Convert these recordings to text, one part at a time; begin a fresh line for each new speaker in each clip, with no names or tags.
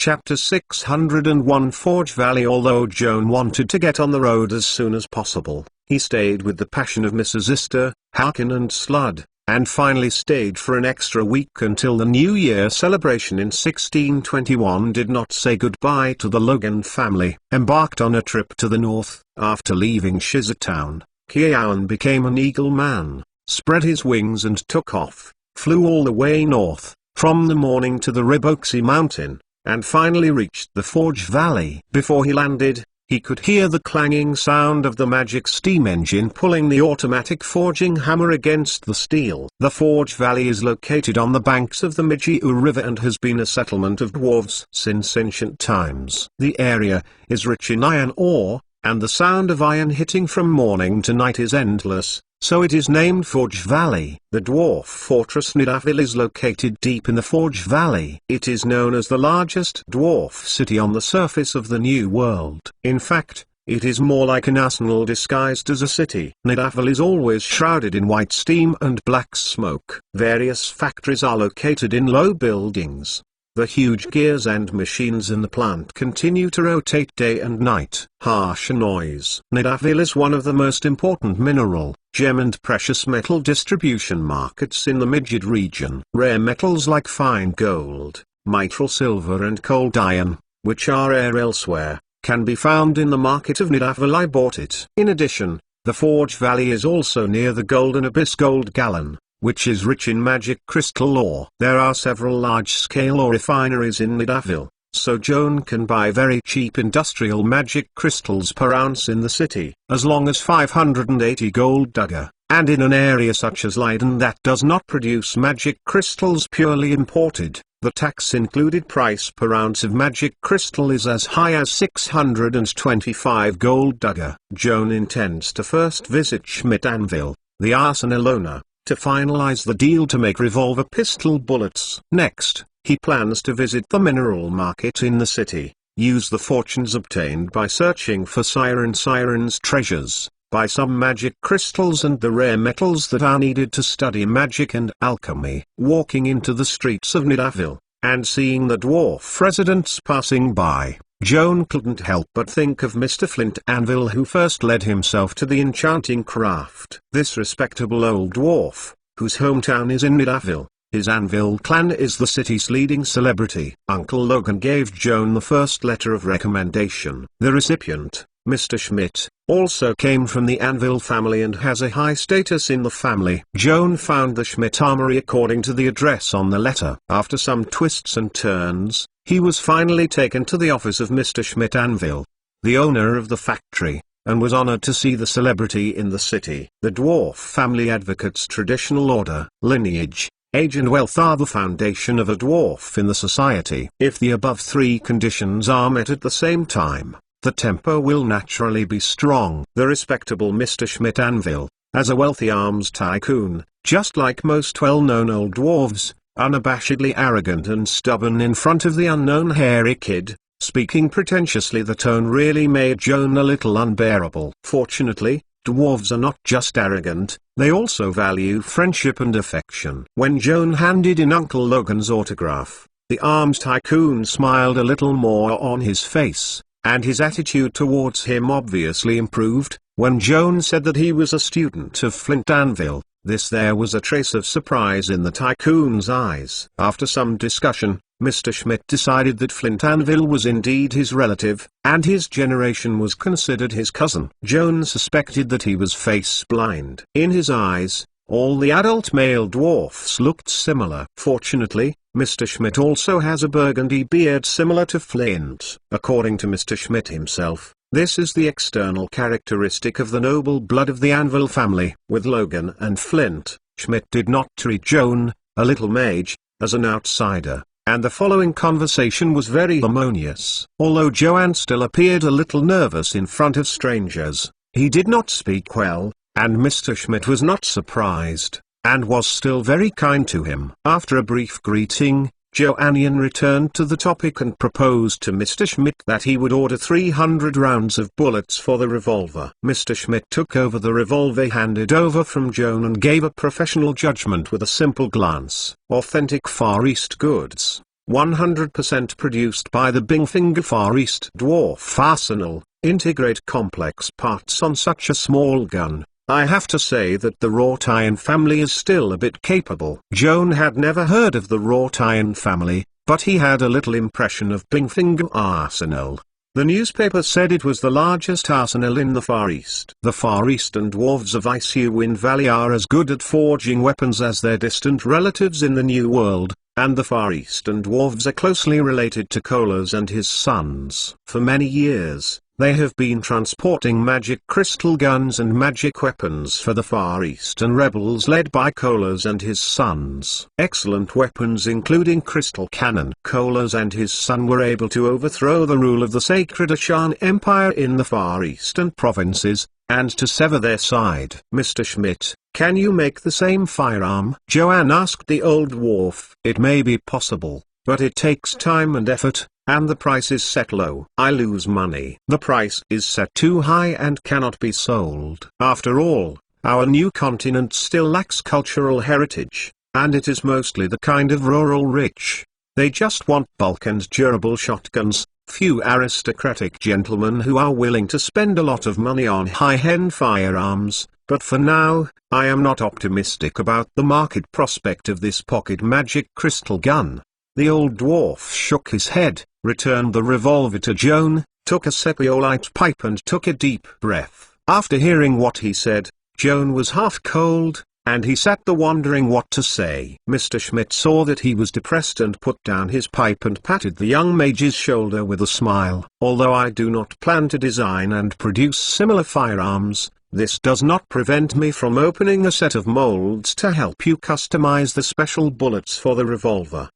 Chapter 601 Forge Valley. Although Joan wanted to get on the road as soon as possible, he stayed with the passion of Mrs. Ister, Harkin and Slud, and finally stayed for an extra week until the New Year celebration in 1621 did not say goodbye to the Logan family. Embarked on a trip to the north, after leaving Shizatown, Joan became an eagle man, spread his wings and took off, flew all the way north, from the morning to the Riboxy Mountain, and finally reached the Forge Valley. Before he landed, he could hear the clanging sound of the magic steam engine pulling the automatic forging hammer against the steel. The Forge Valley is located on the banks of the Mage Joan River and has been a settlement of dwarves since ancient times. The area is rich in iron ore, and the sound of iron hitting from morning to night is endless, so it is named Forge Valley. The dwarf fortress Nidavellir is located deep in the Forge Valley. It is known as the largest dwarf city on the surface of the New World. In fact, it is more like an arsenal disguised as a city. Nidavellir is always shrouded in white steam and black smoke. Various factories are located in low buildings. The huge gears and machines in the plant continue to rotate day and night. Harsh noise. Nidavellir is one of the most important mineral, gem and precious metal distribution markets in the Midgid region. Rare metals like fine gold, mitral silver and cold iron, which are rare elsewhere, can be found in the market of Nidavellir. I bought it. In addition, the Forge Valley is also near the Golden Abyss Gold Gallon, which is rich in magic crystal ore. There are several large-scale ore refineries in Nidavellir, so Joan can buy very cheap industrial magic crystals per ounce in the city, as long as 580 gold dagger, and in an area such as Leiden that does not produce magic crystals purely imported, the tax-included price per ounce of magic crystal is as high as 625 gold dagger. Joan intends to first visit Schmidt Anvil, the arsenal owner, to finalize the deal to make revolver pistol bullets. Next, he plans to visit the mineral market in the city, use the fortunes obtained by searching for Siren's treasures, buy some magic crystals and the rare metals that are needed to study magic and alchemy. Walking into the streets of Nidavellir, and seeing the dwarf residents passing by, Joan couldn't help but think of Mr. Flint Anvil, who first led himself to the enchanting craft. This respectable old dwarf, whose hometown is in Nidavellir, his Anvil clan is the city's leading celebrity. Uncle Logan gave Joan the first letter of recommendation. The recipient, Mr. Schmidt, also came from the Anvil family and has a high status in the family. Joan found the Schmidt armory according to the address on the letter. After some twists and turns, he was finally taken to the office of Mr. Schmidt Anvil, the owner of the factory, and was honored to see the celebrity in the city. The dwarf family advocates traditional order, lineage, age and wealth are the foundation of a dwarf in the society. If the above three conditions are met at the same time, the temper will naturally be strong. The respectable Mr. Schmidt Anvil, as a wealthy arms tycoon, just like most well-known old dwarves, unabashedly arrogant and stubborn in front of the unknown hairy kid, speaking pretentiously, the tone really made Joan a little unbearable. Fortunately, dwarves are not just arrogant, they also value friendship and affection. When Joan handed in Uncle Logan's autograph, the arms tycoon smiled a little more on his face, and his attitude towards him obviously improved. When Joan said that he was a student of Flint Anvil, there was a trace of surprise in the tycoon's eyes. After some discussion, Mr. Schmidt decided that Flint Anvil was indeed his relative, and his generation was considered his cousin. Joan suspected that he was face blind. In his eyes, all the adult male dwarfs looked similar. Fortunately, Mr. Schmidt also has a burgundy beard similar to Flint. According to Mr. Schmidt himself, this is the external characteristic of the noble blood of the Anvil family. With Logan and Flint, Schmidt did not treat Joan, a little mage, as an outsider, and the following conversation was very harmonious. Although Joan still appeared a little nervous in front of strangers, he did not speak well, and Mr. Schmidt was not surprised, and was still very kind to him. After a brief greeting, Joannian returned to the topic and proposed to Mr. Schmidt that he would order 300 rounds of bullets for the revolver. Mr. Schmidt took over the revolver handed over from Joan and gave a professional judgment with a simple glance. Authentic Far East goods. 100% produced by the Bingfinger Far East Dwarf Arsenal, integrate complex parts on such a small gun. I have to say that the wrought iron family is still a bit capable. Joan had never heard of the wrought iron family, but he had a little impression of Bingfinger Arsenal. The newspaper said it was the largest arsenal in the Far East. The Far Eastern dwarves of Icewind Valley are as good at forging weapons as their distant relatives in the New World, and the Far Eastern dwarves are closely related to Kolas and his sons. For many years, they have been transporting magic crystal guns and magic weapons for the Far Eastern rebels led by Kolas and his sons. Excellent weapons including crystal cannon. Kolas and his son were able to overthrow the rule of the sacred Ashan Empire in the Far Eastern provinces, and to sever their side. Mr. Schmidt, can you make the same firearm? Joanne asked the old dwarf. It may be possible, but it takes time and effort, and the price is set low. I lose money. The price is set too high and cannot be sold. After all, our new continent still lacks cultural heritage, and it is mostly the kind of rural rich. They just want bulk and durable shotguns, few aristocratic gentlemen who are willing to spend a lot of money on high-end firearms, but for now, I am not optimistic about the market prospect of this pocket magic crystal gun. The old dwarf shook his head, returned the revolver to Joan, took a sepiolite pipe and took a deep breath. After hearing what he said, Joan was half cold, and he sat there wondering what to say. Mr. Schmidt saw that he was depressed and put down his pipe and patted the young mage's shoulder with a smile. Although I do not plan to design and produce similar firearms, this does not prevent me from opening a set of molds to help you customize the special bullets for the revolver.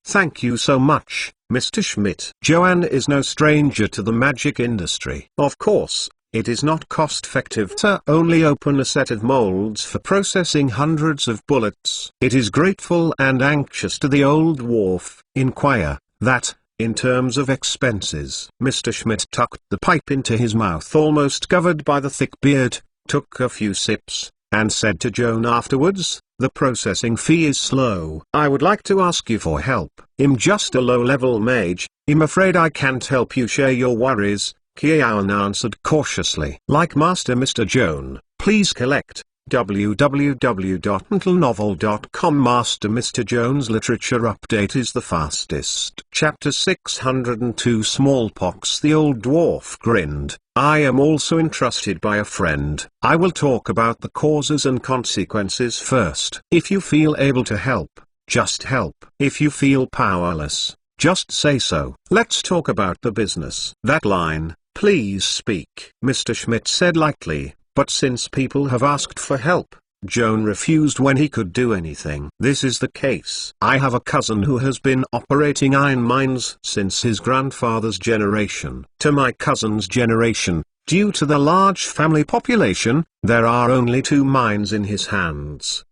Thank you so much, Mr. Schmidt. Joanne is no stranger to the magic industry. Of course, it is not cost-effective to only open a set of molds for processing hundreds of bullets. It is grateful and anxious to the old dwarf inquire that, in terms of expenses. Mr. Schmidt tucked the pipe into his mouth almost covered by the thick beard, took a few sips, and said to Joan afterwards, the processing fee is slow. I would like to ask you for help. I'm just a low-level mage, I'm afraid I can't help you share your worries, Kian answered cautiously. Like Master Mr. Joan, please collect www.mentalnovel.com. Master Mr. Joan's literature update is the fastest. Chapter 602 Smallpox. The old dwarf grinned. I am also entrusted by a friend. I will talk about the causes and consequences first. If you feel able to help, just help. If you feel powerless, just say so. Let's talk about the business. That line, please speak, Mr. Schmidt said lightly. But since people have asked for help, Joan refused when he could do anything. This is the case. I have a cousin who has been operating iron mines since his grandfather's generation. To my cousin's generation, due to the large family population, there are only 2 mines in his hands.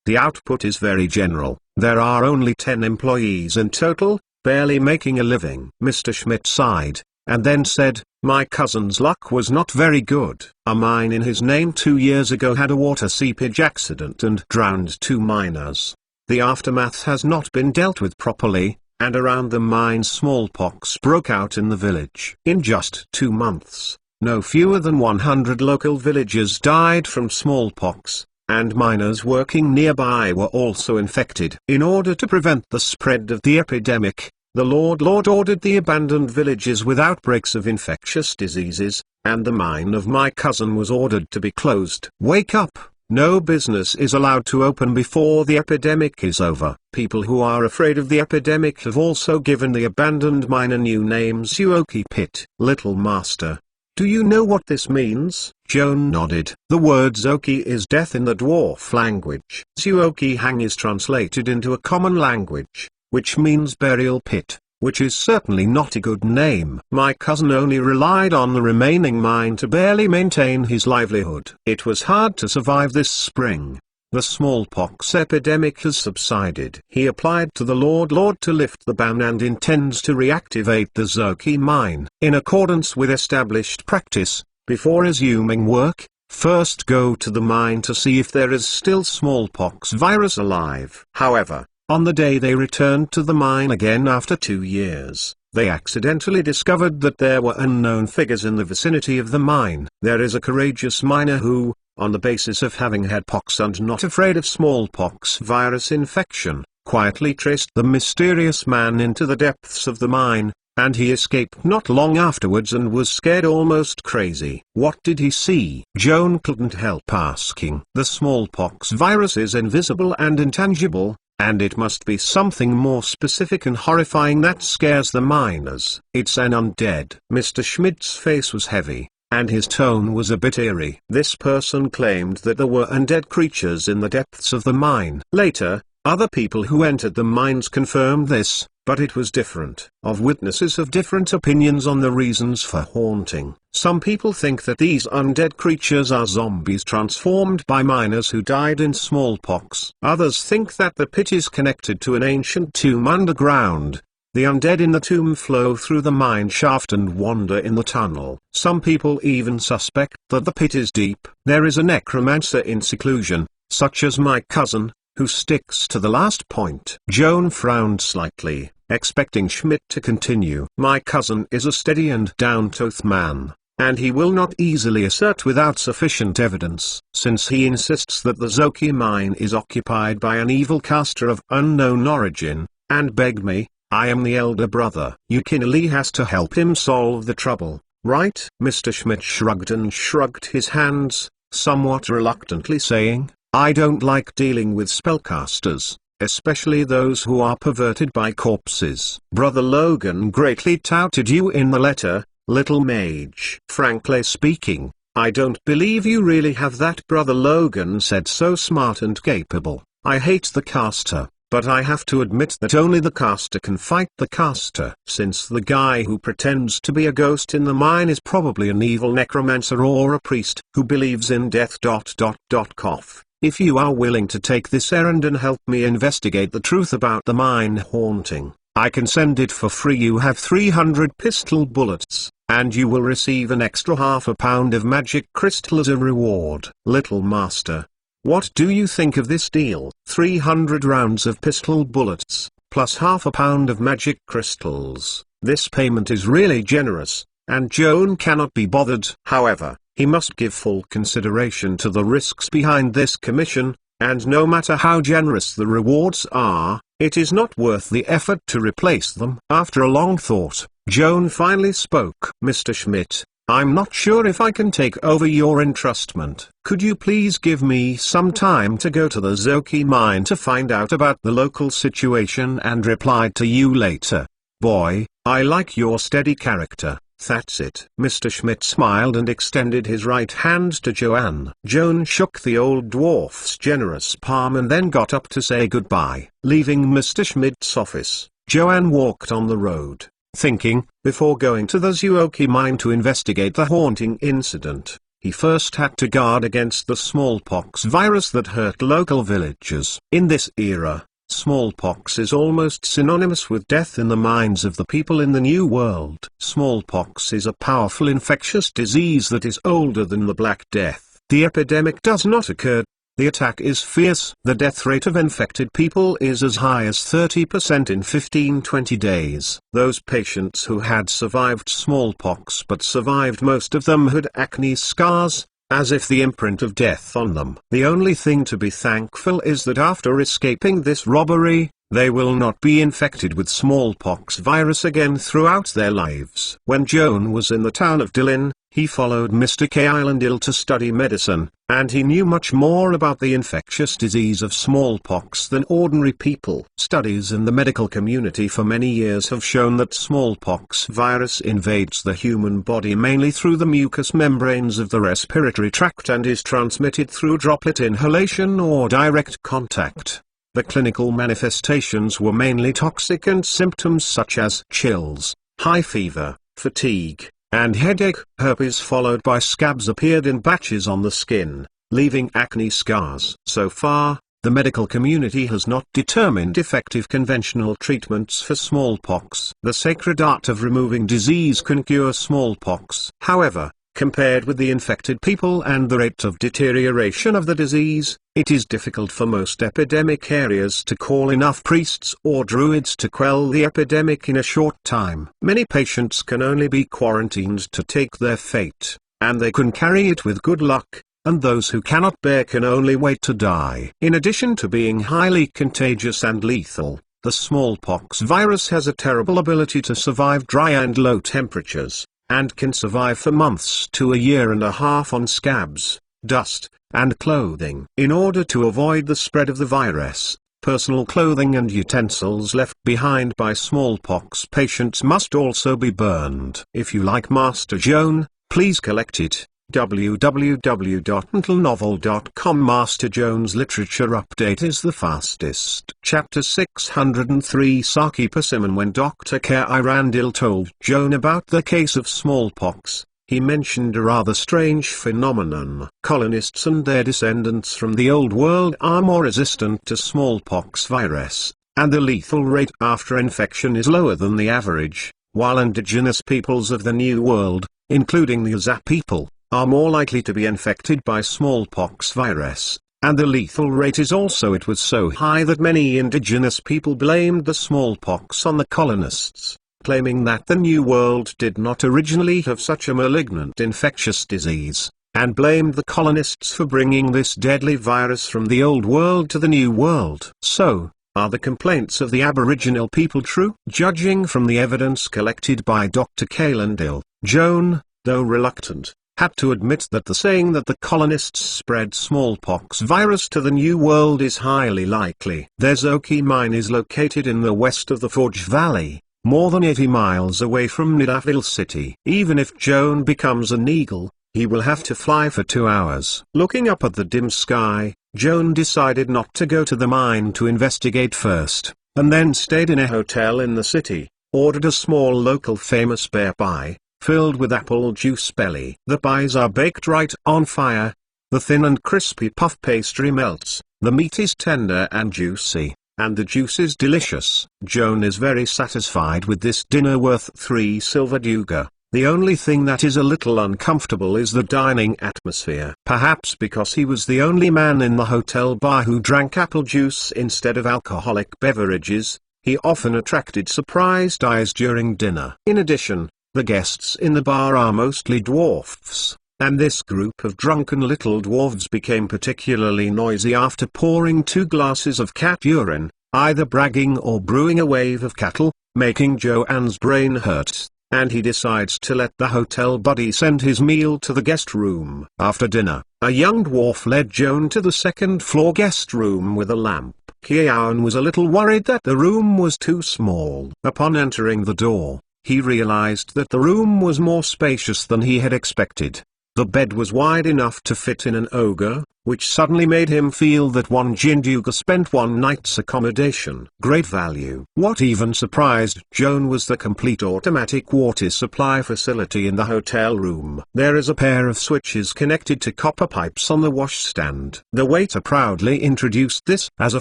The output is very general. There are only 10 employees in total, barely making a living. Mr. Schmidt sighed, and then said, my cousin's luck was not very good. A mine in his name 2 years ago had a water seepage accident and drowned 2 miners. The aftermath has not been dealt with properly, and around the mine smallpox broke out in the village. In just 2 months, no fewer than 100 local villagers died from smallpox, and miners working nearby were also infected. In order to prevent the spread of the epidemic, the Lord ordered the abandoned villages with outbreaks of infectious diseases, and the mine of my cousin was ordered to be closed. Wake up! No business is allowed to open before the epidemic is over. People who are afraid of the epidemic have also given the abandoned mine a new name, Zuoki Pit. Little Master, do you know what this means? Joan nodded. The word Zoki is death in the dwarf language. Zuoki Hang is translated into a common language, which means burial pit, which is certainly not a good name. My cousin only relied on the remaining mine to barely maintain his livelihood. It was hard to survive this spring. The smallpox epidemic has subsided. He applied to the Lord to lift the ban and intends to reactivate the Zoki mine. In accordance with established practice, before resuming work, first go to the mine to see if there is still smallpox virus alive. However, On the day they returned to the mine again after 2 years, they accidentally discovered that there were unknown figures in the vicinity of the mine. There is a courageous miner who, on the basis of having had pox and not afraid of smallpox virus infection, quietly traced the mysterious man into the depths of the mine, and he escaped not long afterwards and was scared almost crazy. What did he see? Joan couldn't help asking. The smallpox virus is invisible and intangible, and it must be something more specific and horrifying that scares the miners. It's an undead. Mr. Schmidt's face was heavy, and his tone was a bit eerie. This person claimed that there were undead creatures in the depths of the mine. Later, other people who entered the mines confirmed this, but it was different. Of witnesses have different opinions on the reasons for haunting. Some people think that these undead creatures are zombies transformed by miners who died in smallpox. Others think that the pit is connected to an ancient tomb underground. The undead in the tomb flow through the mine shaft and wander in the tunnel. Some people even suspect that the pit is deep. There is a necromancer in seclusion, such as my cousin, who sticks to the last point. Joan frowned slightly, expecting Schmidt to continue. My cousin is a steady and down-to-earth man, and he will not easily assert without sufficient evidence. Since he insists that the Zoki mine is occupied by an evil caster of unknown origin, and begged me, I am the elder brother. Yukinali has to help him solve the trouble, right? Mr. Schmidt shrugged and shrugged his hands, somewhat reluctantly saying, I don't like dealing with spellcasters, especially those who are perverted by corpses. Brother Logan greatly touted you in the letter, little mage. Frankly speaking, I don't believe you really have that. Brother Logan said, so smart and capable. I hate the caster, but I have to admit that only the caster can fight the caster. Since the guy who pretends to be a ghost in the mine is probably an evil necromancer or a priest who believes in death. Cough. If you are willing to take this errand and help me investigate the truth about the mine haunting, I can send it for free. You have 300 pistol bullets, and you will receive an extra ½ pound of magic crystal as a reward. Little master, what do you think of this deal? 300 rounds of pistol bullets, plus ½ pound of magic crystals. This payment is really generous, and Joan cannot be bothered. However, he must give full consideration to the risks behind this commission, and no matter how generous the rewards are, it is not worth the effort to replace them. After a long thought, Joan finally spoke. Mr. Schmidt, I'm not sure if I can take over your entrustment. Could you please give me some time to go to the Zoki mine to find out about the local situation and reply to you later? Boy, I like your steady character. That's it. Mr. Schmidt smiled and extended his right hand to Joanne. Joan shook the old dwarf's generous palm and then got up to say goodbye. Leaving Mr. Schmidt's office, Joanne walked on the road, thinking, before going to the Zuoki mine to investigate the haunting incident, he first had to guard against the smallpox virus that hurt local villagers. In this era, smallpox is almost synonymous with death in the minds of the people in the New World. Smallpox is a powerful infectious disease that is older than the Black Death. The epidemic does not occur. The attack is fierce. The death rate of infected people is as high as 30% in 15-20 days. Those patients who had survived smallpox but survived, most of them had acne scars, as if the imprint of death on them. The only thing to be thankful is that after escaping this robbery, they will not be infected with smallpox virus again throughout their lives. When Joan was in the town of Dillin, he followed Mr. Kailendil to study medicine, and he knew much more about the infectious disease of smallpox than ordinary people. Studies in the medical community for many years have shown that smallpox virus invades the human body mainly through the mucous membranes of the respiratory tract and is transmitted through droplet inhalation or direct contact. The clinical manifestations were mainly toxic, and symptoms such as chills, high fever, fatigue, and headache. Herpes followed by scabs appeared in batches on the skin, leaving acne scars. So far, the medical community has not determined effective conventional treatments for smallpox. The sacred art of removing disease can cure smallpox. However, Compared with the infected people and the rate of deterioration of the disease, it is difficult for most epidemic areas to call enough priests or druids to quell the epidemic in a short time. Many patients can only be quarantined to take their fate, and they can carry it with good luck, and those who cannot bear can only wait to die. In addition to being highly contagious and lethal, the smallpox virus has a terrible ability to survive dry and low temperatures, and can survive for months to a year and a half on scabs, dust, and clothing. In order to avoid the spread of the virus, personal clothing and utensils left behind by smallpox patients must also be burned. If you like Master Joan, please collect it. www.mentalnovel.com. Master Joan's literature update is the fastest. Chapter 603. Saki Persimmon. When Dr. Kairandil told Joan about the case of smallpox, he mentioned a rather strange phenomenon. Colonists and their descendants from the Old World are more resistant to smallpox virus, and the lethal rate after infection is lower than the average, while indigenous peoples of the New World, including the Aza people, are more likely to be infected by smallpox virus, and the lethal rate is also it was so high that many indigenous people blamed the smallpox on the colonists, claiming that the New World did not originally have such a malignant infectious disease, and blamed the colonists for bringing this deadly virus from the Old World to the New World. So, are the complaints of the Aboriginal people true? Judging from the evidence collected by Dr. Kairandil, Joan, though reluctant, had to admit that the saying that the colonists spread smallpox virus to the New World is highly likely. Their Zoki mine is located in the west of the Forge Valley, more than 80 miles away from Nidavellir city. Even if Joan becomes an eagle, he will have to fly for 2 hours. Looking up at the dim sky, Joan decided not to go to the mine to investigate first, and then stayed in a hotel in the city, ordered a small local famous bear pie, filled with apple juice belly. The pies are baked right on fire. The thin and crispy puff pastry melts, the meat is tender and juicy, and the juice is delicious. Joan is very satisfied with this dinner worth 3 silver duga. The only thing that is a little uncomfortable is the dining atmosphere. Perhaps because he was the only man in the hotel bar who drank apple juice instead of alcoholic beverages, he often attracted surprised eyes during dinner. In addition, the guests in the bar are mostly dwarfs, and this group of drunken little dwarves became particularly noisy after pouring 2 glasses of cat urine, either bragging or brewing a wave of cattle, making Joan's brain hurt, and he decides to let the hotel buddy send his meal to the guest room. After dinner, a young dwarf led Joan to the second-floor guest room with a lamp. Joan was a little worried that the room was too small. Upon entering the door, he realized that the room was more spacious than he had expected. The bed was wide enough to fit in an ogre, which suddenly made him feel that 1 Jinduga spent 1 night's accommodation. Great value. What even surprised Joan was the complete automatic water supply facility in the hotel room. There is a pair of switches connected to copper pipes on the washstand. The waiter proudly introduced this as a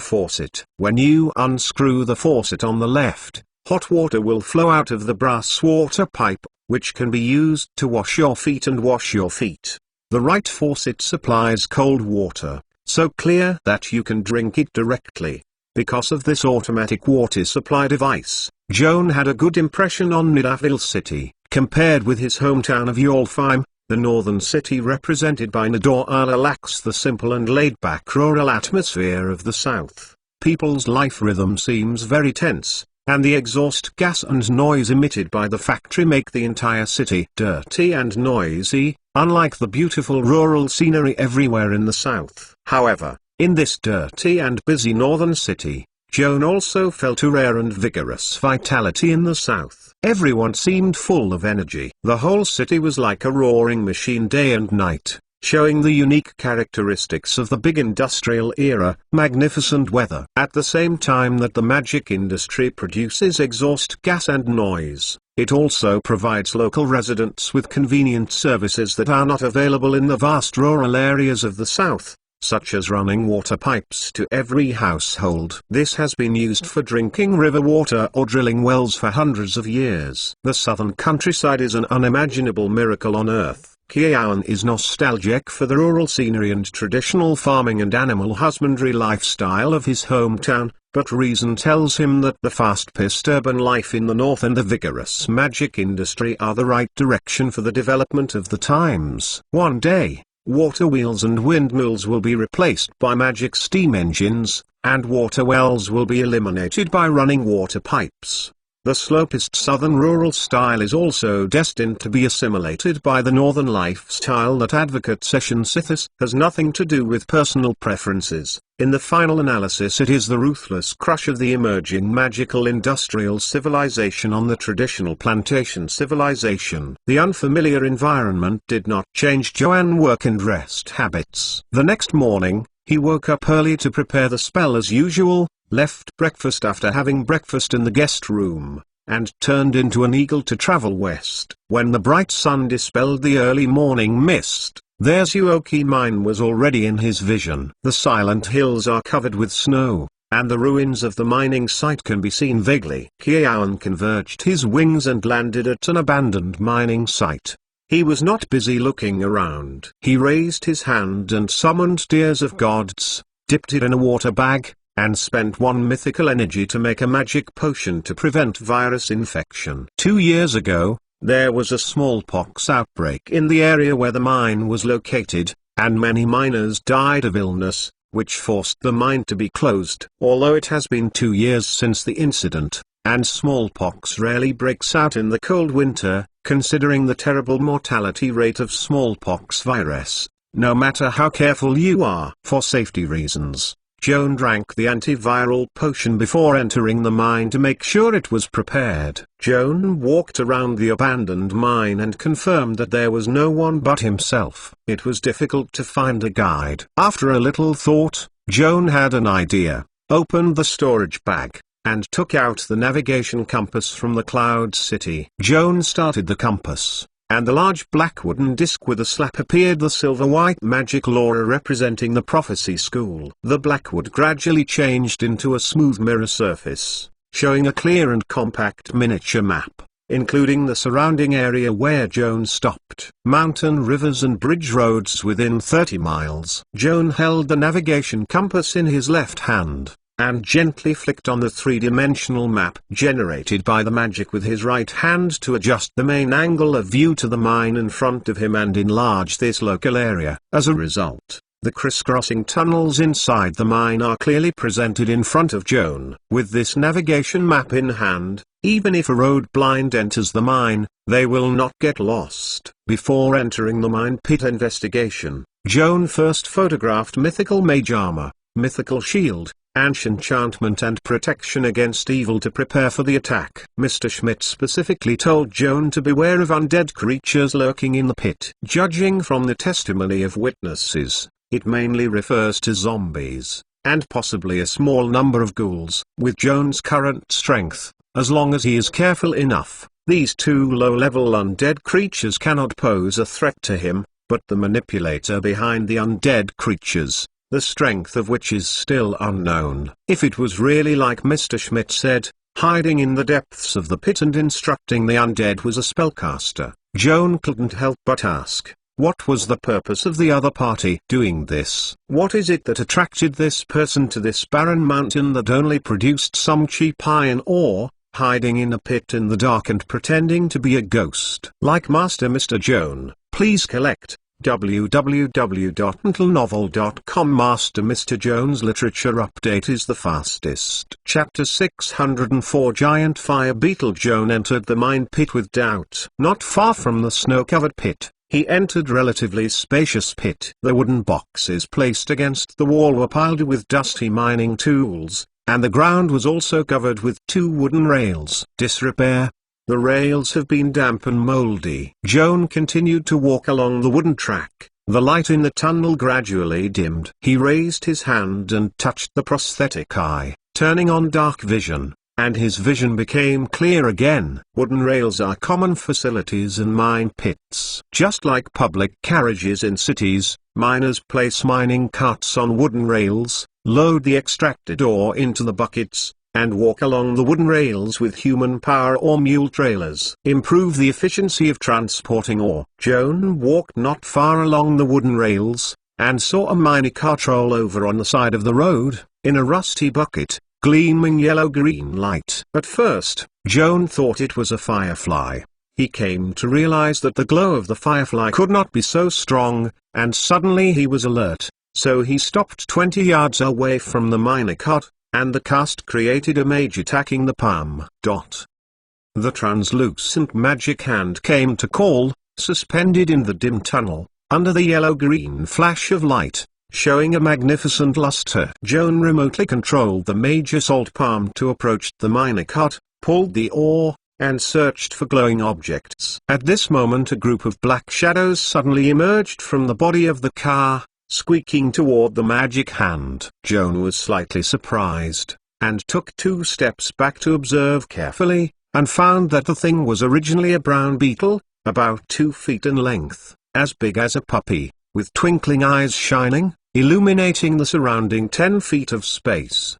faucet. When you unscrew the faucet on the left, hot water will flow out of the brass water pipe, which can be used to wash your feet and wash your feet. The right faucet supplies cold water, so clear that you can drink it directly. Because of this automatic water supply device, Joan had a good impression on Nidavellir city. Compared with his hometown of Yalfheim, the northern city represented by Nadorala lacks the simple and laid-back rural atmosphere of the south. People's life rhythm seems very tense, and the exhaust gas and noise emitted by the factory make the entire city dirty and noisy, unlike the beautiful rural scenery everywhere in the south. However, in this dirty and busy northern city, Joan also felt a rare and vigorous vitality in the south. Everyone seemed full of energy. The whole city was like a roaring machine day and night, showing the unique characteristics of the big industrial era, magnificent weather. At the same time that the magic industry produces exhaust gas and noise, it also provides local residents with convenient services that are not available in the vast rural areas of the south, such as running water pipes to every household. This has been used for drinking river water or drilling wells for hundreds of years. The southern countryside is an unimaginable miracle on earth. Joan is nostalgic for the rural scenery and traditional farming and animal husbandry lifestyle of his hometown, but reason tells him that the fast-paced urban life in the north and the vigorous magic industry are the right direction for the development of the times. One day, water wheels and windmills will be replaced by magic steam engines, and water wells will be eliminated by running water pipes. The slopest southern rural style is also destined to be assimilated by the northern lifestyle that advocates Sisyphus has nothing to do with personal preferences. In the final analysis, it is the ruthless crush of the emerging magical industrial civilization on the traditional plantation civilization. The unfamiliar environment did not change Joan's work and rest habits. The next morning, he woke up early to prepare the spell as usual, left breakfast after having breakfast in the guest room, and turned into an eagle to travel west. When the bright sun dispelled the early morning mist, their Zuoki mine was already in his vision. The silent hills are covered with snow, and the ruins of the mining site can be seen vaguely. Joan converged his wings and landed at an abandoned mining site. He was not busy looking around. He raised his hand and summoned tears of gods, dipped it in a water bag, and spent one mythical energy to make a magic potion to prevent virus infection. 2 years ago, there was a smallpox outbreak in the area where the mine was located, and many miners died of illness, which forced the mine to be closed. Although it has been 2 years since the incident, and smallpox rarely breaks out in the cold winter, considering the terrible mortality rate of smallpox virus, no matter how careful you are. For safety reasons, Joan drank the antiviral potion before entering the mine to make sure it was prepared. Joan walked around the abandoned mine and confirmed that there was no one but himself. It was difficult to find a guide. After a little thought, Joan had an idea, opened the storage bag, and took out the navigation compass from the Cloud City. Joan started the compass, and the large black wooden disc with a slap appeared, the silver-white magic aura representing the prophecy school. The blackwood gradually changed into a smooth mirror surface, showing a clear and compact miniature map, including the surrounding area where Joan stopped. Mountain, rivers and bridge roads within 30 miles. Joan held the navigation compass in his left hand, and gently flicked on the three-dimensional map generated by the magic with his right hand to adjust the main angle of view to the mine in front of him and enlarge this local area. As a result, the crisscrossing tunnels inside the mine are clearly presented in front of Joan. With this navigation map in hand, even if a road blind enters the mine, they will not get lost. Before entering the mine pit investigation, Joan first photographed mythical mage armor, mythical shield, enchantment and protection against evil to prepare for the attack. Mr. Schmidt specifically told Joan to beware of undead creatures lurking in the pit. Judging from the testimony of witnesses, it mainly refers to zombies, and possibly a small number of ghouls. With Joan's current strength, as long as he is careful enough, these two low-level undead creatures cannot pose a threat to him, but the manipulator behind the undead creatures, the strength of which is still unknown. If it was really like Mr. Schmidt said, hiding in the depths of the pit and instructing the undead was a spellcaster, Joan couldn't help but ask, what was the purpose of the other party doing this? What is it that attracted this person to this barren mountain that only produced some cheap iron ore, hiding in a pit in the dark and pretending to be a ghost? Like Master Mr. Joan, please collect www.mentalnovel.com. Master Mr. Joan's literature update is the fastest. Chapter 604 Giant Fire Beetle. Joan entered the mine pit with doubt. Not far from the snow-covered pit, he entered relatively spacious pit. The wooden boxes placed against the wall were piled with dusty mining tools, and the ground was also covered with 2 wooden rails. Disrepair. The rails have been damp and moldy. Joan continued to walk along the wooden track. The light in the tunnel gradually dimmed. He raised his hand and touched the prosthetic eye, turning on dark vision, and his vision became clear again. Wooden rails are common facilities in mine pits. Just like public carriages in cities, miners place mining carts on wooden rails, load the extracted ore into the buckets, and walk along the wooden rails with human power or mule trailers. Improve the efficiency of transporting ore. Joan walked not far along the wooden rails, and saw a minecart roll over on the side of the road, in a rusty bucket, gleaming yellow-green light. At first, Joan thought it was a firefly. He came to realize that the glow of the firefly could not be so strong, and suddenly he was alert, so he stopped 20 yards away from the minecart, and the cast created a mage attacking the palm. The translucent magic hand came to call, suspended in the dim tunnel, under the yellow-green flash of light, showing a magnificent luster. Joan remotely controlled the mage assault palm to approach the minecart, pulled the oar, and searched for glowing objects. At this moment a group of black shadows suddenly emerged from the body of the car, squeaking toward the magic hand. Joan was slightly surprised, and took 2 steps back to observe carefully, and found that the thing was originally a brown beetle, about 2 feet in length, as big as a puppy, with twinkling eyes shining, illuminating the surrounding 10 feet of space.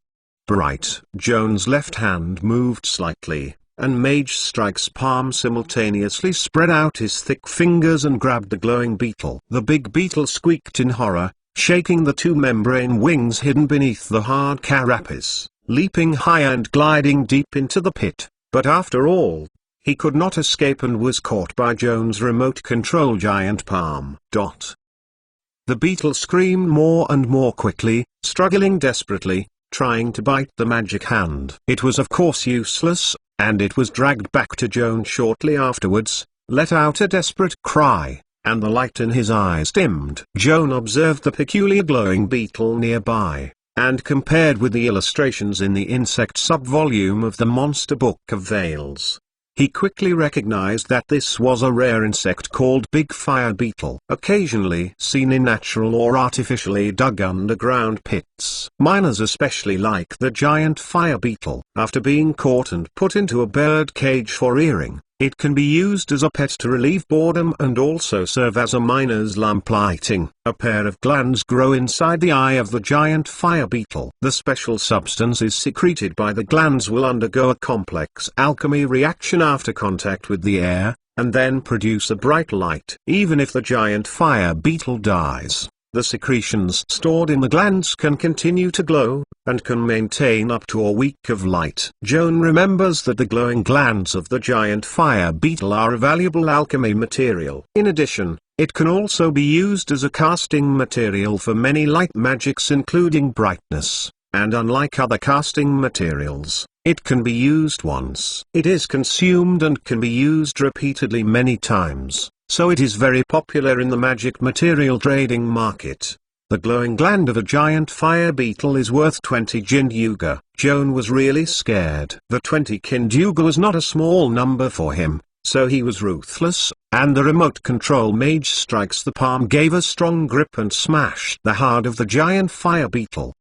Bright. Joan's left hand moved slightly, and Mage Strike's palm simultaneously spread out his thick fingers and grabbed the glowing beetle. The big beetle squeaked in horror, shaking the 2 membrane wings hidden beneath the hard carapace, leaping high and gliding deep into the pit. But after all, he could not escape and was caught by Joan's remote control giant palm. The beetle screamed more and more quickly, struggling desperately, trying to bite the magic hand. It was of course useless, and it was dragged back to Joan shortly afterwards, let out a desperate cry, and the light in his eyes dimmed. Joan observed the peculiar glowing beetle nearby, and compared with the illustrations in the insect sub-volume of the Monster Book of Veils. He quickly recognized that this was a rare insect called big fire beetle, occasionally seen in natural or artificially dug underground pits. Miners especially like the giant fire beetle. After being caught and put into a bird cage for rearing, it can be used as a pet to relieve boredom and also serve as a miner's lamplighting. A pair of glands grow inside the eye of the giant fire beetle. The special substances secreted by the glands will undergo a complex alchemy reaction after contact with the air, and then produce a bright light. Even if the giant fire beetle dies, the secretions stored in the glands can continue to glow, and can maintain up to a week of light. Joan remembers that the glowing glands of the giant fire beetle are a valuable alchemy material. In addition, it can also be used as a casting material for many light magics including brightness, and unlike other casting materials, it can be used once. It is consumed and can be used repeatedly many times, so it is very popular in the magic material trading market. The glowing gland of a giant fire beetle is worth 20 Kinduga. Joan was really scared. The 20 Kinduga was not a small number for him, so he was ruthless, and the remote control Mage Strikes the palm gave a strong grip and smashed the heart of the giant fire beetle.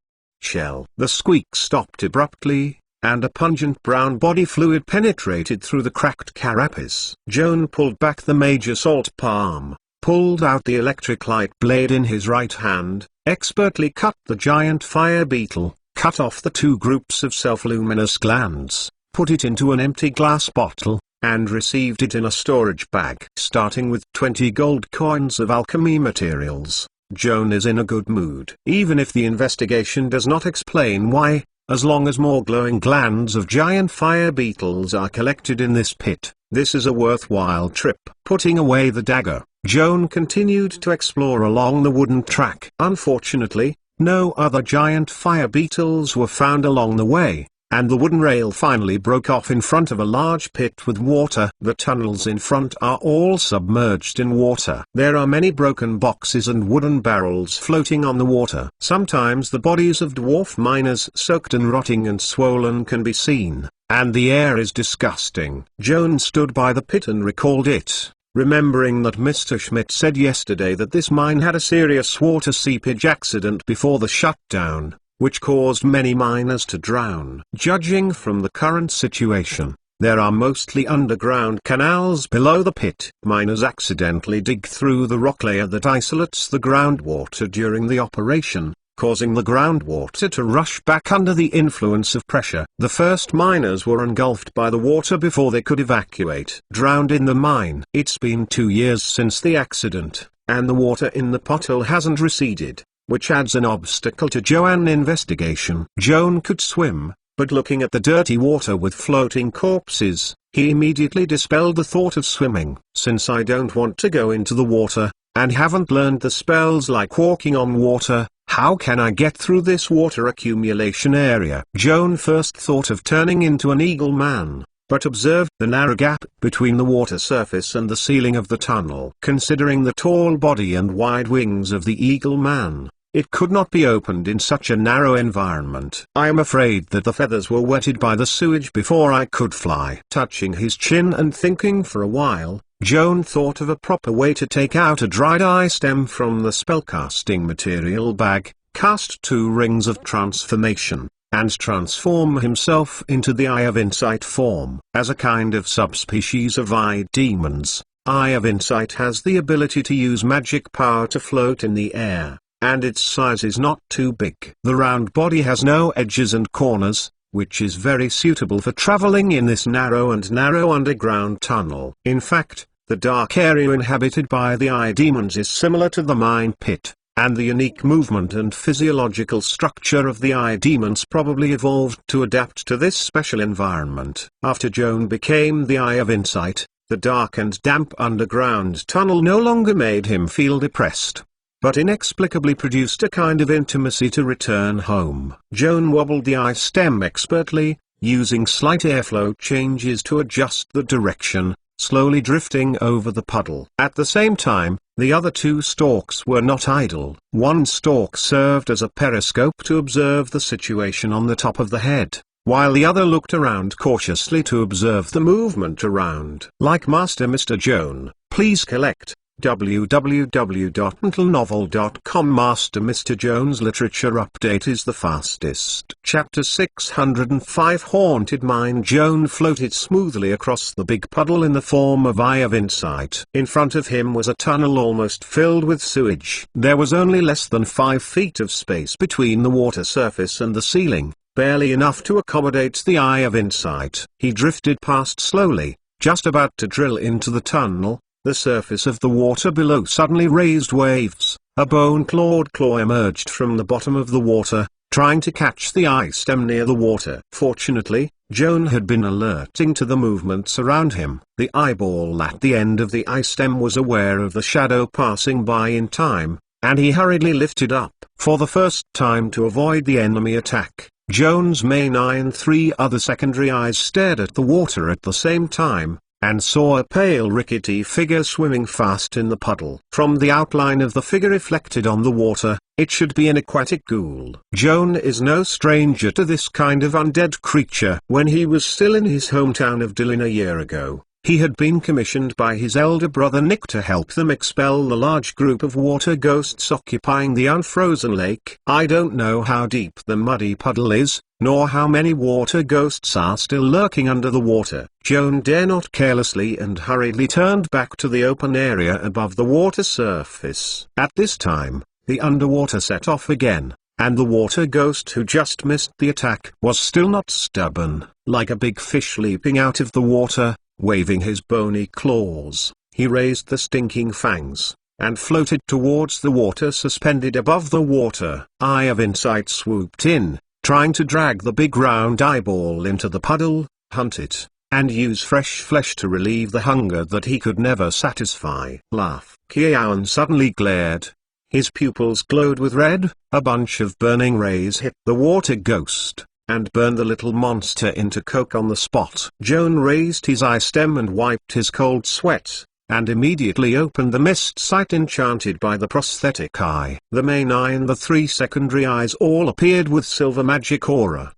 Shell. The squeak stopped abruptly, and a pungent brown body fluid penetrated through the cracked carapace. Joan pulled back the Mage Assault palm, pulled out the electric light blade in his right hand, expertly cut the giant fire beetle, cut off the 2 groups of self-luminous glands, put it into an empty glass bottle, and received it in a storage bag. Starting with 20 gold coins of alchemy materials, Joan is in a good mood. Even if the investigation does not explain why, as long as more glowing glands of giant fire beetles are collected in this pit, this is a worthwhile trip. Putting away the dagger, Joan continued to explore along the wooden track. Unfortunately, no other giant fire beetles were found along the way, and the wooden rail finally broke off in front of a large pit with water. The tunnels in front are all submerged in water. There are many broken boxes and wooden barrels floating on the water. Sometimes the bodies of dwarf miners soaked and rotting and swollen can be seen, and the air is disgusting. Joan stood by the pit and recalled it, remembering that Mr. Schmidt said yesterday that this mine had a serious water seepage accident before the shutdown, which caused many miners to drown. Judging from the current situation, there are mostly underground canals below the pit. Miners accidentally dig through the rock layer that isolates the groundwater during the operation, causing the groundwater to rush back under the influence of pressure. The first miners were engulfed by the water before they could evacuate. Drowned in the mine. It's been 2 years since the accident, and the water in the pothole hasn't receded, which adds an obstacle to Joan's investigation. Joan could swim, but looking at the dirty water with floating corpses, he immediately dispelled the thought of swimming. Since I don't want to go into the water, and haven't learned the spells like walking on water, how can I get through this water accumulation area? Joan first thought of turning into an eagle man, but observed the narrow gap between the water surface and the ceiling of the tunnel. Considering the tall body and wide wings of the eagle man, it could not be opened in such a narrow environment. I am afraid that the feathers were wetted by the sewage before I could fly. Touching his chin and thinking for a while, Joan thought of a proper way to take out a dried eye stem from the spellcasting material bag, cast 2 rings of transformation, and transform himself into the Eye of Insight form. As a kind of subspecies of eye demons, Eye of Insight has the ability to use magic power to float in the air, and its size is not too big. The round body has no edges and corners, which is very suitable for traveling in this narrow underground tunnel. In fact, the dark area inhabited by the eye demons is similar to the mine pit, and the unique movement and physiological structure of the eye demons probably evolved to adapt to this special environment. After Joan became the Eye of Insight, the dark and damp underground tunnel no longer made him feel depressed, but inexplicably produced a kind of intimacy to return home. Joan wobbled the eye stem expertly, using slight airflow changes to adjust the direction, slowly drifting over the puddle. At the same time, the other 2 stalks were not idle. One stalk served as a periscope to observe the situation on the top of the head, while the other looked around cautiously to observe the movement around. Like Master Mr. Joan, please collect www.mentalnovel.com. Master Mr. Joan's literature update is the fastest. Chapter 605 Haunted Mine. Joan floated smoothly across the big puddle in the form of Eye of Insight. In front of him was a tunnel almost filled with sewage. There was only less than 5 feet of space between the water surface and the ceiling, barely enough to accommodate the Eye of Insight. He drifted past slowly, just about to drill into the tunnel. The surface of the water below suddenly raised waves. A bone-clawed claw emerged from the bottom of the water, trying to catch the eye stem near the water. Fortunately, Joan had been alerting to the movements around him. The eyeball at the end of the eye stem was aware of the shadow passing by in time, and he hurriedly lifted up. For the first time to avoid the enemy attack, Joan's main eye and 3 other secondary eyes stared at the water at the same time, and saw a pale rickety figure swimming fast in the puddle. From the outline of the figure reflected on the water, it should be an aquatic ghoul. Joan is no stranger to this kind of undead creature. When he was still in his hometown of Dillon a year ago, he had been commissioned by his elder brother Nick to help them expel the large group of water ghosts occupying the unfrozen lake. I don't know how deep the muddy puddle is, nor how many water ghosts are still lurking under the water. Joan dare not carelessly and hurriedly turned back to the open area above the water surface. At this time, the underwater set off again, and the water ghost who just missed the attack was still not stubborn. Like a big fish leaping out of the water, waving his bony claws, he raised the stinking fangs, and floated towards the water suspended above the water. Eye of Insight swooped in, trying to drag the big round eyeball into the puddle, hunt it, and use fresh flesh to relieve the hunger that he could never satisfy. Laugh. Joan suddenly glared. His pupils glowed with red. A bunch of burning rays hit the water ghost, and burned the little monster into coke on the spot. Joan raised his eye stem and wiped his cold sweat, and immediately opened the mist sight enchanted by the prosthetic eye. The main eye and the 3 secondary eyes all appeared with silver magic aura.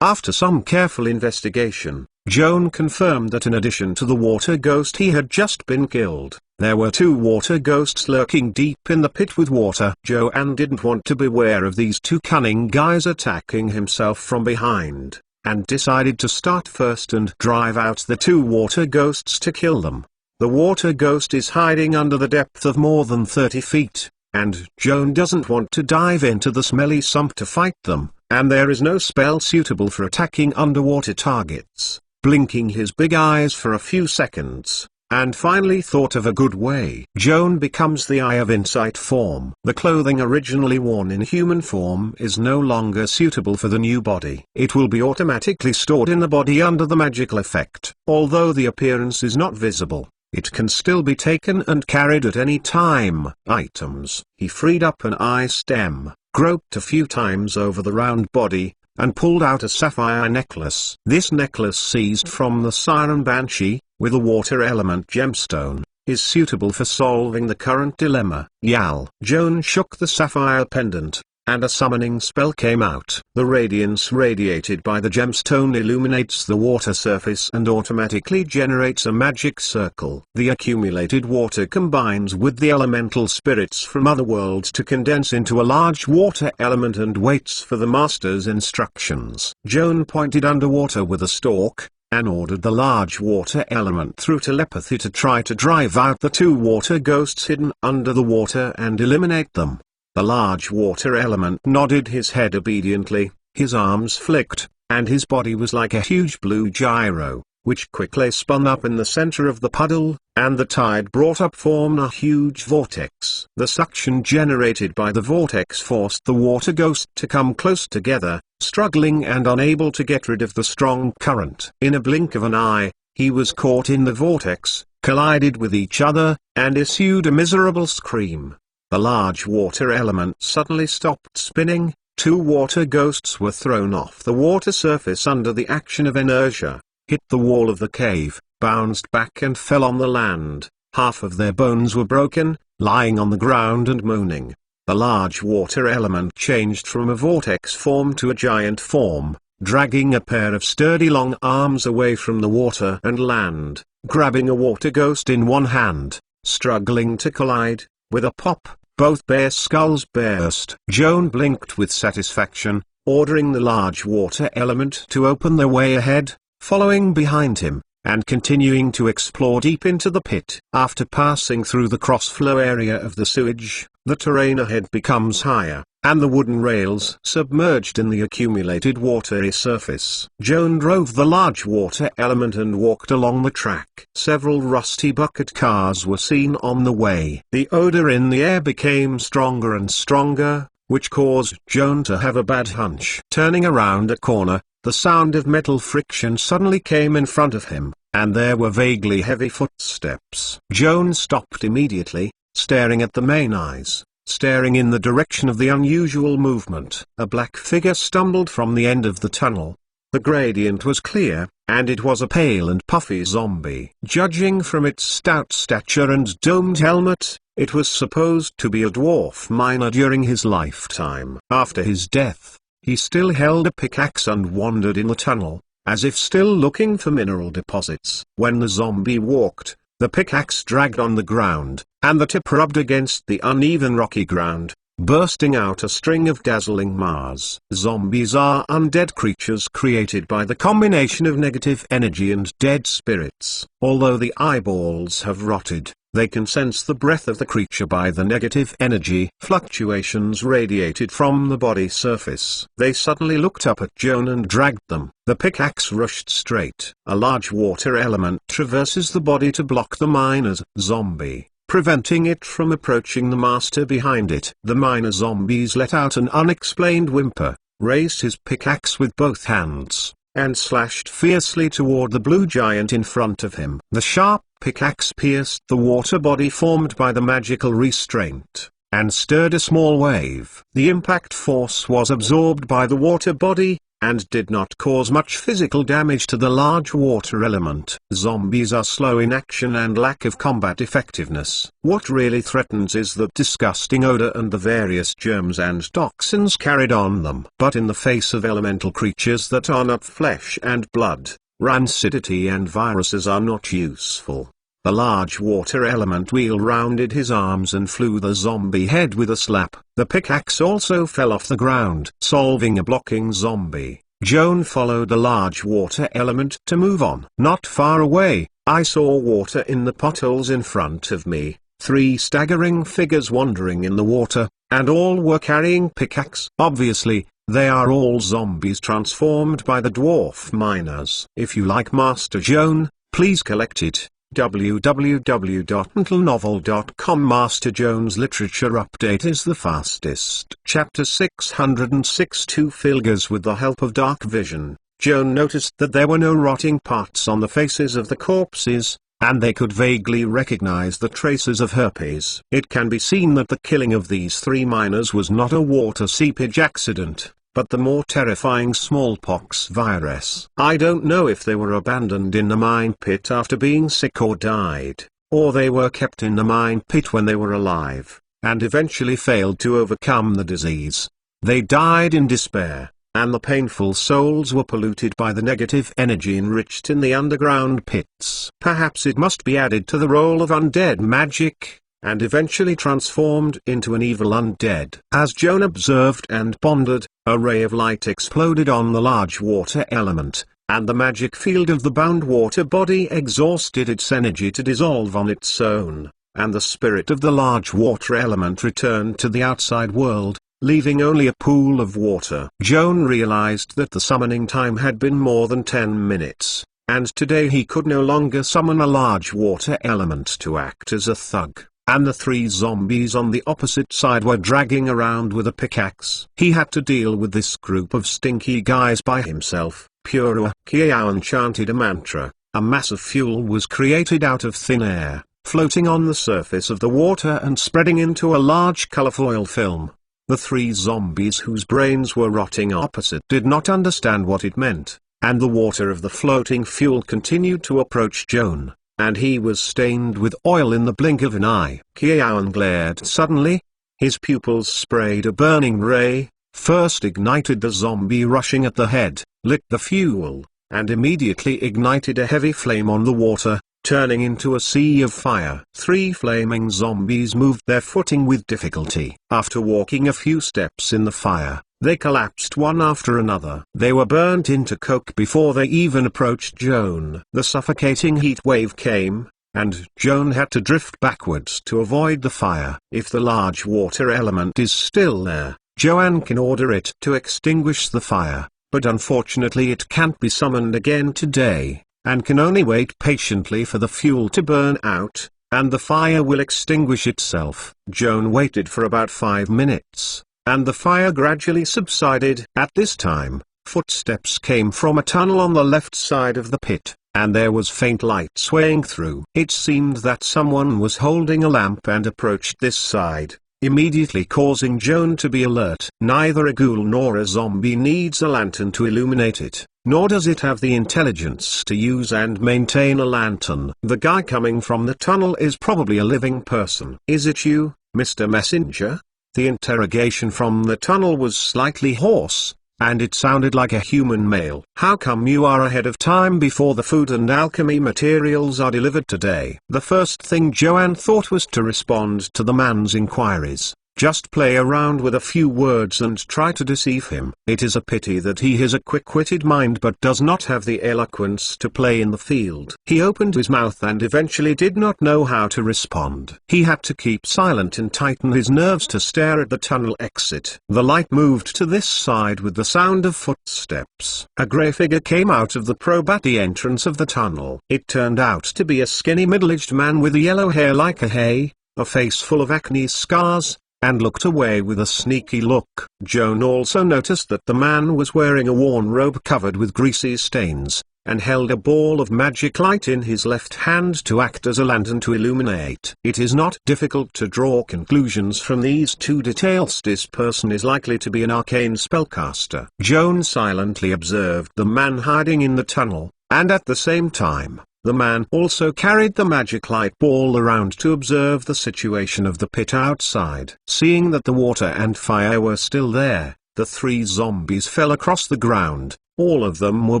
After some careful investigation, Joan confirmed that in addition to the water ghost he had just been killed, there were 2 water ghosts lurking deep in the pit with water. Joan didn't want to beware of these 2 cunning guys attacking himself from behind, and decided to start first and drive out the 2 water ghosts to kill them. The water ghost is hiding under the depth of more than 30 feet, and Joan doesn't want to dive into the smelly sump to fight them, and there is no spell suitable for attacking underwater targets. Blinking his big eyes for a few seconds, and finally thought of a good way. Joan becomes the Eye of Insight form. The clothing originally worn in human form is no longer suitable for the new body. It will be automatically stored in the body under the magical effect. Although the appearance is not visible, it can still be taken and carried at any time. Items. He freed up an eye stem, groped a few times over the round body, and pulled out a sapphire necklace. This necklace, seized from the Siren Banshee, with a water element gemstone, is suitable for solving the current dilemma. Yal. Joan shook the sapphire pendant, and a summoning spell came out. The radiance radiated by the gemstone illuminates the water surface and automatically generates a magic circle. The accumulated water combines with the elemental spirits from other worlds to condense into a large water element and waits for the master's instructions. Joan pointed underwater with a stalk, and ordered the large water element through telepathy to try to drive out the two water ghosts hidden under the water and eliminate them. The large water element nodded his head obediently, his arms flicked, and his body was like a huge blue gyro, which quickly spun up in the center of the puddle, and the tide brought up formed a huge vortex. The suction generated by the vortex forced the water ghost to come close together, struggling and unable to get rid of the strong current. In a blink of an eye, he was caught in the vortex, collided with each other, and issued a miserable scream. The large water element suddenly stopped spinning, two water ghosts were thrown off the water surface under the action of inertia, hit the wall of the cave, bounced back and fell on the land. Half of their bones were broken, lying on the ground and moaning. The large water element changed from a vortex form to a giant form, dragging a pair of sturdy long arms away from the water and land, grabbing a water ghost in one hand, struggling to collide. With a pop, both bear skulls burst. Joan blinked with satisfaction, ordering the large water element to open the way ahead, following behind him, and continuing to explore deep into the pit. After passing through the cross-flow area of the sewage, the terrain ahead becomes higher, and the wooden rails submerged in the accumulated watery surface. Joan drove the large water element and walked along the track. Several rusty bucket cars were seen on the way. The odor in the air became stronger and stronger, which caused Joan to have a bad hunch. Turning around a corner, the sound of metal friction suddenly came in front of him, and there were vaguely heavy footsteps. Joan stopped immediately, staring at the main eyes, staring in the direction of the unusual movement. A black figure stumbled from the end of the tunnel. The gradient was clear, and it was a pale and puffy zombie. Judging from its stout stature and domed helmet, it was supposed to be a dwarf miner during his lifetime. After his death, he still held a pickaxe and wandered in the tunnel, as if still looking for mineral deposits. When the zombie walked, the pickaxe dragged on the ground, and the tip rubbed against the uneven rocky ground, bursting out a string of dazzling Mars. Zombies are undead creatures created by the combination of negative energy and dead spirits. Although the eyeballs have rotted, they can sense the breath of the creature by the negative energy fluctuations radiated from the body surface. They suddenly looked up at Joan and dragged them. The pickaxe rushed straight. A large water element traverses the body to block the miner's zombie, preventing it from approaching the master behind it. The miner zombies let out an unexplained whimper, raised his pickaxe with both hands, and slashed fiercely toward the blue giant in front of him. The sharp pickaxe pierced the water body formed by the magical restraint, and stirred a small wave. The impact force was absorbed by the water body, and did not cause much physical damage to the large water element. Zombies are slow in action and lack of combat effectiveness. What really threatens is the disgusting odor and the various germs and toxins carried on them. But in the face of elemental creatures that are not flesh and blood, rancidity and viruses are not useful. The large water element wheel-rounded his arms and flew the zombie head with a slap. The pickaxe also fell off the ground, solving a blocking zombie. Joan followed the large water element to move on. Not far away, I saw water in the potholes in front of me, 3 staggering figures wandering in the water, and all were carrying pickaxe. Obviously, they are all zombies transformed by the dwarf miners. If you like Master Joan, please collect it. www.mentalnovel.com. Master Joan's literature update is the fastest. Chapter 606. 2 figures. With the help of dark vision, Joan noticed that there were no rotting parts on the faces of the corpses, and they could vaguely recognize the traces of herpes. It can be seen that the killing of these 3 miners was not a water seepage accident, but the more terrifying smallpox virus. I don't know if they were abandoned in the mine pit after being sick or died, or they were kept in the mine pit when they were alive, and eventually failed to overcome the disease. They died in despair, and the painful souls were polluted by the negative energy enriched in the underground pits. Perhaps it must be added to the role of undead magic, and eventually transformed into an evil undead. As Joan observed and pondered, a ray of light exploded on the large water element, and the magic field of the bound water body exhausted its energy to dissolve on its own, and the spirit of the large water element returned to the outside world, leaving only a pool of water. Joan realized that the summoning time had been more than 10 minutes, and today he could no longer summon a large water element to act as a thug, and the 3 zombies on the opposite side were dragging around with a pickaxe. He had to deal with this group of stinky guys by himself. Purua Kiawan chanted a mantra. A mass of fuel was created out of thin air, floating on the surface of the water and spreading into a large colorful oil film. The 3 zombies whose brains were rotting opposite did not understand what it meant, and the water of the floating fuel continued to approach Joan, and he was stained with oil in the blink of an eye. Kiawan glared suddenly. His pupils sprayed a burning ray, first ignited the zombie rushing at the head, lit the fuel, and immediately ignited a heavy flame on the water, turning into a sea of fire. 3 flaming zombies moved their footing with difficulty. After walking a few steps in the fire, they collapsed one after another. They were burnt into coke before they even approached Joan. The suffocating heat wave came, and Joan had to drift backwards to avoid the fire. If the large water element is still there, Joan can order it to extinguish the fire, but unfortunately it can't be summoned again today, and can only wait patiently for the fuel to burn out, and the fire will extinguish itself. Joan waited for about 5 minutes, and the fire gradually subsided. At this time, footsteps came from a tunnel on the left side of the pit, and there was faint light swaying through. It seemed that someone was holding a lamp and approached this side, immediately causing Joan to be alert. Neither a ghoul nor a zombie needs a lantern to illuminate it, nor does it have the intelligence to use and maintain a lantern. The guy coming from the tunnel is probably a living person. "Is it you, Mr. Messenger?" The interrogation from the tunnel was slightly hoarse, and it sounded like a human male. "How come you are ahead of time before the food and alchemy materials are delivered today?" The first thing Joan thought was to respond to the man's inquiries. Just play around with a few words and try to deceive him. It is a pity that he has a quick-witted mind but does not have the eloquence to play in the field. He opened his mouth and eventually did not know how to respond. He had to keep silent and tighten his nerves to stare at the tunnel exit. The light moved to this side with the sound of footsteps. A grey figure came out of the probe at the entrance of the tunnel. It turned out to be a skinny middle-aged man with yellow hair like a hay, a face full of acne scars, and looked away with a sneaky look. Joan also noticed that the man was wearing a worn robe covered with greasy stains, and held a ball of magic light in his left hand to act as a lantern to illuminate. It is not difficult to draw conclusions from these 2 details. This person is likely to be an arcane spellcaster. Joan silently observed the man hiding in the tunnel, and at the same time, the man also carried the magic light ball around to observe the situation of the pit outside. Seeing that the water and fire were still there, the 3 zombies fell across the ground. All of them were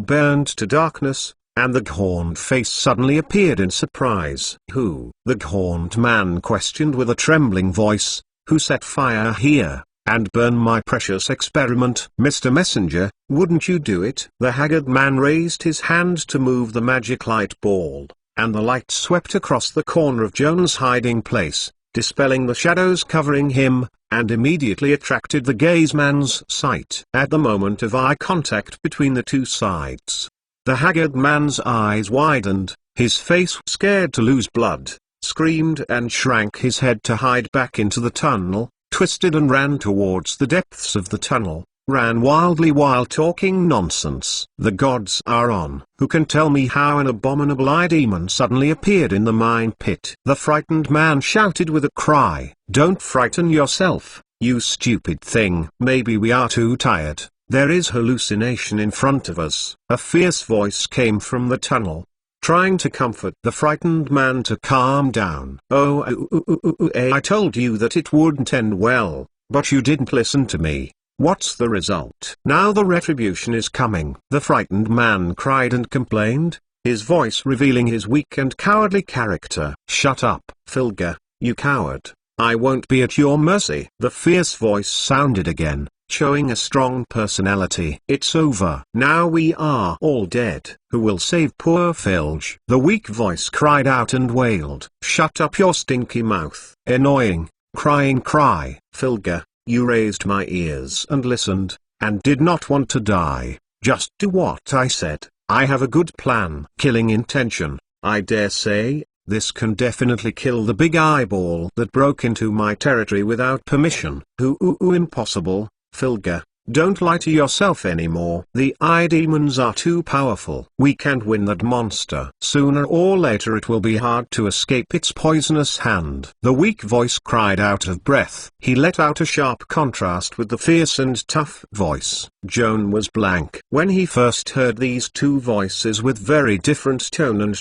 burned to darkness, and the horned face suddenly appeared in surprise. "Who?" the horned man questioned with a trembling voice. "Who set fire here, and burn my precious experiment?" "Mr. Messenger, wouldn't you do it?" The haggard man raised his hand to move the magic light ball, and the light swept across the corner of Joan's hiding place, dispelling the shadows covering him, and immediately attracted the gaze man's sight. At the moment of eye contact between the two sides, the haggard man's eyes widened, his face, scared to lose blood, screamed and shrank his head to hide back into the tunnel, twisted and ran towards the depths of the tunnel, ran wildly while talking nonsense. The gods are on. Who can tell me how an abominable eye demon suddenly appeared in the mine pit? The frightened man shouted with a cry. Don't frighten yourself, you stupid thing. Maybe we are too tired. There is hallucination in front of us. A fierce voice came from the tunnel, trying to comfort the frightened man to calm down. I told you that it wouldn't end well, but you didn't listen to me. What's the result? Now the retribution is coming. The frightened man cried and complained, his voice revealing his weak and cowardly character. Shut up, Filger, you coward. I won't be at your mercy. The fierce voice sounded again, showing a strong personality. It's over. Now we are all dead. Who will save poor Filge? The weak voice cried out and wailed. Shut up your stinky mouth. Annoying, crying cry. Filger, you raised my ears and listened, and did not want to die. Just do what I said. I have a good plan. Killing intention, I dare say. This can definitely kill the big eyeball that broke into my territory without permission. Impossible, Filger. Don't lie to yourself anymore. The eye demons are too powerful. We can't win that monster. Sooner or later it will be hard to escape its poisonous hand. The weak voice cried out of breath. He let out a sharp contrast with the fierce and tough voice. Joan was blank. When he first heard these two voices with very different tone,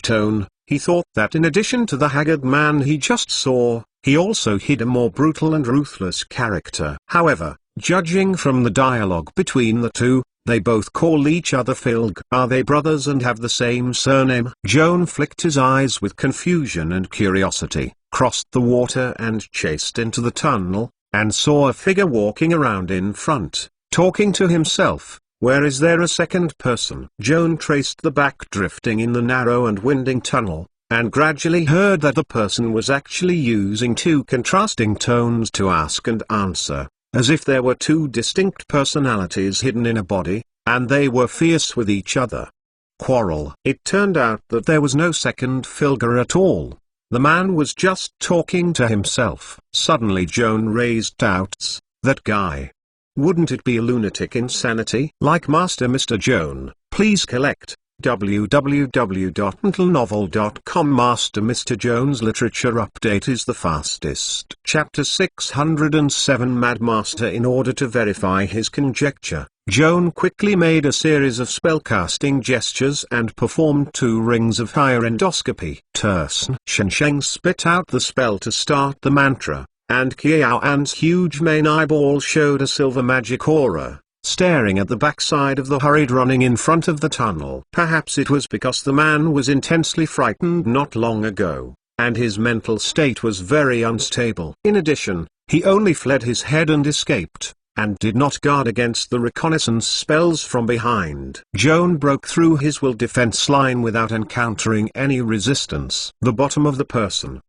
he thought that in addition to the haggard man he just saw, he also hid a more brutal and ruthless character. However, judging from the dialogue between the two, they both call each other Filg. Are they brothers and have the same surname? Joan flicked his eyes with confusion and curiosity, crossed the water and chased into the tunnel, and saw a figure walking around in front, talking to himself. Where is there a second person? Joan traced the back drifting in the narrow and winding tunnel, and gradually heard that the person was actually using two contrasting tones to ask and answer, as if there were two distinct personalities hidden in a body, and they were fierce with each other. Quarrel. It turned out that there was no second Filger at all. The man was just talking to himself. Suddenly Joan raised doubts. That guy. Wouldn't it be a lunatic insanity? Like Master Mr. Joan, please collect www.mentalnovel.com. Master Mr. Joan's literature update is the fastest. Chapter 607. Mad Master. In order to verify his conjecture, Joan quickly made a series of spellcasting gestures and performed 2 rings of higher endoscopy. Tersen Shensheng spit out the spell to start the mantra, and Kiao An's huge main eyeball showed a silver magic aura, staring at the backside of the hurried running in front of the tunnel. Perhaps it was because the man was intensely frightened not long ago, and his mental state was very unstable. In addition, he only fled his head and escaped, and did not guard against the reconnaissance spells from behind. Joan broke through his will defense line without encountering any resistance. The bottom of the person.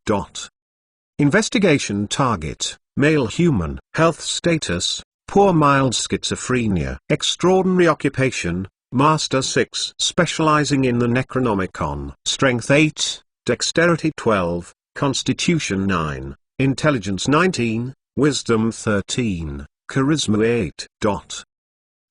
Investigation target, male human. Health status, poor mild schizophrenia. Extraordinary occupation, Master 6. Specializing in the Necronomicon. Strength 8, Dexterity 12, Constitution 9, Intelligence 19, Wisdom 13, Charisma 8.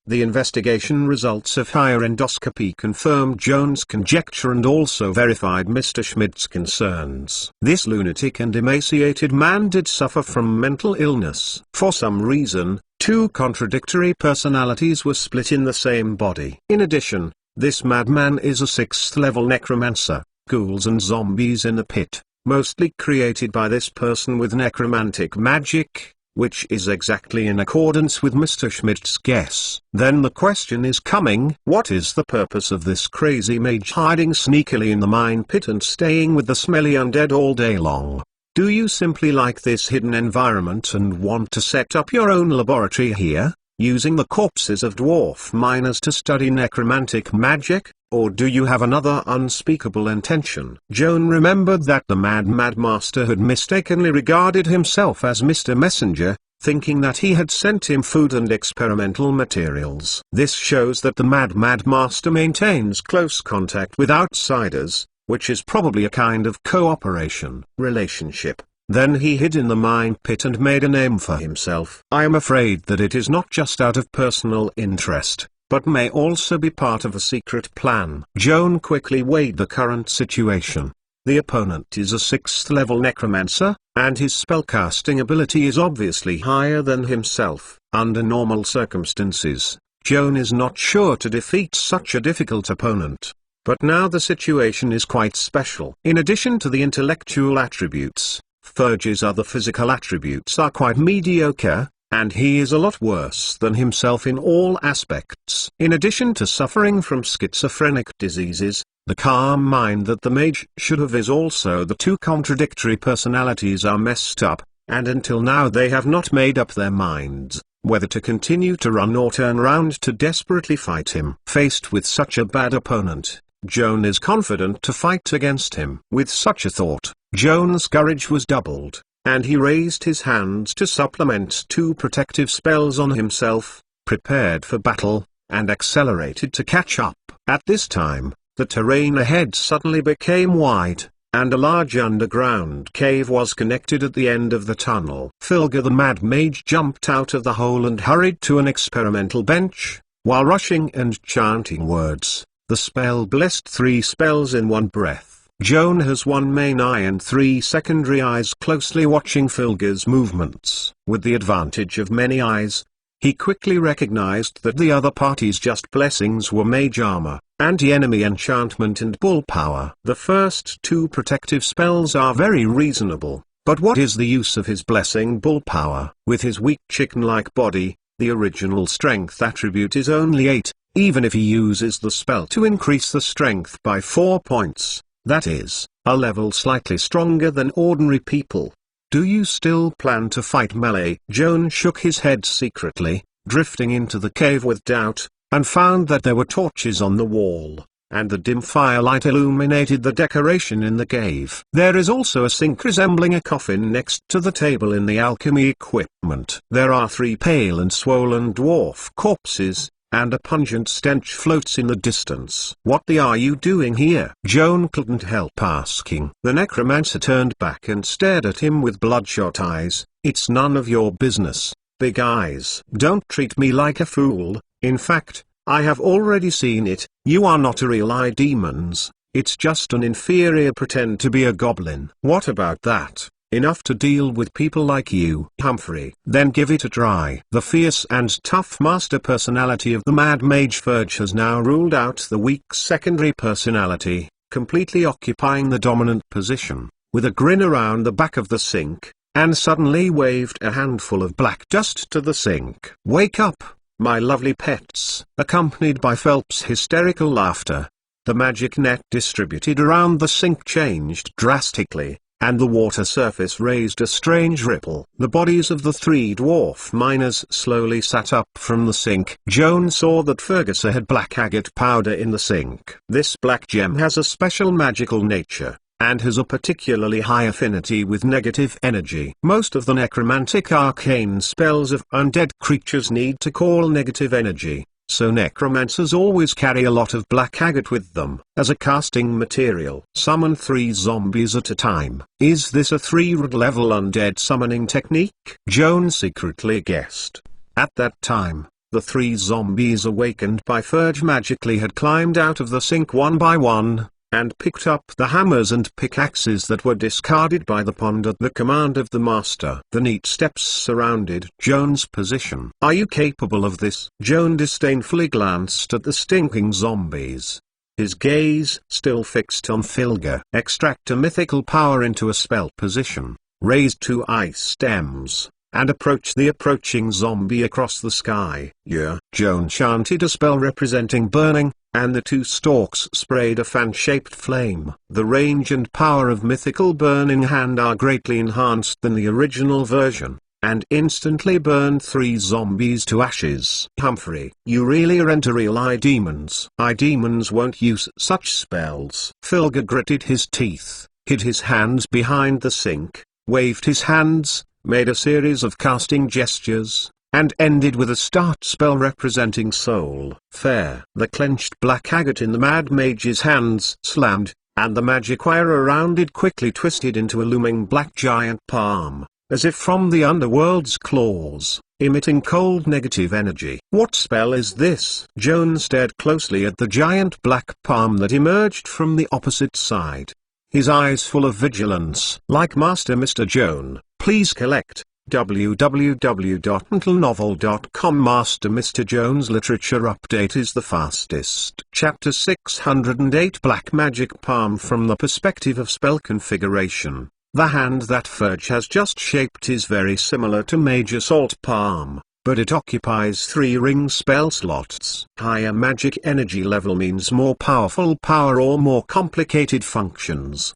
The investigation results of higher endoscopy confirmed Joan's conjecture and also verified Mr. Schmidt's concerns. This lunatic and emaciated man did suffer from mental illness. For some reason, 2 contradictory personalities were split in the same body. In addition, this madman is a 6th-level necromancer. Ghouls and zombies in the pit, mostly created by this person with necromantic magic, which is exactly in accordance with Mr. Schmidt's guess. Then the question is coming: what is the purpose of this crazy mage hiding sneakily in the mine pit and staying with the smelly undead all day long? Do you simply like this hidden environment and want to set up your own laboratory here? using the corpses of dwarf miners to study necromantic magic, or do you have another unspeakable intention? Joan remembered that the Mad Master had mistakenly regarded himself as Mr. Messenger, thinking that he had sent him food and experimental materials. This shows that the Mad Master maintains close contact with outsiders, which is probably a kind of cooperation relationship. Then he hid in the mine pit and made a name for himself. I am afraid that it is not just out of personal interest, but may also be part of a secret plan. Joan quickly weighed the current situation. The opponent is a 6th level necromancer, and his spellcasting ability is obviously higher than himself. Under normal circumstances, Joan is not sure to defeat such a difficult opponent. But now the situation is quite special. In addition to the intellectual attributes, Fergie's other physical attributes are quite mediocre, and he is a lot worse than himself in all aspects. In addition to suffering from schizophrenic diseases, the calm mind that the mage should have is also the two contradictory personalities are messed up, and until now they have not made up their minds, whether to continue to run or turn round to desperately fight him. Faced with such a bad opponent, Joan is confident to fight against him. With such a thought, Joan's courage was doubled, and he raised his hands to supplement 2 protective spells on himself, prepared for battle, and accelerated to catch up. At this time, the terrain ahead suddenly became wide, and a large underground cave was connected at the end of the tunnel. Filga the Mad Mage jumped out of the hole and hurried to an experimental bench, while rushing and chanting words. The spell blessed 3 spells in one breath. Joan has 1 main eye and 3 secondary eyes closely watching Filga's movements. With the advantage of many eyes, he quickly recognized that the other party's just blessings were mage armor, anti-enemy enchantment and bull power. The first 2 protective spells are very reasonable, but what is the use of his blessing bull power? With his weak chicken-like body, the original strength attribute is only 8, even if he uses the spell to increase the strength by 4 points. That is, a level slightly stronger than ordinary people. Do you still plan to fight melee? Joan shook his head secretly, drifting into the cave with doubt, and found that there were torches on the wall, and the dim firelight illuminated the decoration in the cave. There is also a sink resembling a coffin next to the table in the alchemy equipment. There are 3 pale and swollen dwarf corpses, and a pungent stench floats in the distance. What are you doing here? Joan couldn't help asking. The necromancer turned back and stared at him with bloodshot eyes. It's none of your business, Big Eyes. Don't treat me like a fool. In fact, I have already seen it. You are not a real eye demons. It's just an inferior pretend to be a goblin. What about that? Enough to deal with people like you, Humphrey. Then give it a try. The fierce and tough master personality of the Mad Mage Ferge has now ruled out the weak secondary personality, completely occupying the dominant position. With a grin around the back of the sink, and suddenly waved a handful of black dust to the sink. Wake up, my lovely pets, accompanied by Phelps' hysterical laughter. The magic net distributed around the sink changed drastically, and the water surface raised a strange ripple. The bodies of the 3 dwarf miners slowly sat up from the sink. Joan saw that Ferguson had black agate powder in the sink. This black gem has a special magical nature, and has a particularly high affinity with negative energy. Most of the necromantic arcane spells of undead creatures need to call negative energy, so necromancers always carry a lot of black agate with them, as a casting material. Summon 3 zombies at a time. Is this a 3rd level undead summoning technique? Joan secretly guessed. At that time, the 3 zombies awakened by Ferge magically had climbed out of the sink one by one, and picked up the hammers and pickaxes that were discarded by the pond at the command of the master. The neat steps surrounded Joan's position. Are you capable of this? Joan disdainfully glanced at the stinking zombies. His gaze still fixed on Filga. Extract a mythical power into a spell position. Raise 2 ice stems, and approach the approaching zombie across the sky. Yeah. Joan chanted a spell representing burning, and the 2 stalks sprayed a fan-shaped flame. The range and power of mythical burning hand are greatly enhanced than the original version. and instantly burned 3 zombies to ashes. Humphrey, you really are into real eye demons. Eye demons won't use such spells. Filger gritted his teeth, hid his hands behind the sink, waved his hands, made a series of casting gestures, and ended with a start spell representing Soul. Fair. The clenched black agate in the Mad Mage's hands slammed, and the magic wire around it quickly twisted into a looming black giant palm, as if from the underworld's claws, emitting cold negative energy. What spell is this? Joan stared closely at the giant black palm that emerged from the opposite side, his eyes full of vigilance. Like Master Mr. Joan, please collect. www.mentalnovel.com. Master Mr. Joan's literature update is the fastest. Chapter 608 Black Magic Palm. From the perspective of spell configuration, the hand that Ferge has just shaped is very similar to Mage Assault Palm, but it occupies 3 ring spell slots. Higher magic energy level means more powerful power or more complicated functions.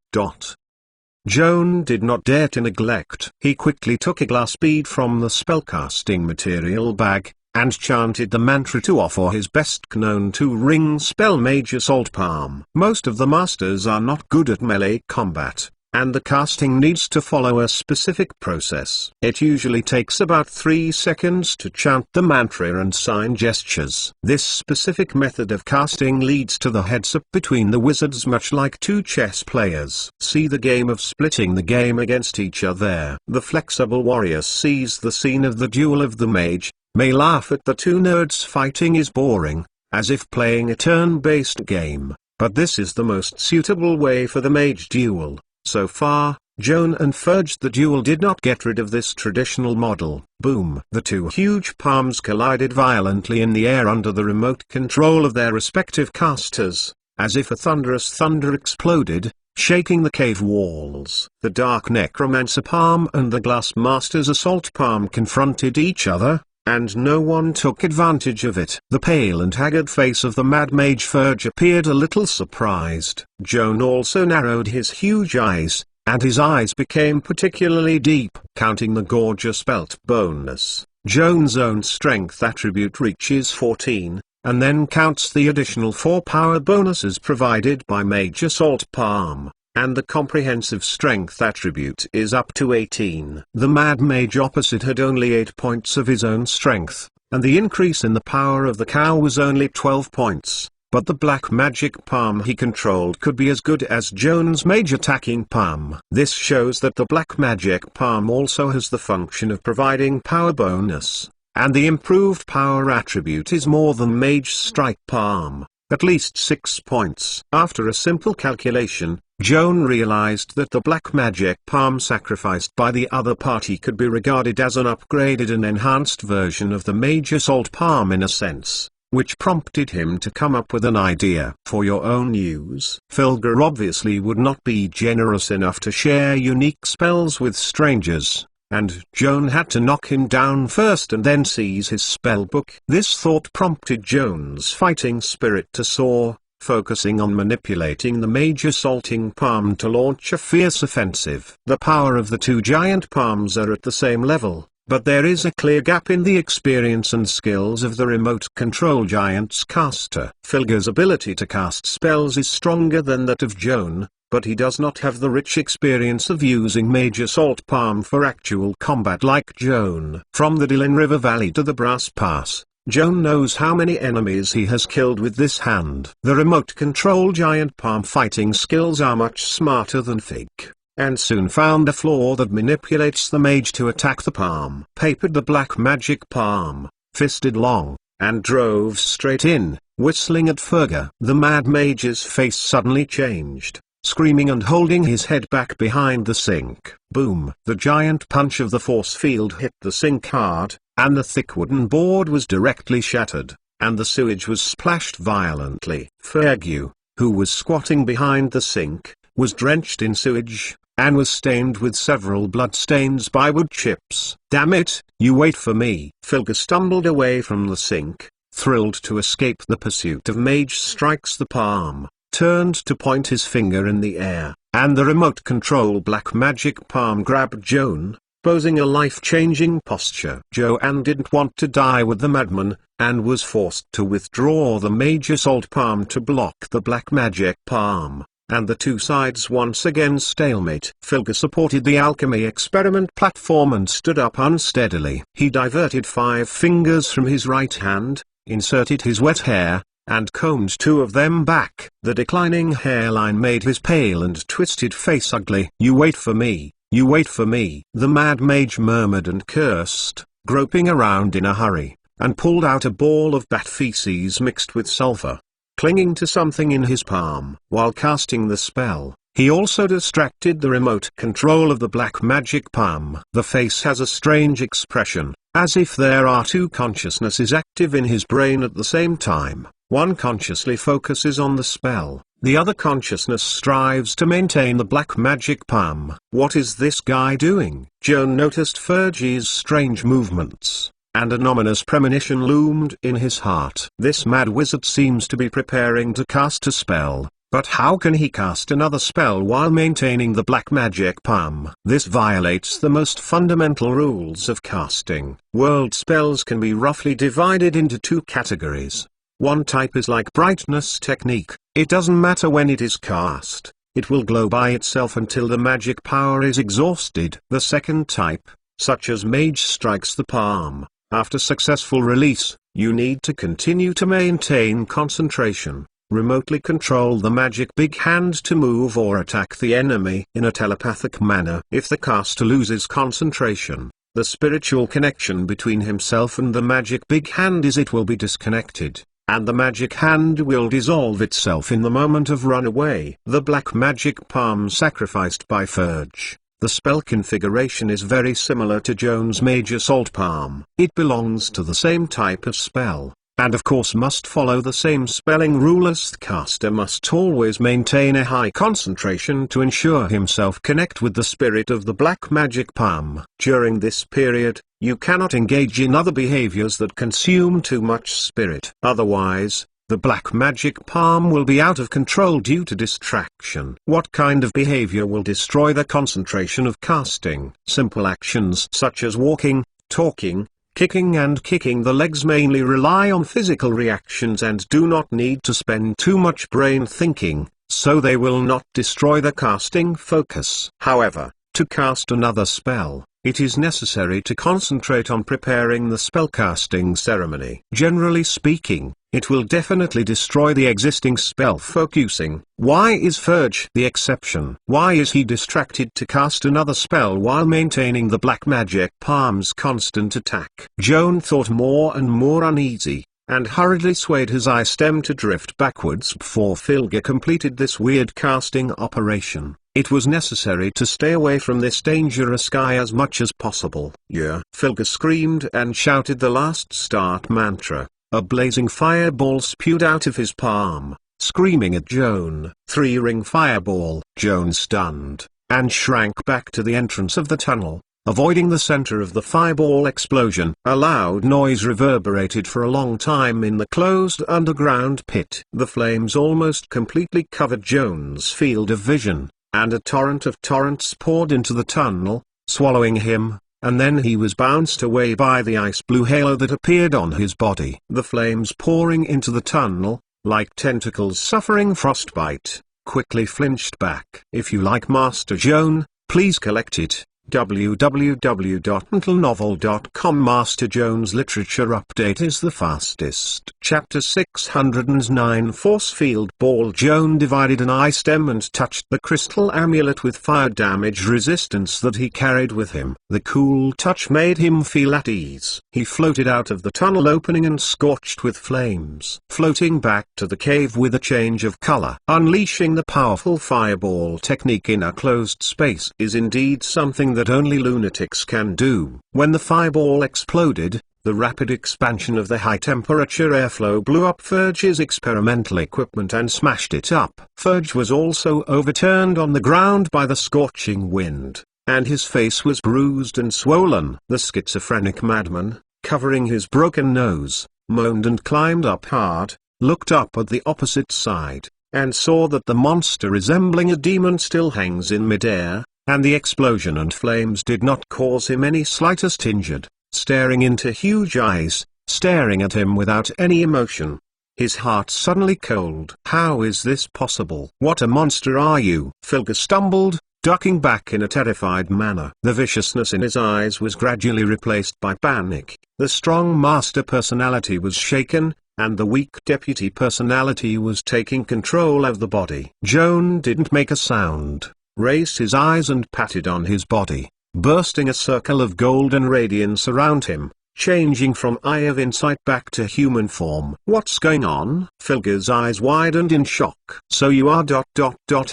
Joan did not dare to neglect. He quickly took a glass bead from the spellcasting material bag, and chanted the mantra to offer his best-known 2-ring spell Mage Assault Palm. Most of the masters are not good at melee combat, and the casting needs to follow a specific process. It usually takes about 3 seconds to chant the mantra and sign gestures. This specific method of casting leads to the heads-up between the wizards, much like 2 chess players. See the game of splitting the game against each other. The flexible warrior sees the scene of the duel of the mage, may laugh at the 2 nerds fighting is boring, as if playing a turn-based game, but this is the most suitable way for the mage duel. So far, Joan and Ferge the duel did not get rid of this traditional model. Boom! The 2 huge palms collided violently in the air under the remote control of their respective casters, as if a thunderous thunder exploded, shaking the cave walls. The Dark Necromancer palm and the Glass Master's Assault palm confronted each other, and no one took advantage of it. The pale and haggard face of the Mad Mage Ferge appeared a little surprised. Joan also narrowed his huge eyes, and his eyes became particularly deep. Counting the gorgeous belt bonus, Joan's own strength attribute reaches 14, and then counts the additional 4 power bonuses provided by Mage Assault Palm, and the comprehensive strength attribute is up to 18. The Mad Mage opposite had only 8 points of his own strength, and the increase in the power of the cow was only 12 points, but the black magic palm he controlled could be as good as Joan's mage attacking palm. This shows that the black magic palm also has the function of providing power bonus, and the improved power attribute is more than Mage Strike Palm, at least 6 points. After a simple calculation, Joan realized that the black magic palm sacrificed by the other party could be regarded as an upgraded and enhanced version of the Mage Assault Palm in a sense, which prompted him to come up with an idea. For your own use, Filger obviously would not be generous enough to share unique spells with strangers, and Joan had to knock him down first and then seize his spellbook. This thought prompted Joan's fighting spirit to soar, focusing on manipulating the Mage Assaulting Palm to launch a fierce offensive. The power of the 2 giant palms are at the same level, but there is a clear gap in the experience and skills of the remote control giant's caster. Filger's ability to cast spells is stronger than that of Joan, but he does not have the rich experience of using Mage Assault Palm for actual combat like Joan. From the Dillin River Valley to the Brass Pass, Joan knows how many enemies he has killed with this hand. The remote control giant palm fighting skills are much smarter than Fig, and soon found a flaw that manipulates the mage to attack the palm. Papered the black magic palm, fisted long, and drove straight in, whistling at Ferger. The Mad Mage's face suddenly changed, screaming and holding his head back behind the sink. Boom! The giant punch of the force field hit the sink hard, and the thick wooden board was directly shattered, and the sewage was splashed violently. Fergue, who was squatting behind the sink, was drenched in sewage, and was stained with several blood stains by wood chips. Damn it, you wait for me. Filger stumbled away from the sink, thrilled to escape the pursuit of Mage Strikes the Palm, turned to point his finger in the air, and the remote control black magic palm grabbed Joan, exposing a life-changing posture. Joan didn't want to die with the madman, and was forced to withdraw the Mage Assault Palm to block the Black Magic Palm, and the two sides once again stalemate. Filger supported the alchemy experiment platform and stood up unsteadily. He diverted 5 fingers from his right hand, inserted his wet hair, and combed 2 of them back. The declining hairline made his pale and twisted face ugly. "You wait for me, you wait for me," the mad mage murmured and cursed, groping around in a hurry, and pulled out a ball of bat feces mixed with sulfur, clinging to something in his palm. While casting the spell, he also distracted the remote control of the black magic palm. The face has a strange expression, as if there are 2 consciousnesses active in his brain at the same time. One consciously focuses on the spell, the other consciousness strives to maintain the black magic palm. What is this guy doing? Joan noticed Fergie's strange movements, and an ominous premonition loomed in his heart. This mad wizard seems to be preparing to cast a spell, but how can he cast another spell while maintaining the black magic palm? This violates the most fundamental rules of casting. World spells can be roughly divided into 2 categories. One type is like brightness technique, it doesn't matter when it is cast, it will glow by itself until the magic power is exhausted. The second type, such as mage strikes the palm, after successful release, you need to continue to maintain concentration, remotely control the magic big hand to move or attack the enemy in a telepathic manner. If the caster loses concentration, the spiritual connection between himself and the magic big hand will be disconnected, and the magic hand will dissolve itself in the moment of runaway. The black magic palm sacrificed by Ferge. The spell configuration is very similar to Joan's Mage Assault Palm. It belongs to the same type of spell, and of course must follow the same spelling rule as the caster must always maintain a high concentration to ensure himself connect with the spirit of the black magic palm. During this period, you cannot engage in other behaviors that consume too much spirit. Otherwise, the black magic palm will be out of control due to distraction. What kind of behavior will destroy the concentration of casting? Simple actions such as walking, talking, kicking and kicking the legs mainly rely on physical reactions and do not need to spend too much brain thinking, so they will not destroy the casting focus. However, to cast another spell, it is necessary to concentrate on preparing the spellcasting ceremony. Generally speaking, it will definitely destroy the existing spell focusing. Why is Ferge the exception? Why is he distracted to cast another spell while maintaining the black magic palm's constant attack? Joan thought more and more uneasy, and hurriedly swayed his eye stem to drift backwards before Filger completed this weird casting operation. It was necessary to stay away from this dangerous guy as much as possible. Yeah. Filger screamed and shouted the last start mantra. A blazing fireball spewed out of his palm, screaming at Joan. 3-ring fireball. Joan stunned, and shrank back to the entrance of the tunnel, avoiding the center of the fireball explosion. A loud noise reverberated for a long time in the closed underground pit. The flames almost completely covered Joan's field of vision, and a torrent of torrents poured into the tunnel, swallowing him, and then he was bounced away by the ice blue halo that appeared on his body. The flames pouring into the tunnel, like tentacles suffering frostbite, quickly flinched back. If you like Master Joan, please collect it. www.mentalnovel.com. Master Joan's literature update is the fastest. Chapter 609 Force Field Ball. Joan divided an eye stem and touched the crystal amulet with fire damage resistance that he carried with him. The cool touch made him feel at ease. He floated out of the tunnel opening and scorched with flames, floating back to the cave with a change of color. Unleashing the powerful fireball technique in a closed space is indeed something that only lunatics can do. When the fireball exploded, the rapid expansion of the high-temperature airflow blew up Ferge's experimental equipment and smashed it up. Ferge was also overturned on the ground by the scorching wind, and his face was bruised and swollen. The schizophrenic madman, covering his broken nose, moaned and climbed up hard, looked up at the opposite side, and saw that the monster resembling a demon still hangs in midair, and the explosion and flames did not cause him any slightest injured, staring into huge eyes, staring at him without any emotion. His heart suddenly cold. How is this possible? What a monster are you? Filger stumbled, ducking back in a terrified manner. The viciousness in his eyes was gradually replaced by panic. The strong master personality was shaken, and the weak deputy personality was taking control of the body. Joan didn't make a sound, raised his eyes and patted on his body, bursting a circle of golden radiance around him, changing from Eye of Insight back to human form. What's going on? Filger's eyes widened in shock. So you are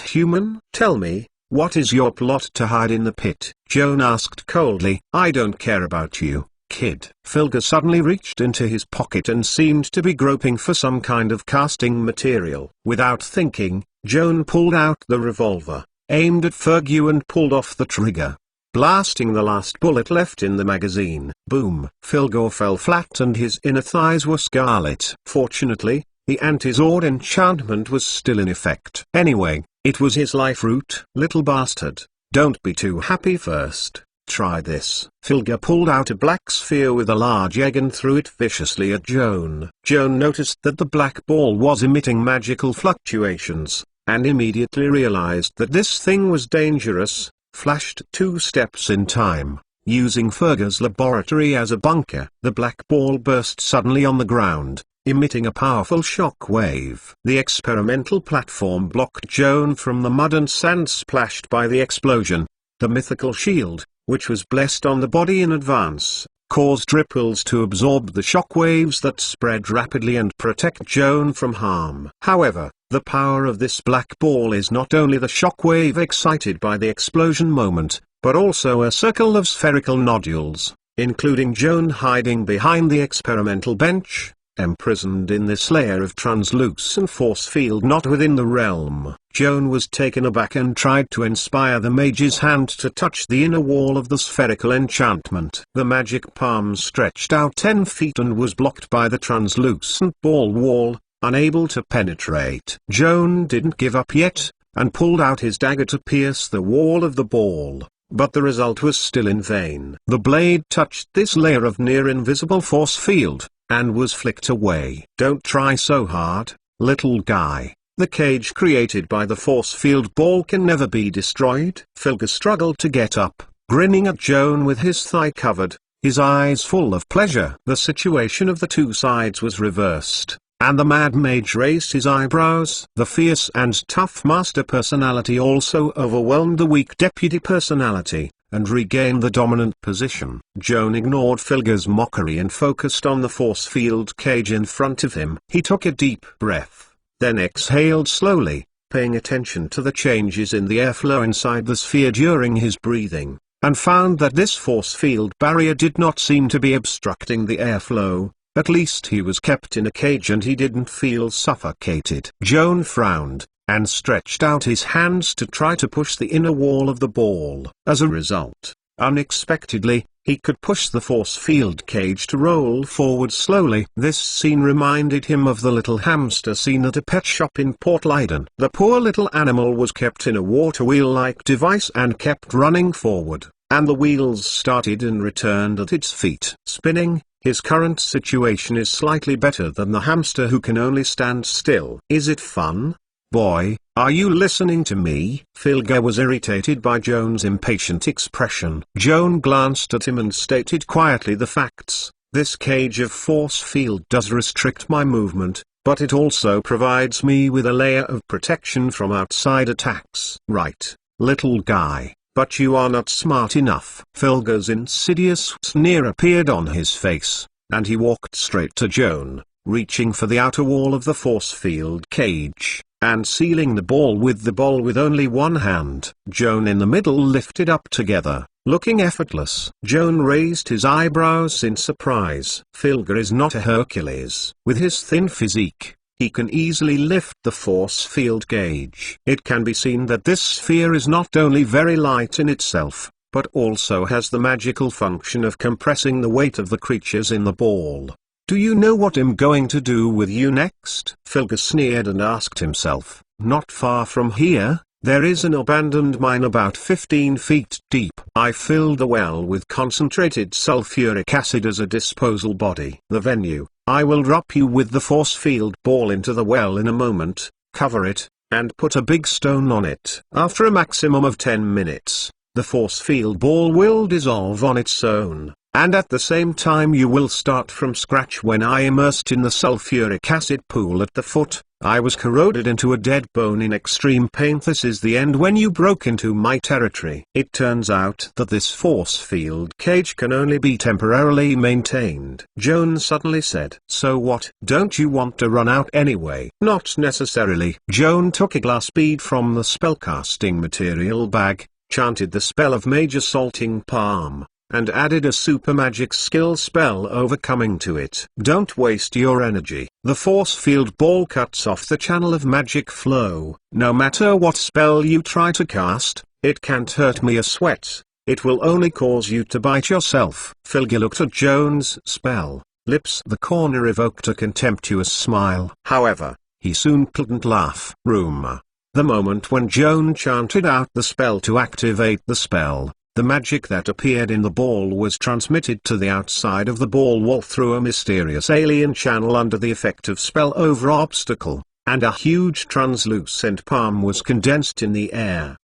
human? Tell me, what is your plot to hide in the pit? Joan asked coldly. I don't care about you, kid. Filger suddenly reached into his pocket and seemed to be groping for some kind of casting material. Without thinking, Joan pulled out the revolver, aimed at Fergus and pulled off the trigger, blasting the last bullet left in the magazine. Boom! Filger fell flat and his inner thighs were scarlet. Fortunately, the anti-Zord enchantment was still in effect. Anyway, it was his life route. Little bastard, don't be too happy first. Try this. Filger pulled out a black sphere with a large egg and threw it viciously at Joan. Joan noticed that the black ball was emitting magical fluctuations, and immediately realized that this thing was dangerous, flashed 2 steps in time, using Fergus' laboratory as a bunker. The black ball burst suddenly on the ground, emitting a powerful shock wave. The experimental platform blocked Joan from the mud and sand splashed by the explosion. The mythical shield, which was blessed on the body in advance, caused ripples to absorb the shock waves that spread rapidly and protect Joan from harm. However, the power of this black ball is not only the shock wave excited by the explosion moment, but also a circle of spherical nodules, including Joan hiding behind the experimental bench, imprisoned in this layer of translucent force field not within the realm. Joan was taken aback and tried to inspire the mage's hand to touch the inner wall of the spherical enchantment. The magic palm stretched out 10 feet and was blocked by the translucent ball wall, unable to penetrate. Joan didn't give up yet, and pulled out his dagger to pierce the wall of the ball, but the result was still in vain. The blade touched this layer of near-invisible force field, and was flicked away. Don't try so hard, little guy. The cage created by the force field ball can never be destroyed. Filger struggled to get up, grinning at Joan with his thigh covered, his eyes full of pleasure. The situation of the two sides was reversed, and the mad mage raised his eyebrows. The fierce and tough master personality also overwhelmed the weak deputy personality, and regained the dominant position. Joan ignored Filger's mockery and focused on the force field cage in front of him. He took a deep breath, then exhaled slowly, paying attention to the changes in the airflow inside the sphere during his breathing, and found that this force field barrier did not seem to be obstructing the airflow. At least he was kept in a cage and he didn't feel suffocated. Joan frowned, and stretched out his hands to try to push the inner wall of the ball. As a result, unexpectedly, he could push the force field cage to roll forward slowly. This scene reminded him of the little hamster seen at a pet shop in Port Leiden. The poor little animal was kept in a water wheel-like device and kept running forward, and the wheels started and returned at its feet. Spinning. His current situation is slightly better than the hamster who can only stand still. Is it fun? Boy, are you listening to me? Filger was irritated by Joan's impatient expression. Joan glanced at him and stated quietly the facts. This cage of force field does restrict my movement, but it also provides me with a layer of protection from outside attacks. Right, little guy, but you are not smart enough. Filger's insidious sneer appeared on his face, and he walked straight to Joan, reaching for the outer wall of the force field cage, and sealing the ball with only one hand. Joan in the middle lifted up together, looking effortless. Joan raised his eyebrows in surprise. Filger is not a Hercules. With his thin physique, he can easily lift the force field gauge. It can be seen that this sphere is not only very light in itself, but also has the magical function of compressing the weight of the creatures in the ball. Do you know what I'm going to do with you next? Filger sneered and asked himself. Not far from here, There is an abandoned mine about 15 feet deep. I filled the well with concentrated sulfuric acid as a disposal body. The venue. I will drop you with the force field ball into the well in a moment, cover it, and put a big stone on it. After a maximum of 10 minutes, the force field ball will dissolve on its own, and at the same time you will start from scratch. When I immersed in the sulfuric acid pool at the foot, I was corroded into a dead bone in extreme pain. This is the end when you broke into my territory. It turns out that this force field cage can only be temporarily maintained. Joan suddenly said, "So what? Don't you want to run out anyway?" "Not necessarily." Joan took a glass bead from the spellcasting material bag, chanted the spell of Mage Assaulting Palm, and added a super magic skill spell Overcoming to it. Don't waste your energy. The force field ball cuts off the channel of magic flow. No matter what spell you try to cast, it can't hurt me a sweat. It will only cause you to bite yourself. Filger looked at Joan's spell. Lips the corner evoked a contemptuous smile. However, he soon couldn't laugh. Rumor. The moment when Joan chanted out the spell to activate the spell, the magic that appeared in the ball was transmitted to the outside of the ball wall through a mysterious alien channel under the effect of spell over obstacle, and a huge translucent palm was condensed in the air.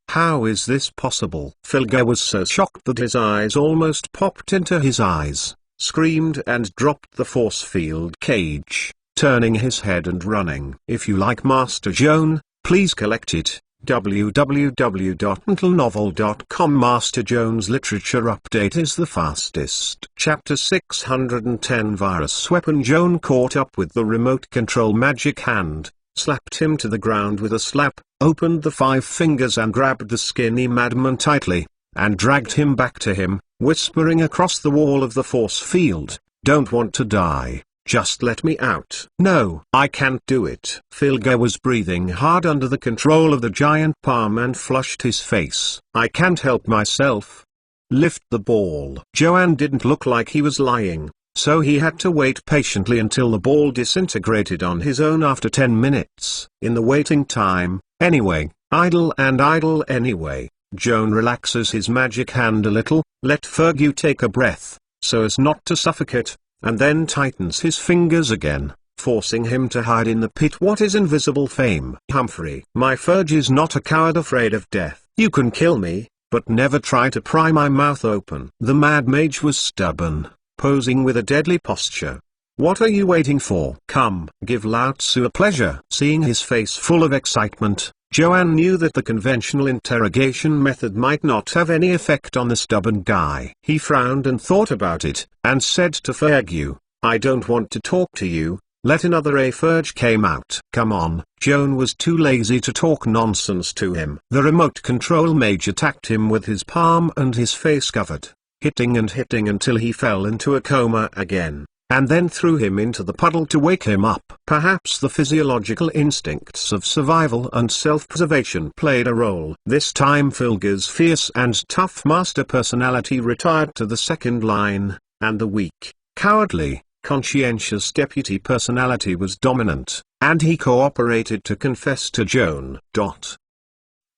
How is this possible? Filger was so shocked that his eyes almost popped into his eyes, screamed and dropped the force field cage, turning his head and running. If you like Master Joan, please collect it. www.mentalnovel.com. Master Joan's literature update is the fastest. Chapter 610. Virus weapon. Joan caught up with the remote control magic hand, slapped him to the ground with a slap, opened the 5 fingers and grabbed the skinny madman tightly, and dragged him back to him, whispering across the wall of the force field, "Don't want to die. Just let me out." "No, I can't do it." Filger was breathing hard under the control of the giant palm and flushed his face. "I can't help myself." "Lift the ball." Joan didn't look like he was lying, so he had to wait patiently until the ball disintegrated on his own after 10 minutes. In the waiting time, anyway, idle anyway, Joan relaxes his magic hand a little, let Fergie take a breath, so as not to suffocate, and then tightens his fingers again, forcing him to hide in the pit. What is invisible fame? Humphrey. My Ferge is not a coward afraid of death. You can kill me, but never try to pry my mouth open. The mad mage was stubborn, posing with a deadly posture. What are you waiting for? Come, give Lao Tzu a pleasure. Seeing his face full of excitement, Joan knew that the conventional interrogation method might not have any effect on the stubborn guy. He frowned and thought about it, and said to Fergie, "I don't want to talk to you, let another Ferge came out." "Come on." Joan was too lazy to talk nonsense to him. The remote control mage attacked him with his palm and his face covered, hitting and hitting until he fell into a coma again, and then threw him into the puddle to wake him up. Perhaps the physiological instincts of survival and self-preservation played a role. This time Filger's fierce and tough master personality retired to the second line, and the weak, cowardly, conscientious deputy personality was dominant, and he cooperated to confess to Joan.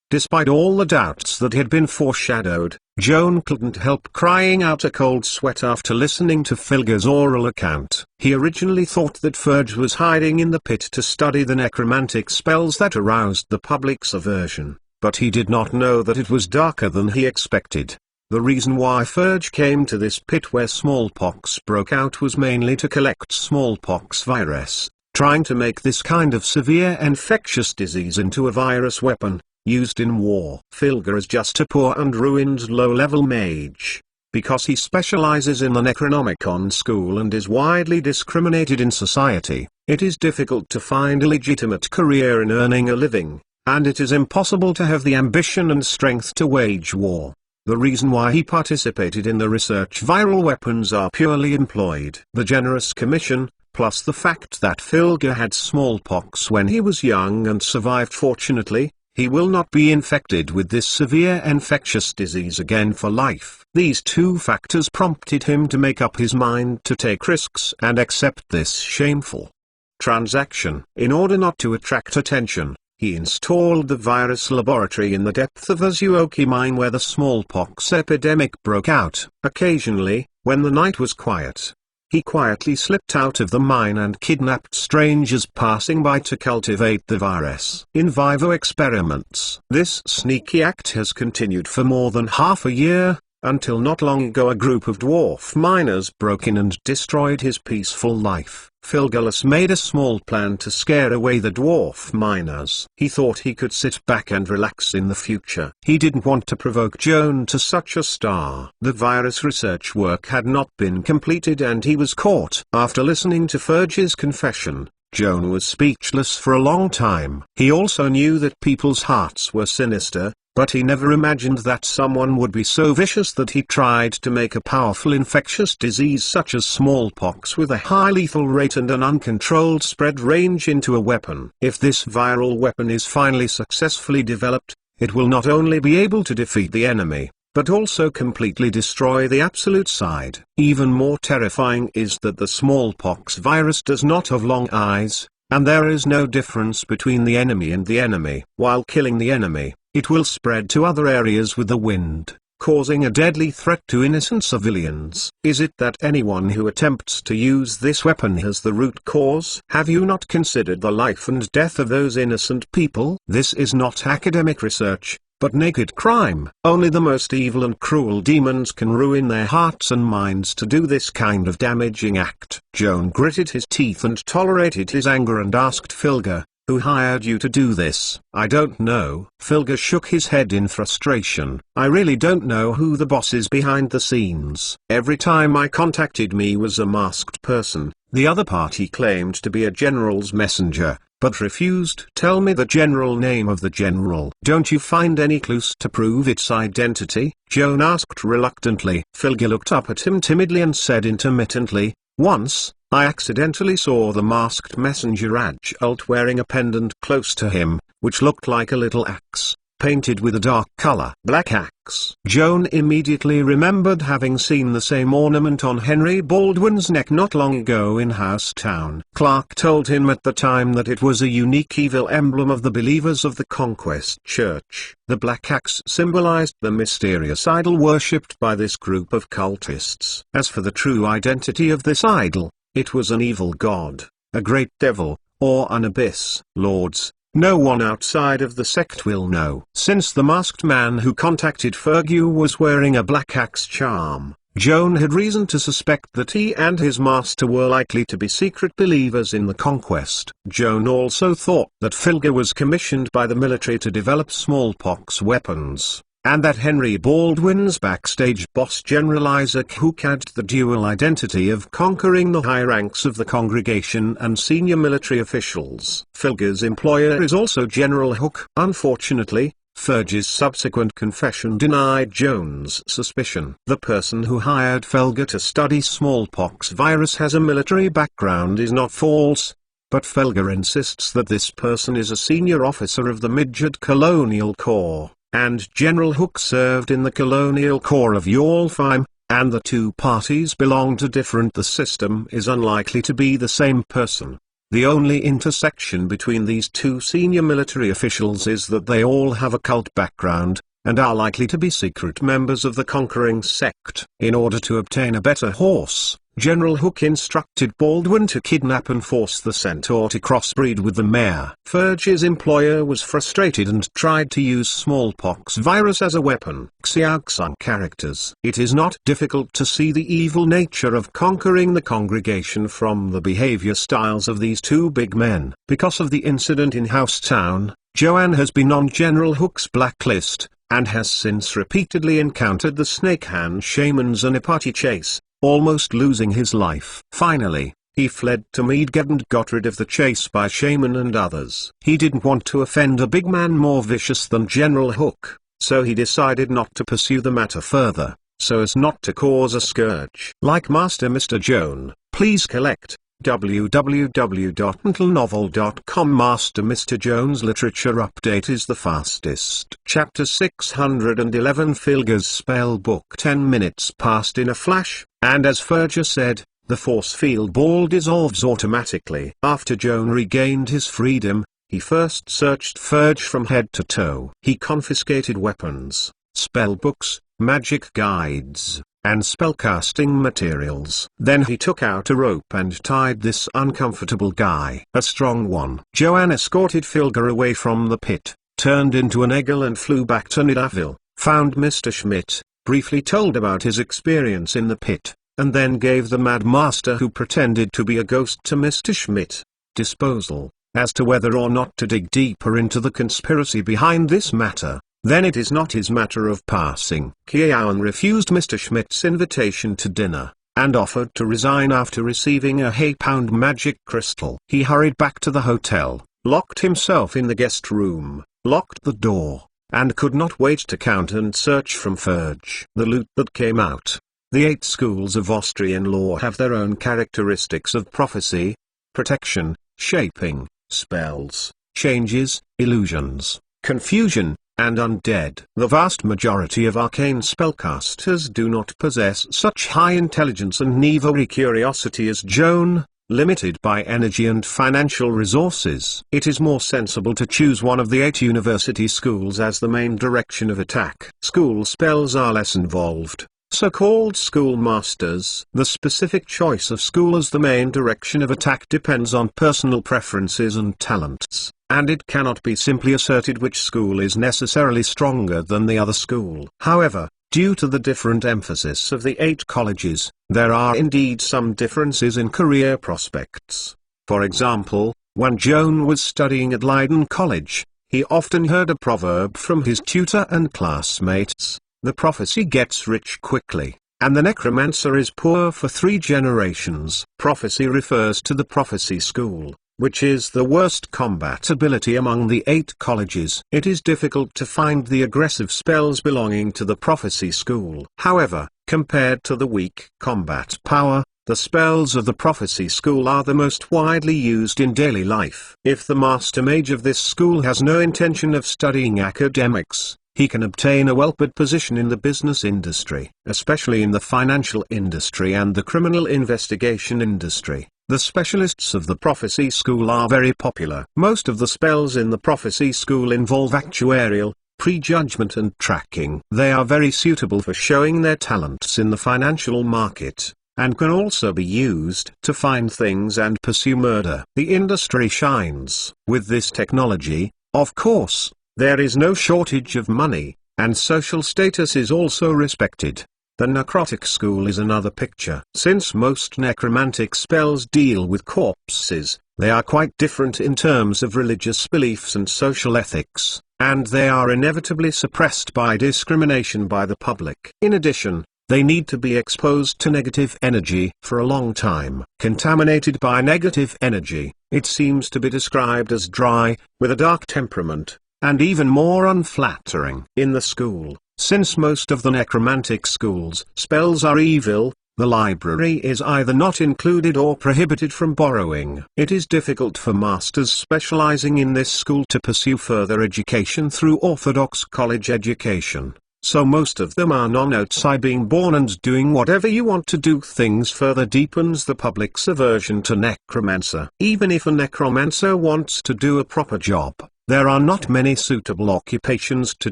Despite all the doubts that had been foreshadowed, Joan couldn't help crying out a cold sweat after listening to Filger's oral account. He originally thought that Ferge was hiding in the pit to study the necromantic spells that aroused the public's aversion, but he did not know that it was darker than he expected. The reason why Ferge came to this pit where smallpox broke out was mainly to collect smallpox virus, trying to make this kind of severe infectious disease into a virus weapon, used in war. Filger is just a poor and ruined low-level mage. Because he specializes in the Necronomicon school and is widely discriminated in society, it is difficult to find a legitimate career in earning a living, and it is impossible to have the ambition and strength to wage war. The reason why he participated in the research viral weapons are purely employed. The generous commission, plus the fact that Filger had smallpox when he was young and survived fortunately, he will not be infected with this severe infectious disease again for life. These two factors prompted him to make up his mind to take risks and accept this shameful transaction. In order not to attract attention, he installed the virus laboratory in the depth of Azuoki mine where the smallpox epidemic broke out. Occasionally, when the night was quiet, he quietly slipped out of the mine and kidnapped strangers passing by to cultivate the virus. In vivo experiments, this sneaky act has continued for more than half a year, until not long ago a group of dwarf miners broke in and destroyed his peaceful life. Filgalus made a small plan to scare away the dwarf miners. He thought he could sit back and relax in the future. He didn't want to provoke Joan to such a star. The virus research work had not been completed and he was caught. After listening to Fergie's confession, Joan was speechless for a long time. He also knew that people's hearts were sinister, but he never imagined that someone would be so vicious that he tried to make a powerful infectious disease such as smallpox with a high lethal rate and an uncontrolled spread range into a weapon. If this viral weapon is finally successfully developed, it will not only be able to defeat the enemy, but also completely destroy the absolute side. Even more terrifying is that the smallpox virus does not have long eyes, and there is no difference between the enemy and the enemy. While killing the enemy, it will spread to other areas with the wind, causing a deadly threat to innocent civilians. Is it that anyone who attempts to use this weapon has the root cause? Have you not considered the life and death of those innocent people? This is not academic research, but naked crime. Only the most evil and cruel demons can ruin their hearts and minds to do this kind of damaging act. Joan gritted his teeth and tolerated his anger and asked Filga, "Who hired you to do this?" "I don't know." Filga shook his head in frustration. "I really don't know who the boss is behind the scenes. Every time I contacted me was a masked person. The other party claimed to be a general's messenger, but refused. Tell me the general name of the general. Don't you find any clues to prove its identity?" Joan asked reluctantly. Filga looked up at him timidly and said intermittently, "Once, I accidentally saw the masked messenger Adjult wearing a pendant close to him, which looked like a little axe, painted with a dark color. Black axe." Joan immediately remembered having seen the same ornament on Henry Baldwin's neck not long ago in Housetown. Clark told him at the time that it was a unique evil emblem of the believers of the Conquest Church. The black axe symbolized the mysterious idol worshipped by this group of cultists. As for the true identity of this idol, it was an evil god, a great devil, or an abyss. Lords, no one outside of the sect will know. Since the masked man who contacted Fergie was wearing a black axe charm, Joan had reason to suspect that he and his master were likely to be secret believers in the conquest. Joan also thought that Filga was commissioned by the military to develop smallpox weapons, and that Henry Baldwin's backstage boss General Isaac Hook had the dual identity of conquering the high ranks of the congregation and senior military officials. Filga's employer is also General Hook. Unfortunately, Fergie's subsequent confession denied Joan's suspicion. The person who hired Filga to study smallpox virus has a military background is not false, but Filga insists that this person is a senior officer of the Midgard Colonial Corps, and General Hook served in the Colonial Corps of Yalfheim, and the two parties belong to different. The system is unlikely to be the same person. The only intersection between these two senior military officials is that they all have a cult background, and are likely to be secret members of the conquering sect. In order to obtain a better horse, General Hook instructed Baldwin to kidnap and force the centaur to crossbreed with the mare. Fergie's employer was frustrated and tried to use smallpox virus as a weapon. Xiaoxun characters. It is not difficult to see the evil nature of conquering the congregation from the behavior styles of these two big men. Because of the incident in Housetown, Joanne has been on General Hook's blacklist, and has since repeatedly encountered the Snake Hand Shaman's Anipati chase, almost losing his life. Finally, he fled to Midgard and got rid of the chase by Shaman and others. He didn't want to offend a big man more vicious than General Hook, so he decided not to pursue the matter further, so as not to cause a scourge. Like Master Mr. Joan, please collect www.mentalnovel.com. Master Mr. Joan's literature update is the fastest. Chapter 611 Filga's spell book. 10 minutes passed in a flash, and as Fergie said, the force field ball dissolves automatically. After Joan regained his freedom, He first searched Ferge from head to toe. He confiscated weapons, spell books, magic guides, and spellcasting materials. Then he took out a rope and tied this uncomfortable guy, a strong one. Joan escorted Filger away from the pit, turned into an eagle and flew back to Nidavellir, found Mr. Schmidt, briefly told about his experience in the pit, and then gave the Mad Master, who pretended to be a ghost, to Mr. Schmidt disposal. As to whether or not to dig deeper into the conspiracy behind this matter, then it is not his matter of passing. Joan refused Mr. Schmidt's invitation to dinner, and offered to resign after receiving a hay-pound magic crystal. He hurried back to the hotel, locked himself in the guest room, locked the door, and could not wait to count and search from Ferge the loot that came out. The 8 schools of Austrian law have their own characteristics of prophecy, protection, shaping, spells, changes, illusions, confusion, and undead. The vast majority of arcane spellcasters do not possess such high intelligence and knavery curiosity as Joan, limited by energy and financial resources. It is more sensible to choose one of the 8 university schools as the main direction of attack. School spells are less involved, so-called schoolmasters. The specific choice of school as the main direction of attack depends on personal preferences and talents, and it cannot be simply asserted which school is necessarily stronger than the other school. However, due to the different emphasis of the 8 colleges, there are indeed some differences in career prospects. For example, when Joan was studying at Leiden College, he often heard a proverb from his tutor and classmates: the prophecy gets rich quickly, and the necromancer is poor for 3 generations. Prophecy refers to the prophecy school, which is the worst combat ability among the 8 colleges. It is difficult to find the aggressive spells belonging to the prophecy school. However, compared to the weak combat power, the spells of the prophecy school are the most widely used in daily life. If the master mage of this school has no intention of studying academics, he can obtain a well-paid position in the business industry, especially in the financial industry and the criminal investigation industry. The specialists of the prophecy school are very popular. Most of the spells in the prophecy school involve actuarial, prejudgment and tracking. They are very suitable for showing their talents in the financial market, and can also be used to find things and pursue murder. The industry shines with this technology. Of course, there is no shortage of money, and social status is also respected. The necrotic school is another picture. Since most necromantic spells deal with corpses, they are quite different in terms of religious beliefs and social ethics, and they are inevitably suppressed by discrimination by the public. In addition, they need to be exposed to negative energy for a long time. Contaminated by negative energy, it seems to be described as dry, with a dark temperament, and even more unflattering. In the school, since most of the necromantic school's spells are evil, the library is either not included or prohibited from borrowing. It is difficult for masters specializing in this school to pursue further education through orthodox college education, so most of them are non-outside being born and doing whatever you want to do. Things further deepens the public's aversion to necromancer. Even if a necromancer wants to do a proper job, there are not many suitable occupations to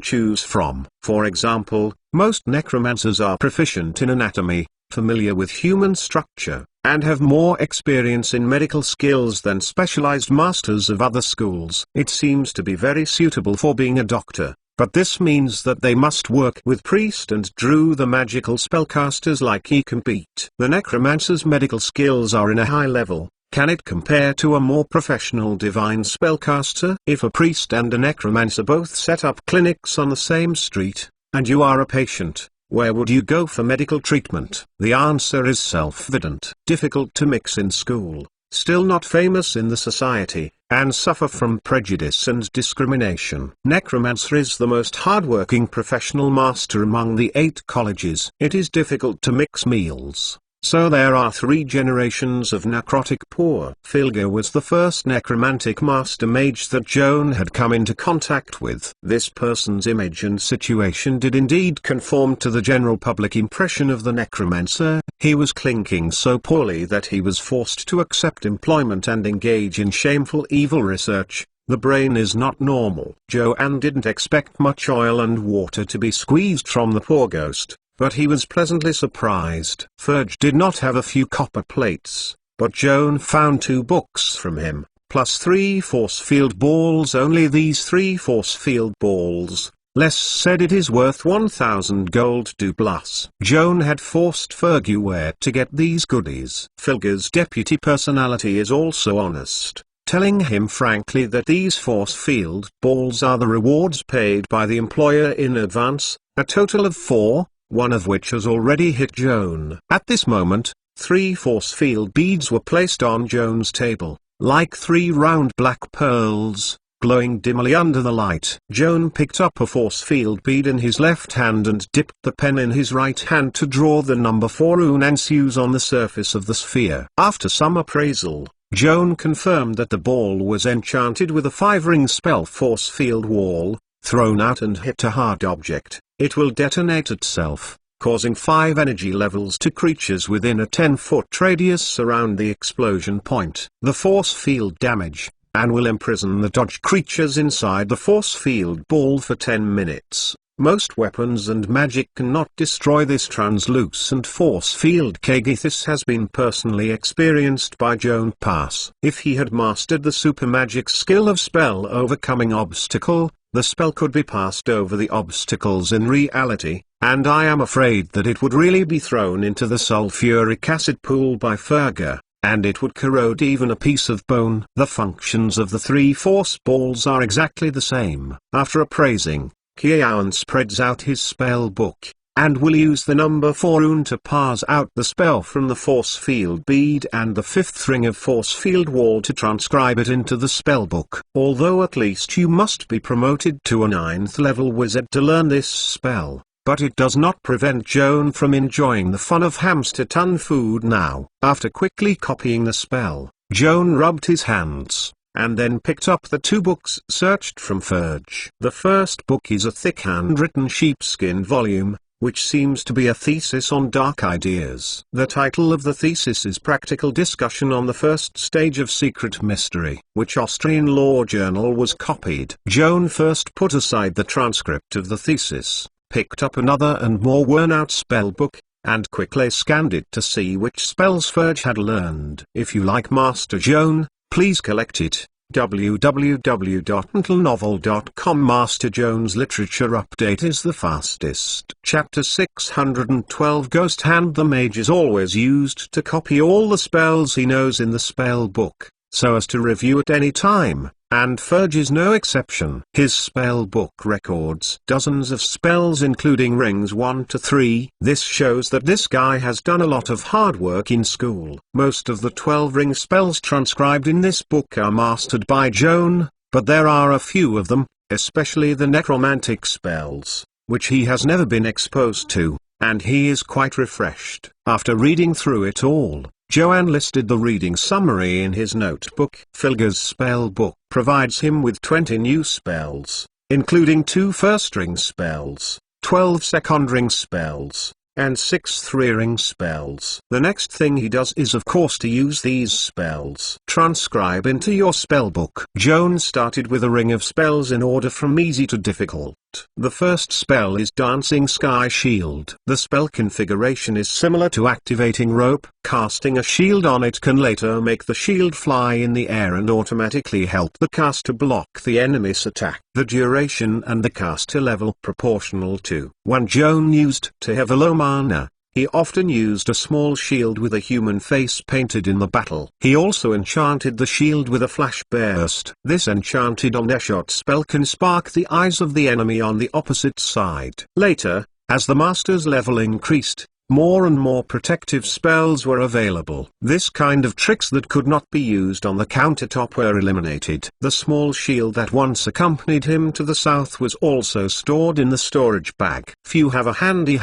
choose from. For example, most necromancers are proficient in anatomy, familiar with human structure, and have more experience in medical skills than specialized masters of other schools. It seems to be very suitable for being a doctor, but this means that they must work with priest and druid, the magical spellcasters like he compete. The necromancer's medical skills are in a high level. Can it compare to a more professional divine spellcaster? If a priest and a necromancer both set up clinics on the same street, and you are a patient, where would you go for medical treatment? The answer is self-evident. Difficult to mix in school, still not famous in the society, and suffer from prejudice and discrimination. Necromancer is the most hardworking professional master among the 8 colleges. It is difficult to mix meals, so there are 3 generations of necrotic poor. Filger was the first necromantic master mage that Joan had come into contact with. This person's image and situation did indeed conform to the general public impression of the necromancer. He was clinking so poorly that he was forced to accept employment and engage in shameful evil research, The brain is not normal. Joan didn't expect much oil and water to be squeezed from the poor ghost, but he was pleasantly surprised. Ferge did not have a few copper plates, but Joan found 2 books from him, plus 3 force field balls. Only these 3 force field balls. Les said it is worth 1,000 gold doubloons. Joan had forced Fergue to get these goodies. Filger's deputy personality is also honest, telling him frankly that these force field balls are the rewards paid by the employer in advance, a total of 4, one of which has already hit Joan. At this moment, 3 force field beads were placed on Joan's table, like 3 round black pearls, glowing dimly under the light. Joan picked up a force field bead in his left hand and dipped the pen in his right hand to draw the number 4 rune ensues on the surface of the sphere. After some appraisal, Joan confirmed that the ball was enchanted with a 5-ring spell force field wall. Thrown out and hit a hard object, it will detonate itself, causing 5 energy levels to creatures within a 10-foot radius around the explosion point. The force field damage, and will imprison the dodge creatures inside the force field ball for 10 minutes. Most weapons and magic cannot destroy this translucent force field. This has been personally experienced by Joan Pass. If he had mastered the super magic skill of spell overcoming obstacle, the spell could be passed over the obstacles in reality, and I am afraid that it would really be thrown into the sulfuric acid pool by Fergue, and it would corrode even a piece of bone. The functions of the 3 force balls are exactly the same. After appraising, Joan spreads out his spell book, and will use the number 4 rune to parse out the spell from the force field bead and the 5th ring of force field wall to transcribe it into the spell book. Although at least you must be promoted to a 9th level wizard to learn this spell, but it does not prevent Joan from enjoying the fun of hamster ton food now. After quickly copying the spell, Joan rubbed his hands, and then picked up the 2 books searched from Ferge. The first book is a thick handwritten sheepskin volume, which seems to be a thesis on dark ideas. The title of the thesis is Practical Discussion on the First Stage of Secret Mystery, which Austrian law journal was copied. Joan first put aside the transcript of the thesis, picked up another and more worn-out spell book, and quickly scanned it to see which spells Ferge had learned. If you like Master Joan, please collect it. www.mentalnovel.com. Master Joan's literature update is the fastest. Chapter 612 Ghost Hand. The mage is always used to copy all the spells he knows in the spell book, so as to review at any time, and Ferge is no exception. His spell book records dozens of spells including rings 1 to 3. This shows that this guy has done a lot of hard work in school. Most of the 12 ring spells transcribed in this book are mastered by Joan, but there are a few of them, especially the necromantic spells, which he has never been exposed to, and he is quite refreshed. After reading through it all, Joan listed the reading summary in his notebook. Filger's spell book provides him with 20 new spells, including 2 first-ring spells, 12 second-ring spells, and 6 3-ring spells. The next thing he does is of course to use these spells. Transcribe into your spellbook. Joan started with a ring of spells in order from easy to difficult. The first spell is Dancing Sky Shield. The spell configuration is similar to activating rope. Casting a shield on it can later make the shield fly in the air and automatically help the caster block the enemy's attack. The duration and the caster level proportional to. When Joan used to have a low mana, he often used a small shield with a human face painted in the battle. He also enchanted the shield with a flash burst. This enchanted on-shot spell can spark the eyes of the enemy on the opposite side. Later, as the master's level increased, more and more protective spells were available. This kind of tricks that could not be used on the countertop were eliminated. The small shield that once accompanied him to the south was also stored in the storage bag. Few have a handy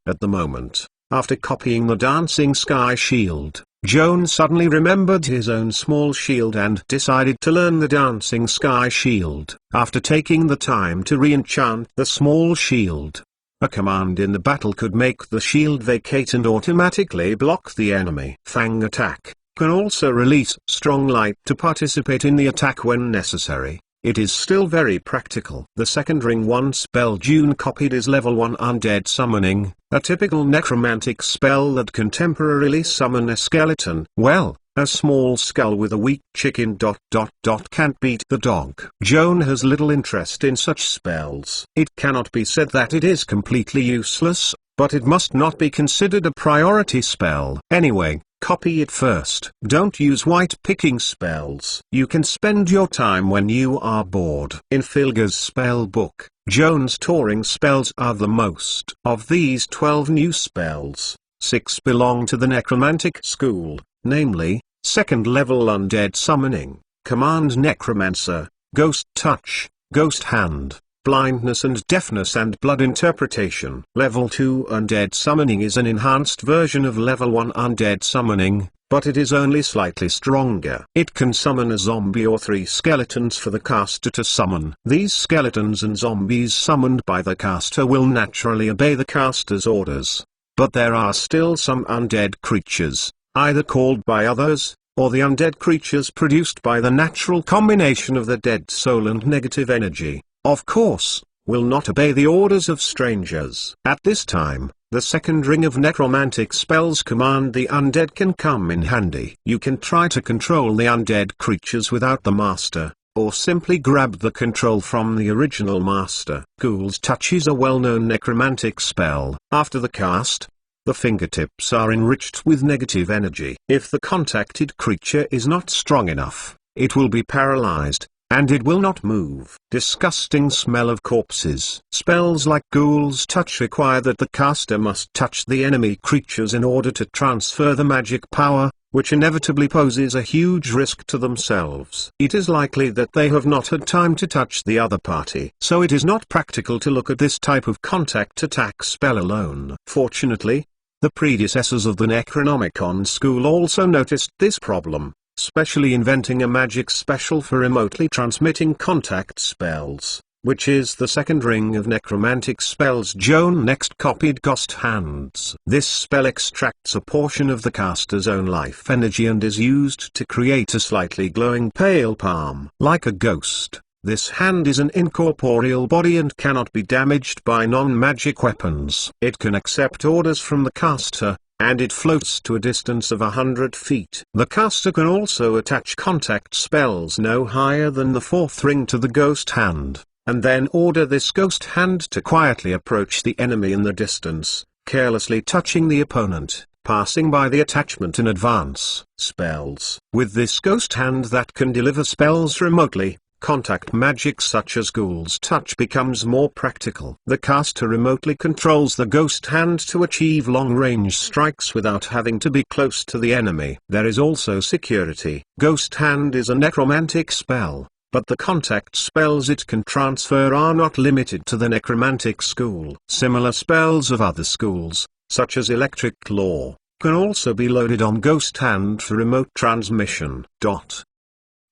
at the moment. After copying the Dancing Sky Shield, Joan suddenly remembered his own small shield and decided to learn the Dancing Sky Shield. After taking the time to re-enchant the small shield, a command in the battle could make the shield vacate and automatically block the enemy. Fang attack. can also release strong light to participate in the attack when necessary. It is still very practical. The second ring 1 spell June copied is level 1 Undead Summoning, a typical necromantic spell that can temporarily summon a skeleton. Well, a small skull with a weak chicken ... can't beat the dog. Joan has little interest in such spells. It cannot be said that it is completely useless, but it must not be considered a priority spell. Anyway, copy it first. Don't use white picking spells. You can spend your time when you are bored. In Filga's spell book, Joan's touring spells are the most. Of these 12 new spells, 6 belong to the necromantic school, namely, 2nd level Undead Summoning, Command Necromancer, Ghost Touch, Ghost Hand, Blindness and Deafness and Blood Interpretation. Level 2 Undead Summoning is an enhanced version of Level 1 Undead Summoning, but it is only slightly stronger. It can summon a zombie or 3 skeletons for the caster to summon. These skeletons and zombies summoned by the caster will naturally obey the caster's orders. But there are still some undead creatures, either called by others, or the undead creatures produced by the natural combination of the dead soul and negative energy, of course, will not obey the orders of strangers. At this time, the second ring of necromantic spells Command the Undead can come in handy. You can try to control the undead creatures without the master, or simply grab the control from the original master. Ghoul's Touch is a well-known necromantic spell. After the cast, the fingertips are enriched with negative energy. If the contacted creature is not strong enough, it will be paralyzed, and it will not move. Disgusting smell of corpses. Spells like Ghoul's Touch require that the caster must touch the enemy creatures in order to transfer the magic power, which inevitably poses a huge risk to themselves. It is likely that they have not had time to touch the other party, so it is not practical to look at this type of contact attack spell alone. Fortunately, the predecessors of the Necronomicon school also noticed this problem, specially inventing a magic special for remotely transmitting contact spells, which is the second ring of necromantic spells Joan next copied Ghost Hands. This spell extracts a portion of the caster's own life energy and is used to create a slightly glowing pale palm. Like a ghost, this hand is an incorporeal body and cannot be damaged by non-magic weapons. It can accept orders from the caster, and it floats to a distance of 100 feet. The caster can also attach contact spells no higher than the 4th ring to the ghost hand, and then order this ghost hand to quietly approach the enemy in the distance, carelessly touching the opponent, passing by the attachment in advance. Spells. With this ghost hand that can deliver spells remotely, contact magic such as Ghoul's Touch becomes more practical. The caster remotely controls the ghost hand to achieve long-range strikes without having to be close to the enemy. There is also security. Ghost Hand is a necromantic spell, but the contact spells it can transfer are not limited to the necromantic school. Similar spells of other schools, such as Electric Law, can also be loaded on Ghost Hand for remote transmission.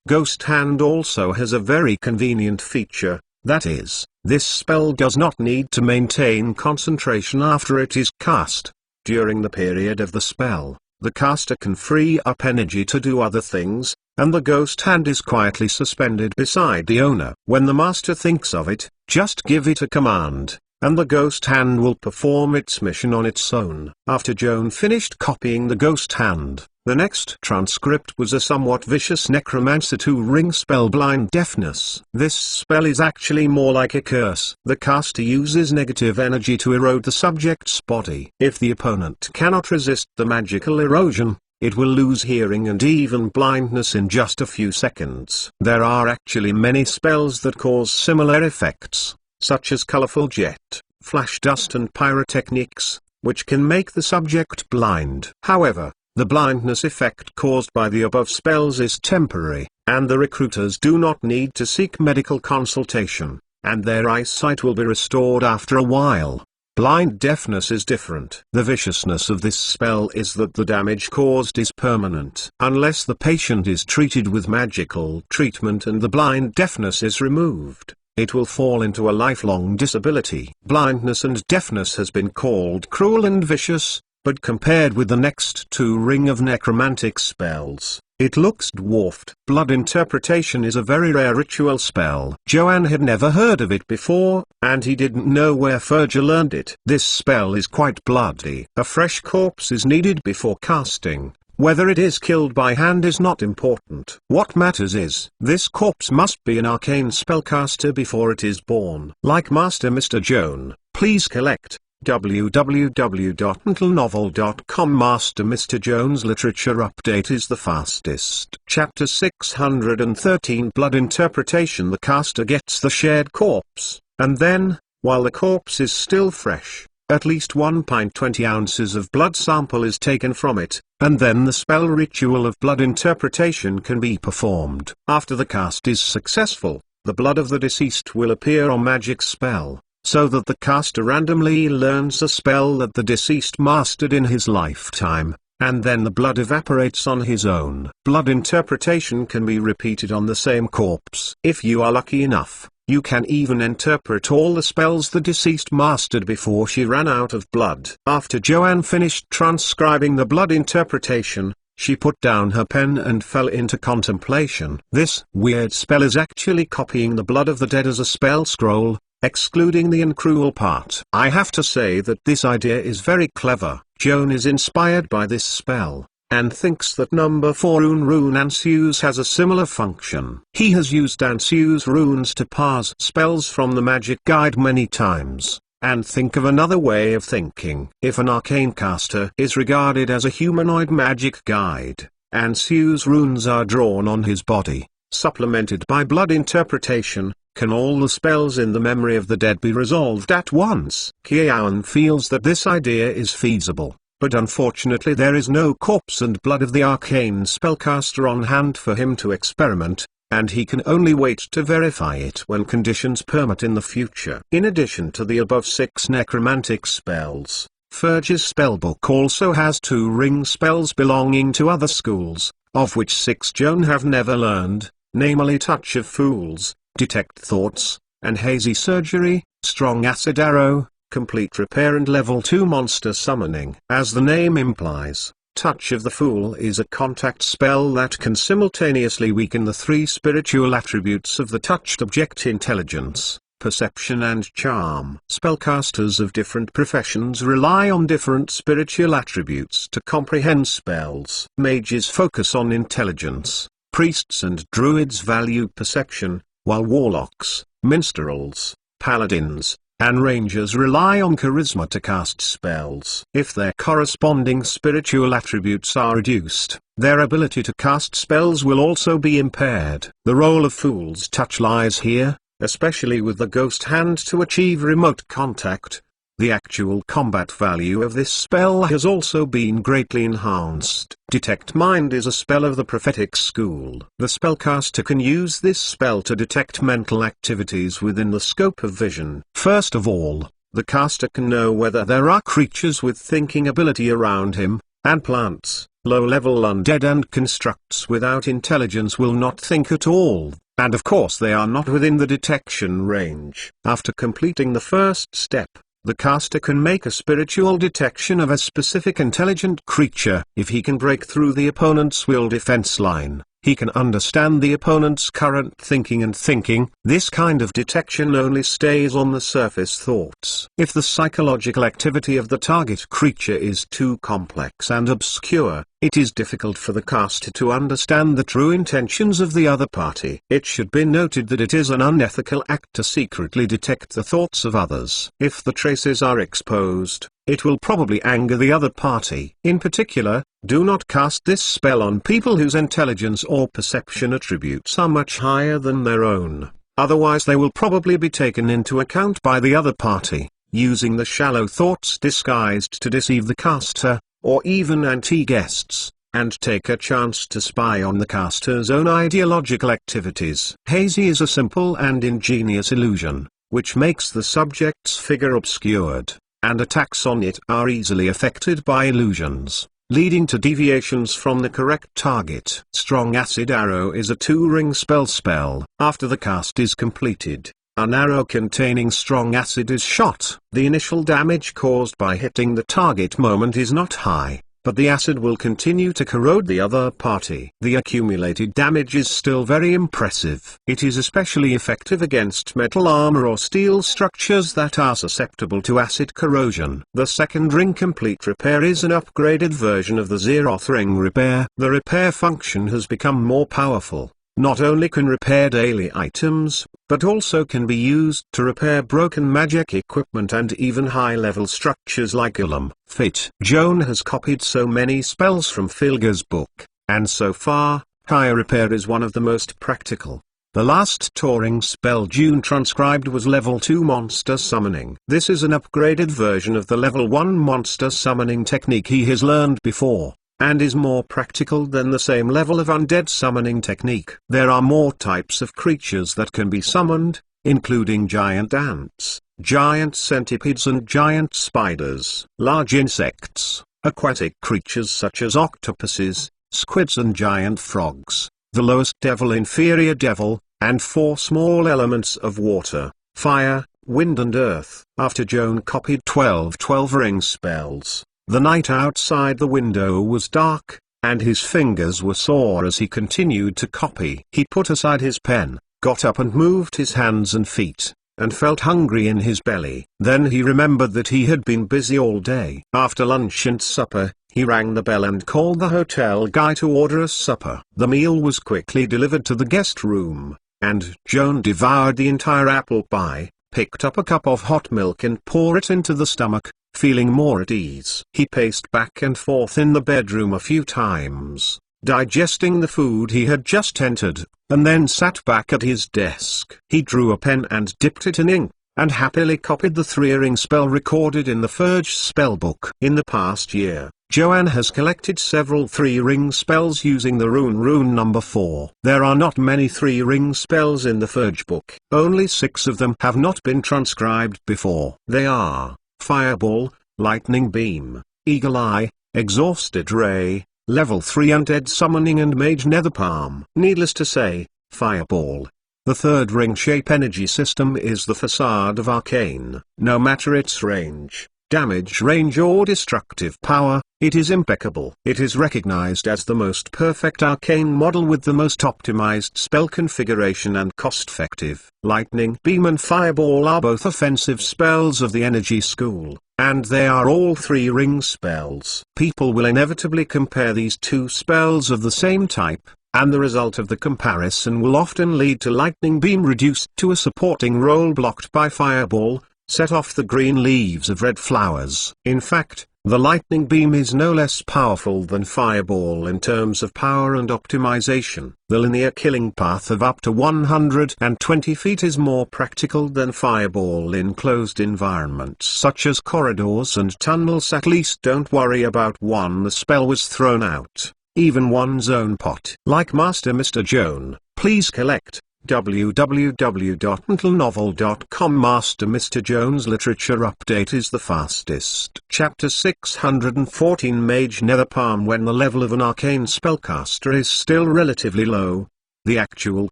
Ghost Hand also has a very convenient feature, that is, this spell does not need to maintain concentration after it is cast. During the period of the spell, the caster can free up energy to do other things, and the ghost hand is quietly suspended beside the owner. When the master thinks of it, just give it a command, and the ghost hand will perform its mission on its own. After Joan finished copying the ghost hand, the next transcript was a somewhat vicious Necromancer 2-ring spell Blind Deafness. This spell is actually more like a curse. The caster uses negative energy to erode the subject's body. If the opponent cannot resist the magical erosion, it will lose hearing and even blindness in just a few seconds. There are actually many spells that cause similar effects, such as colorful jet, flash dust and pyrotechnics, which can make the subject blind. However, the blindness effect caused by the above spells is temporary, and the recruiters do not need to seek medical consultation, and their eyesight will be restored after a while. Blind deafness is different. The viciousness of this spell is that the damage caused is permanent. Unless the patient is treated with magical treatment and the blind deafness is removed, it will fall into a lifelong disability. Blindness and deafness has been called cruel and vicious, but compared with the next two ring of necromantic spells, it looks dwarfed. Blood interpretation is a very rare ritual spell. Joan had never heard of it before, and he didn't know where Fergie learned it. This spell is quite bloody. A fresh corpse is needed before casting. Whether it is killed by hand is not important. What matters is, this corpse must be an arcane spellcaster before it is born. Like Master Mr. Joan, please collect www.mentalnovel.com. Master Mr. Joan's literature update is the fastest. Chapter 613 Blood Interpretation. The caster gets the shared corpse, and then, while the corpse is still fresh, at least 1 pint 20 ounces of blood sample is taken from it, and then the spell ritual of blood interpretation can be performed. After the cast is successful, the blood of the deceased will appear on magic spell, so that the caster randomly learns a spell that the deceased mastered in his lifetime, and then the blood evaporates on his own. Blood interpretation can be repeated on the same corpse. If you are lucky enough, you can even interpret all the spells the deceased mastered before she ran out of blood. After Joan finished transcribing the blood interpretation, she put down her pen and fell into contemplation. This weird spell is actually copying the blood of the dead as a spell scroll, excluding the uncruel part. I have to say that this idea is very clever. Joan is inspired by this spell, and thinks that number 4 rune Ansu's has a similar function. He has used Ansu's runes to parse spells from the magic guide many times, and think of another way of thinking. If an arcane caster is regarded as a humanoid magic guide, Ansu's runes are drawn on his body, supplemented by blood interpretation. Can all the spells in the memory of the dead be resolved at once? Joan feels that this idea is feasible, but unfortunately there is no corpse and blood of the arcane spellcaster on hand for him to experiment, and he can only wait to verify it when conditions permit in the future. In addition to the above 6 necromantic spells, Fergie's spellbook also has 2 ring spells belonging to other schools, of which 6 Joan have never learned, namely Touch of Fools, Detect Thoughts, and Hazy Surgery, Strong Acid Arrow, Complete Repair and Level 2 Monster Summoning. As the name implies, Touch of the Fool is a contact spell that can simultaneously weaken the 3 spiritual attributes of the touched object: intelligence, perception and charm. Spellcasters of different professions rely on different spiritual attributes to comprehend spells. Mages focus on intelligence, priests and druids value perception, while warlocks, minstrels, paladins, and rangers rely on charisma to cast spells. If their corresponding spiritual attributes are reduced, their ability to cast spells will also be impaired. The role of Fool's Touch lies here, especially with the ghost hand to achieve remote contact. The actual combat value of this spell has also been greatly enhanced. Detect Mind is a spell of the prophetic school. The spellcaster can use this spell to detect mental activities within the scope of vision. First of all, the caster can know whether there are creatures with thinking ability around him, and plants, low-level undead and constructs without intelligence will not think at all, and of course they are not within the detection range. After completing the first step, the caster can make a spiritual detection of a specific intelligent creature. If he can break through the opponent's will defense line, he can understand the opponent's current thinking and thinking. This kind of detection only stays on the surface thoughts. If the psychological activity of the target creature is too complex and obscure, it is difficult for the caster to understand the true intentions of the other party. It should be noted that it is an unethical act to secretly detect the thoughts of others. If the traces are exposed, it will probably anger the other party. In particular, do not cast this spell on people whose intelligence or perception attributes are much higher than their own, otherwise they will probably be taken into account by the other party, using the shallow thoughts disguised to deceive the caster, or even anti-guests, and take a chance to spy on the caster's own ideological activities. Hazy is a simple and ingenious illusion, which makes the subject's figure obscured, and attacks on it are easily affected by illusions, leading to deviations from the correct target. Strong Acid Arrow is a 2-ring spell. After the cast is completed, An arrow containing strong acid is shot. The initial damage caused by hitting the target moment is not high, but the acid will continue to corrode the other party. The accumulated damage is still very impressive. It is especially effective against metal armor or steel structures that are susceptible to acid corrosion. The second ring complete repair is an upgraded version of the Zeroth ring repair. The repair function has become more powerful. Not only can repair daily items, but also can be used to repair broken magic equipment and even high-level structures like Golem. Mage Joan has copied so many spells from Filga's book, and so far, high repair is one of the most practical. The last touring spell June transcribed was level 2 monster summoning. This is an upgraded version of the level 1 monster summoning technique he has learned before, and is more practical than the same level of undead summoning technique. There are more types of creatures that can be summoned, including giant ants, giant centipedes and giant spiders, large insects, aquatic creatures such as octopuses, squids and giant frogs, the lowest devil, inferior devil, and 4 small elements of water, fire, wind and earth. After Joan copied 12 ring spells, the night outside the window was dark, and his fingers were sore as he continued to copy. He put aside his pen, got up and moved his hands and feet, and felt hungry in his belly. Then he remembered that he had been busy all day. After lunch and supper, he rang the bell and called the hotel guy to order a supper. The meal was quickly delivered to the guest room, and Joan devoured the entire apple pie, picked up a cup of hot milk and poured it into the stomach, feeling more at ease. He paced back and forth in the bedroom a few times, digesting the food he had just entered, and then sat back at his desk. He drew a pen and dipped it in ink, and happily copied the 3-ring spell recorded in the Furge spellbook. In the past year, Joanne has collected several 3-ring spells using the rune number 4. There are not many 3-ring spells in the Furge book. Only 6 of them have not been transcribed before. They are Fireball, Lightning Beam, Eagle Eye, Exhausted Ray, Level 3 Undead Summoning and Mage Netherpalm. Needless to say, Fireball, the 3rd ring shape energy system, is the facade of arcane. No matter its range, damage range or destructive power, it is impeccable. It is recognized as the most perfect arcane model with the most optimized spell configuration and cost-effective. Lightning Beam and Fireball are both offensive spells of the energy school, and they are all 3-ring spells. People will inevitably compare these two spells of the same type, and the result of the comparison will often lead to Lightning Beam reduced to a supporting role blocked by Fireball, set off the green leaves of red flowers. In fact, the Lightning Beam is no less powerful than Fireball in terms of power and optimization. The linear killing path of up to 120 feet is more practical than Fireball in closed environments such as corridors and tunnels. At least don't worry about one the spell was thrown out, even one's own pot. Like Master Mr. Joan, please collect. www.mentalnovel.com. Master Mr. Joan's literature update is the fastest. Chapter 614 Mage Netherpalm. When the level of an arcane spellcaster is still relatively low, the actual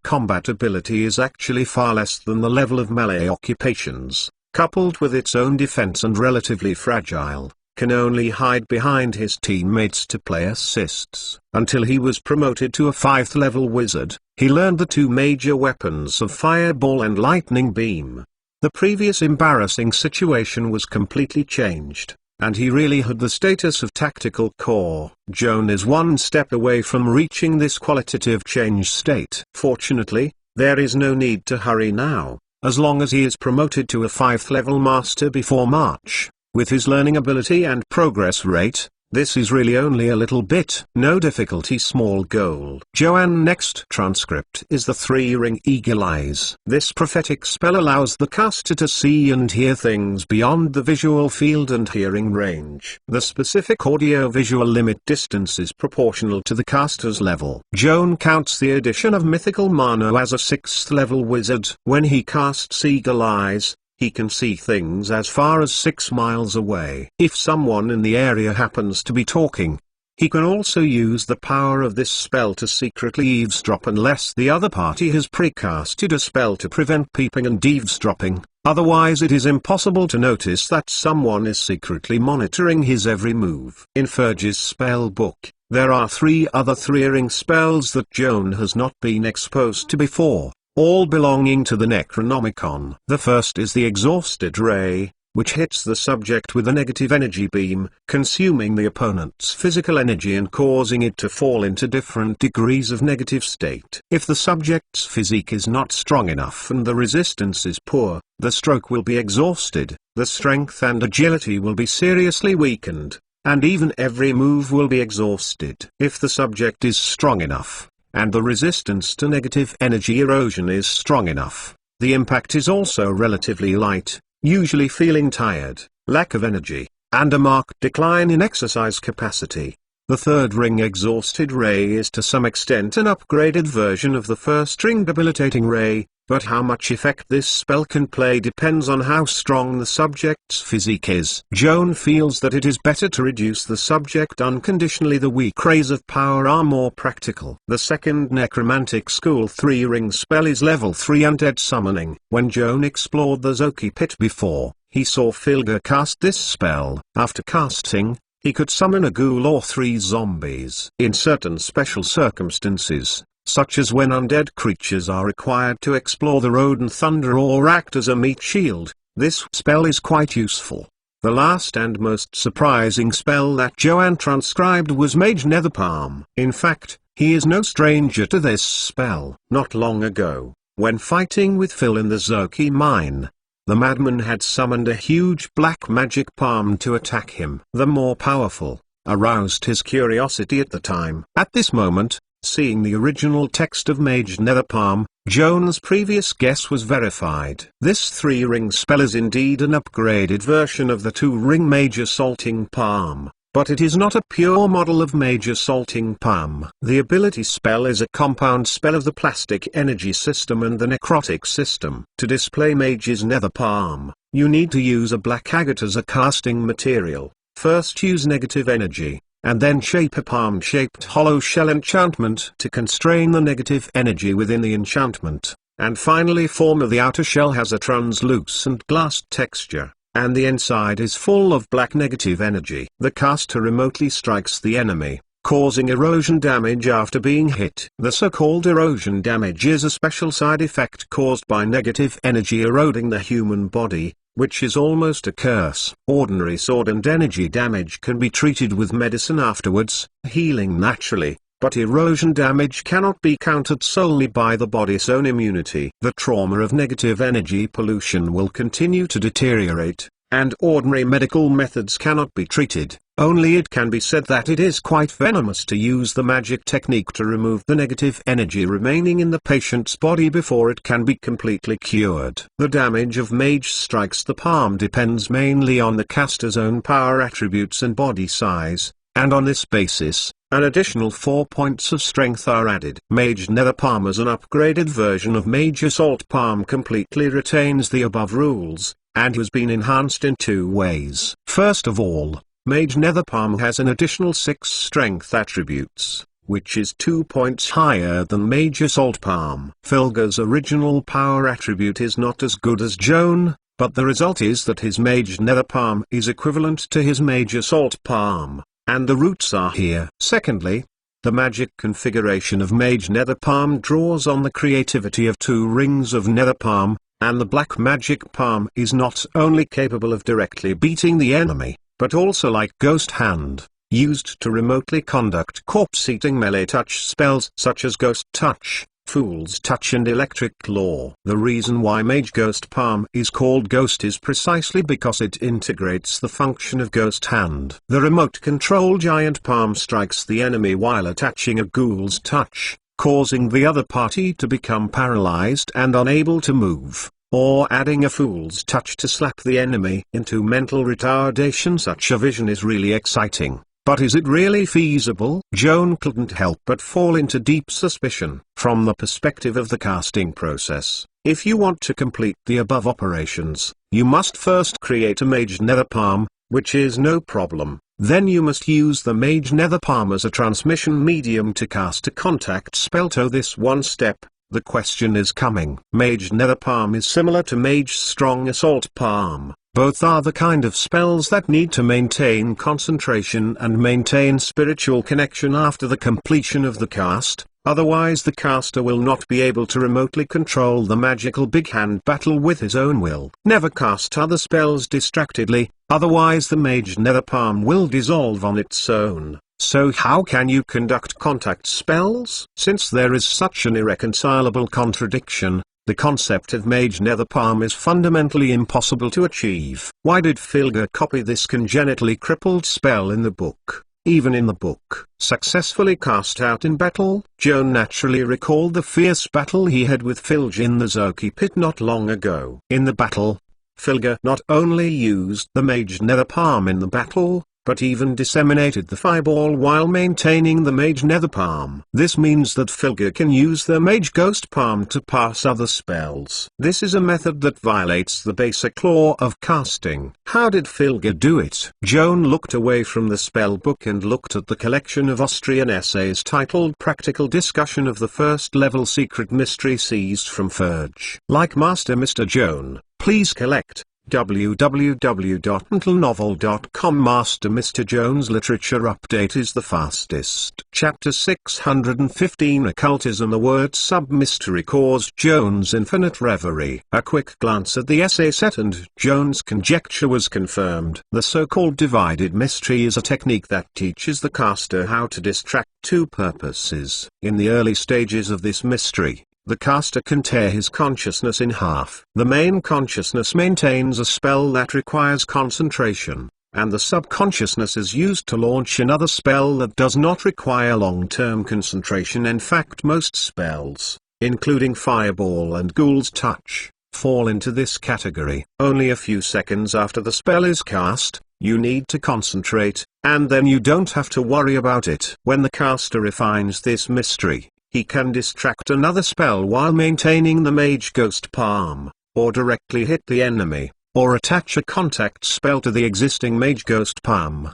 combat ability is actually far less than the level of melee occupations. Coupled with its own defense and relatively fragile, can only hide behind his teammates to play assists. Until he was promoted to a 5th level wizard, he learned the 2 major weapons of Fireball and Lightning Beam. The previous embarrassing situation was completely changed, and he really had the status of tactical core. Joan is one step away from reaching this qualitative change state. Fortunately, there is no need to hurry now, as long as he is promoted to a 5th level master before March. With his learning ability and progress rate, this is really only a little bit. No difficulty, small goal. Joanne next transcript is the 3-ring Eagle Eyes. This prophetic spell allows the caster to see and hear things beyond the visual field and hearing range. The specific audio-visual limit distance is proportional to the caster's level. Joan counts the addition of mythical mana as a 6th level wizard. When he casts Eagle Eyes, he can see things as far as 6 miles away. If someone in the area happens to be talking, He can also use the power of this spell to secretly eavesdrop unless the other party has precasted a spell to prevent peeping and eavesdropping. Otherwise it is impossible to notice that someone is secretly monitoring his every move. In Ferge's spell book, there are 3 other 3-ring spells that Joan has not been exposed to before, all belonging to the Necronomicon. The first is the Exhausted Ray, which hits the subject with a negative energy beam, consuming the opponent's physical energy and causing it to fall into different degrees of negative state. If the subject's physique is not strong enough and the resistance is poor, the stroke will be exhausted, the strength and agility will be seriously weakened, and even every move will be exhausted. If the subject is strong enough, and the resistance to negative energy erosion is strong enough, the impact is also relatively light, usually feeling tired, lack of energy, and a marked decline in exercise capacity. The 3rd ring Exhausted Ray is to some extent an upgraded version of the 1st ring Debilitating Ray, but how much effect this spell can play depends on how strong the subject's physique is. Joan feels that it is better to reduce the subject unconditionally. The weak rays of power are more practical. The 2nd Necromantic School 3-ring spell is level 3 Undead Summoning. When Joan explored the Zoki pit before, he saw Filga cast this spell. After casting, he could summon a ghoul or 3 zombies. In certain special circumstances, such as when undead creatures are required to explore the road and thunder or act as a meat shield, this spell is quite useful. The last and most surprising spell that Joan transcribed was Mage Netherpalm. In fact, he is no stranger to this spell. Not long ago, when fighting with Phil in the Zoki mine, the madman had summoned a huge black magic palm to attack him. The more powerful, aroused his curiosity at the time. At this moment, seeing the original text of Mage Netherpalm, Joan's previous guess was verified. This 3-ring spell is indeed an upgraded version of the 2-ring Mage Assaulting Palm, but it is not a pure model of Mage Assaulting Palm. The ability spell is a compound spell of the Plastic Energy System and the Necrotic System. To display Mage's Netherpalm, you need to use a black agate as a casting material. First use negative energy, and then shape a palm-shaped hollow shell enchantment to constrain the negative energy within the enchantment, and finally form of the outer shell has a translucent glass texture, and the inside is full of black negative energy. The caster remotely strikes the enemy, causing erosion damage after being hit. The so-called erosion damage is a special side effect caused by negative energy eroding the human body, which is almost a curse. Ordinary sword and energy damage can be treated with medicine afterwards, healing naturally, but erosion damage cannot be countered solely by the body's own immunity. The trauma of negative energy pollution will continue to deteriorate, and ordinary medical methods cannot be treated. Only it can be said that it is quite venomous to use the magic technique to remove the negative energy remaining in the patient's body before it can be completely cured. The damage of mage strikes the palm depends mainly on the caster's own power attributes and body size, and on this basis, an additional 4 points of strength are added. Mage Netherpalm as an upgraded version of Mage Assault Palm completely retains the above rules, and has been enhanced in 2 ways. First of all, Mage Netherpalm has an additional 6 strength attributes, which is 2 points higher than Mage Assault Palm. Filga's original power attribute is not as good as Joan, but the result is that his Mage Netherpalm is equivalent to his Mage Assault Palm, and the roots are here. Secondly, the magic configuration of Mage Netherpalm draws on the creativity of 2 rings of Netherpalm, and the black magic palm is not only capable of directly beating the enemy, but also like Ghost Hand, used to remotely conduct corpse-eating melee touch spells such as Ghost Touch, Fool's Touch and Electric Claw. The reason why Mage Ghost Palm is called Ghost is precisely because it integrates the function of Ghost Hand. The remote control giant palm strikes the enemy while attaching a Ghoul's Touch, causing the other party to become paralyzed and unable to move, or adding a Fool's Touch to slap the enemy into mental retardation. Such a vision is really exciting, but is it really feasible? Joan couldn't help but fall into deep suspicion. From the perspective of the casting process, if you want to complete the above operations, you must first create a Mage Netherpalm, which is no problem. Then you must use the Mage Nether Palm as a transmission medium to cast a contact spell. To this one step, the question is coming. Mage Nether Palm is similar to Mage Strong Assault Palm. Both are the kind of spells that need to maintain concentration and maintain spiritual connection after the completion of the cast, otherwise the caster will not be able to remotely control the magical big hand battle with his own will. Never cast other spells distractedly, otherwise the Mage Nether Palm will dissolve on its own. So how can you conduct contact spells? Since there is such an irreconcilable contradiction, the concept of Mage Nether Palm is fundamentally impossible to achieve. Why did Filger copy this congenitally crippled spell in the book? Even in the book, successfully cast out in battle, Joan naturally recalled the fierce battle he had with Filge in the Zoki pit not long ago. In the battle, Filger not only used the Mage Nether Palm in the battle, but even disseminated the fireball while maintaining the Mage Nether Palm. This means that Filger can use the Mage Ghost Palm to pass other spells. This is a method that violates the basic law of casting. How did Filger do it? Joan looked away from the spell book and looked at the collection of Austrian essays titled Practical Discussion of the First Level Secret Mystery seized from Furge. Like Master Mr. Joan, please collect www.mentalnovel.com. Master Mr. Joan's Literature Update is the fastest. Chapter 615 Occultism. The word sub-mystery caused Joan's infinite reverie. A quick glance at the essay set and Joan's conjecture was confirmed. The so-called divided mystery is a technique that teaches the caster how to distract two purposes. In the early stages of this mystery, the caster can tear his consciousness in half. The main consciousness maintains a spell that requires concentration, and the subconsciousness is used to launch another spell that does not require long-term concentration. In fact, most spells, including Fireball and Ghoul's Touch, fall into this category. Only a few seconds after the spell is cast, you need to concentrate, and then you don't have to worry about it. When the caster refines this mystery, he can distract another spell while maintaining the Mage Ghost Palm, or directly hit the enemy, or attach a contact spell to the existing Mage Ghost Palm.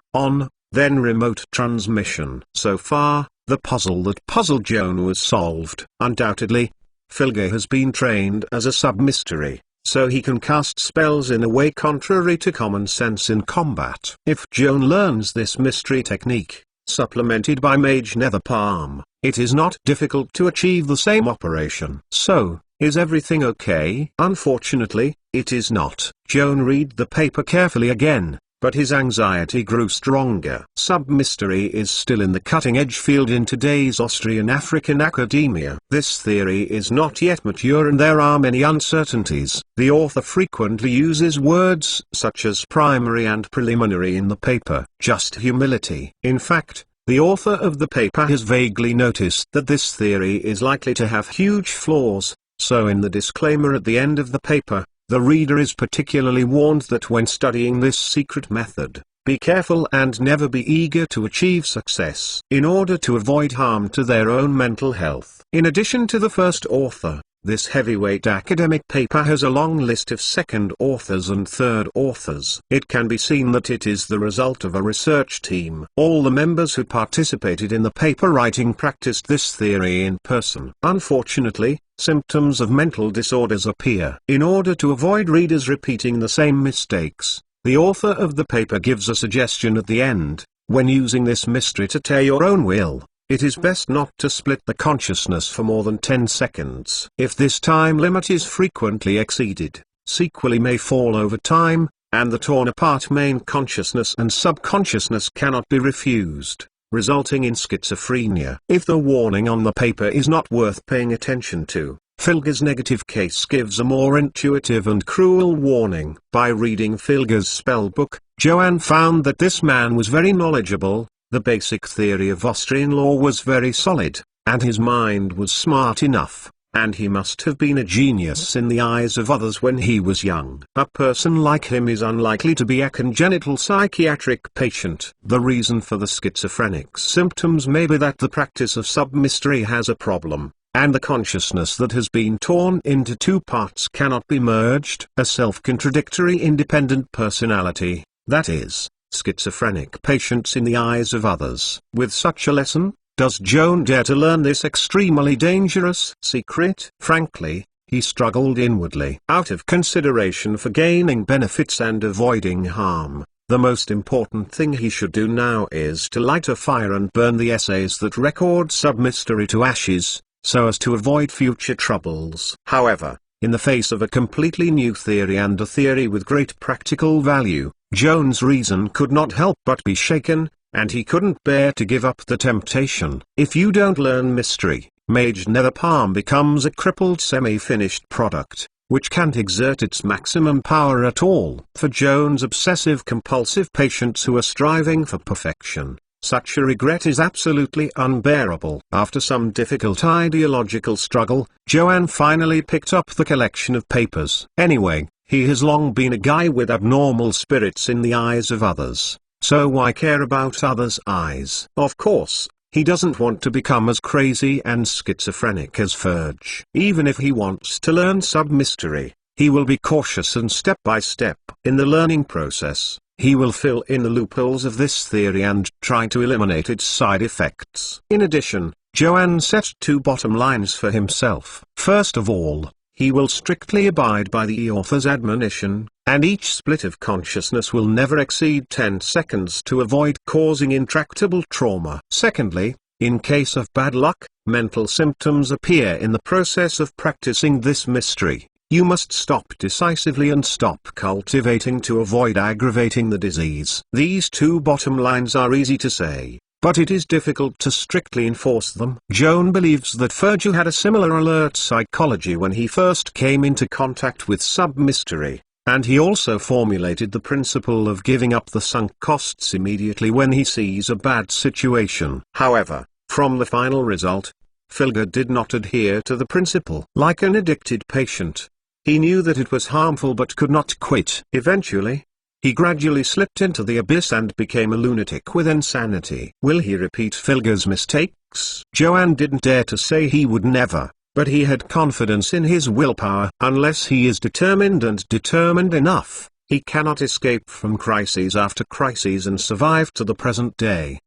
Then remote transmission. So far, the puzzle that puzzled Joan was solved. Undoubtedly, Filger has been trained as a sub-mystery, so he can cast spells in a way contrary to common sense in combat. If Joan learns this mystery technique, supplemented by Mage Nether Palm, it is not difficult to achieve the same operation. So, is everything okay? Unfortunately, it is not. Joan read the paper carefully again, but his anxiety grew stronger. Sub-mystery is still in the cutting-edge field in today's Austrian African academia. This theory is not yet mature and there are many uncertainties. The author frequently uses words such as primary and preliminary in the paper. Just humility. In fact, the author of the paper has vaguely noticed that this theory is likely to have huge flaws, so in the disclaimer at the end of the paper, the reader is particularly warned that when studying this secret method, be careful and never be eager to achieve success in order to avoid harm to their own mental health. In addition to the first author, this heavyweight academic paper has a long list of second authors and third authors. It can be seen that it is the result of a research team. All the members who participated in the paper writing practiced this theory in person. Unfortunately, symptoms of mental disorders appear. In order to avoid readers repeating the same mistakes, the author of the paper gives a suggestion at the end: when using this mystery to tear your own will, it is best not to split the consciousness for more than 10 seconds. If this time limit is frequently exceeded, sequelae may fall over time, and the torn apart main consciousness and subconsciousness cannot be refused, resulting in schizophrenia. If the warning on the paper is not worth paying attention to, Filger's negative case gives a more intuitive and cruel warning. By reading Filger's spellbook, Joanne found that this man was very knowledgeable. The basic theory of Austrian law was very solid, and his mind was smart enough, and he must have been a genius in the eyes of others when he was young. A person like him is unlikely to be a congenital psychiatric patient. The reason for the schizophrenic's symptoms may be that the practice of sub-mystery has a problem, and the consciousness that has been torn into two parts cannot be merged. A self-contradictory independent personality, that is, schizophrenic patients in the eyes of others. With such a lesson, does Joan dare to learn this extremely dangerous secret? Frankly, he struggled inwardly. Out of consideration for gaining benefits and avoiding harm, the most important thing he should do now is to light a fire and burn the essays that record Sub-Mystery to ashes, so as to avoid future troubles. However, in the face of a completely new theory and a theory with great practical value, Joan's reason could not help but be shaken, and he couldn't bear to give up the temptation. If you don't learn mystery, Mage Nether Palm becomes a crippled semi-finished product, which can't exert its maximum power at all. For Joan's obsessive-compulsive patients who are striving for perfection, such a regret is absolutely unbearable. After some difficult ideological struggle, Joan finally picked up the collection of papers. Anyway, he has long been a guy with abnormal spirits in the eyes of others, so why care about others' eyes? Of course, he doesn't want to become as crazy and schizophrenic as Ferge. Even if he wants to learn sub-mystery, he will be cautious and step by step. In the learning process, he will fill in the loopholes of this theory and try to eliminate its side effects. In addition, Joan set 2 bottom lines for himself. First of all, he will strictly abide by the author's admonition, and each split of consciousness will never exceed 10 seconds to avoid causing intractable trauma. Secondly, in case of bad luck, mental symptoms appear in the process of practicing this mystery, you must stop decisively and stop cultivating to avoid aggravating the disease. These 2 bottom lines are easy to say, but it is difficult to strictly enforce them. Joan believes that Ferge had a similar alert psychology when he first came into contact with sub-mystery, and he also formulated the principle of giving up the sunk costs immediately when he sees a bad situation. However, from the final result, Ferge did not adhere to the principle. Like an addicted patient, he knew that it was harmful but could not quit. Eventually, he gradually slipped into the abyss and became a lunatic with insanity. Will he repeat Ferge's mistakes? Joan didn't dare to say he would never, but he had confidence in his willpower. Unless he is determined and determined enough, he cannot escape from crises after crises and survive to the present day.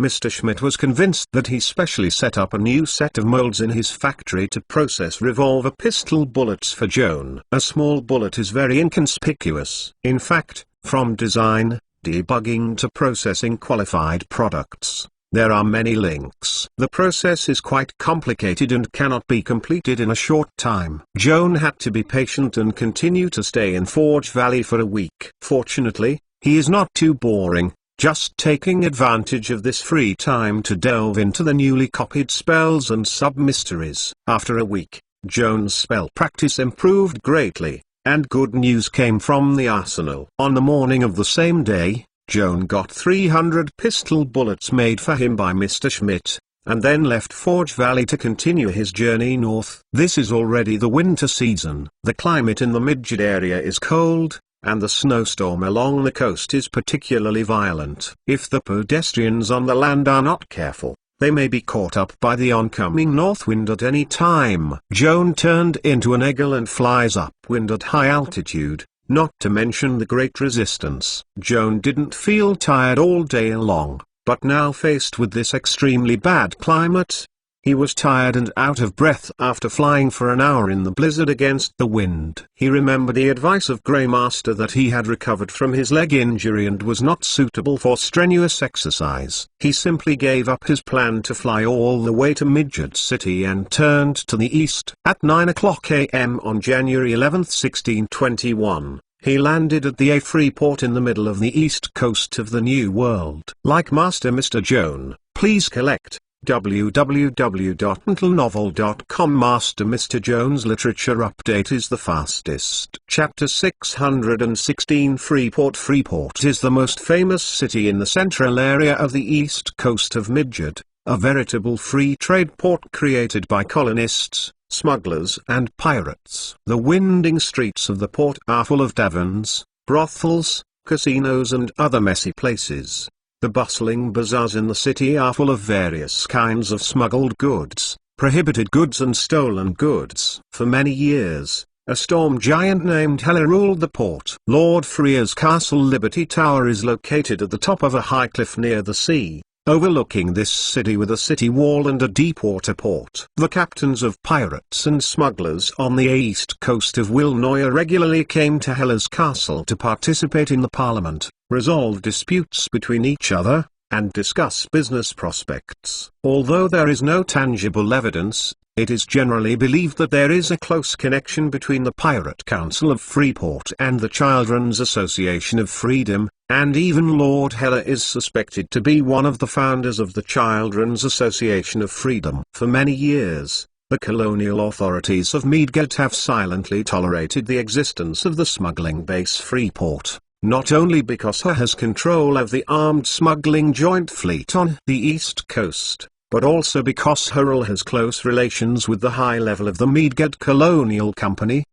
Mr. Schmidt was convinced that he specially set up a new set of molds in his factory to process revolver pistol bullets for Joan. A small bullet is very inconspicuous. In fact, from design, debugging to processing qualified products, there are many links. The process is quite complicated and cannot be completed in a short time. Joan had to be patient and continue to stay in Forge Valley for a week. Fortunately, he is not too boring, just taking advantage of this free time to delve into the newly copied spells and sub-mysteries. After a week, Joan's spell practice improved greatly, and good news came from the arsenal. On the morning of the same day, Joan got 300 pistol bullets made for him by Mr. Schmidt, and then left Forge Valley to continue his journey north. This is already the winter season. The climate in the Midgard area is cold, and the snowstorm along the coast is particularly violent. If the pedestrians on the land are not careful, they may be caught up by the oncoming north wind at any time. Joan turned into an eagle and flies upwind at high altitude, not to mention the great resistance. Joan didn't feel tired all day long, but now faced with this extremely bad climate, he was tired and out of breath after flying for an hour in the blizzard against the wind. He remembered the advice of Greymaster that he had recovered from his leg injury and was not suitable for strenuous exercise. He simply gave up his plan to fly all the way to Midgard City and turned to the east. At 9:00 a.m. on January 11, 1621, he landed at the Freeport in the middle of the east coast of the New World. Like Master Mr. Joan, please collect www.mentalnovel.com. Master Mr. Joan's Literature Update is the fastest. Chapter 616 Freeport. Freeport is the most famous city in the central area of the east coast of Midgard, a veritable free trade port created by colonists, smugglers and pirates. The winding streets of the port are full of taverns, brothels, casinos and other messy places. The bustling bazaars in the city are full of various kinds of smuggled goods, prohibited goods and stolen goods. For many years, a storm giant named Hela ruled the port. Lord Freya's castle Liberty Tower is located at the top of a high cliff near the sea, overlooking this city with a city wall and a deep water port. The captains of pirates and smugglers on the east coast of Wilnoya regularly came to Hela's castle to participate in the parliament, resolve disputes between each other, and discuss business prospects. Although there is no tangible evidence, it is generally believed that there is a close connection between the Pirate Council of Freeport and the Children's Association of Freedom, and even Lord Hela is suspected to be one of the founders of the Children's Association of Freedom. For many years, the colonial authorities of Midgard have silently tolerated the existence of the smuggling base Freeport, not only because Hela has control of the armed smuggling joint fleet on the east coast, but also because Hurl has close relations with the high level of the Midgard Colonial Company.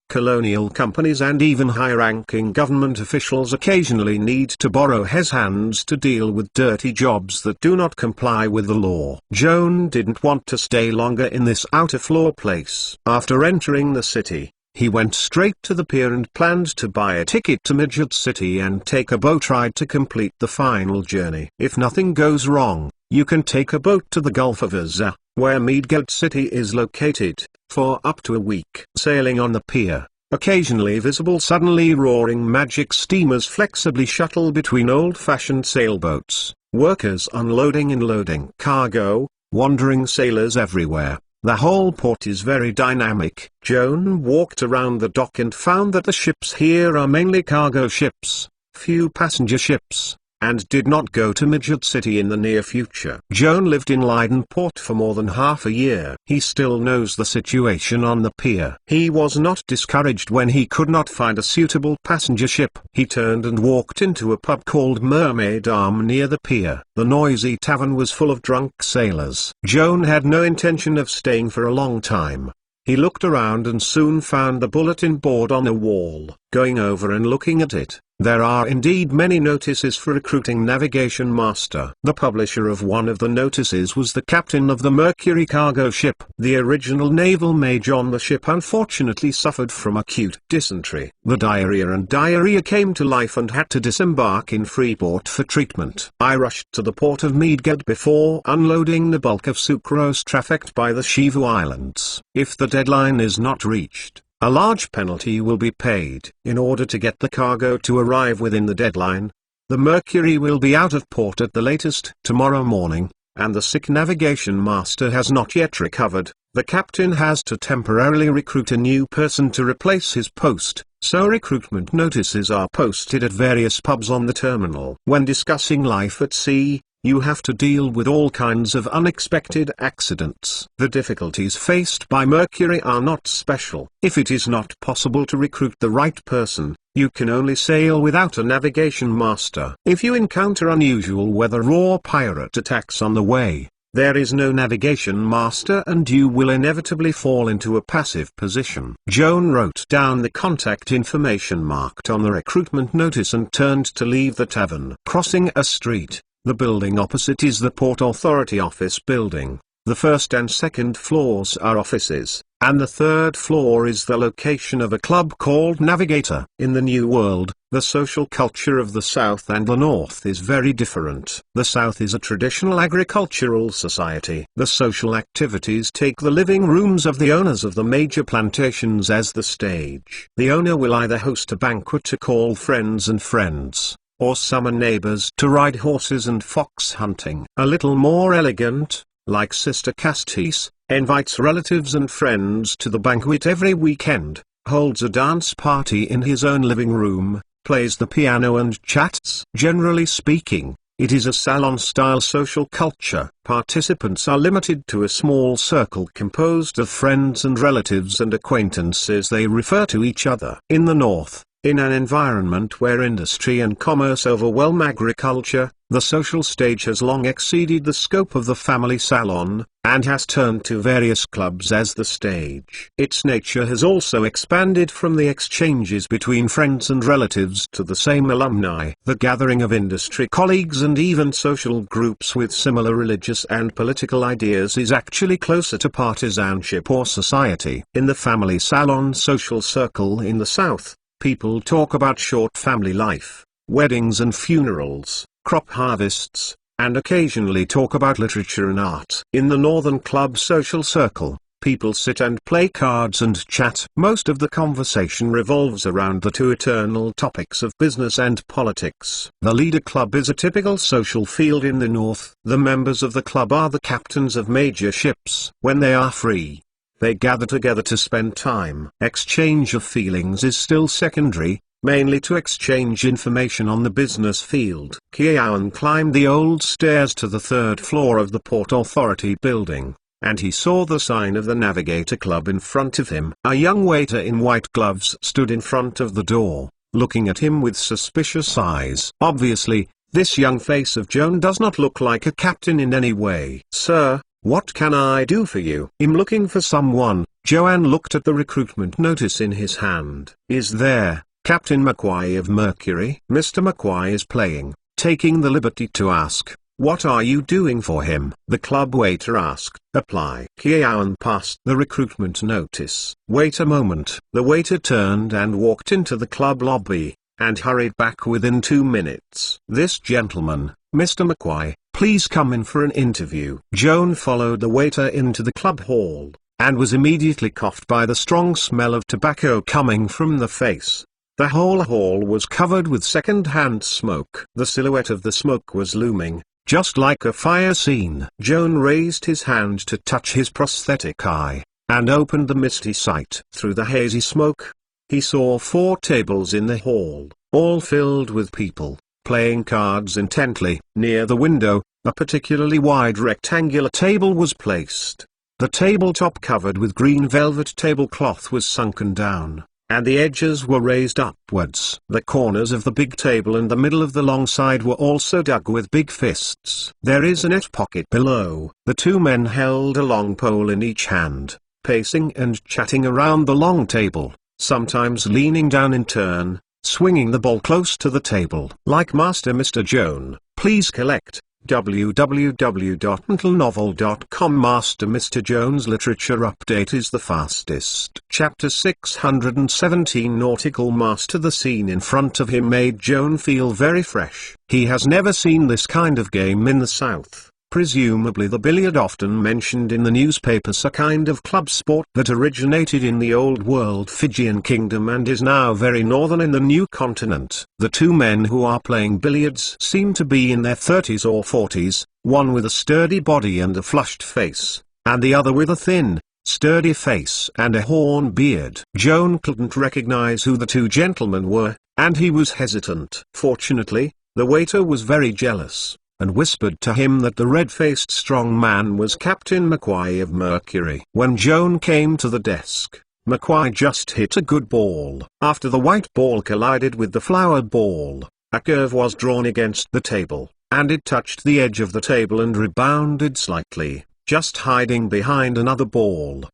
Colonial companies and even high-ranking government officials occasionally need to borrow his hands to deal with dirty jobs that do not comply with the law. Joan didn't want to stay longer in this out-of-law place. After entering the city, he went straight to the pier and planned to buy a ticket to Midgard City and take a boat ride to complete the final journey. If nothing goes wrong, you can take a boat to the Gulf of Azza, where Midgard City is located, for up to a week. Sailing on the pier, occasionally visible suddenly roaring magic steamers flexibly shuttle between old-fashioned sailboats, workers unloading and loading cargo, wandering sailors everywhere. The whole port is very dynamic. Joan walked around the dock and found that the ships here are mainly cargo ships, few passenger ships, and did not go to Midgard City in the near future. Joan lived in Leiden port for more than half a year. He still knows the situation on the pier. He was not discouraged when he could not find a suitable passenger ship. He turned and walked into a pub called Mermaid Arm near the pier. The noisy tavern was full of drunk sailors. Joan had no intention of staying for a long time. He looked around and soon found the bulletin board on the wall. Going over and looking at it, there are indeed many notices for recruiting navigation master. The publisher of one of the notices was the captain of the Mercury cargo ship. The original naval mage on the ship unfortunately suffered from acute dysentery. The diarrhea came to life and had to disembark in Freeport for treatment. I rushed to the port of Midgard before unloading the bulk of sucrose trafficked by the Shivu Islands. If the deadline is not reached, a large penalty will be paid. In order to get the cargo to arrive within the deadline, the Mercury will be out of port at the latest tomorrow morning, and the sick navigation master has not yet recovered. The captain has to temporarily recruit a new person to replace his post, so recruitment notices are posted at various pubs on the terminal. When discussing life at sea, you have to deal with all kinds of unexpected accidents. The difficulties faced by Mercury are not special. If it is not possible to recruit the right person, you can only sail without a navigation master. If you encounter unusual weather or pirate attacks on the way, there is no navigation master and you will inevitably fall into a passive position. Joan wrote down the contact information marked on the recruitment notice and turned to leave the tavern. Crossing a street, the building opposite is the Port Authority office building. The first and second floors are offices, and the third floor is the location of a club called Navigator. In the New World, the social culture of the South and the North is very different. The South is a traditional agricultural society. The social activities take the living rooms of the owners of the major plantations as the stage. The owner will either host a banquet to call friends and friends, or summon neighbors to ride horses and fox hunting. A little more elegant, like Sister Castis, invites relatives and friends to the banquet every weekend, holds a dance party in his own living room, plays the piano and chats. Generally speaking, it is a salon-style social culture. Participants are limited to a small circle composed of friends and relatives and acquaintances. They refer to each other. In the North, In an environment where industry and commerce overwhelm agriculture, the social stage has long exceeded the scope of the family salon, and has turned to various clubs as the stage. Its nature has also expanded from the exchanges between friends and relatives to the same alumni, the gathering of industry colleagues, and even social groups with similar religious and political ideas is actually closer to partisanship or society. In the family salon social circle in the South, people talk about short family life, weddings and funerals, crop harvests, and occasionally talk about literature and art. In the Northern club social circle, people sit and play cards and chat. Most of the conversation revolves around the two eternal topics of business and politics. The leader club is a typical social field in the North. The members of the club are the captains of major ships. When they are free, they gather together to spend time. Exchange of feelings is still secondary, mainly to exchange information on the business field. Joan climbed the old stairs to the third floor of the Port Authority building, and he saw the sign of the Navigator Club in front of him. A young waiter in white gloves stood in front of the door, looking at him with suspicious eyes. Obviously, this young face of Joan does not look like a captain in any way. "Sir, what can I do for you?" "I'm looking for someone." Joan looked at the recruitment notice in his hand. "Is there Captain McQuay of Mercury?" "Mr. McQuay is playing." Taking the liberty to ask, "What are you doing for him?" the club waiter asked. "Apply." Joan passed the recruitment notice. "Wait a moment." The waiter turned and walked into the club lobby, and hurried back within 2 minutes. "This gentleman, Mr. McQuay, please come in for an interview." Joan followed the waiter into the club hall, and was immediately coughed by the strong smell of tobacco coming from the face. The whole hall was covered with second-hand smoke. The silhouette of the smoke was looming, just like a fire scene. Joan raised his hand to touch his prosthetic eye, and opened the misty sight. Through the hazy smoke, he saw 4 tables in the hall, all filled with people, playing cards intently. Near the window, a particularly wide rectangular table was placed. The tabletop covered with green velvet tablecloth was sunken down, and the edges were raised upwards. The corners of the big table and the middle of the long side were also dug with big fists. There is a net pocket below. The 2 men held a long pole in each hand, pacing and chatting around the long table, sometimes leaning down in turn, swinging the ball close to the table. "Like Master Mr. Joan, please collect www.mentalnovel.com. Master Mr. Joan's literature update is the fastest. Chapter 617 Nautical Master. The scene in front of him made Joan feel very fresh. He has never seen this kind of game in the South. Presumably the billiard often mentioned in the newspapers, a kind of club sport that originated in the old world Fijian kingdom and is now very northern in the new continent. The 2 men who are playing billiards seem to be in their 30s or 40s, one with a sturdy body and a flushed face, and the other with a thin, sturdy face and a horn beard. Joan couldn't recognize who the 2 gentlemen were, and he was hesitant. Fortunately, the waiter was very jealous, and whispered to him that the red-faced strong man was Captain McQuay of Mercury. When Joan came to the desk, McQuay just hit a good ball. After the white ball collided with the flower ball, a curve was drawn against the table, and it touched the edge of the table and rebounded slightly, just hiding behind another ball.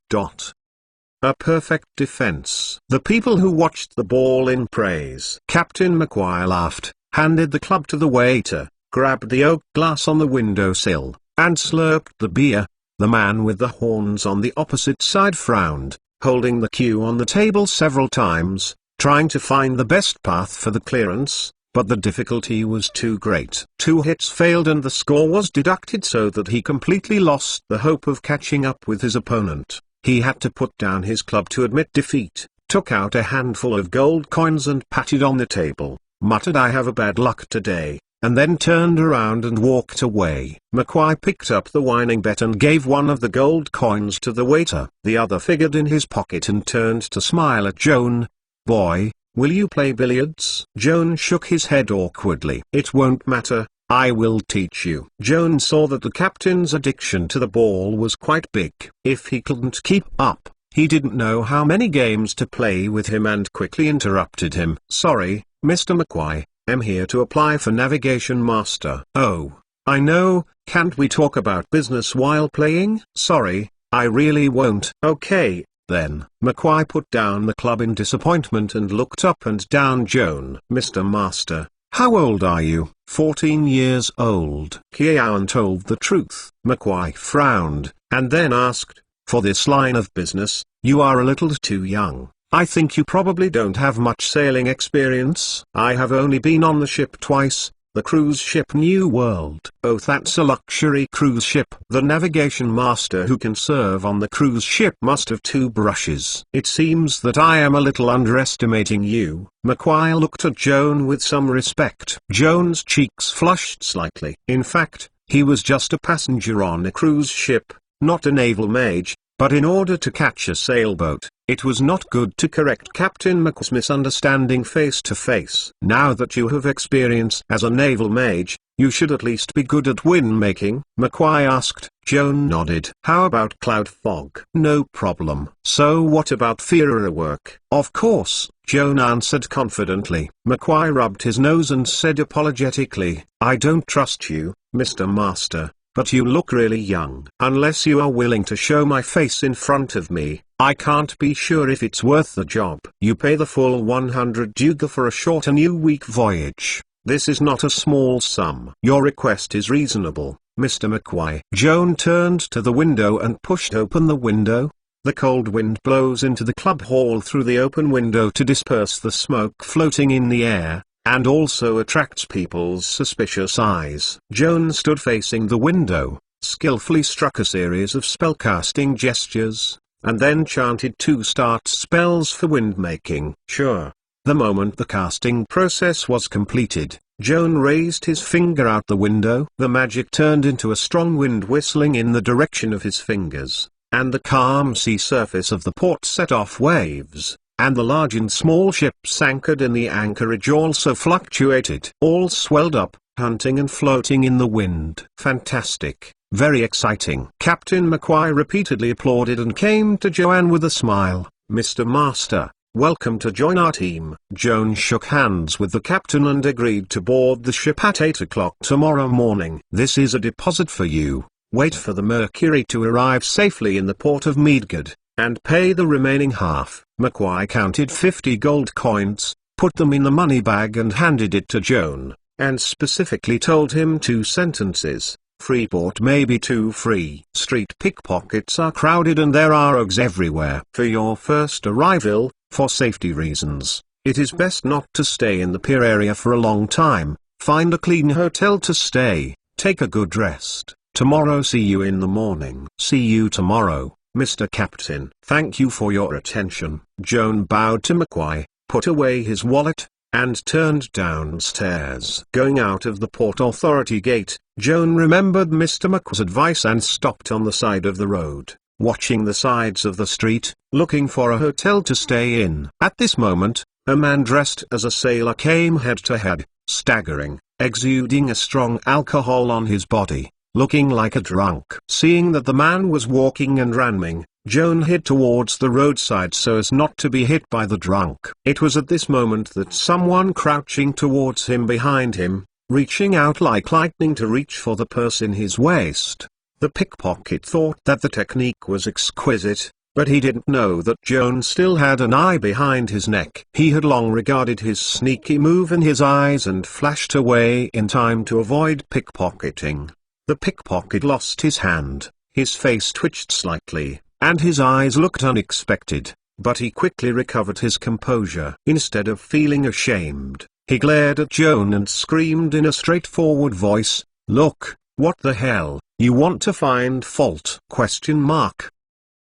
A perfect defense. The people who watched the ball in praise. Captain McQuay laughed, handed the club to the waiter, grabbed the oak glass on the windowsill, and slurped the beer. The man with the horns on the opposite side frowned, holding the cue on the table several times, trying to find the best path for the clearance, but the difficulty was too great. 2 hits failed and the score was deducted, so that he completely lost the hope of catching up with his opponent. He had to put down his club to admit defeat, took out a handful of gold coins and patted on the table, muttered, "I have a bad luck today," and then turned around and walked away. McQuay picked up the winning bet and gave one of the gold coins to the waiter. The other figured in his pocket and turned to smile at Joan. "Boy, will you play billiards?" Joan shook his head awkwardly. "It won't matter, I will teach you." Joan saw that the captain's addiction to the ball was quite big. If he couldn't keep up, He didn't know how many games to play with him and quickly interrupted him. "Sorry, Mr. McQuay, I'm here to apply for Navigation Master." "Oh, I know, can't we talk about business while playing?" "Sorry, I really won't." "Okay, then." McQuay put down the club in disappointment and looked up and down Joan. "Mr. Master, how old are you?" 14 years old. Joan told the truth. McQuay frowned, and then asked, "For this line of business, you are a little too young. I think you probably don't have much sailing experience." "I have only been on the ship twice, the cruise ship New World." "Oh, that's a luxury cruise ship." "The navigation master who can serve on the cruise ship must have 2 brushes." "It seems that I am a little underestimating you." McQuay looked at Joan with some respect. Joan's cheeks flushed slightly. In fact, he was just a passenger on a cruise ship, not a naval mage, but in order to catch a sailboat, it was not good to correct Captain McQuay's misunderstanding face to face. "Now that you have experience as a naval mage, you should at least be good at wind making?" McQuay asked. Joan nodded. "How about cloud fog?" "No problem." "So what about Fira work?" "Of course," Joan answered confidently. McQuay rubbed his nose and said apologetically, "I don't trust you, Mr. Master, but you look really young. Unless you are willing to show my face in front of me, I can't be sure if it's worth the job." "You pay the full 100 duga for a short and week voyage. This is not a small sum." "Your request is reasonable, Mr. McQuay." Joan turned to the window and pushed open the window. The cold wind blows into the club hall through the open window to disperse the smoke floating in the air, and also attracts people's suspicious eyes. Joan stood facing the window, skillfully struck a series of spellcasting gestures, and then chanted 2 start spells for wind making. "Sure." The moment the casting process was completed, Joan raised his finger out the window. The magic turned into a strong wind whistling in the direction of his fingers, and the calm sea surface of the port set off waves, and the large and small ships anchored in the anchorage also fluctuated. All swelled up, hunting and floating in the wind. "Fantastic, very exciting." Captain McQuay repeatedly applauded and came to Joan with a smile. "Mr. Master, welcome to join our team." Joan shook hands with the captain and agreed to board the ship at 8 o'clock tomorrow morning. "This is a deposit for you. Wait for the Mercury to arrive safely in the port of Meadgard, and pay the remaining half." McQuay counted 50 gold coins, put them in the money bag and handed it to Joan, and specifically told him 2 sentences. "Freeport may be too free. Street pickpockets are crowded and there are rogues everywhere. For your first arrival, for safety reasons, it is best not to stay in the pier area for a long time. Find a clean hotel to stay, take a good rest. Tomorrow see you in the morning." "See you tomorrow, Mr. Captain." "Thank you for your attention." Joan bowed to McQuay, put away his wallet, and turned downstairs. Going out of the Port Authority gate, Joan remembered Mr. McQuay's advice and stopped on the side of the road, watching the sides of the street, looking for a hotel to stay in. At this moment, a man dressed as a sailor came head to head, staggering, exuding a strong alcohol on his body, looking like a drunk. Seeing that the man was walking and running, Joan hid towards the roadside so as not to be hit by the drunk. It was at this moment that someone crouching towards him behind him, reaching out like lightning to reach for the purse in his waist. The pickpocket thought that the technique was exquisite, but he didn't know that Joan still had an eye behind his neck. He had long regarded his sneaky move in his eyes and flashed away in time to avoid pickpocketing. The pickpocket lost his hand, his face twitched slightly, and his eyes looked unexpected, but he quickly recovered his composure. Instead of feeling ashamed, he glared at Joan and screamed in a straightforward voice, "Look, what the hell, you want to find fault?"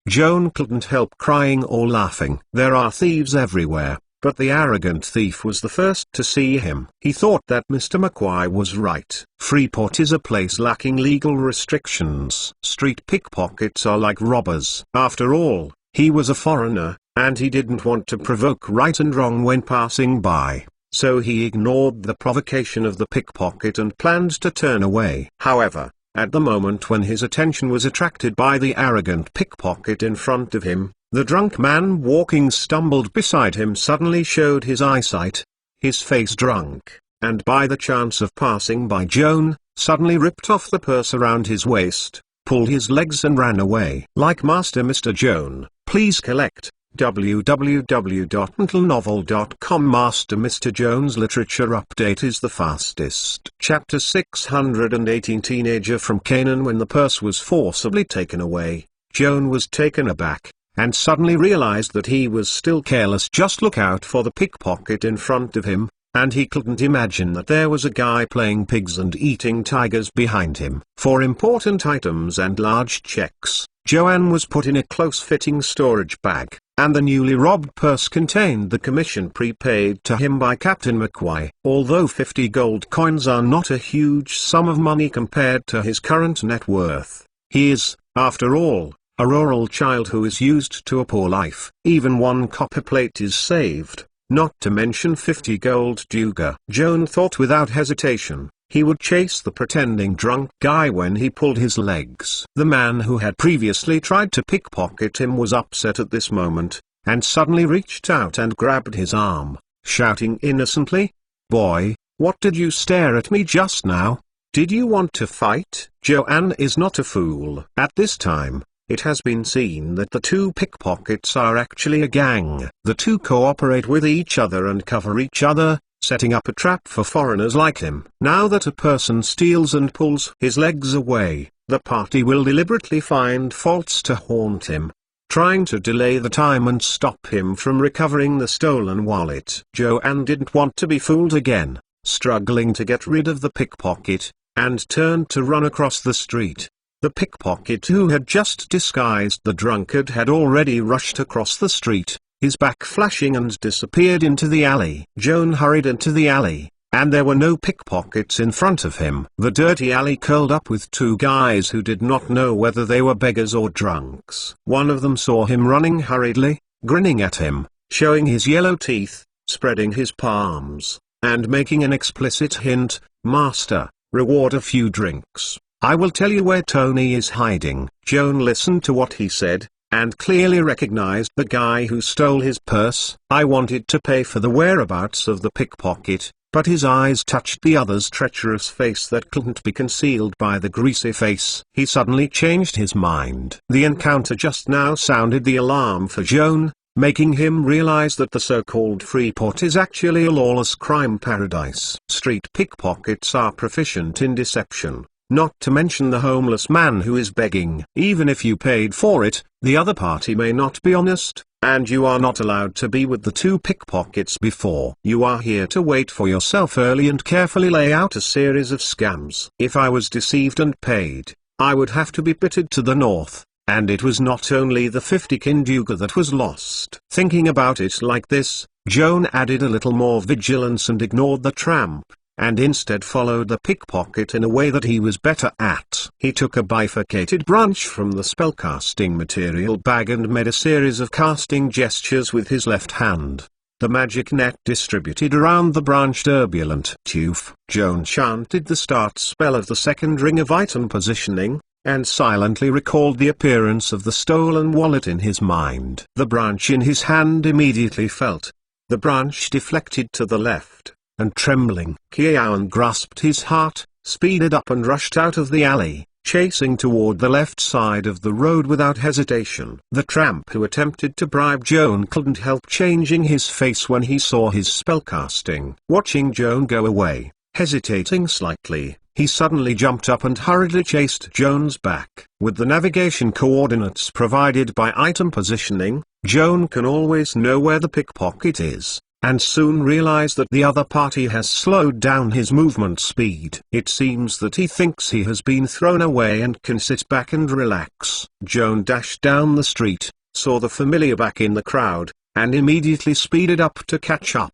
Joan couldn't help crying or laughing. There are thieves everywhere, but the arrogant thief was the first to see him. He thought that Mr. McQuay was right. Freeport is a place lacking legal restrictions. Street pickpockets are like robbers. After all, he was a foreigner, and he didn't want to provoke right and wrong when passing by, so he ignored the provocation of the pickpocket and planned to turn away. However, at the moment when his attention was attracted by the arrogant pickpocket in front of him, The drunk man walking stumbled beside him suddenly showed his eyesight, his face drunk, and by the chance of passing by Joan, suddenly ripped off the purse around his waist, pulled his legs and ran away. Like Master Mr. Joan, please collect. www.mentalnovel.com. Master Mr. Joan's literature update is the fastest. Chapter 618. Teenager from Canaan. When the purse was forcibly taken away, Joan was taken aback, and suddenly realized that he was still careless. Just look out for the pickpocket in front of him, and he couldn't imagine that there was a guy playing pigs and eating tigers behind him. For important items and large checks, Joanne was put in a close-fitting storage bag, and the newly robbed purse contained the commission prepaid to him by Captain McQuay. Although 50 gold coins are not a huge sum of money compared to his current net worth, he is, after all, a rural child who is used to a poor life. Even one copper plate is saved, not to mention 50 gold duga. Joan thought without hesitation he would chase the pretending drunk guy when he pulled his legs. The man who had previously tried to pickpocket him was upset at this moment, and suddenly reached out and grabbed his arm, shouting innocently, "Boy, what did you stare at me just now? Did you want to fight?" Joanne is not a fool. At this time, it has been seen that the two pickpockets are actually a gang. The two cooperate with each other and cover each other, setting up a trap for foreigners like him. Now that a person steals and pulls his legs away, the party will deliberately find faults to haunt him, trying to delay the time and stop him from recovering the stolen wallet. Joanne didn't want to be fooled again, struggling to get rid of the pickpocket, and turned to run across the street. The pickpocket who had just disguised the drunkard had already rushed across the street, his back flashing, and disappeared into the alley. Joan hurried into the alley, and there were no pickpockets in front of him. The dirty alley curled up with two guys who did not know whether they were beggars or drunks. One of them saw him running hurriedly, grinning at him, showing his yellow teeth, spreading his palms, and making an explicit hint, "Master, reward a few drinks. I will tell you where Tony is hiding." Joan listened to what he said, and clearly recognized the guy who stole his purse. "I wanted to pay for the whereabouts of the pickpocket," but his eyes touched the other's treacherous face that couldn't be concealed by the greasy face. He suddenly changed his mind. The encounter just now sounded the alarm for Joan, making him realize that the so-called Freeport is actually a lawless crime paradise. Street pickpockets are proficient in deception, not to mention the homeless man who is begging. Even if you paid for it, the other party may not be honest, and you are not allowed to be with the two pickpockets before. You are here to wait for yourself early and carefully lay out a series of scams. If I was deceived and paid, I would have to be pitted to the north, and it was not only the 50 kinduga that was lost. Thinking about it like this, Joan added a little more vigilance and ignored the tramp, and instead followed the pickpocket in a way that he was better at. He took a bifurcated branch from the spellcasting material bag and made a series of casting gestures with his left hand. The magic net distributed around the branch turbulent tooth. Joan chanted the start spell of the second ring of item positioning, and silently recalled the appearance of the stolen wallet in his mind. The branch in his hand immediately felt. The branch deflected to the left, and trembling, Joan grasped his heart, speeded up and rushed out of the alley, chasing toward the left side of the road without hesitation. The tramp who attempted to bribe Joan couldn't help changing his face when he saw his spellcasting. Watching Joan go away, hesitating slightly, he suddenly jumped up and hurriedly chased Joan's back. With the navigation coordinates provided by item positioning, Joan can always know where the pickpocket is, and soon realize that the other party has slowed down his movement speed. It seems that he thinks he has been thrown away and can sit back and relax. Joan dashed down the street, saw the familiar back in the crowd, and immediately speeded up to catch up.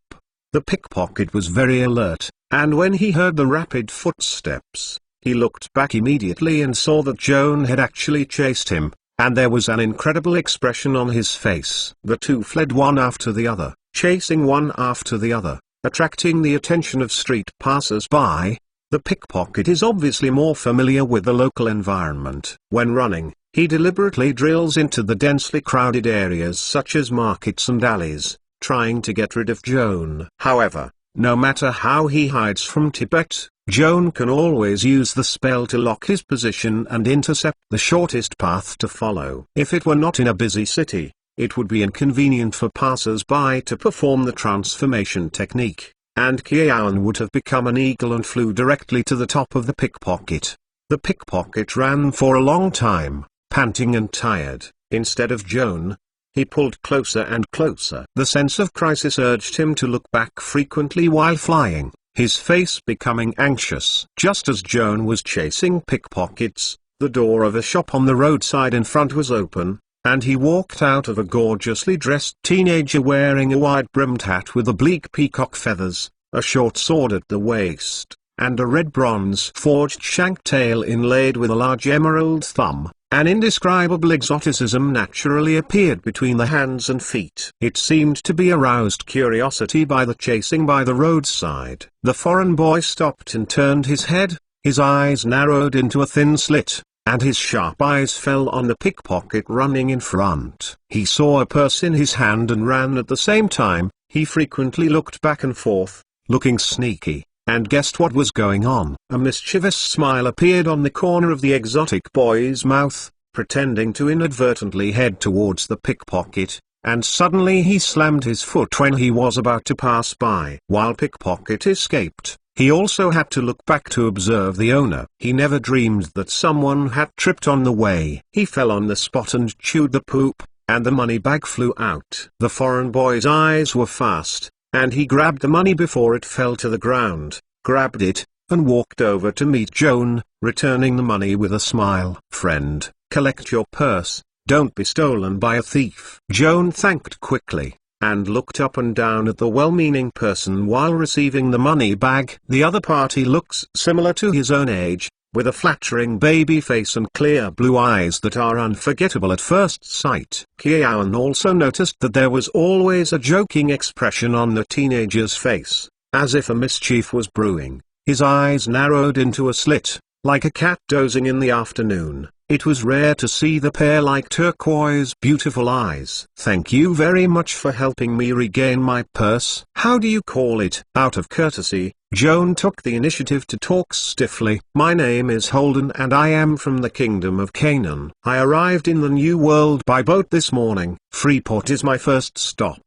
The pickpocket was very alert, and when he heard the rapid footsteps, he looked back immediately and saw that Joan had actually chased him, and there was an incredible expression on his face. The two fled one after the other, chasing one after the other, attracting the attention of street passers-by. The pickpocket is obviously more familiar with the local environment. When running, He deliberately drills into the densely crowded areas such as markets and alleys, trying to get rid of Joan. However, no matter how he hides from Tibet, Joan can always use the spell to lock his position and intercept the shortest path to follow. If it were not in a busy city, it would be inconvenient for passers-by to perform the transformation technique, and Joan would have become an eagle and flew directly to the top of the pickpocket. The pickpocket ran for a long time, panting and tired. Instead of Joan, he pulled closer and closer. The sense of crisis urged him to look back frequently while flying, his face becoming anxious. Just as Joan was chasing pickpockets, the door of a shop on the roadside in front was open, and he walked out of a gorgeously dressed teenager wearing a wide-brimmed hat with oblique peacock feathers, a short sword at the waist, and a red bronze forged shank tail inlaid with a large emerald thumb. An indescribable exoticism naturally appeared between the hands and feet. It seemed to be aroused curiosity by the chasing by the roadside. The foreign boy stopped and turned his head, his eyes narrowed into a thin slit, and his sharp eyes fell on the pickpocket running in front. He saw a purse in his hand and ran at the same time. He frequently looked back and forth, looking sneaky, and guessed what was going on. A mischievous smile appeared on the corner of the exotic boy's mouth, pretending to inadvertently head towards the pickpocket, and suddenly he slammed his foot when he was about to pass by. While pickpocket escaped, he also had to look back to observe the owner. He never dreamed that someone had tripped on the way. He fell on the spot and chewed the poop, and the money bag flew out. The foreign boy's eyes were fast, and he grabbed the money before it fell to the ground, grabbed it, and walked over to meet Joan, returning the money with a smile. "Friend, collect your purse, don't be stolen by a thief." Joan thanked quickly, and looked up and down at the well-meaning person while receiving the money bag. The other party looks similar to his own age, with a flattering baby face and clear blue eyes that are unforgettable at first sight. Joan also noticed that there was always a joking expression on the teenager's face, as if a mischief was brewing. His eyes narrowed into a slit, like a cat dozing in the afternoon. It was rare to see the pear-like turquoise beautiful eyes. "Thank you very much for helping me regain my purse. How do you call it?" Out of courtesy, Joan took the initiative to talk stiffly. "My name is Holden and I am from the Kingdom of Canaan. I arrived in the New World by boat this morning. Freeport is my first stop.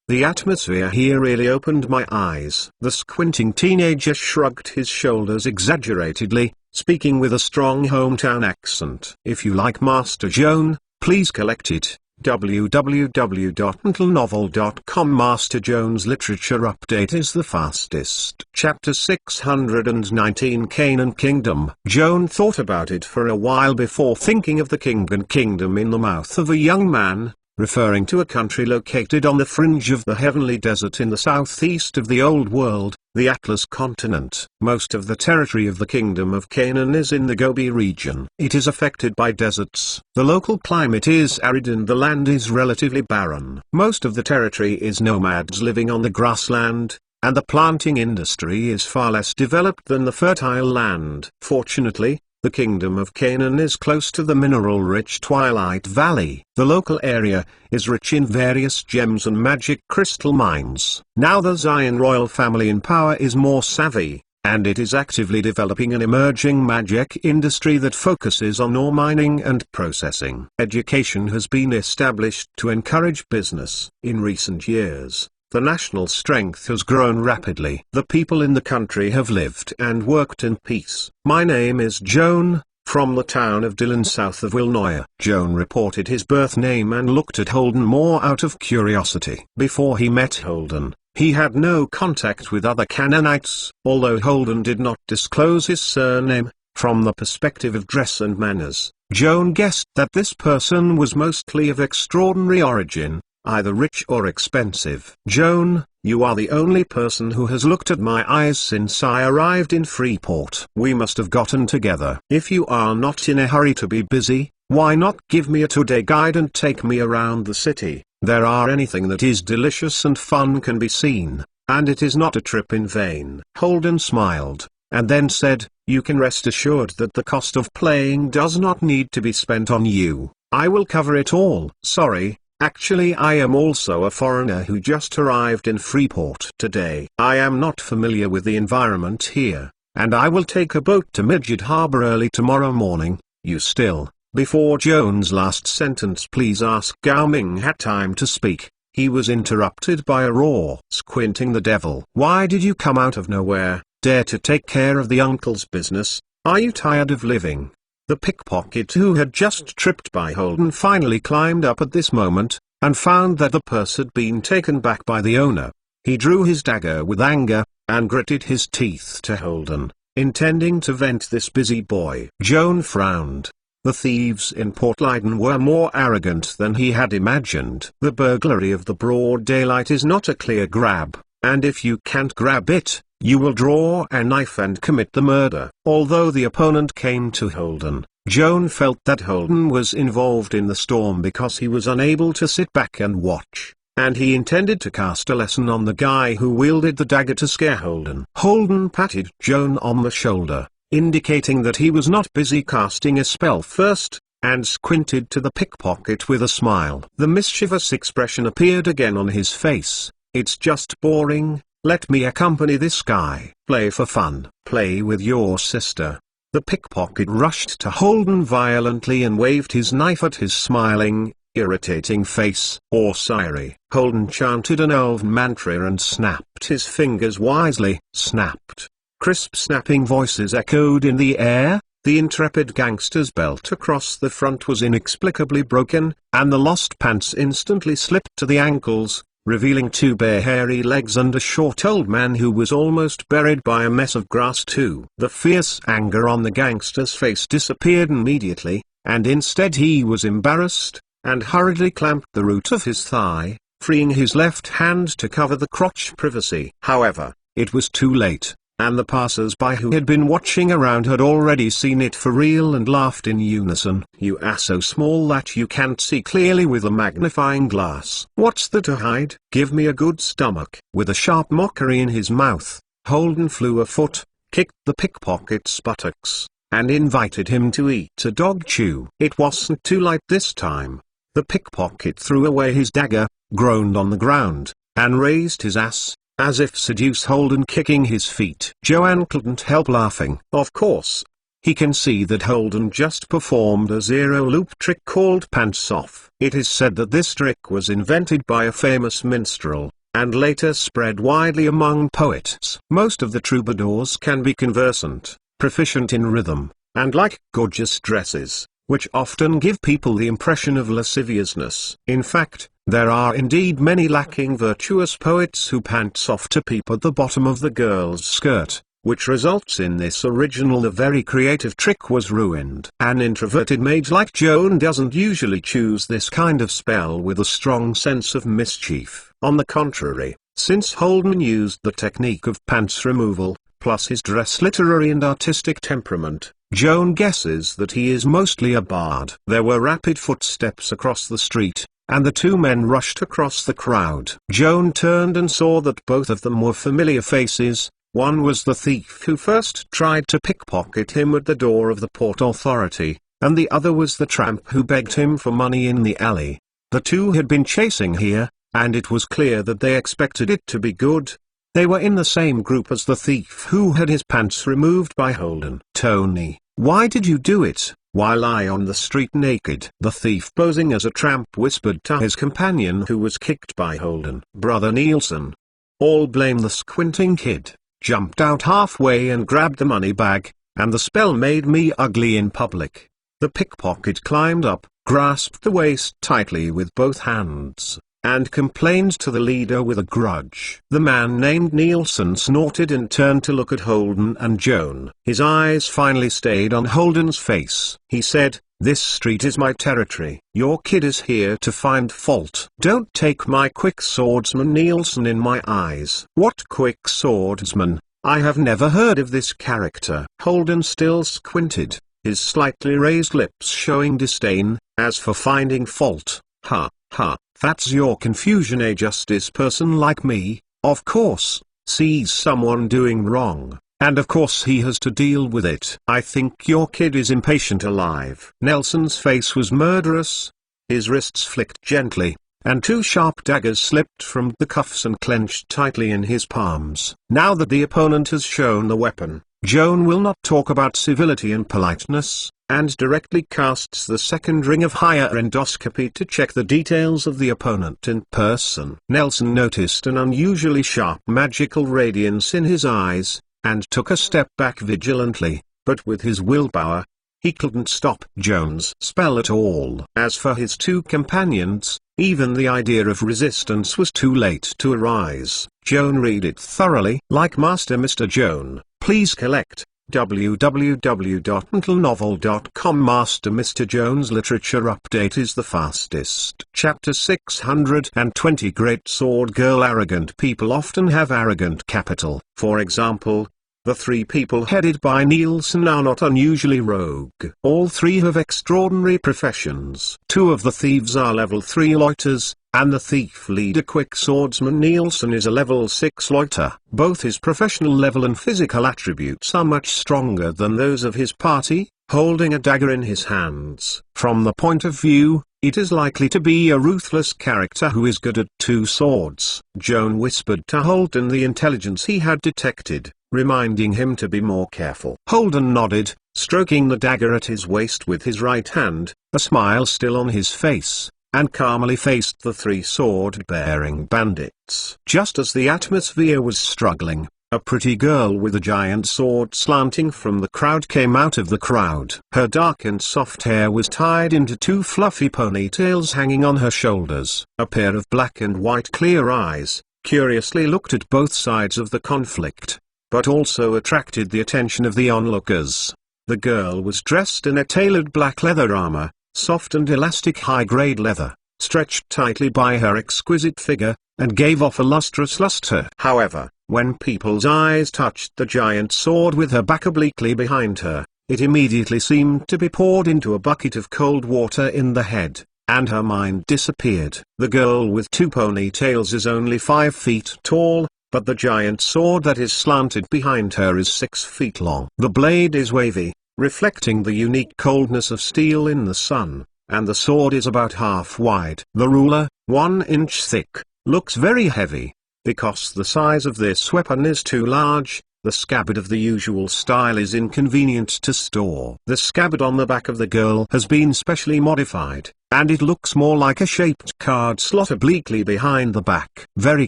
The atmosphere here really opened my eyes." The squinting teenager shrugged his shoulders exaggeratedly, speaking with a strong hometown accent. "If you like Master Joan, please collect it. www.mentalnovel.com. Master Joan's literature update is the fastest. Chapter 619, Canaan Kingdom. Joan thought about it for a while before thinking of the Canaan Kingdom in the mouth of a young man, referring to a country located on the fringe of the heavenly desert in the southeast of the Old World, the Atlas continent. Most of the territory of the Kingdom of Canaan is in the Gobi region. It is affected by deserts. The local climate is arid and the land is relatively barren. Most of the territory is nomads living on the grassland, and the planting industry is far less developed than the fertile land. Fortunately, the Kingdom of Canaan is close to the mineral-rich Twilight Valley. The local area is rich in various gems and magic crystal mines. Now the Zion royal family in power is more savvy, and it is actively developing an emerging magic industry that focuses on ore mining and processing. Education has been established to encourage business. In recent years, the national strength has grown rapidly. The people in the country have lived and worked in peace. "My name is Joan, from the town of Dillon south of Illinois." Joan reported his birth name and looked at Holden more out of curiosity. Before he met Holden, he had no contact with other Canaanites. Although Holden did not disclose his surname, from the perspective of dress and manners, Joan guessed that this person was mostly of extraordinary origin, either rich or expensive. "Joan, you are the only person who has looked at my eyes since I arrived in Freeport. We must have gotten together. If you are not in a hurry to be busy, why not give me a two-day guide and take me around the city? There are anything that is delicious and fun can be seen, and it is not a trip in vain." Holden smiled, and then said, "You can rest assured that the cost of playing does not need to be spent on you. I will cover it all." "Sorry, actually I am also a foreigner who just arrived in Freeport today. I am not familiar with the environment here, and I will take a boat to Midget Harbor early tomorrow morning." "You still..." Before Joan's last sentence "please ask Gao Ming had time to speak," he was interrupted by a roar. "Squinting the devil. Why did you come out of nowhere, dare to take care of the uncle's business? Are you tired of living?" The pickpocket who had just tripped by Holden finally climbed up at this moment, and found that the purse had been taken back by the owner. He drew his dagger with anger, and gritted his teeth to Holden, intending to vent this busy boy. Joan frowned. The thieves in Port Leyden were more arrogant than he had imagined. The burglary of the broad daylight is not a clear grab, and if you can't grab it, you will draw a knife and commit the murder. Although the opponent came to Holden, Joan felt that Holden was involved in the storm because he was unable to sit back and watch, and he intended to cast a lesson on the guy who wielded the dagger to scare Holden. Holden patted Joan on the shoulder, indicating that he was not busy casting a spell first, and squinted to the pickpocket with a smile. The mischievous expression appeared again on his face. "It's just boring. Let me accompany this guy." "Play for fun. Play with your sister." The pickpocket rushed to Holden violently and waved his knife at his smiling, irritating face. "Or Siri." Holden chanted an elven mantra and snapped his fingers wisely. Snapped. Crisp snapping voices echoed in the air. The intrepid gangster's belt across the front was inexplicably broken, and the lost pants instantly slipped to the ankles, revealing two bare hairy legs and a short old man who was almost buried by a mess of grass too. The fierce anger on the gangster's face disappeared immediately, and instead he was embarrassed, and hurriedly clamped the root of his thigh, freeing his left hand to cover the crotch privacy. However, it was too late, and the passers-by who had been watching around had already seen it for real and laughed in unison. "You are so small that you can't see clearly with a magnifying glass. What's there to hide? Give me a good stomach." With a sharp mockery in his mouth, Holden flew a foot, kicked the pickpocket's buttocks, and invited him to eat a dog chew. It wasn't too late this time. The pickpocket threw away his dagger, groaned on the ground, and raised his ass, as if seduce Holden, kicking his feet. Joanne couldn't help laughing. Of course, he can see that Holden just performed a zero-loop trick called pants off. It is said that this trick was invented by a famous minstrel, and later spread widely among poets. Most of the troubadours can be conversant, proficient in rhythm, and like gorgeous dresses, which often give people the impression of lasciviousness. In fact, there are indeed many lacking virtuous poets who pants off to peep at the bottom of the girl's skirt, which results in this original. The very creative trick was ruined. An introverted mage like Joan doesn't usually choose this kind of spell with a strong sense of mischief. On the contrary, since Holden used the technique of pants removal, plus his dress literary and artistic temperament, Joan guesses that he is mostly a bard. There were rapid footsteps across the street, and the two men rushed across the crowd. Joan turned and saw that both of them were familiar faces. One was the thief who first tried to pickpocket him at the door of the Port Authority, and the other was the tramp who begged him for money in the alley. The two had been chasing here, and it was clear that they expected it to be good. They were in the same group as the thief who had his pants removed by Holden. "Tony, why did you do it? Why lie on the street naked?" The thief, posing as a tramp, whispered to his companion who was kicked by Holden. "Brother Nielsen. All blame the squinting kid. Jumped out halfway and grabbed the money bag, and the spell made me ugly in public." The pickpocket climbed up, grasped the waist tightly with both hands, and complained to the leader with a grudge. The man named Nielsen snorted and turned to look at Holden and Joan. His eyes finally stayed on Holden's face. He said, "This street is my territory. Your kid is here to find fault. Don't take my quick swordsman Nielsen in my eyes." "What quick swordsman? I have never heard of this character." Holden still squinted, his slightly raised lips showing disdain. "As for finding fault, ha, ha. That's your confusion. A justice person like me, of course, sees someone doing wrong, and of course he has to deal with it. I think your kid is impatient alive. Nelson's face was murderous. His wrists flicked gently, and two sharp daggers slipped from the cuffs and clenched tightly in his palms. Now that the opponent has shown the weapon, Joan will not talk about civility and politeness, and directly casts the second ring of higher endoscopy to check the details of the opponent in person. Nelson noticed an unusually sharp magical radiance in his eyes, and took a step back vigilantly, but with his willpower, he couldn't stop Joan's spell at all. As for his two companions, even the idea of resistance was too late to arise. Joan read it thoroughly. Like Master Mr. Joan, please collect www.mentalnovel.com. Master Mr. Joan's literature update is the fastest. Chapter 620. Great Sword Girl. Arrogant people often have arrogant capital. For example, the three people headed by Nielsen are not unusually rogue. All three have extraordinary professions. Two of the thieves are level 3 loiters, and the thief leader quick swordsman Nielsen is a level 6 loiter. Both his professional level and physical attributes are much stronger than those of his party, holding a dagger in his hands. From the point of view, it is likely to be a ruthless character who is good at two swords. Joan whispered to Holden the intelligence he had detected, reminding him to be more careful. Holden nodded, stroking the dagger at his waist with his right hand, a smile still on his face, and calmly faced the three sword-bearing bandits. Just as the atmosphere was struggling, a pretty girl with a giant sword slanting from the crowd came out of the crowd. Her dark and soft hair was tied into two fluffy ponytails hanging on her shoulders. A pair of black and white clear eyes curiously looked at both sides of the conflict, but also attracted the attention of the onlookers. The girl was dressed in a tailored black leather armor, soft and elastic high-grade leather, stretched tightly by her exquisite figure, and gave off a lustrous luster. However, when people's eyes touched the giant sword with her back obliquely behind her, it immediately seemed to be poured into a bucket of cold water in the head, and her mind disappeared. The girl with two ponytails is only 5 feet tall, but the giant sword that is slanted behind her is 6 feet long. The blade is wavy, reflecting the unique coldness of steel in the sun, and the sword is about half wide. The ruler, 1 inch thick, looks very heavy. Because the size of this weapon is too large, the scabbard of the usual style is inconvenient to store. The scabbard on the back of the girl has been specially modified, and it looks more like a shaped card slot obliquely behind the back. Very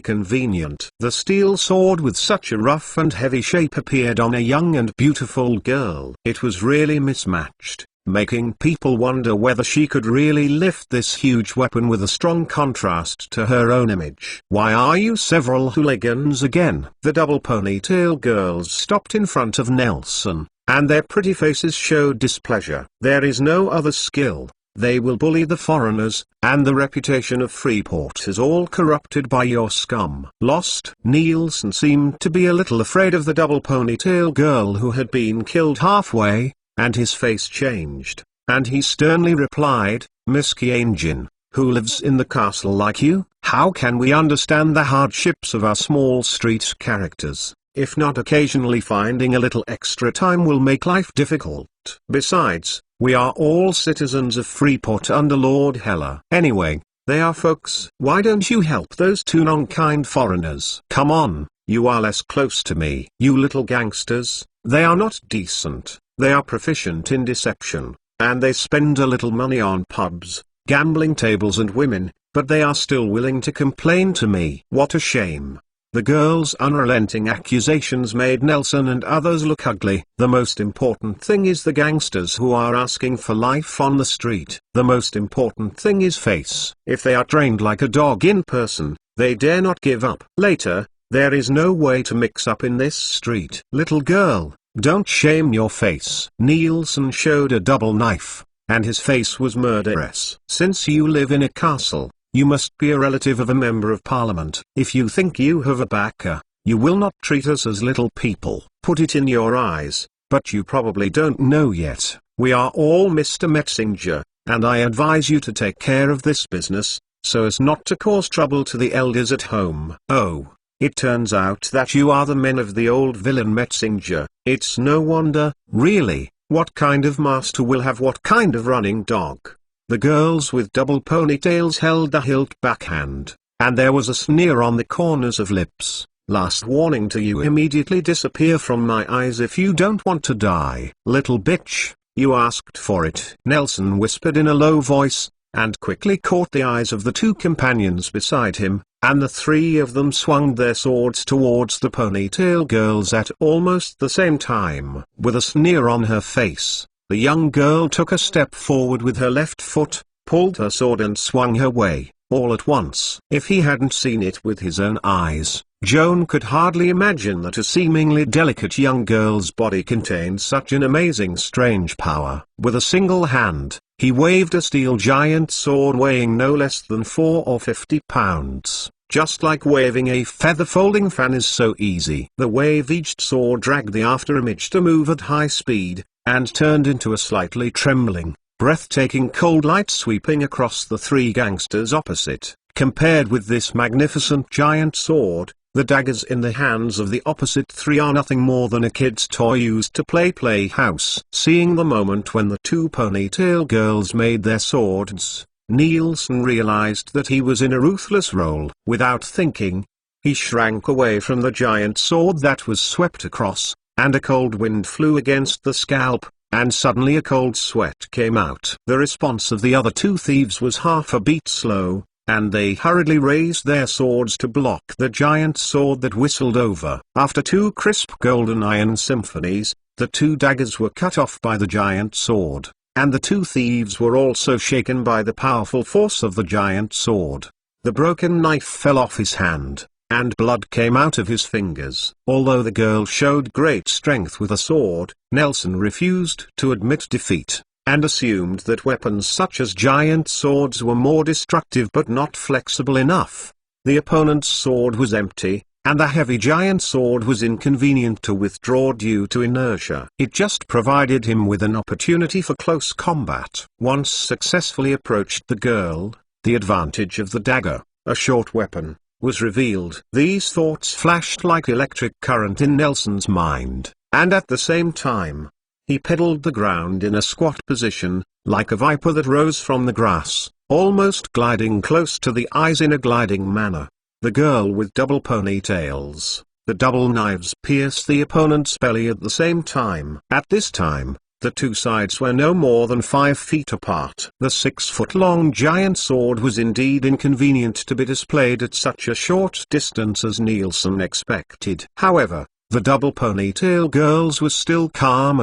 convenient. The steel sword with such a rough and heavy shape appeared on a young and beautiful girl. It was really mismatched, making people wonder whether she could really lift this huge weapon with a strong contrast to her own image. Why are you several hooligans again? The double ponytail girls stopped in front of Nelson, and their pretty faces showed displeasure. There is no other skill. They will bully the foreigners, and the reputation of Freeport is all corrupted by your scum. Lost? Nielsen seemed to be a little afraid of the double ponytail girl who had been killed halfway, and his face changed, and he sternly replied, Miss Kianjin, who lives in the castle like you? How can we understand the hardships of our small street characters, if not occasionally finding a little extra time will make life difficult? Besides, we are all citizens of Freeport under Lord Heller. Anyway, they are folks. Why don't you help those two non-kind foreigners? Come on, you are less close to me. You little gangsters, they are not decent. They are proficient in deception, and they spend a little money on pubs, gambling tables and women, but they are still willing to complain to me. What a shame. The girl's unrelenting accusations made Nelson and others look ugly. The most important thing is the gangsters who are asking for life on the street. The most important thing is face. If they are trained like a dog in person, they dare not give up. Later, there is no way to mix up in this street. Little girl, don't shame your face. Nielsen showed a double knife, and his face was murderous. Since you live in a castle, you must be a relative of a member of parliament. If you think you have a backer, you will not treat us as little people. Put it in your eyes, but you probably don't know yet. We are all Mr. Metzinger, and I advise you to take care of this business, so as not to cause trouble to the elders at home. Oh, It turns out that you are the men of the old villain Metzinger. It's no wonder, really, what kind of master will have what kind of running dog. The girls with double ponytails held the hilt backhand, and there was a sneer on the corners of lips. Last warning to you, immediately disappear from my eyes if you don't want to die. Little bitch, you asked for it, Nelson whispered in a low voice, and quickly caught the eyes of the two companions beside him, and the three of them swung their swords towards the ponytail girls at almost the same time. With a sneer on her face, the young girl took a step forward with her left foot, pulled her sword and swung her way, all at once. If he hadn't seen it with his own eyes, Joan could hardly imagine that a seemingly delicate young girl's body contained such an amazing strange power. With a single hand, he waved a steel giant sword weighing no less than 4 or 50 pounds, just like waving a feather-folding fan is so easy. The wave-edged sword dragged the after-image to move at high speed, and turned into a slightly trembling, breathtaking cold light sweeping across the three gangsters opposite. Compared with this magnificent giant sword, the daggers in the hands of the opposite three are nothing more than a kid's toy used to play house. Seeing the moment when the two ponytail girls made their swords, Nielsen realized that he was in a ruthless role. Without thinking, he shrank away from the giant sword that was swept across, and a cold wind flew against the scalp, and suddenly a cold sweat came out. The response of the other two thieves was half a beat slow, and they hurriedly raised their swords to block the giant sword that whistled over. After two crisp golden iron symphonies, the two daggers were cut off by the giant sword, and the two thieves were also shaken by the powerful force of the giant sword. The broken knife fell off his hand, and blood came out of his fingers. Although the girl showed great strength with a sword, Nelson refused to admit defeat, and assumed that weapons such as giant swords were more destructive but not flexible enough. The opponent's sword was empty, and the heavy giant sword was inconvenient to withdraw due to inertia. It just provided him with an opportunity for close combat. Once successfully approached the girl, the advantage of the dagger, a short weapon, was revealed. These thoughts flashed like electric current in Nelson's mind, and at the same time, he pedaled the ground in a squat position, like a viper that rose from the grass, almost gliding close to the eyes in a gliding manner. The girl with double ponytails, the double knives pierced the opponent's belly at the same time. At this time, the two sides were no more than 5 feet apart. The 6-foot-long giant sword was indeed inconvenient to be displayed at such a short distance as Nielsen expected. However, the double ponytail girls were still calm,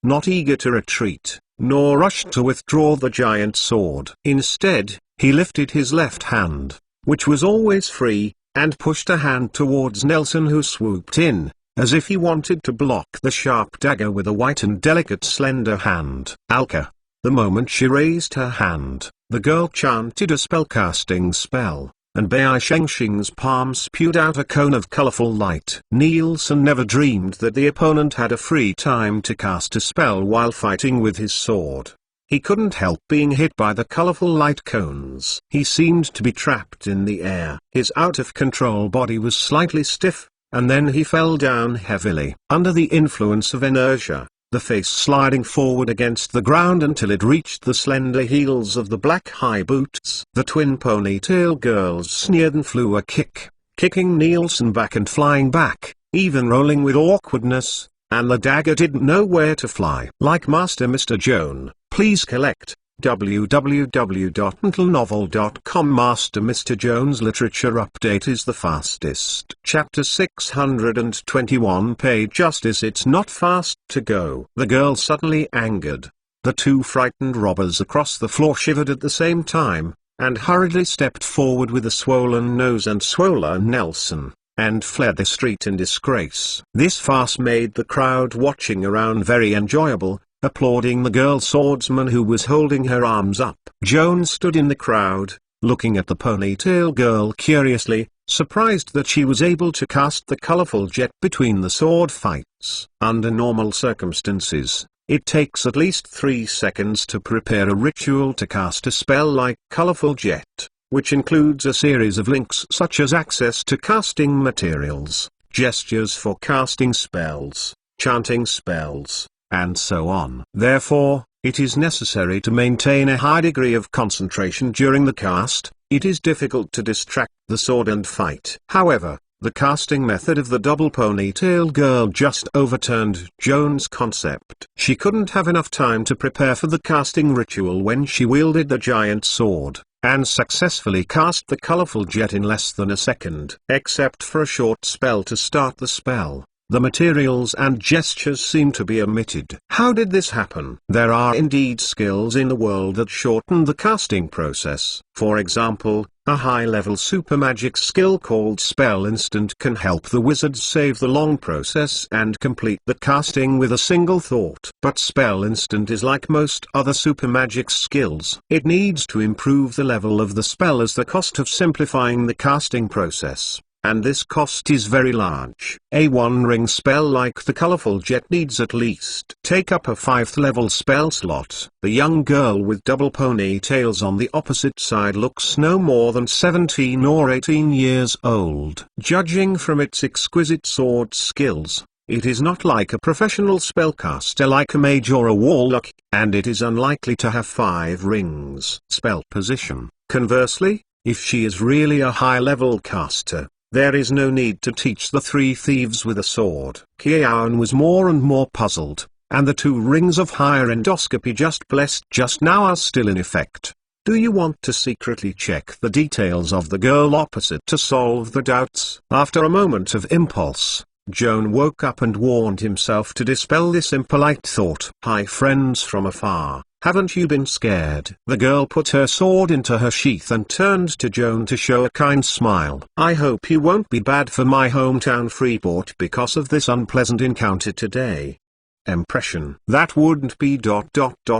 not eager to retreat, nor rushed to withdraw the giant sword. Instead, he lifted his left hand, which was always free, and pushed a hand towards Nelson, who swooped in, as if he wanted to block the sharp dagger with a white and delicate slender hand. Alka. The moment she raised her hand, the girl chanted a spellcasting spell, and Bai Shengxing's palm spewed out a cone of colorful light. Nielsen never dreamed that the opponent had a free time to cast a spell while fighting with his sword. He couldn't help being hit by the colorful light cones. He seemed to be trapped in the air. His out-of-control body was slightly stiff, and then he fell down heavily. Under the influence of inertia, the face sliding forward against the ground until it reached the slender heels of the black high boots. The twin ponytail girls sneered and flew a kick, kicking Nielsen back and flying back, even rolling with awkwardness, and the dagger didn't know where to fly. Like Master Mr. Joan, please collect www.mentalnovel.com. Master Mr. Joan's literature update is the fastest. Chapter 621, page Justice. It's not fast to go. The girl suddenly angered. The two frightened robbers across the floor shivered at the same time, and hurriedly stepped forward with a swollen nose and swollen Nelson, and fled the street in disgrace. This farce made the crowd watching around very enjoyable, applauding the girl swordsman who was holding her arms up. Joan stood in the crowd, looking at the ponytail girl curiously, surprised that she was able to cast the colorful jet between the sword fights. Under normal circumstances, it takes at least 3 seconds to prepare a ritual to cast a spell like colorful jet. which includes a series of links such as access to casting materials, gestures for casting spells, chanting spells, and so on. Therefore, it is necessary to maintain a high degree of concentration during the cast. It is difficult to distract the sword and fight. However, the casting method of the double ponytail girl just overturned Joan's concept. She couldn't have enough time to prepare for the casting ritual when she wielded the giant sword, and successfully cast the colorful jet in less than a second. Except for a short spell to start the spell, the materials and gestures seem to be omitted. How did this happen? There are indeed skills in the world that shorten the casting process. For example, a high-level super magic skill called Spell Instant can help the wizard save the long process and complete the casting with a single thought. But Spell Instant is like most other super magic skills. It needs to improve the level of the spell as the cost of simplifying the casting process, and this cost is very large. A one-ring spell like the colorful jet needs at least take up a 5th level spell slot. The young girl with double ponytails on the opposite side looks no more than 17 or 18 years old. Judging from its exquisite sword skills, it is not like a professional spellcaster like a mage or a warlock, and it is unlikely to have 5 rings. Spell position. Conversely, if she is really a high-level caster, there is no need to teach the 3 thieves with a sword. Joan was more and more puzzled, and the 2 rings of higher endoscopy just blessed just now are still in effect. Do you want to secretly check the details of the girl opposite to solve the doubts? After a moment of impulse, Joan woke up and warned himself to dispel this impolite thought. Hi friends from afar. Haven't you been scared? The girl put her sword into her sheath and turned to Joan to show a kind smile. I hope you won't be bad for my hometown Freeport because of this unpleasant encounter today. Impression. That wouldn't be ...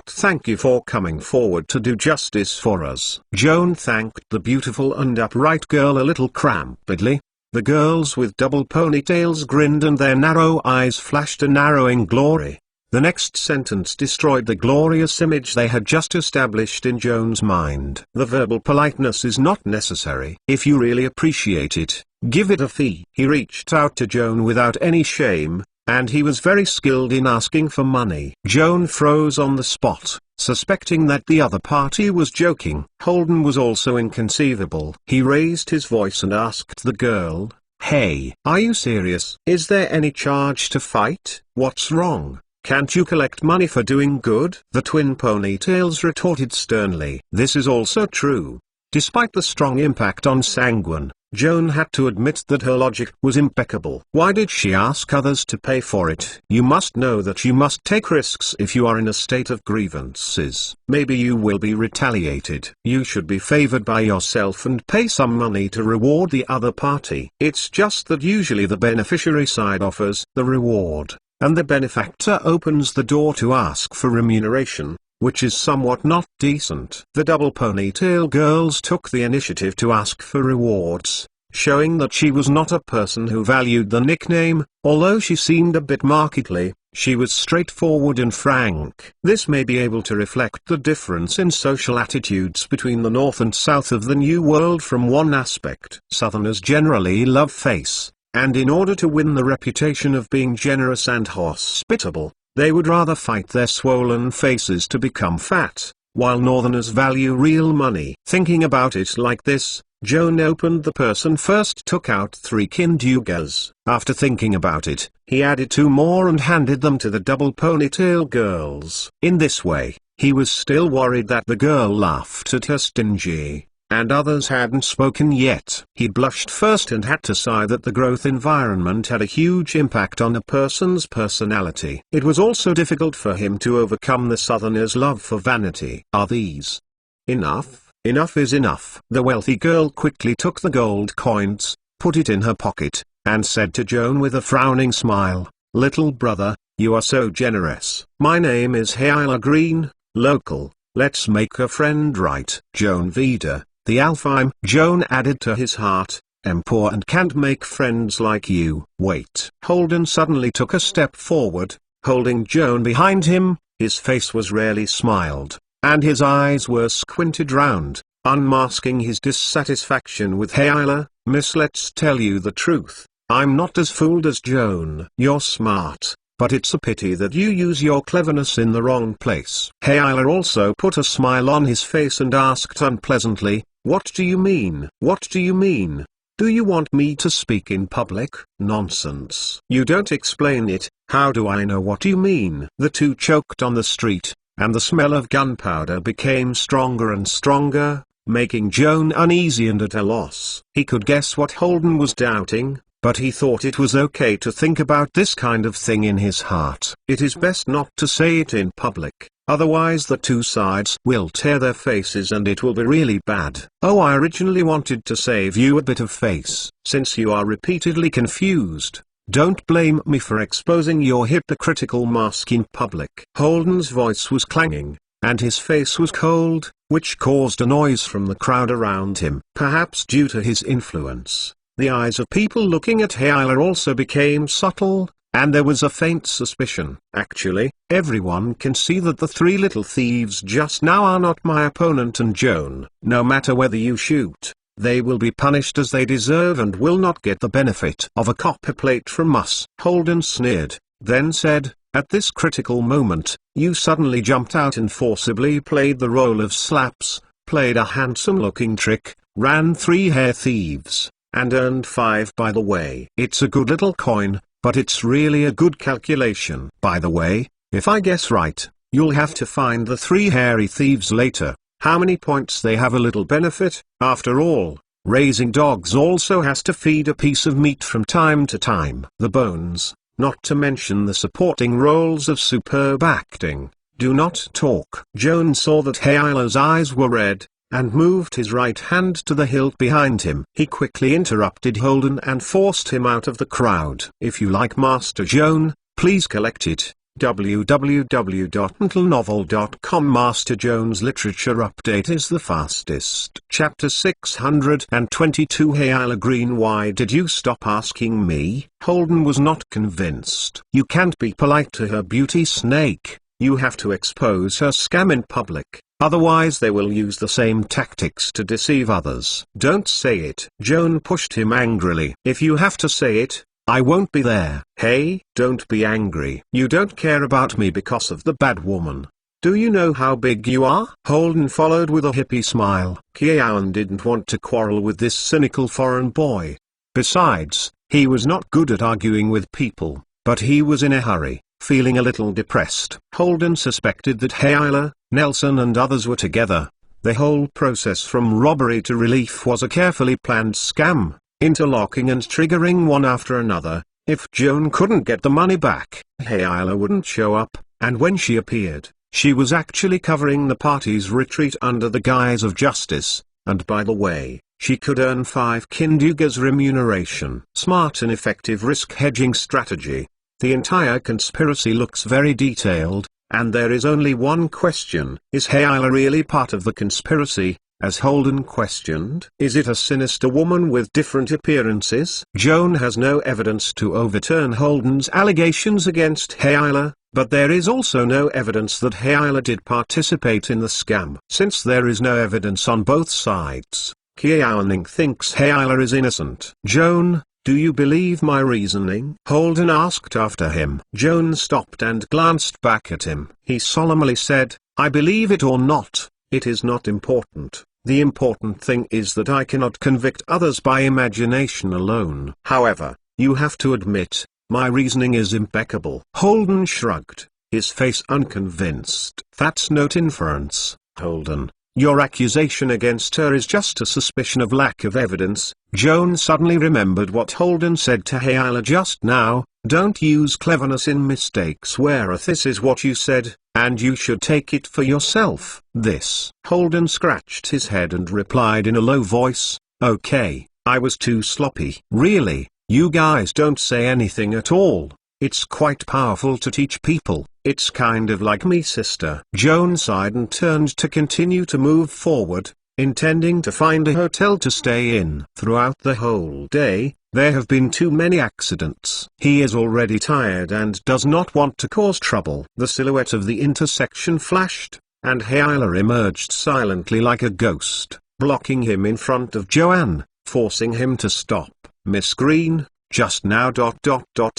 Thank you for coming forward to do justice for us. Joan thanked the beautiful and upright girl a little crampedly. The girls with double ponytails grinned and their narrow eyes flashed a narrowing glory. The next sentence destroyed the glorious image they had just established in Joan's mind. The verbal politeness is not necessary. If you really appreciate it, give it a fee. He reached out to Joan without any shame, and he was very skilled in asking for money. Joan froze on the spot, suspecting that the other party was joking. Holden was also inconceivable. He raised his voice and asked the girl, "Hey, are you serious? Is there any charge to fight? What's wrong? Can't you collect money for doing good?" The twin ponytails retorted sternly. This is also true. Despite the strong impact on Sanguine, Joan had to admit that her logic was impeccable. Why did she ask others to pay for it? You must know that you must take risks if you are in a state of grievances. Maybe you will be retaliated. You should be favored by yourself and pay some money to reward the other party. It's just that usually the beneficiary side offers the reward, and the benefactor opens the door to ask for remuneration, which is somewhat not decent. The double ponytail girls took the initiative to ask for rewards, showing that she was not a person who valued the nickname. Although she seemed a bit markedly, she was straightforward and frank. This may be able to reflect the difference in social attitudes between the north and south of the New World. From one aspect, Southerners generally love face, and in order to win the reputation of being generous and hospitable, they would rather fight their swollen faces to become fat, while Northerners value real money. Thinking about it like this, Joan opened the purse and first took out 3 kindugas. After thinking about it, he added 2 more and handed them to the double ponytail girls. In this way, he was still worried that the girl laughed at her stingy, and others hadn't spoken yet. He blushed first and had to sigh that the growth environment had a huge impact on a person's personality. It was also difficult for him to overcome the Southerner's love for vanity. Are these enough? Enough is enough. The wealthy girl quickly took the gold coins, put it in her pocket, and said to Joan with a frowning smile, "Little brother, you are so generous. My name is Hyla Green, local. Let's make a friend, right?" Joan Vida, the Alfheim. Joan added to his heart, "I'm poor and can't make friends like you." Wait. Holden suddenly took a step forward, holding Joan behind him. His face was rarely smiled, and his eyes were squinted round. unmasking his dissatisfaction with Hayla. "Miss, let's tell you the truth. I'm not as fooled as Joan. You're smart, but it's a pity that you use your cleverness in the wrong place." Hayla also put a smile on his face and asked unpleasantly, "What do you mean? What do you mean? Do you want me to speak in public?" "Nonsense. You don't explain it. How do I know what you mean?" The two choked on the street, and the smell of gunpowder became stronger and stronger, making Joan uneasy and at a loss. He could guess what Holden was doubting, but he thought it was okay to think about this kind of thing in his heart. It is best not to say it in public, otherwise the two sides will tear their faces and it will be really bad. "Oh, I originally wanted to save you a bit of face. Since you are repeatedly confused, don't blame me for exposing your hypocritical mask in public." Holden's voice was clanging, and his face was cold, which caused a noise from the crowd around him. Perhaps due to his influence, the eyes of people looking at Hayla also became subtle, and there was a faint suspicion. "Actually, everyone can see that the three little thieves just now are not my opponent and Joan. No matter whether you shoot, they will be punished as they deserve and will not get the benefit of a copperplate from us." Holden sneered, then said, "At this critical moment, you suddenly jumped out and forcibly played the role of slaps, played a handsome-looking trick, ran 3 hair thieves, and earned 5 by the way. It's a good little coin, but it's really a good calculation. By the way, if I guess right, you'll have to find the 3 hairy thieves later. How many points they have a little benefit. After all, raising dogs also has to feed a piece of meat from time to time. The bones, not to mention the supporting roles of superb acting, do not talk." Joan saw that Hayla's eyes were red, and moved his right hand to the hilt behind him. He quickly interrupted Holden and forced him out of the crowd. "If you like Master Joan, please collect it. www.mentalnovel.com. Master Joan's literature update is the fastest. Chapter 622. Hayla Green, why did you stop asking me? Holden was not convinced. "You can't be polite to her, beauty snake. You have to expose her scam in public, otherwise they will use the same tactics to deceive others." "Don't say it." Joan pushed him angrily. "If you have to say it, I won't be there." "Hey, don't be angry. You don't care about me because of the bad woman. Do you know how big you are?" Holden followed with a hippie smile. Joan didn't want to quarrel with this cynical foreign boy. Besides, he was not good at arguing with people, but he was in a hurry, feeling a little depressed. Holden suspected that Hayla, Nelson and others were together. The whole process from robbery to relief was a carefully planned scam, interlocking and triggering one after another. If Joan couldn't get the money back, Hayla wouldn't show up, and when she appeared, she was actually covering the party's retreat under the guise of justice, and by the way, she could earn 5 Kindugas remuneration. Smart and effective risk-hedging strategy. The entire conspiracy looks very detailed, and there is only one question: is Hayla really part of the conspiracy? As Holden questioned, is it a sinister woman with different appearances? Joan has no evidence to overturn Holden's allegations against Hayla, but there is also no evidence that Hayla did participate in the scam. Since there is no evidence on both sides, Joan thinks Hayla is innocent. "Joan, do you believe my reasoning?" Holden asked after him. Joan stopped and glanced back at him. He solemnly said, "I believe it or not, it is not important. The important thing is that I cannot convict others by imagination alone. However, you have to admit, my reasoning is impeccable." Holden shrugged, his face unconvinced. "That's not inference, Holden. Your accusation against her is just a suspicion of lack of evidence." Joan suddenly remembered what Holden said to Hayla just now: "Don't use cleverness in mistakes where this is what you said, and you should take it for yourself." This. Holden scratched his head and replied in a low voice, "Okay, I was too sloppy." "Really, you guys don't say anything at all. It's quite powerful to teach people. It's kind of like me, sister." Joan sighed and turned to continue to move forward, intending to find a hotel to stay in. Throughout the whole day, there have been too many accidents. He is already tired and does not want to cause trouble. The silhouette of the intersection flashed, and Hayla emerged silently like a ghost. blocking him in front of Joanne, forcing him to stop. "Miss Green, just now.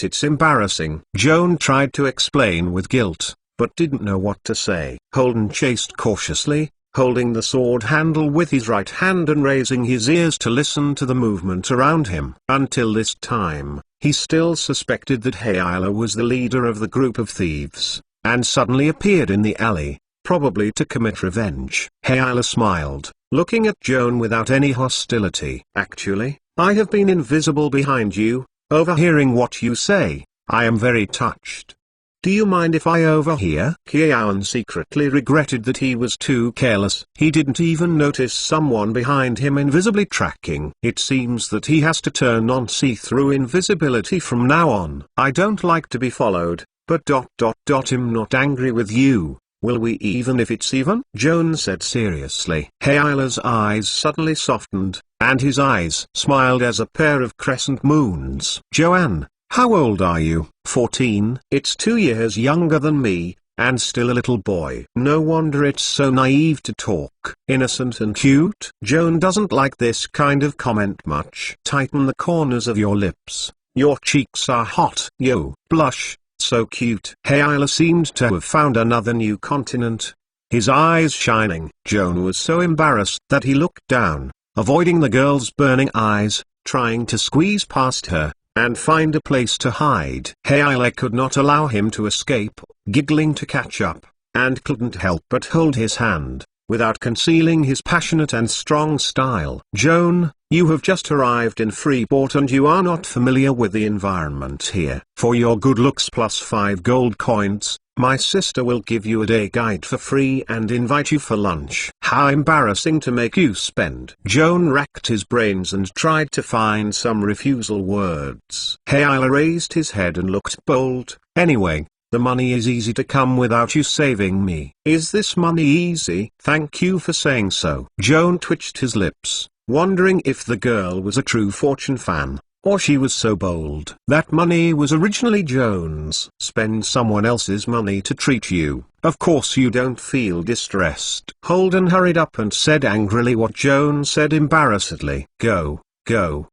It's embarrassing." Joan tried to explain with guilt, but didn't know what to say. Holden chased cautiously, holding the sword handle with his right hand and raising his ears to listen to the movement around him. Until this time, he still suspected that Hayala was the leader of the group of thieves, and suddenly appeared in the alley, probably to commit revenge. Hayala smiled, looking at Joan without any hostility. "Actually, I have been invisible behind you, overhearing what you say. I am very touched. Do you mind if I overhear?" Joan secretly regretted that he was too careless. He didn't even notice someone behind him invisibly tracking. It seems that he has to turn on see-through invisibility from now on. "I don't like to be followed, but I'm not angry with you. Will we even if it's even?" Joan said seriously. Hayala's eyes suddenly softened, and his eyes smiled as a pair of crescent moons. "Joanne, how old are you?" 14. "It's 2 years younger than me, and still a little boy." No wonder it's so naive to talk. Innocent and cute. Joan doesn't like this kind of comment much. "Tighten the corners of your lips. Your cheeks are hot." "Yo, blush. So cute." Hayala seemed to have found another new continent, his eyes shining. Joan was so embarrassed that he looked down, avoiding the girl's burning eyes, trying to squeeze past her, and find a place to hide. Hayala could not allow him to escape, giggling to catch up, and couldn't help but hold his hand, without concealing his passionate and strong style. "Joan, you have just arrived in Freeport and you are not familiar with the environment here. For your good looks plus 5 gold coins, my sister will give you a day guide for free and invite you for lunch." "How embarrassing to make you spend." Joan racked his brains and tried to find some refusal words. Hayala raised his head and looked bold. "Anyway, the money is easy to come without you saving me." "Is this money easy?" "Thank you for saying so." Joan twitched his lips, wondering if the girl was a true fortune fan, or she was so bold. "That money was originally Joan's." "Spend someone else's money to treat you. Of course you don't feel distressed." Holden hurried up and said angrily what Joan said embarrassedly. Go,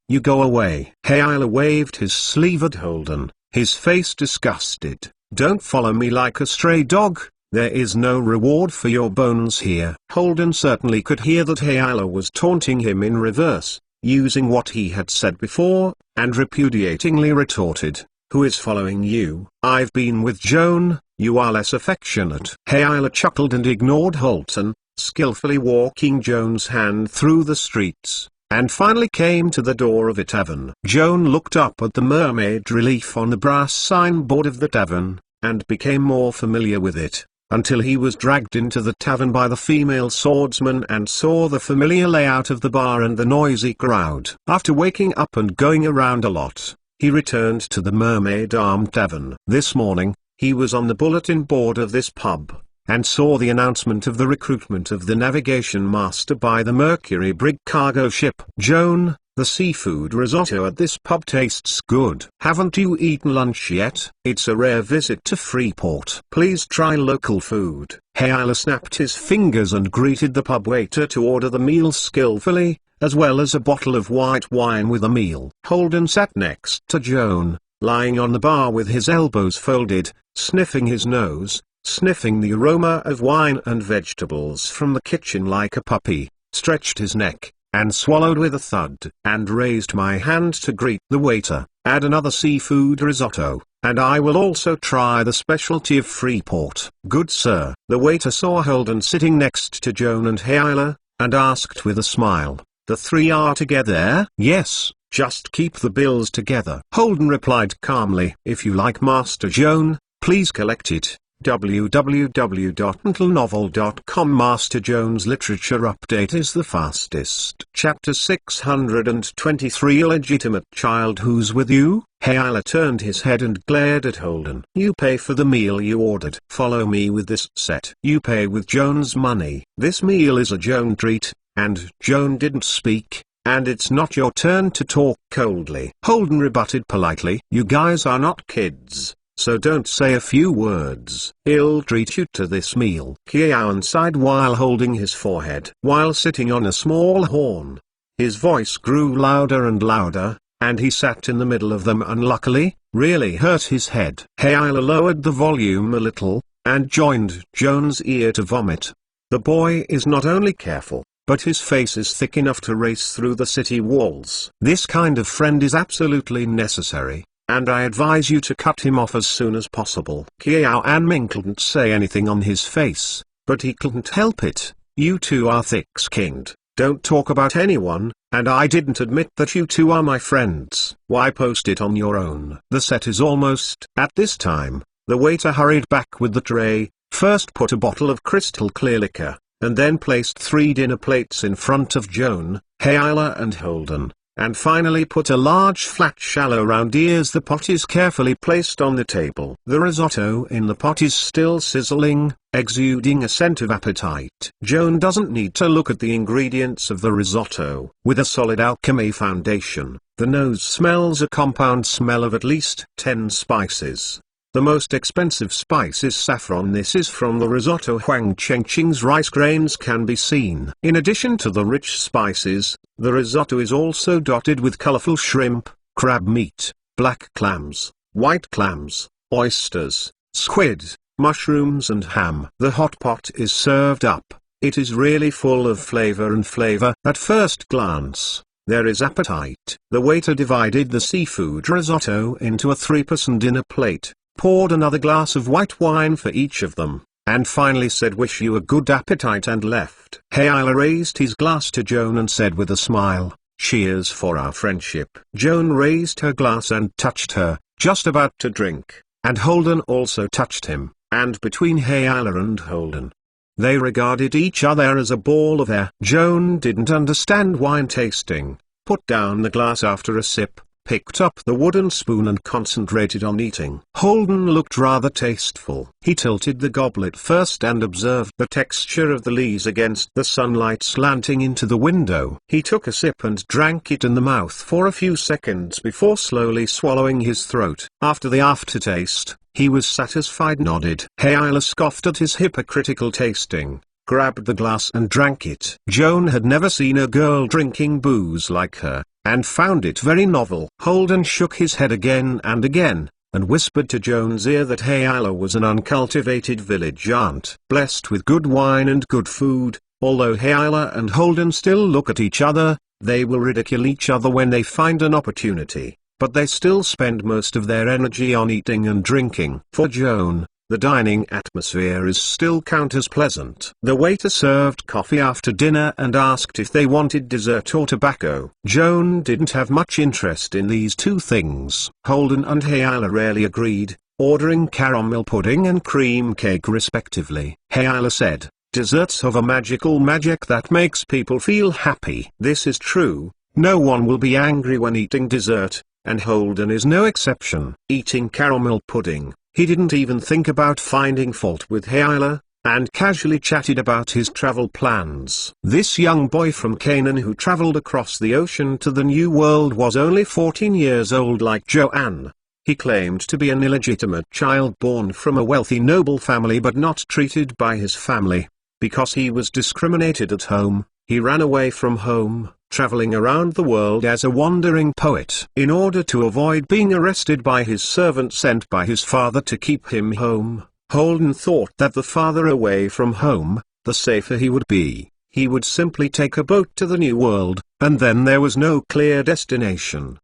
you go away." Hayala waved his sleeve at Holden, his face disgusted. "Don't follow me like a stray dog. There is no reward for your bones here." Holden certainly could hear that Hayala was taunting him in reverse, using what he had said before, and repudiatingly retorted, "Who is following you?" "I've been with Joan. You are less affectionate." Hayala chuckled and ignored Holden, skillfully walking Joan's hand through the streets, and finally came to the door of a tavern. Joan looked up at the mermaid relief on the brass signboard of the tavern, and became more familiar with it, until he was dragged into the tavern by the female swordsman and saw the familiar layout of the bar and the noisy crowd. After waking up and going around a lot, he returned to the Mermaid Arm Tavern. This morning, he was on the bulletin board of this pub, and saw the announcement of the recruitment of the navigation master by the Mercury Brig cargo ship. "Joan, the seafood risotto at this pub tastes good. Haven't you eaten lunch yet? It's a rare visit to Freeport. Please try local food." Hayala snapped his fingers and greeted the pub waiter to order the meal skillfully, as well as a bottle of white wine with a meal. Holden sat next to Joan, lying on the bar with his elbows folded, sniffing his nose, sniffing the aroma of wine and vegetables from the kitchen like a puppy, stretched his neck, and swallowed with a thud, and raised my hand to greet the waiter. "Add another seafood risotto, and I will also try the specialty of Freeport." "Good sir." The waiter saw Holden sitting next to Joan and Hayala, and asked with a smile, "The three are together?" "Yes, just keep the bills together." Holden replied calmly, "If you like Master Joan, please collect it." www.mentalnovel.com Master Joan's literature update is the fastest. Chapter 623 Illegitimate child who's with you? Hayala turned his head and glared at Holden. "You pay for the meal you ordered. Follow me with this set. You pay with Joan's money. This meal is a Joan treat, and Joan didn't speak, and it's not your turn to talk coldly." Holden rebutted politely. "You guys are not kids. so don't say a few words. I'll treat you to this meal. Kiaon sighed while holding his forehead. While sitting on a small horn, his voice grew louder and louder, and he sat in the middle of them and luckily, really hurt his head. Hayla lowered the volume a little, and joined Joan's ear to vomit. The boy is not only careful, but his face is thick enough to race through the city walls. This kind of friend is absolutely necessary, and I advise you to cut him off as soon as possible. Kiao Anming couldn't say anything on his face, but he couldn't help it. You two are thick-skinned, don't talk about anyone, and I didn't admit that you two are my friends. Why post it on your own? The set is almost. At this time, the waiter hurried back with the tray, first put a bottle of crystal clear liquor, and then placed 3 dinner plates in front of Joan, Hayla and Holden, and finally put a large flat shallow round ears. The pot is carefully placed on the table. The risotto in the pot is still sizzling, exuding a scent of appetite. Joan doesn't need to look at the ingredients of the risotto. With a solid alchemy foundation, the nose smells a compound smell of at least 10 spices. The most expensive spice is saffron. This is from the risotto. Huang Chengqing's rice grains can be seen. In addition to the rich spices, the risotto is also dotted with colorful shrimp, crab meat, black clams, white clams, oysters, squid, mushrooms and ham. The hot pot is served up. It is really full of flavor and flavor. At first glance, there is appetite. The waiter divided the seafood risotto into a 3-person dinner plate, poured another glass of white wine for each of them, and finally said, "Wish you a good appetite," and left. Hayla raised his glass to Joan and said with a smile, "Cheers for our friendship." Joan raised her glass and touched her, just about to drink, and Holden also touched him, and between Hayla and Holden, they regarded each other as a ball of air. Joan didn't understand wine tasting, put down the glass after a sip, picked up the wooden spoon and concentrated on eating. Holden looked rather tasteful. He tilted the goblet first and observed the texture of the lees against the sunlight slanting into the window. He took a sip and drank it in the mouth for a few seconds before slowly swallowing his throat. After the aftertaste, he was satisfied, nodded. Hayla scoffed at his hypocritical tasting, grabbed the glass and drank it. Joan had never seen a girl drinking booze like her, and found it very novel. Holden shook his head again and again, and whispered to Joan's ear that Hayla was an uncultivated village aunt. Blessed with good wine and good food, although Hayla and Holden still look at each other, they will ridicule each other when they find an opportunity, but they still spend most of their energy on eating and drinking. For Joan, the dining atmosphere is still count as pleasant. The waiter served coffee after dinner and asked if they wanted dessert or tobacco. Joan didn't have much interest in these two things. Holden and Hayla rarely agreed, ordering caramel pudding and cream cake respectively. Hayla said, "Desserts have a magical magic that makes people feel happy." This is true. No one will be angry when eating dessert, and Holden is no exception. Eating caramel pudding, he didn't even think about finding fault with Hayla, and casually chatted about his travel plans. This young boy from Canaan who traveled across the ocean to the New World was only 14 years old like Joanne. He claimed to be an illegitimate child born from a wealthy noble family but not treated by his family. Because he was discriminated at home, he ran away from home, traveling around the world as a wandering poet. In order to avoid being arrested by his servant sent by his father to keep him home, Holden thought that the farther away from home, the safer he would be. He would simply take a boat to the New World, and then there was no clear destination.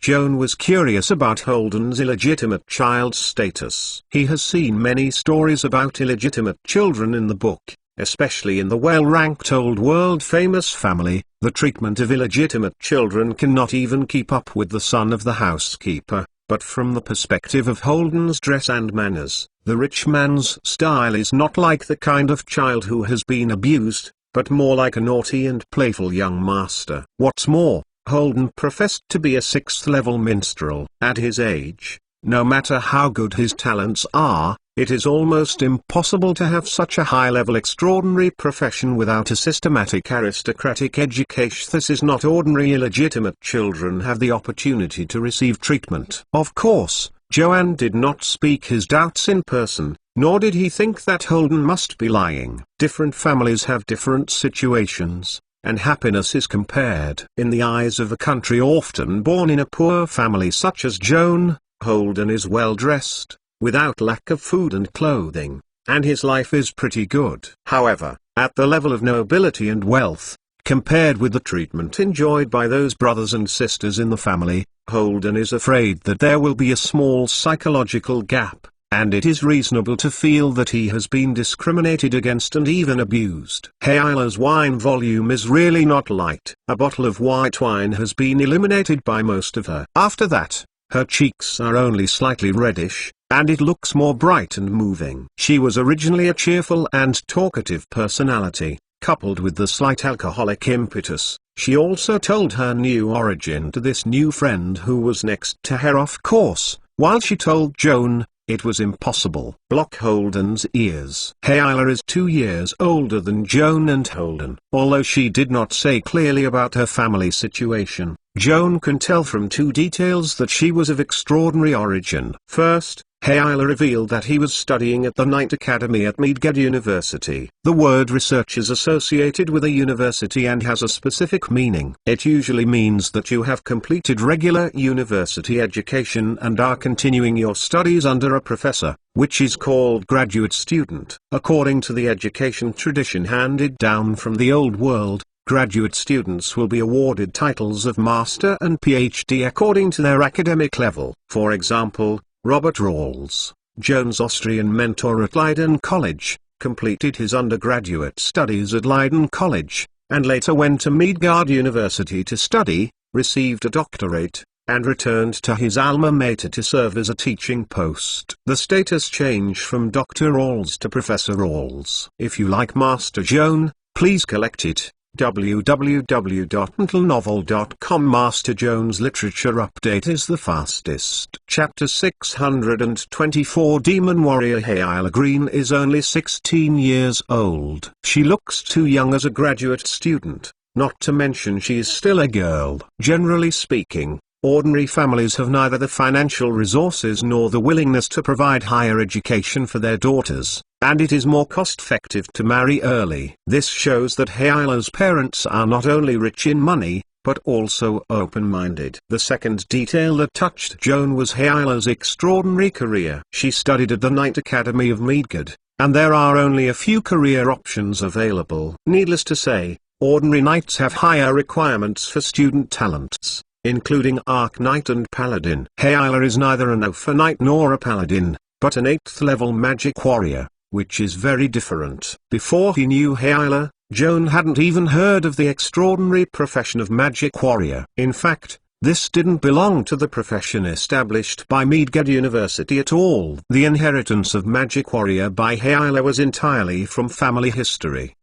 Joan was curious about Holden's illegitimate child status. He has seen many stories about illegitimate children in the book, especially in the well-ranked old world-famous family. The treatment of illegitimate children cannot even keep up with the son of the housekeeper. But from the perspective of Holden's dress and manners, the rich man's style is not like the kind of child who has been abused, but more like a naughty and playful young master. What's more, Holden professed to be a 6th-level minstrel. At his age, no matter how good his talents are, it is almost impossible to have such a high-level extraordinary profession without a systematic aristocratic education. This is not ordinary. Illegitimate children have the opportunity to receive treatment. Of course, Joan did not speak his doubts in person, nor did he think that Holden must be lying. Different families have different situations, and happiness is compared. In the eyes of a country often born in a poor family such as Joan, Holden is well dressed, without lack of food and clothing, and his life is pretty good. However, at the level of nobility and wealth, compared with the treatment enjoyed by those brothers and sisters in the family, Holden is afraid that there will be a small psychological gap, and it is reasonable to feel that he has been discriminated against and even abused. Hayla's wine volume is really not light. A bottle of white wine has been eliminated by most of her. After that, her cheeks are only slightly reddish, and it looks more bright and moving. She was originally a cheerful and talkative personality, coupled with the slight alcoholic impetus. She also told her new origin to this new friend who was next to her off course, while she told Joan it was impossible. Block Holden's ears. Hayla is 2 years older than Joan and Holden. Although she did not say clearly about her family situation, Joan can tell from 2 details that she was of extraordinary origin. First, Hayla revealed that he was studying at the Night Academy at Mage University. The word research is associated with a university and has a specific meaning. It usually means that you have completed regular university education and are continuing your studies under a professor, which is called graduate student. According to the education tradition handed down from the old world, graduate students will be awarded titles of Master and PhD according to their academic level. For example, Robert Rawls, Joan's Austrian mentor at Leiden College, completed his undergraduate studies at Leiden College, and later went to Mage University to study, received a doctorate, and returned to his alma mater to serve as a teaching post. The status changed from Dr. Rawls to Professor Rawls. If you like Master Joan, please collect it. www.mentalnovel.com. Master Joan's literature update is the fastest. Chapter 624. Demon Warrior. Hayla Green is only 16 years old. She looks too young as a graduate student, not to mention she is still a girl. Generally speaking, ordinary families have neither the financial resources nor the willingness to provide higher education for their daughters, and it is more cost-effective to marry early. This shows that Hayla's parents are not only rich in money, but also open-minded. The second detail that touched Joan was Hayla's extraordinary career. She studied at the Night Academy of Mage, and there are only a few career options available. Needless to say, ordinary knights have higher requirements for student talents, including Arc Knight and Paladin. Hayla is neither an Alpha Knight nor a Paladin, but an 8th level magic warrior, which is very different. Before he knew Hayla, Joan hadn't even heard of the extraordinary profession of magic warrior. In fact, this didn't belong to the profession established by Mage University at all. The inheritance of magic warrior by Hayla was entirely from family history.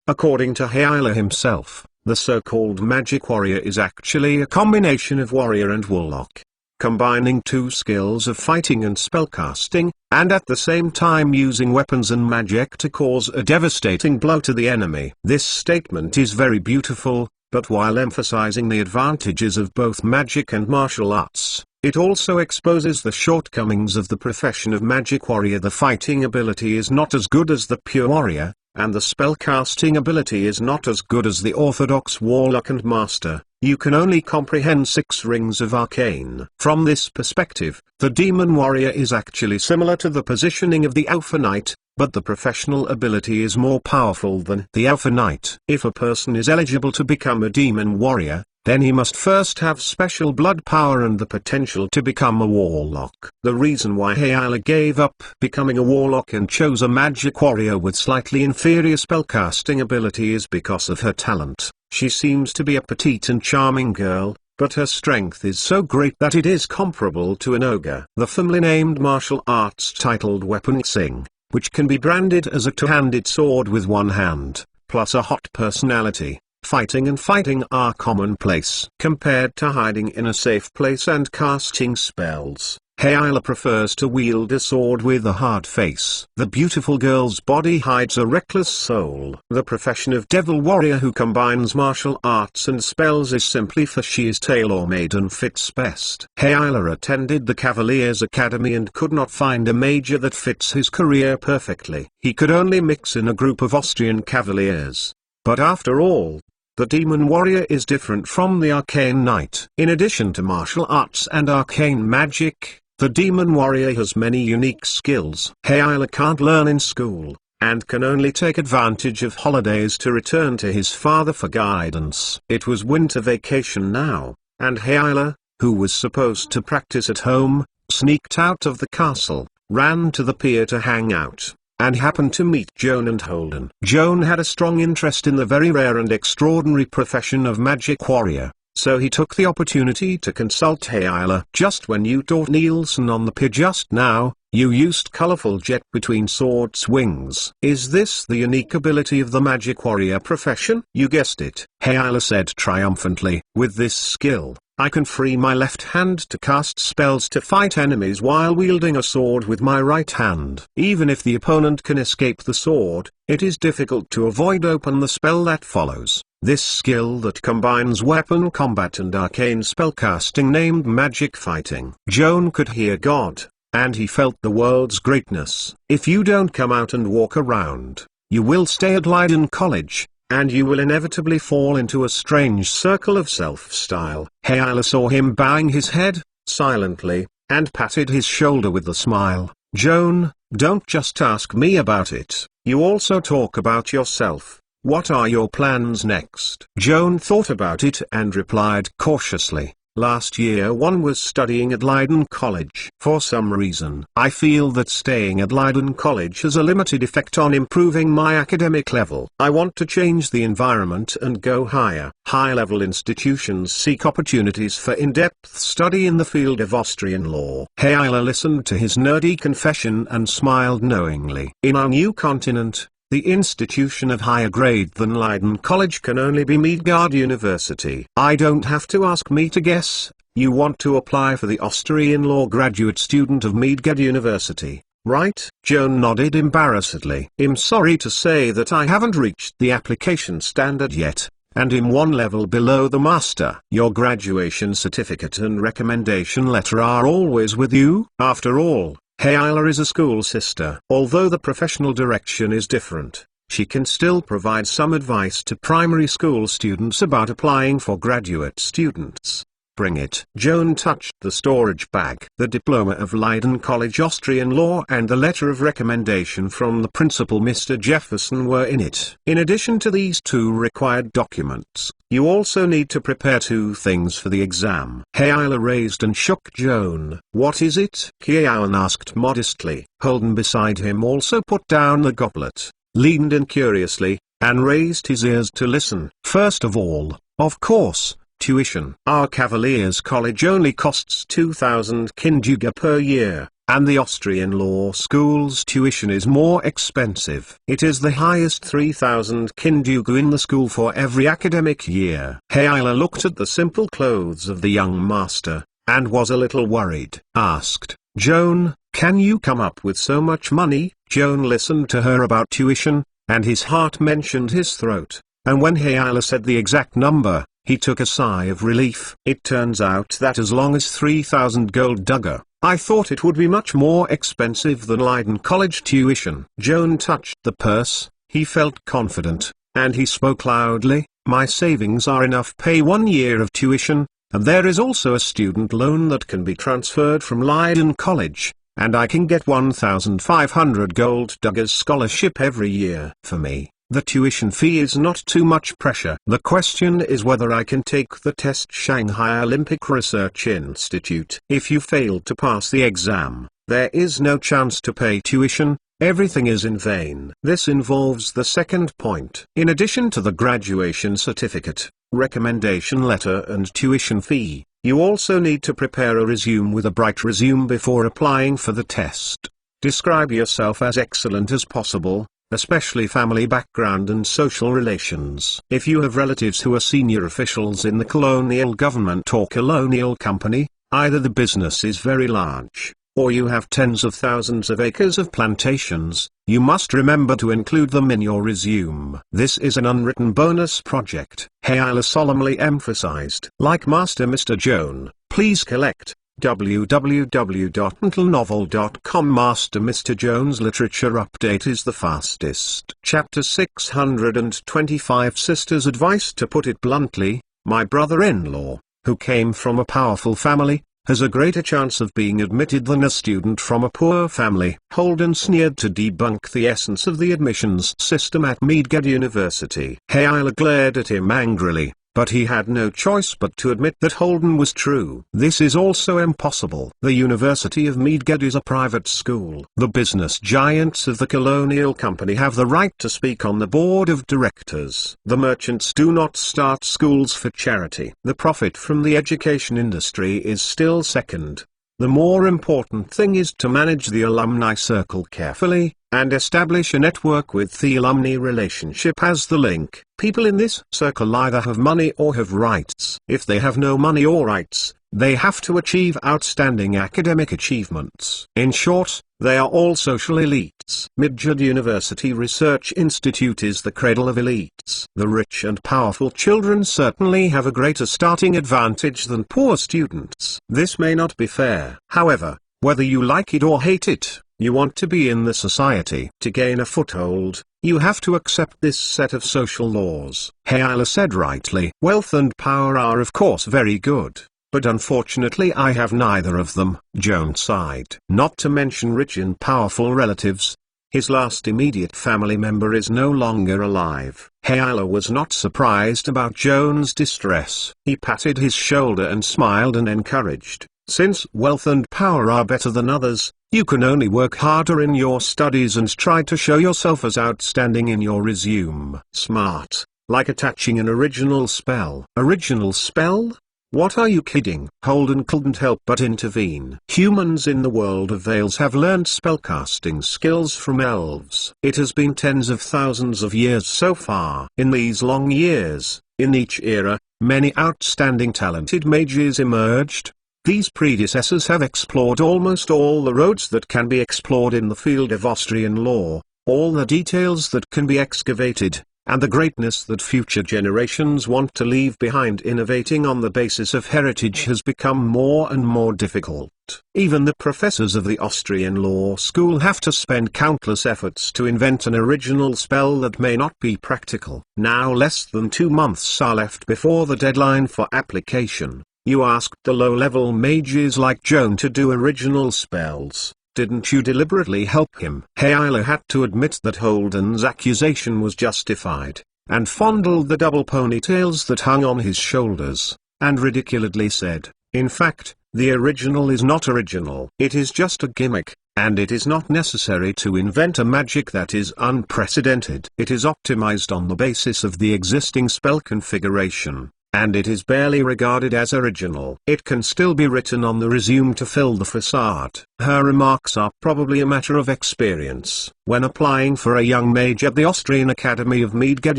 According to Hayla himself, the so-called magic warrior is actually a combination of warrior and warlock, combining 2 skills of fighting and spellcasting, and at the same time using weapons and magic to cause a devastating blow to the enemy. This statement is very beautiful, but while emphasizing the advantages of both magic and martial arts, it also exposes the shortcomings of the profession of magic warrior. The fighting ability is not as good as the pure warrior, and the spellcasting ability is not as good as the orthodox warlock and master. You can only comprehend 6 rings of arcane. From this perspective, the demon warrior is actually similar to the positioning of the Alpha Knight, but the professional ability is more powerful than the Alpha Knight. If a person is eligible to become a demon warrior, then he must first have special blood power and the potential to become a warlock. The reason why Hayla gave up becoming a warlock and chose a magic warrior with slightly inferior spellcasting ability is because of her talent. She seems to be a petite and charming girl, but her strength is so great that it is comparable to an ogre. The family named martial arts titled weapon sing, which can be branded as a two-handed sword with one hand, plus a hot personality. Fighting and fighting are commonplace. Compared to hiding in a safe place and casting spells, Hayala prefers to wield a sword with a hard face. The beautiful girl's body hides a reckless soul. The profession of devil warrior who combines martial arts and spells is simply for she is tailor-made and fits best. Hayala attended the Cavaliers Academy and could not find a major that fits his career perfectly. He could only mix in a group of Austrian cavaliers. But after all, the demon warrior is different from the arcane knight. In addition to martial arts and arcane magic, the demon warrior has many unique skills Hayala can't learn in school, and can only take advantage of holidays to return to his father for guidance. It was winter vacation now, and Hayala, who was supposed to practice at home, sneaked out of the castle, ran to the pier to hang out, and happened to meet Joan and Holden. Joan had a strong interest in the very rare and extraordinary profession of magic warrior, so he took the opportunity to consult Hayala. Just when you taught Nielsen on the pier just now, you used colorful jet between sword swings. Is this the unique ability of the magic warrior profession? You guessed it, Hayala said triumphantly. With this skill, I can free my left hand to cast spells to fight enemies while wielding a sword with my right hand. Even if the opponent can escape the sword, it is difficult to avoid open the spell that follows. This skill that combines weapon combat and arcane spellcasting named magic fighting. Joan could hear God, and he felt the world's greatness. If you don't come out and walk around, you will stay at Leiden College, and you will inevitably fall into a strange circle of self-style. Hayala saw him bowing his head, silently, and patted his shoulder with a smile. Joan, don't just ask me about it, you also talk about yourself. What are your plans next? Joan thought about it and replied cautiously. Last year one was studying at Leiden College. For some reason, I feel that staying at Leiden College has a limited effect on improving my academic level. I want to change the environment and go higher. High-level institutions seek opportunities for in-depth study in the field of Austrian law. Hayala listened to his nerdy confession and smiled knowingly. In our new continent, the institution of higher grade than Leiden College can only be Midgard University. I don't have to ask me to guess, you want to apply for the Austrian law graduate student of Midgard University, right? Joan nodded embarrassedly. I'm sorry to say that I haven't reached the application standard yet, and I'm one level below the master. Your graduation certificate and recommendation letter are always with you. After all, Hayala is a school sister. Although the professional direction is different, she can still provide some advice to primary school students about applying for graduate students. Bring it. Joan touched the storage bag. The diploma of Leiden College Austrian law and the letter of recommendation from the principal Mr. Jefferson were in it. In addition to these two required documents, you also need to prepare two things for the exam. Hayala raised and shook Joan. What is it? Joan asked modestly. Holden beside him also put down the goblet, leaned in curiously, and raised his ears to listen. First of all, of course, tuition. Our Cavaliers College only costs 2,000 kinduga per year, and the Austrian law school's tuition is more expensive. It is the highest 3,000 kinduga in the school for every academic year. Hayala looked at the simple clothes of the young master, and was a little worried. Asked, Joan, can you come up with so much money? Joan listened to her about tuition, and his heart mentioned his throat, and when Hayala said the exact number, he took a sigh of relief. It turns out that as long as 3,000 gold dugger, I thought it would be much more expensive than Leiden College tuition. Joan touched the purse, he felt confident, and he spoke loudly. My savings are enough pay 1 year of tuition, and there is also a student loan that can be transferred from Leiden College, and I can get 1,500 gold duggers scholarship every year. For me, the tuition fee is not too much pressure. The question is whether I can take the test. Shanghai Olympic Research Institute. If you fail to pass the exam, there is no chance to pay tuition, everything is in vain. This involves the second point. In addition to the graduation certificate, recommendation letter and tuition fee, you also need to prepare a resume with a bright resume before applying for the test. Describe yourself as excellent as possible, especially family background and social relations. If you have relatives who are senior officials in the colonial government or colonial company, Either the business is very large, or you have tens of thousands of acres of plantations. You must remember to include them in your resume. This is an unwritten bonus project, Hayala solemnly emphasized. Like Master Mr. Joan, please collect www.mentalnovel.com. Master Mr. Joan's literature update is the fastest. Chapter 625 Sister's advice. To put it bluntly, my brother-in-law, who came from a powerful family, has a greater chance of being admitted than a student from a poor family. Holden sneered to debunk the essence of the admissions system at Mage University. Hayala glared at him angrily, but he had no choice but to admit that Holden was true. This is also impossible. The University of Mage is a private school. The business giants of the colonial company have the right to speak on the board of directors. The merchants do not start schools for charity. The profit from the education industry is still second. The more important thing is to manage the alumni circle carefully, and establish a network with the alumni relationship as the link. People in this circle either have money or have rights. If they have no money or rights, they have to achieve outstanding academic achievements. In short, they are all social elites. Mage University Research Institute is the cradle of elites. The rich and powerful children certainly have a greater starting advantage than poor students. This may not be fair. However, whether you like it or hate it, you want to be in the society. To gain a foothold, you have to accept this set of social laws. Hayala said rightly. Wealth and power are of course very good, but unfortunately I have neither of them. Joan sighed. Not to mention rich and powerful relatives. His last immediate family member is no longer alive. Hayala was not surprised about Joan's distress. He patted his shoulder and smiled and encouraged. Since wealth and power are better than others, you can only work harder in your studies and try to show yourself as outstanding in your resume. Smart, like attaching an original spell. Original spell? What, are you kidding? Holden couldn't help but intervene. Humans in the world of Vales have learned spellcasting skills from elves. It has been tens of thousands of years so far. In these long years, in each era, many outstanding talented mages emerged. These predecessors have explored almost all the roads that can be explored in the field of Austrian law, all the details that can be excavated, and the greatness that future generations want to leave behind. Innovating on the basis of heritage has become more and more difficult. Even the professors of the Austrian law school have to spend countless efforts to invent an original spell that may not be practical. Now less than 2 months are left before the deadline for application. You asked the low-level mages like Joan to do original spells. Didn't you deliberately help him? Hayala had to admit that Holden's accusation was justified, and fondled the double ponytails that hung on his shoulders, and ridiculously said, in fact, the original is not original. It is just a gimmick, and it is not necessary to invent a magic that is unprecedented. It is optimized on the basis of the existing spell configuration, and it is barely regarded as original. It can still be written on the resume to fill the facade. Her remarks are probably a matter of experience. When applying for a young mage at the Austrian Academy of Mage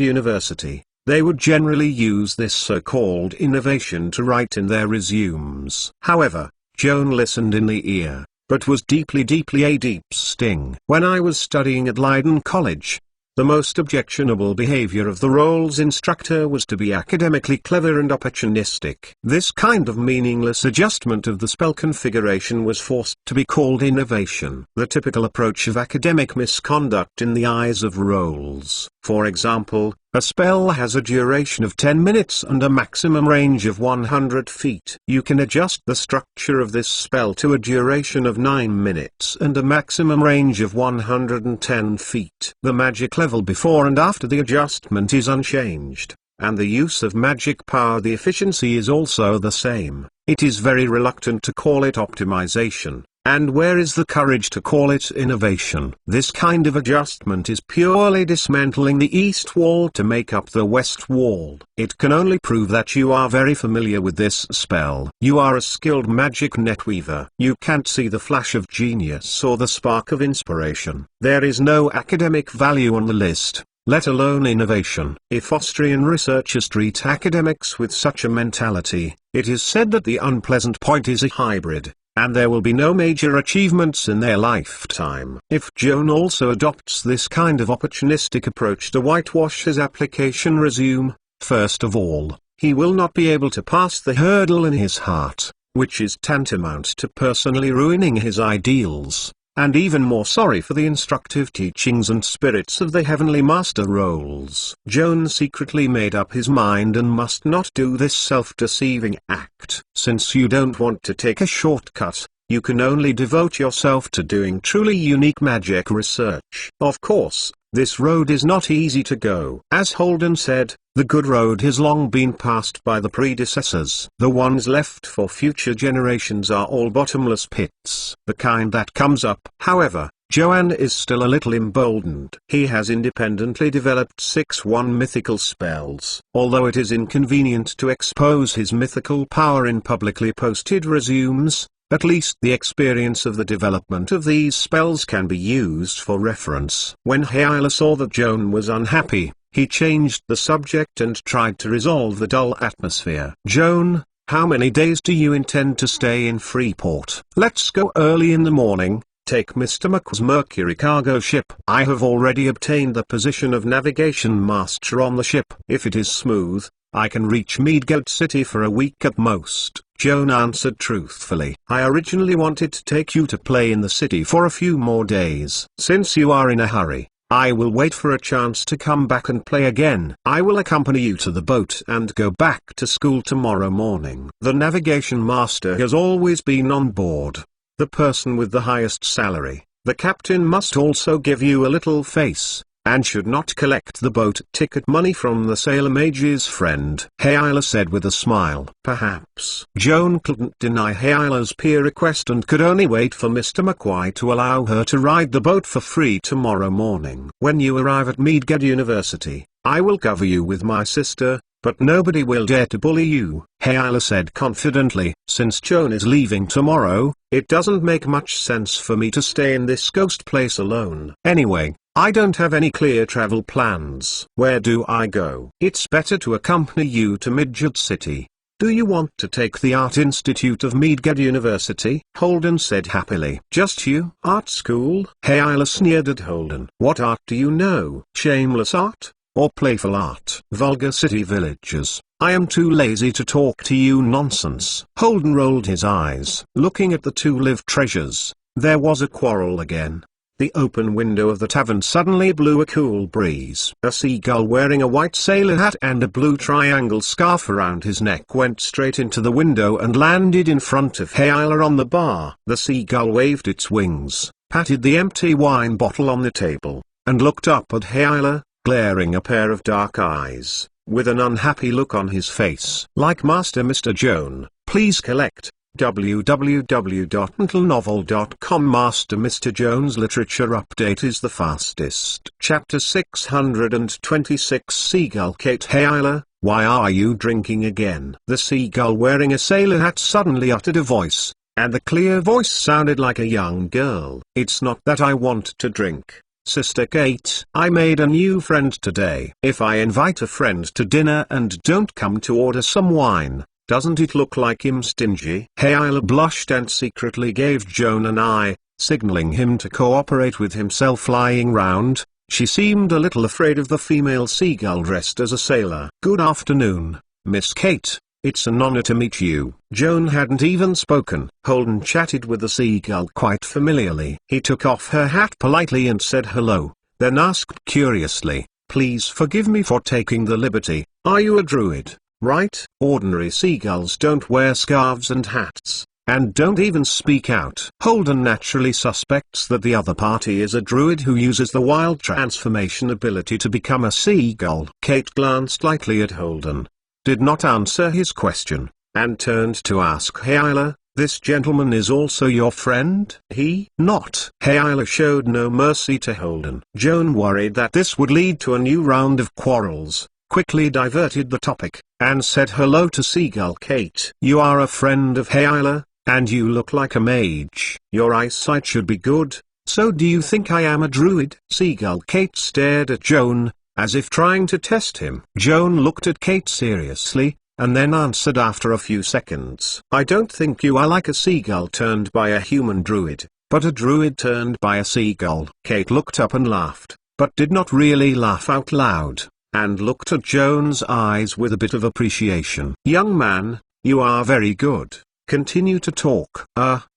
University, they would generally use this so-called innovation to write in their resumes. However, Joan listened in the ear, but was deeply a deep sting. When I was studying at Leiden College, the most objectionable behavior of the role's instructor was to be academically clever and opportunistic. This kind of meaningless adjustment of the spell configuration was forced to be called innovation. The typical approach of academic misconduct in the eyes of roles. For example, a spell has a duration of 10 minutes and a maximum range of 100 feet. You can adjust the structure of this spell to a duration of 9 minutes and a maximum range of 110 feet. The magic level before and after the adjustment is unchanged, and the use of magic power, the efficiency is also the same. It is very reluctant to call it optimization. And where is the courage to call it innovation? This kind of adjustment is purely dismantling the east wall to make up the west wall. It can only prove that you are very familiar with this spell. You are a skilled magic netweaver. You can't see the flash of genius or the spark of inspiration. There is no academic value on the list. let alone innovation. If Austrian researchers treat academics with such a mentality, it is said that the unpleasant point is a hybrid, and there will be no major achievements in their lifetime. If Joan also adopts this kind of opportunistic approach to whitewash his application resume, first of all, he will not be able to pass the hurdle in his heart, which is tantamount to personally ruining his ideals, and even more sorry for the instructive teachings and spirits of the heavenly master roles. Joan secretly made up his mind and must not do this self-deceiving act. Since you don't want to take a shortcut, you can only devote yourself to doing truly unique magic research. Of course, this road is not easy to go. As Holden said, the good road has long been passed by the predecessors. The ones left for future generations are all bottomless pits. The kind that comes up. However, Joan is still a little emboldened. He has independently developed 6-1 mythical spells. Although it is inconvenient to expose his mythical power in publicly posted resumes, at least the experience of the development of these spells can be used for reference. When Hyla saw that Joan was unhappy, he changed the subject and tried to resolve the dull atmosphere. "Joan, how many days do you intend to stay in Freeport?" "Let's go early in the morning. Take Mr. McQuarrie's Mercury cargo ship. I have already obtained the position of navigation master on the ship. If it is smooth, I can reach Meadgate City for a week at most." Joan answered truthfully. "I originally wanted to take you to play in the city for a few more days. Since you are in a hurry, I will wait for a chance to come back and play again. I will accompany you to the boat and go back to school tomorrow morning." The navigation master has always been on board. The person with the highest salary. The captain must also give you a little face, and should not collect the boat ticket money from the sailor mage's friend. Hyla said with a smile. Perhaps. Joan couldn't deny Hyla's peer request and could only wait for Mr. McQuarrie to allow her to ride the boat for free tomorrow morning. "When you arrive at Meadgate University, I will cover you with my sister, but nobody will dare to bully you," Hyla said confidently. "Since Joan is leaving tomorrow, it doesn't make much sense for me to stay in this ghost place alone. Anyway, I don't have any clear travel plans. Where do I go?" "It's better to accompany you to Midgard City. Do you want to take the Art Institute of Meadgate University?" Holden said happily. "Just you?" "Art school?" Hyla sneered at Holden. "What art do you know? Shameless art? Or playful art?" "Vulgar city villagers. I am too lazy to talk to you nonsense." Holden rolled his eyes. Looking at the two live treasures, there was a quarrel again. The open window of the tavern suddenly blew a cool breeze. A seagull wearing a white sailor hat and a blue triangle scarf around his neck went straight into the window and landed in front of Hyla on the bar. The seagull waved its wings, patted the empty wine bottle on the table, and looked up at Hyla, glaring a pair of dark eyes, with an unhappy look on his face. "Like Master Mr. Joan, please collect www.mentalnovel.com. Master Mr. Joan's literature update is the fastest. Chapter 626 Seagull Kate. Hyla, why are you drinking again?" The seagull wearing a sailor hat suddenly uttered a voice, and the clear voice sounded like a young girl. "It's not that I want to drink, Sister Kate. I made a new friend today. If I invite a friend to dinner and don't come to order some wine, doesn't it look like I'm stingy?" Hyla blushed and secretly gave Joan an eye, signaling him to cooperate with himself. Lying round, she seemed a little afraid of the female seagull dressed as a sailor. "Good afternoon, Miss Kate. It's an honor to meet you." Joan hadn't even spoken. Holden chatted with the seagull quite familiarly. He took off her hat politely and said hello, then asked curiously, "Please forgive me for taking the liberty. Are you a druid, right?" Ordinary seagulls don't wear scarves and hats, and don't even speak out. Holden naturally suspects that the other party is a druid who uses the wild transformation ability to become a seagull. Kate glanced lightly at Holden, did not answer his question, and turned to ask Hyla, "This gentleman is also your friend?" "He not." Hyla showed no mercy to Holden. Joan, worried that this would lead to a new round of quarrels, quickly diverted the topic, and said hello to Seagull Kate. "You are a friend of Hyla, and you look like a mage. Your eyesight should be good, so do you think I am a druid?" Seagull Kate stared at Joan, as if trying to test him. Joan looked at Kate seriously, and then answered after a few seconds. I don't think you are like a seagull turned by a human druid, but a druid turned by a seagull. Kate looked up and laughed, but did not really laugh out loud, and looked at Joan's eyes with a bit of appreciation. Young man, you are very good. Continue to talk.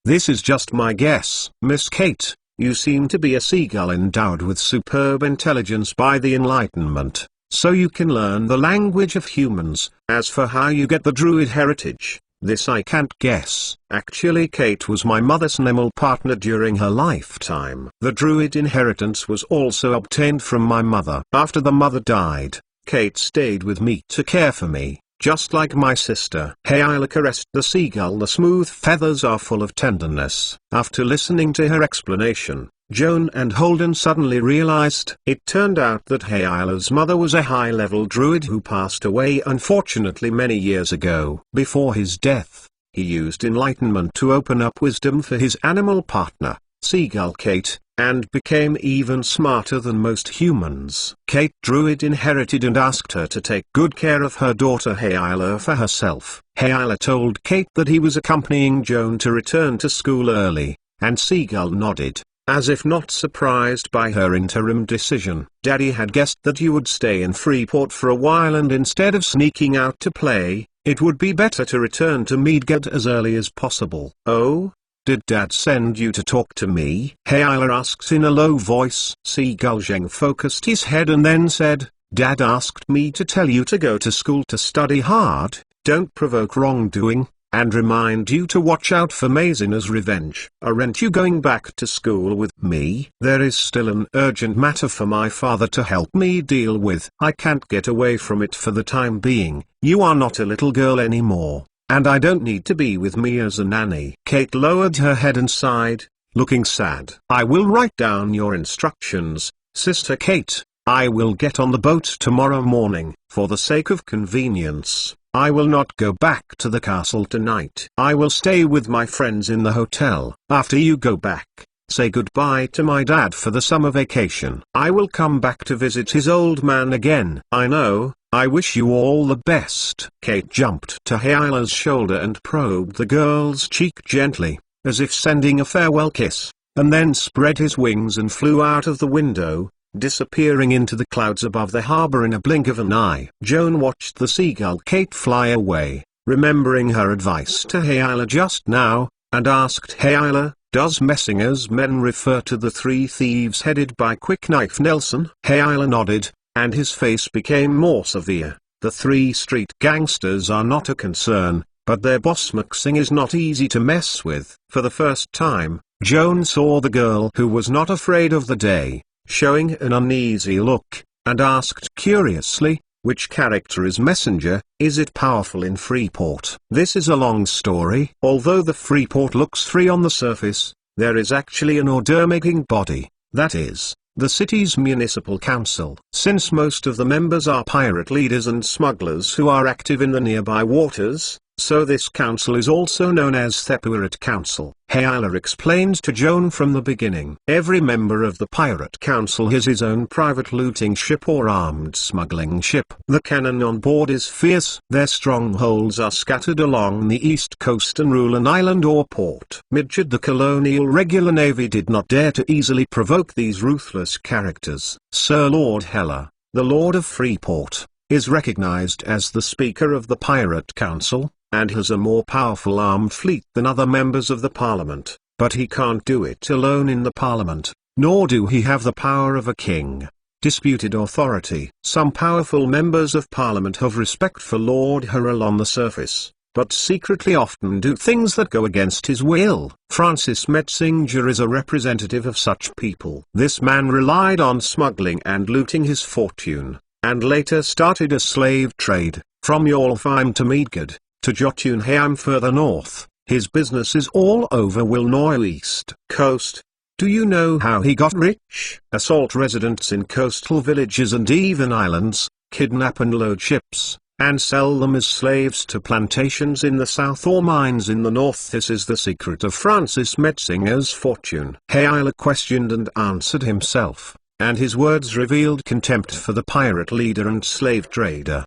This is just my guess. Miss Kate, you seem to be a seagull endowed with superb intelligence by the Enlightenment, so you can learn the language of humans. As for how you get the druid heritage, this I can't guess. Actually, Kate was my mother's animal partner during her lifetime. The druid inheritance was also obtained from my mother. After the mother died, Kate stayed with me to care for me, just like my sister. Hayla caressed the seagull. The smooth feathers are full of tenderness. After listening to her explanation, Joan and Holden suddenly realized. It turned out that Hayla's mother was a high-level druid who passed away unfortunately many years ago. Before his death, he used enlightenment to open up wisdom for his animal partner, Seagull Kate, and became even smarter than most humans. Kate Druid inherited and asked her to take good care of her daughter Hayla for herself. Hayla told Kate that he was accompanying Joan to return to school early, and Seagull nodded, as if not surprised by her interim decision. Daddy had guessed that you would stay in Freeport for a while, and instead of sneaking out to play, it would be better to return to Midgard as early as possible. Oh? Did Dad send you to talk to me? Hayla asked in a low voice. Seagull Zheng focused his head and then said, Dad asked me to tell you to go to school to study hard, don't provoke wrongdoing, and remind you to watch out for Mazina's revenge. Aren't you going back to school with me? There is still an urgent matter for my father to help me deal with. I can't get away from it for the time being. You are not a little girl anymore, and I don't need to be with me as a nanny. Kate lowered her head and sighed, looking sad. I will write down your instructions, Sister Kate. I will get on the boat tomorrow morning. For the sake of convenience, I will not go back to the castle tonight. I will stay with my friends in the hotel. After you go back, say goodbye to my dad for the summer vacation. I will come back to visit his old man again. I know. I wish you all the best. Kate jumped to Hayla's shoulder and probed the girl's cheek gently, as if sending a farewell kiss, and then spread his wings and flew out of the window, disappearing into the clouds above the harbor in a blink of an eye. Joan watched the Seagull Kate fly away, remembering her advice to Hayla just now, and asked Hayla, does Messinger's men refer to the three thieves headed by Quick Knife Nelson? Hayla nodded, and his face became more severe. The three street gangsters are not a concern, but their boss Maxing is not easy to mess with. For the first time, Joan saw the girl who was not afraid of the day, showing an uneasy look, and asked curiously, which character is Messenger? Is it powerful in Freeport? This is a long story. Although the Freeport looks free on the surface, there is actually an order-making body, that is, the city's municipal council. Since most of the members are pirate leaders and smugglers who are active in the nearby waters, so this council is also known as Thepurit Council. Hayla explained to Joan from the beginning. Every member of the Pirate Council has his own private looting ship or armed smuggling ship. The cannon on board is fierce. Their strongholds are scattered along the east coast and rule an island or port. Midgard, the colonial regular navy, did not dare to easily provoke these ruthless characters. Sir Lord Hella, the Lord of Freeport, is recognized as the Speaker of the Pirate Council, and has a more powerful armed fleet than other members of the Parliament, but he can't do it alone in the Parliament, nor do he have the power of a king. Disputed authority. Some powerful members of Parliament have respect for Lord Harrell on the surface, but secretly often do things that go against his will. Francis Metzinger is a representative of such people. This man relied on smuggling and looting his fortune, and later started a slave trade, from Yolfheim to Midgard, to Jotunheim further north. His business is all over Illinois east coast. Do you know how he got rich? Assault residents in coastal villages and even islands, kidnap and load ships, and sell them as slaves to plantations in the south or mines in the north. This is the secret of Francis Metzinger's fortune. Hayla questioned and answered himself, and his words revealed contempt for the pirate leader and slave trader.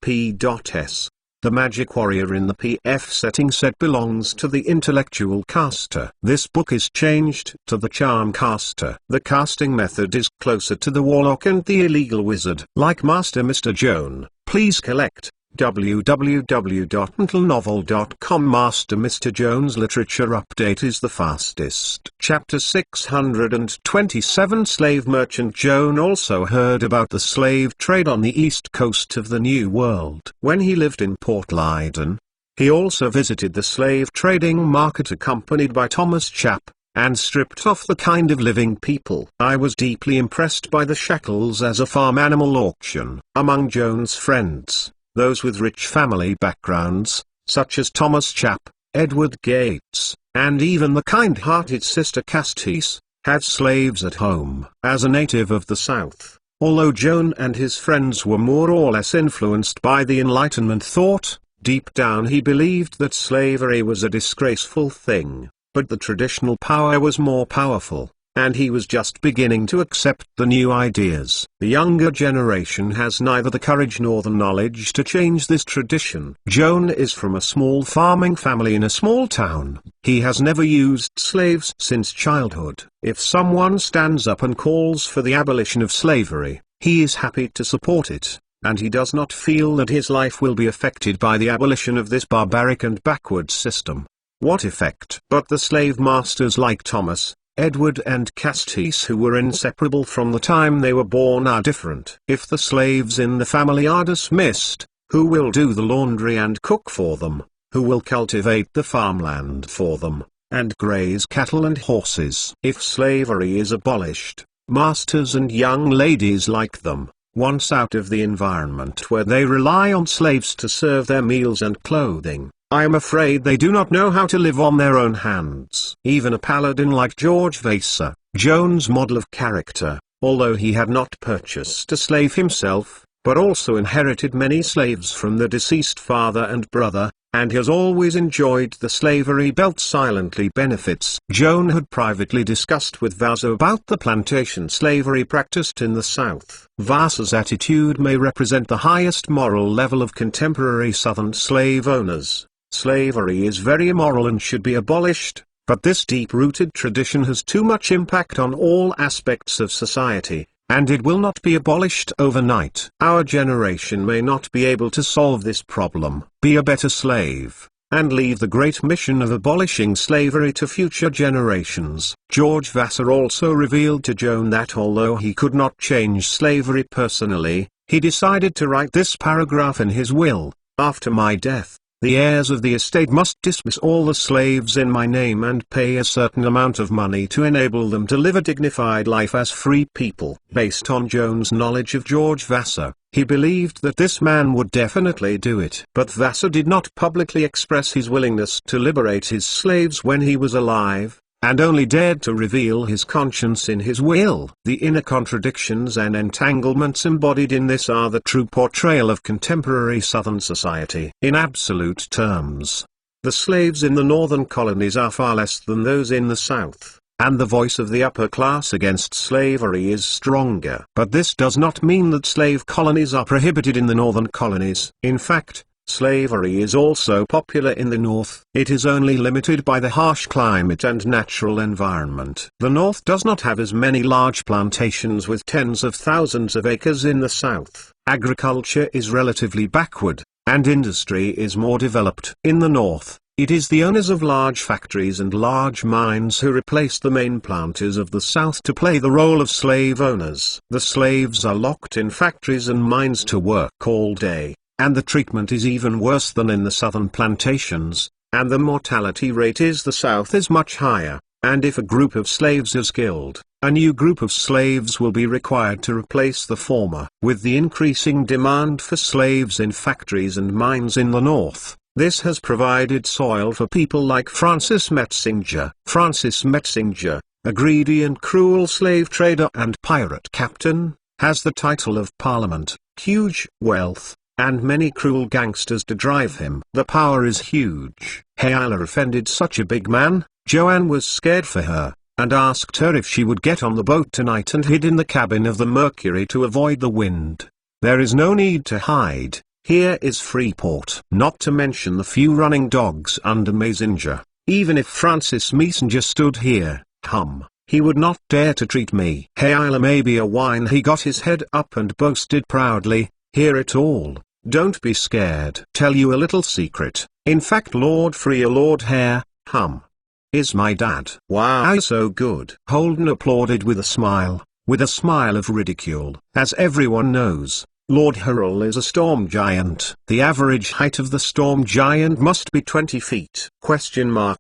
P.S. The magic warrior in the PF setting set belongs to the intellectual caster. This book is changed to the charm caster. The casting method is closer to the warlock and the illegal wizard. Like Master Mr. Joan, please collect www.mentalnovel.com. Master Mr. Joan's literature update is the fastest. Chapter 627. Slave Merchant Joan also heard about the slave trade on the east coast of the New World. When he lived in Port Leyden, he also visited the slave trading market accompanied by Thomas Chap, and stripped off the kind of living people. I was deeply impressed by the shackles as a farm animal auction. Among Joan's friends, those with rich family backgrounds, such as Thomas Chap, Edward Gates, and even the kind-hearted Sister Castis, had slaves at home. As a native of the South, although Joan and his friends were more or less influenced by the Enlightenment thought, deep down he believed that slavery was a disgraceful thing, but the traditional power was more powerful, and he was just beginning to accept the new ideas. The younger generation has neither the courage nor the knowledge to change this tradition. Joan is from a small farming family in a small town. He has never used slaves since childhood. If someone stands up and calls for the abolition of slavery, he is happy to support it, and he does not feel that his life will be affected by the abolition of this barbaric and backward system. What effect? But the slave masters like Thomas, Edward and Castis, who were inseparable from the time they were born, are different. If the slaves in the family are dismissed, who will do the laundry and cook for them? Who will cultivate the farmland for them, and graze cattle and horses? If slavery is abolished, masters and young ladies like them, once out of the environment where they rely on slaves to serve their meals and clothing, I am afraid they do not know how to live on their own hands. Even a paladin like George Vassar, Joan's model of character, although he had not purchased a slave himself, but also inherited many slaves from the deceased father and brother, and has always enjoyed the slavery belt silently benefits. Joan had privately discussed with Vassar about the plantation slavery practiced in the South. Vassar's attitude may represent the highest moral level of contemporary Southern slave owners. Slavery is very immoral and should be abolished, but this deep-rooted tradition has too much impact on all aspects of society, and it will not be abolished overnight. Our generation may not be able to solve this problem. Be a better slave, and leave the great mission of abolishing slavery to future generations. George Vassar also revealed to Joan that although he could not change slavery personally, he decided to write this paragraph in his will: after my death, the heirs of the estate must dismiss all the slaves in my name and pay a certain amount of money to enable them to live a dignified life as free people. Based on Joan's knowledge of George Vassar, he believed that this man would definitely do it. But Vassar did not publicly express his willingness to liberate his slaves when he was alive, and only dared to reveal his conscience in his will. The inner contradictions and entanglements embodied in this are the true portrayal of contemporary Southern society. In absolute terms, the slaves in the northern colonies are far less than those in the South, and the voice of the upper class against slavery is stronger. But this does not mean that slave colonies are prohibited in the northern colonies. In fact, slavery is also popular in the North. It is only limited by the harsh climate and natural environment. The North does not have as many large plantations with tens of thousands of acres in the South. Agriculture is relatively backward, and industry is more developed. In the North, it is the owners of large factories and large mines who replace the main planters of the South to play the role of slave owners. The slaves are locked in factories and mines to work all day, and the treatment is even worse than in the southern plantations, and the mortality rate in the South is much higher, and if a group of slaves is killed, a new group of slaves will be required to replace the former. With the increasing demand for slaves in factories and mines in the North, this has provided soil for people like Francis Metzinger. Francis Metzinger, a greedy and cruel slave trader and pirate captain, has the title of Parliament, huge wealth, and many cruel gangsters to drive him. The power is huge. Hayala offended such a big man. Joan was scared for her, and asked her if she would get on the boat tonight and hid in the cabin of the Mercury to avoid the wind. There is no need to hide, here is Freeport. Not to mention the few running dogs under Messenger. Even if Francis Messenger stood here, he would not dare to treat me. Hey Isla maybe a whine. He got his head up and boasted proudly, hear it all, don't be scared. Tell you a little secret, in fact Lord Freya Lord Hare, is my dad. Wow, so good. Holden applauded with a smile of ridicule. As everyone knows, Lord Harrel is a storm giant. The average height of the storm giant must be 20 feet.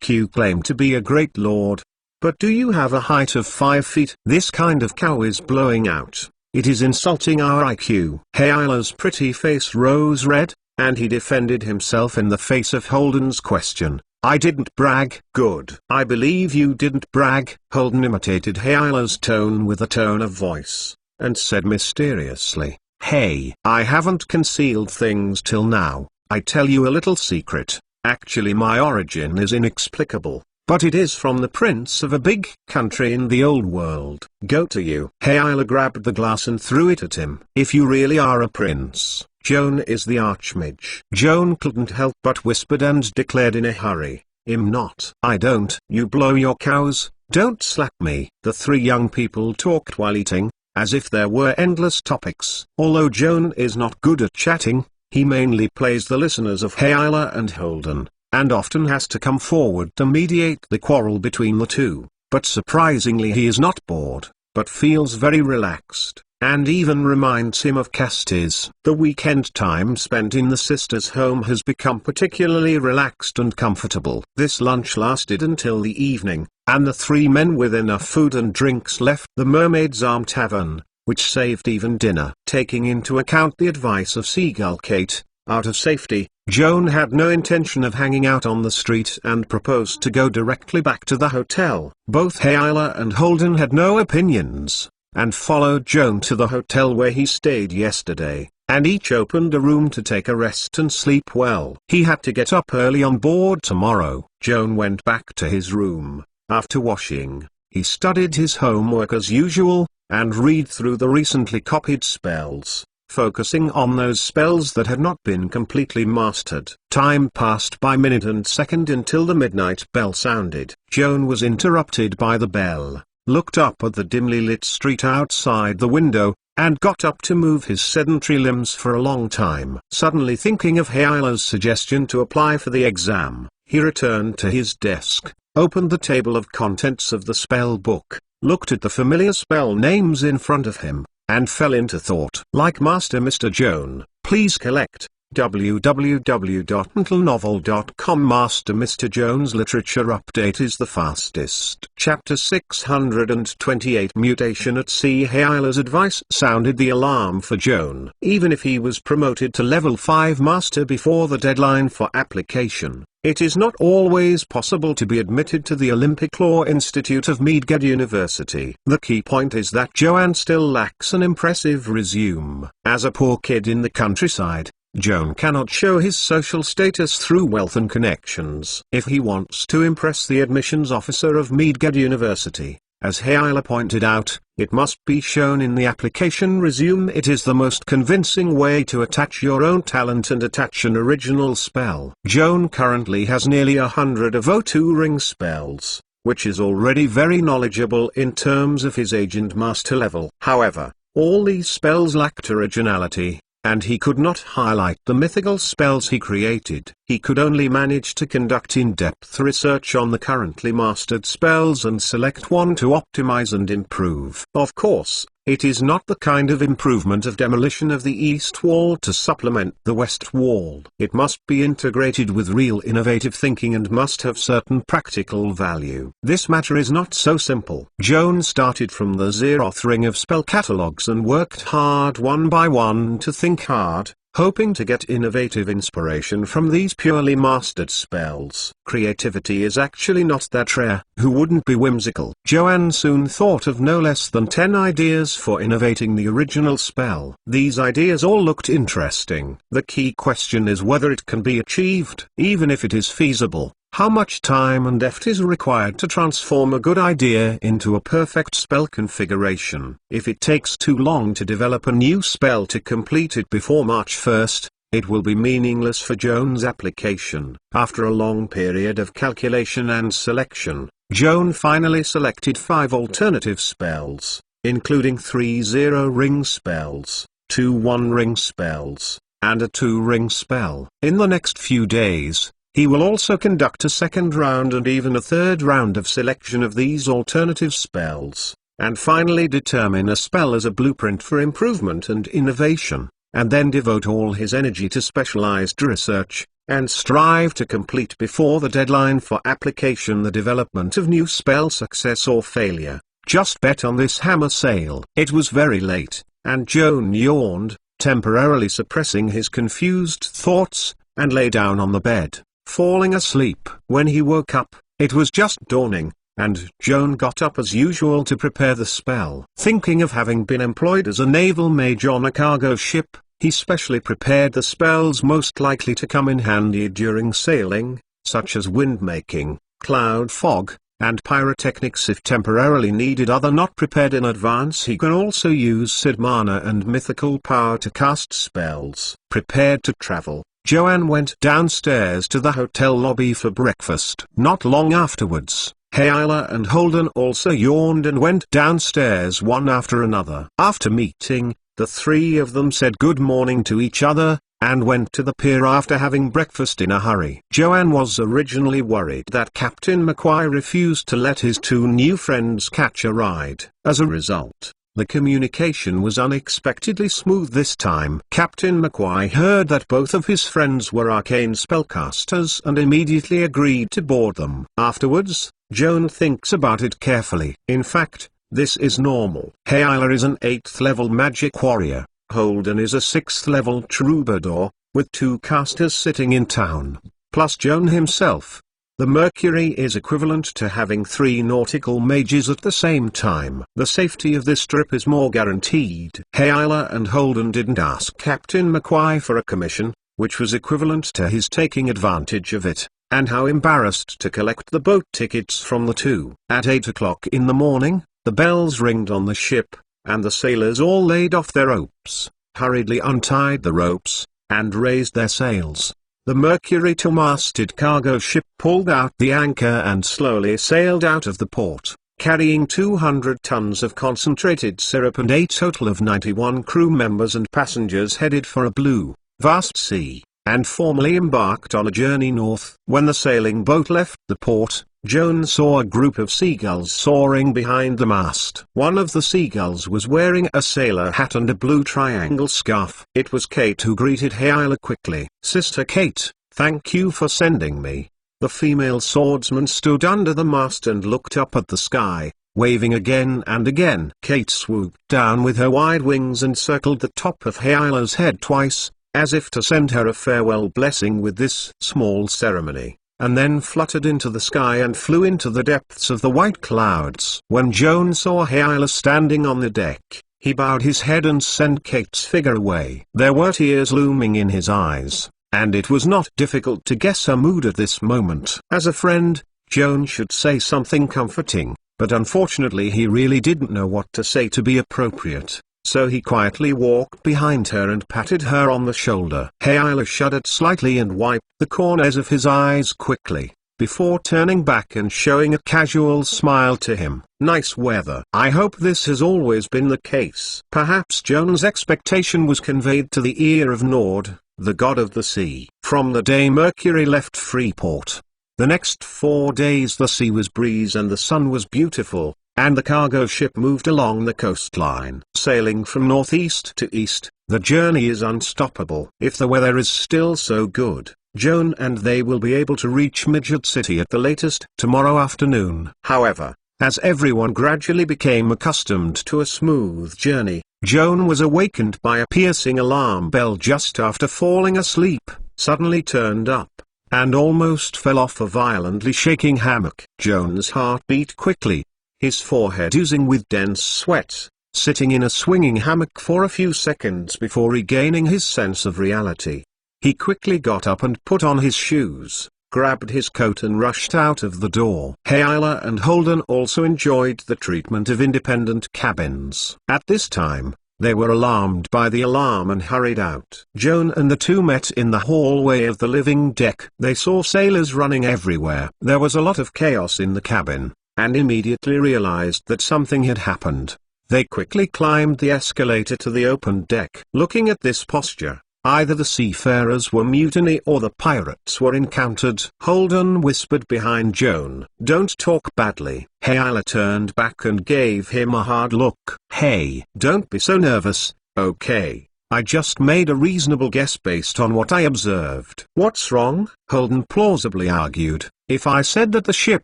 You claim to be a great lord. But do you have a height of 5 feet? This kind of cow is blowing out. It is insulting our IQ. Heila's pretty face rose red, and he defended himself in the face of Holden's question. I didn't brag. Good. I believe you didn't brag. Holden imitated Heila's tone with a tone of voice, and said mysteriously, hey, I haven't concealed things till now. I tell you a little secret. Actually my origin is inexplicable, but it is from the prince of a big country in the old world. Go to you. Heila grabbed the glass and threw it at him. If you really are a prince, Joan is the Archmage. Joan couldn't help but whispered and declared in a hurry, I'm not. I don't. You blow your cows, don't slap me. The three young people talked while eating, as if there were endless topics. Although Joan is not good at chatting, he mainly plays the listeners of Heila and Holden, and often has to come forward to mediate the quarrel between the two. But surprisingly he is not bored, but feels very relaxed, and even reminds him of Castes. The weekend time spent in the sisters' home has become particularly relaxed and comfortable. This lunch lasted until the evening, and the three men with enough food and drinks left the Mermaid's Arm Tavern, which saved even dinner. Taking into account the advice of Seagull Kate, out of safety, Joan had no intention of hanging out on the street and proposed to go directly back to the hotel. Both Heila and Holden had no opinions, and followed Joan to the hotel where he stayed yesterday, and each opened a room to take a rest and sleep well. He had to get up early on board tomorrow. Joan went back to his room. After washing, he studied his homework as usual, and read through the recently copied spells, focusing on those spells that had not been completely mastered. Time passed by minute and second until the midnight bell sounded. Joan was interrupted by the bell, looked up at the dimly lit street outside the window, and got up to move his sedentary limbs for a long time. Suddenly thinking of Heila's suggestion to apply for the exam, he returned to his desk, opened the table of contents of the spell book, looked at the familiar spell names in front of him, and fell into thought. Like Master Mr. Joan, please collect www.mentalnovel.com. Master Mr. Joan's literature update is the fastest. Chapter 628 Mutation at Sea. Heila's advice sounded the alarm for Joan. Even if he was promoted to level 5 master before the deadline for application, it is not always possible to be admitted to the Olympic Law Institute of Mage University. The key point is that Joan still lacks an impressive resume. As a poor kid in the countryside, Joan cannot show his social status through wealth and connections. If he wants to impress the admissions officer of Mage University, as Heila pointed out, it must be shown in the application resume. It is the most convincing way to attach your own talent and attach an original spell. Joan currently has nearly 100 of O2 ring spells, which is already very knowledgeable in terms of his age and master level. However, all these spells lacked originality, and he could not highlight the mythical spells he created. He could only manage to conduct in-depth research on the currently mastered spells and select one to optimize and improve. Of course, it is not the kind of improvement of demolition of the east wall to supplement the west wall. It must be integrated with real innovative thinking and must have certain practical value. This matter is not so simple. Joan started from the zeroth ring of spell catalogs and worked hard one by one to think hard, hoping to get innovative inspiration from these purely mastered spells. Creativity is actually not that rare. Who wouldn't be whimsical? Joanne soon thought of no less than 10 ideas for innovating the original spell. These ideas all looked interesting. The key question is whether it can be achieved. Even if it is feasible, How much time and effort is required to transform a good idea into a perfect spell configuration? If it takes too long to develop a new spell to complete it before March 1st, it will be meaningless for Joan's application. After a long period of calculation and selection, Joan finally selected 5 alternative spells, including 3 0-ring spells, 2 1-ring spells, and a 2-ring spell. In the next few days, he will also conduct a second round and even a third round of selection of these alternative spells, and finally determine a spell as a blueprint for improvement and innovation, and then devote all his energy to specialized research, and strive to complete before the deadline for application the development of new spell success or failure. Just bet on this hammer sale. It was very late, and Joan yawned, temporarily suppressing his confused thoughts, and lay down on the bed, falling asleep. When he woke up, it was just dawning, and Joan got up as usual to prepare the spell. Thinking of having been employed as a naval mage on a cargo ship, he specially prepared the spells most likely to come in handy during sailing, such as wind-making, cloud fog, and pyrotechnics if temporarily needed. Other not prepared in advance. He can also use Sid mana and mythical power to cast spells. Prepared to travel, Joanne went downstairs to the hotel lobby for breakfast. Not long afterwards, Hayla and Holden also yawned and went downstairs one after another. After meeting, the three of them said good morning to each other, and went to the pier after having breakfast in a hurry. Joanne was originally worried that Captain McQuay refused to let his 2 new friends catch a ride. As a result, the communication was unexpectedly smooth this time. Captain McQuay heard that both of his friends were arcane spellcasters and immediately agreed to board them. Afterwards, Joan thinks about it carefully. In fact, this is normal. Hayla is an 8th level magic warrior. Holden is a 6th level troubadour, with 2 casters sitting in town, plus Joan himself. The Mercury is equivalent to having 3 nautical mages at the same time. The safety of this trip is more guaranteed. Hayla and Holden didn't ask Captain McQuay for a commission, which was equivalent to his taking advantage of it, and how embarrassed to collect the boat tickets from the 2. At 8 o'clock in the morning, the bells ringed on the ship, and the sailors all laid off their ropes, hurriedly untied the ropes, and raised their sails. The Mercury 2-masted cargo ship pulled out the anchor and slowly sailed out of the port, carrying 200 tons of concentrated syrup and a total of 91 crew members and passengers headed for a blue, vast sea, and formally embarked on a journey north. When the sailing boat left the port, Joan saw a group of seagulls soaring behind the mast. One of the seagulls was wearing a sailor hat and a blue triangle scarf. It was Kate who greeted Hayla quickly. "Sister Kate, thank you for sending me." The female swordsman stood under the mast and looked up at the sky, waving again and again. Kate swooped down with her wide wings and circled the top of Hayla's head twice, as if to send her a farewell blessing with this small ceremony, and then fluttered into the sky and flew into the depths of the white clouds. When Joan saw Hayla standing on the deck, he bowed his head and sent Kate's figure away. There were tears looming in his eyes, and it was not difficult to guess her mood at this moment. As a friend, Joan should say something comforting, but unfortunately he really didn't know what to say to be appropriate. So he quietly walked behind her and patted her on the shoulder. Hayla shuddered slightly and wiped the corners of his eyes quickly, before turning back and showing a casual smile to him. "Nice weather. I hope this has always been the case." Perhaps Joan's expectation was conveyed to the ear of Nord, the god of the sea. From the day Mercury left Freeport, the next 4 days the sea was breeze and the sun was beautiful, and the cargo ship moved along the coastline. Sailing from northeast to east, the journey is unstoppable. If the weather is still so good, Joan and they will be able to reach Midget City at the latest tomorrow afternoon. However, as everyone gradually became accustomed to a smooth journey, Joan was awakened by a piercing alarm bell just after falling asleep, suddenly turned up, and almost fell off a violently shaking hammock. Joan's heart beat quickly, his forehead oozing with dense sweat, sitting in a swinging hammock for a few seconds before regaining his sense of reality. He quickly got up and put on his shoes, grabbed his coat and rushed out of the door. Hyla and Holden also enjoyed the treatment of independent cabins. At this time, they were alarmed by the alarm and hurried out. Joan and the two met in the hallway of the living deck. They saw sailors running everywhere. There was a lot of chaos in the cabin, and immediately realized that something had happened. They quickly climbed the escalator to the open deck. Looking at this posture, either the seafarers were mutiny or the pirates were encountered. Holden whispered behind Joan, "Don't talk badly." Hyla turned back and gave him a hard look. "Hey, don't be so nervous, okay? I just made a reasonable guess based on what I observed." "What's wrong?" Holden plausibly argued. "If I said that the ship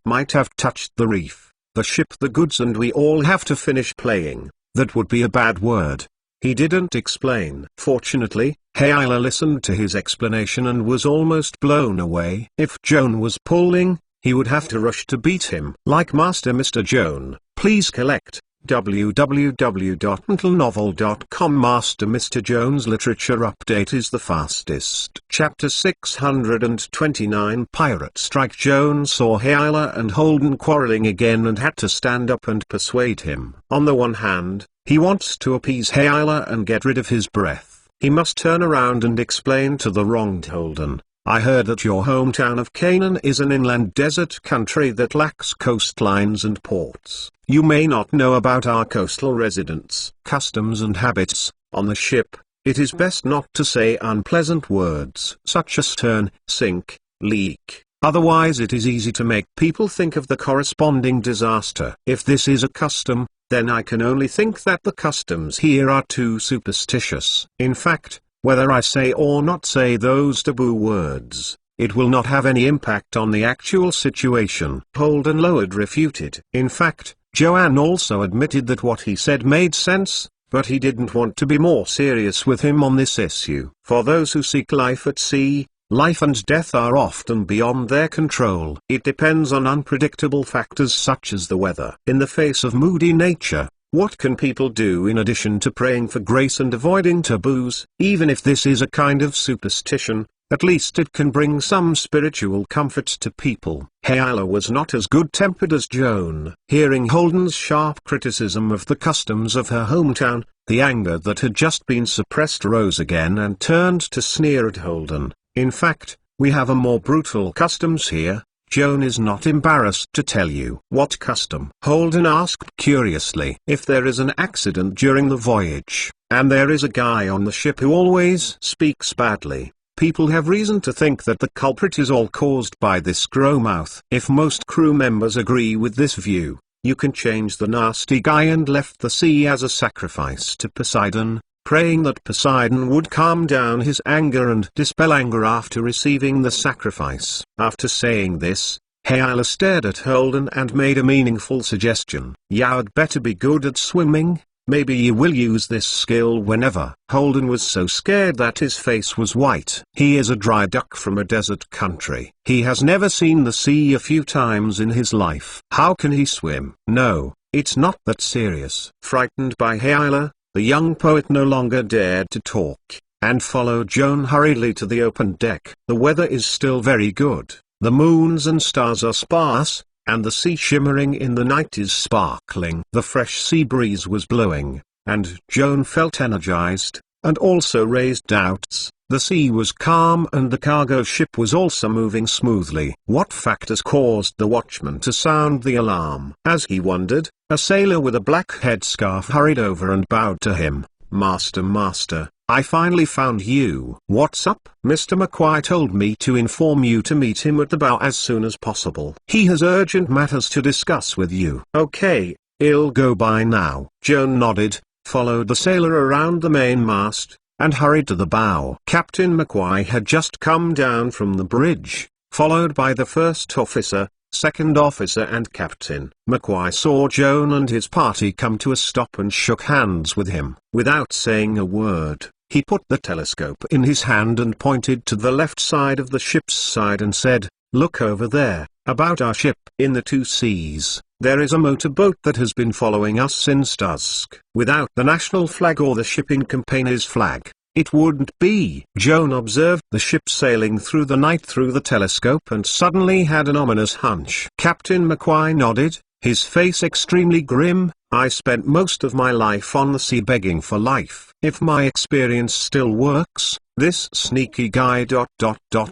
might have touched the reef, the ship, the goods, and we all have to finish playing, that would be a bad word." He didn't explain. Fortunately, Hyla listened to his explanation and was almost blown away. If Joan was pulling, he would have to rush to beat him. Like Master Mr. Joan, please collect www.mentalnovel.com. Master Mr. Joan's literature update is the fastest. Chapter 629. Pirate Strike. Joan saw Hyla and Holden quarreling again and had to stand up and persuade him. On the one hand, he wants to appease Hyla and get rid of his breath. He must turn around and explain to the wronged Holden, "I heard that your hometown of Canaan is an inland desert country that lacks coastlines and ports. You may not know about our coastal residents, customs and habits. On the ship, it is best not to say unpleasant words such as turn, sink, leak. Otherwise it is easy to make people think of the corresponding disaster. If this is a custom, then I can only think that the customs here are too superstitious. In fact, whether I say or not say those taboo words, it will not have any impact on the actual situation." Holden lowered refuted. In fact, Joanne also admitted that what he said made sense, but he didn't want to be more serious with him on this issue. For those who seek life at sea, life and death are often beyond their control. It depends on unpredictable factors such as the weather. In the face of moody nature, what can people do in addition to praying for grace and avoiding taboos? Even if this is a kind of superstition, at least it can bring some spiritual comfort to people. Hyla was not as good-tempered as Joan. Hearing Holden's sharp criticism of the customs of her hometown, the anger that had just been suppressed rose again and turned to sneer at Holden. "In fact, we have a more brutal customs here. Joan is not embarrassed to tell you." "What custom?" Holden asked curiously. "If there is an accident during the voyage, and there is a guy on the ship who always speaks badly, people have reason to think that the culprit is all caused by this growmouth. If most crew members agree with this view, you can change the nasty guy and left the sea as a sacrifice to Poseidon, praying that Poseidon would calm down his anger and dispel anger after receiving the sacrifice." After saying this, Hyla stared at Holden and made a meaningful suggestion. "You'd better be good at swimming. Maybe you will use this skill whenever." Holden was so scared that his face was white. He is a dry duck from a desert country. He has never seen the sea a few times in his life. How can he swim? "No, it's not that serious." Frightened by Hyla, the young poet no longer dared to talk, and followed Joan hurriedly to the open deck. The weather is still very good, the moons and stars are sparse, and the sea shimmering in the night is sparkling. The fresh sea breeze was blowing, and Joan felt energized, and also raised doubts. The sea was calm and the cargo ship was also moving smoothly. What factors caused the watchman to sound the alarm? As he wondered, a sailor with a black headscarf hurried over and bowed to him. Master, I finally found you." "What's up?" "Mr. McQuay told me to inform you to meet him at the bow as soon as possible. He has urgent matters to discuss with you." "Okay, I'll go by now." Joan nodded, followed the sailor around the mainmast, and hurried to the bow. Captain McQuay had just come down from the bridge, followed by the first officer, second officer and captain. McQuay saw Joan and his party come to a stop and shook hands with him. Without saying a word, he put the telescope in his hand and pointed to the left side of the ship's side and said, "Look over there, about our ship. In the two seas, there is a motorboat that has been following us since dusk. Without the national flag or the shipping company's flag, it wouldn't be. Joan observed the ship sailing through the night through the telescope and suddenly had an ominous hunch. Captain McQuay nodded, his face extremely grim. I spent most of my life on the sea begging for life. If my experience still works, this sneaky guy ...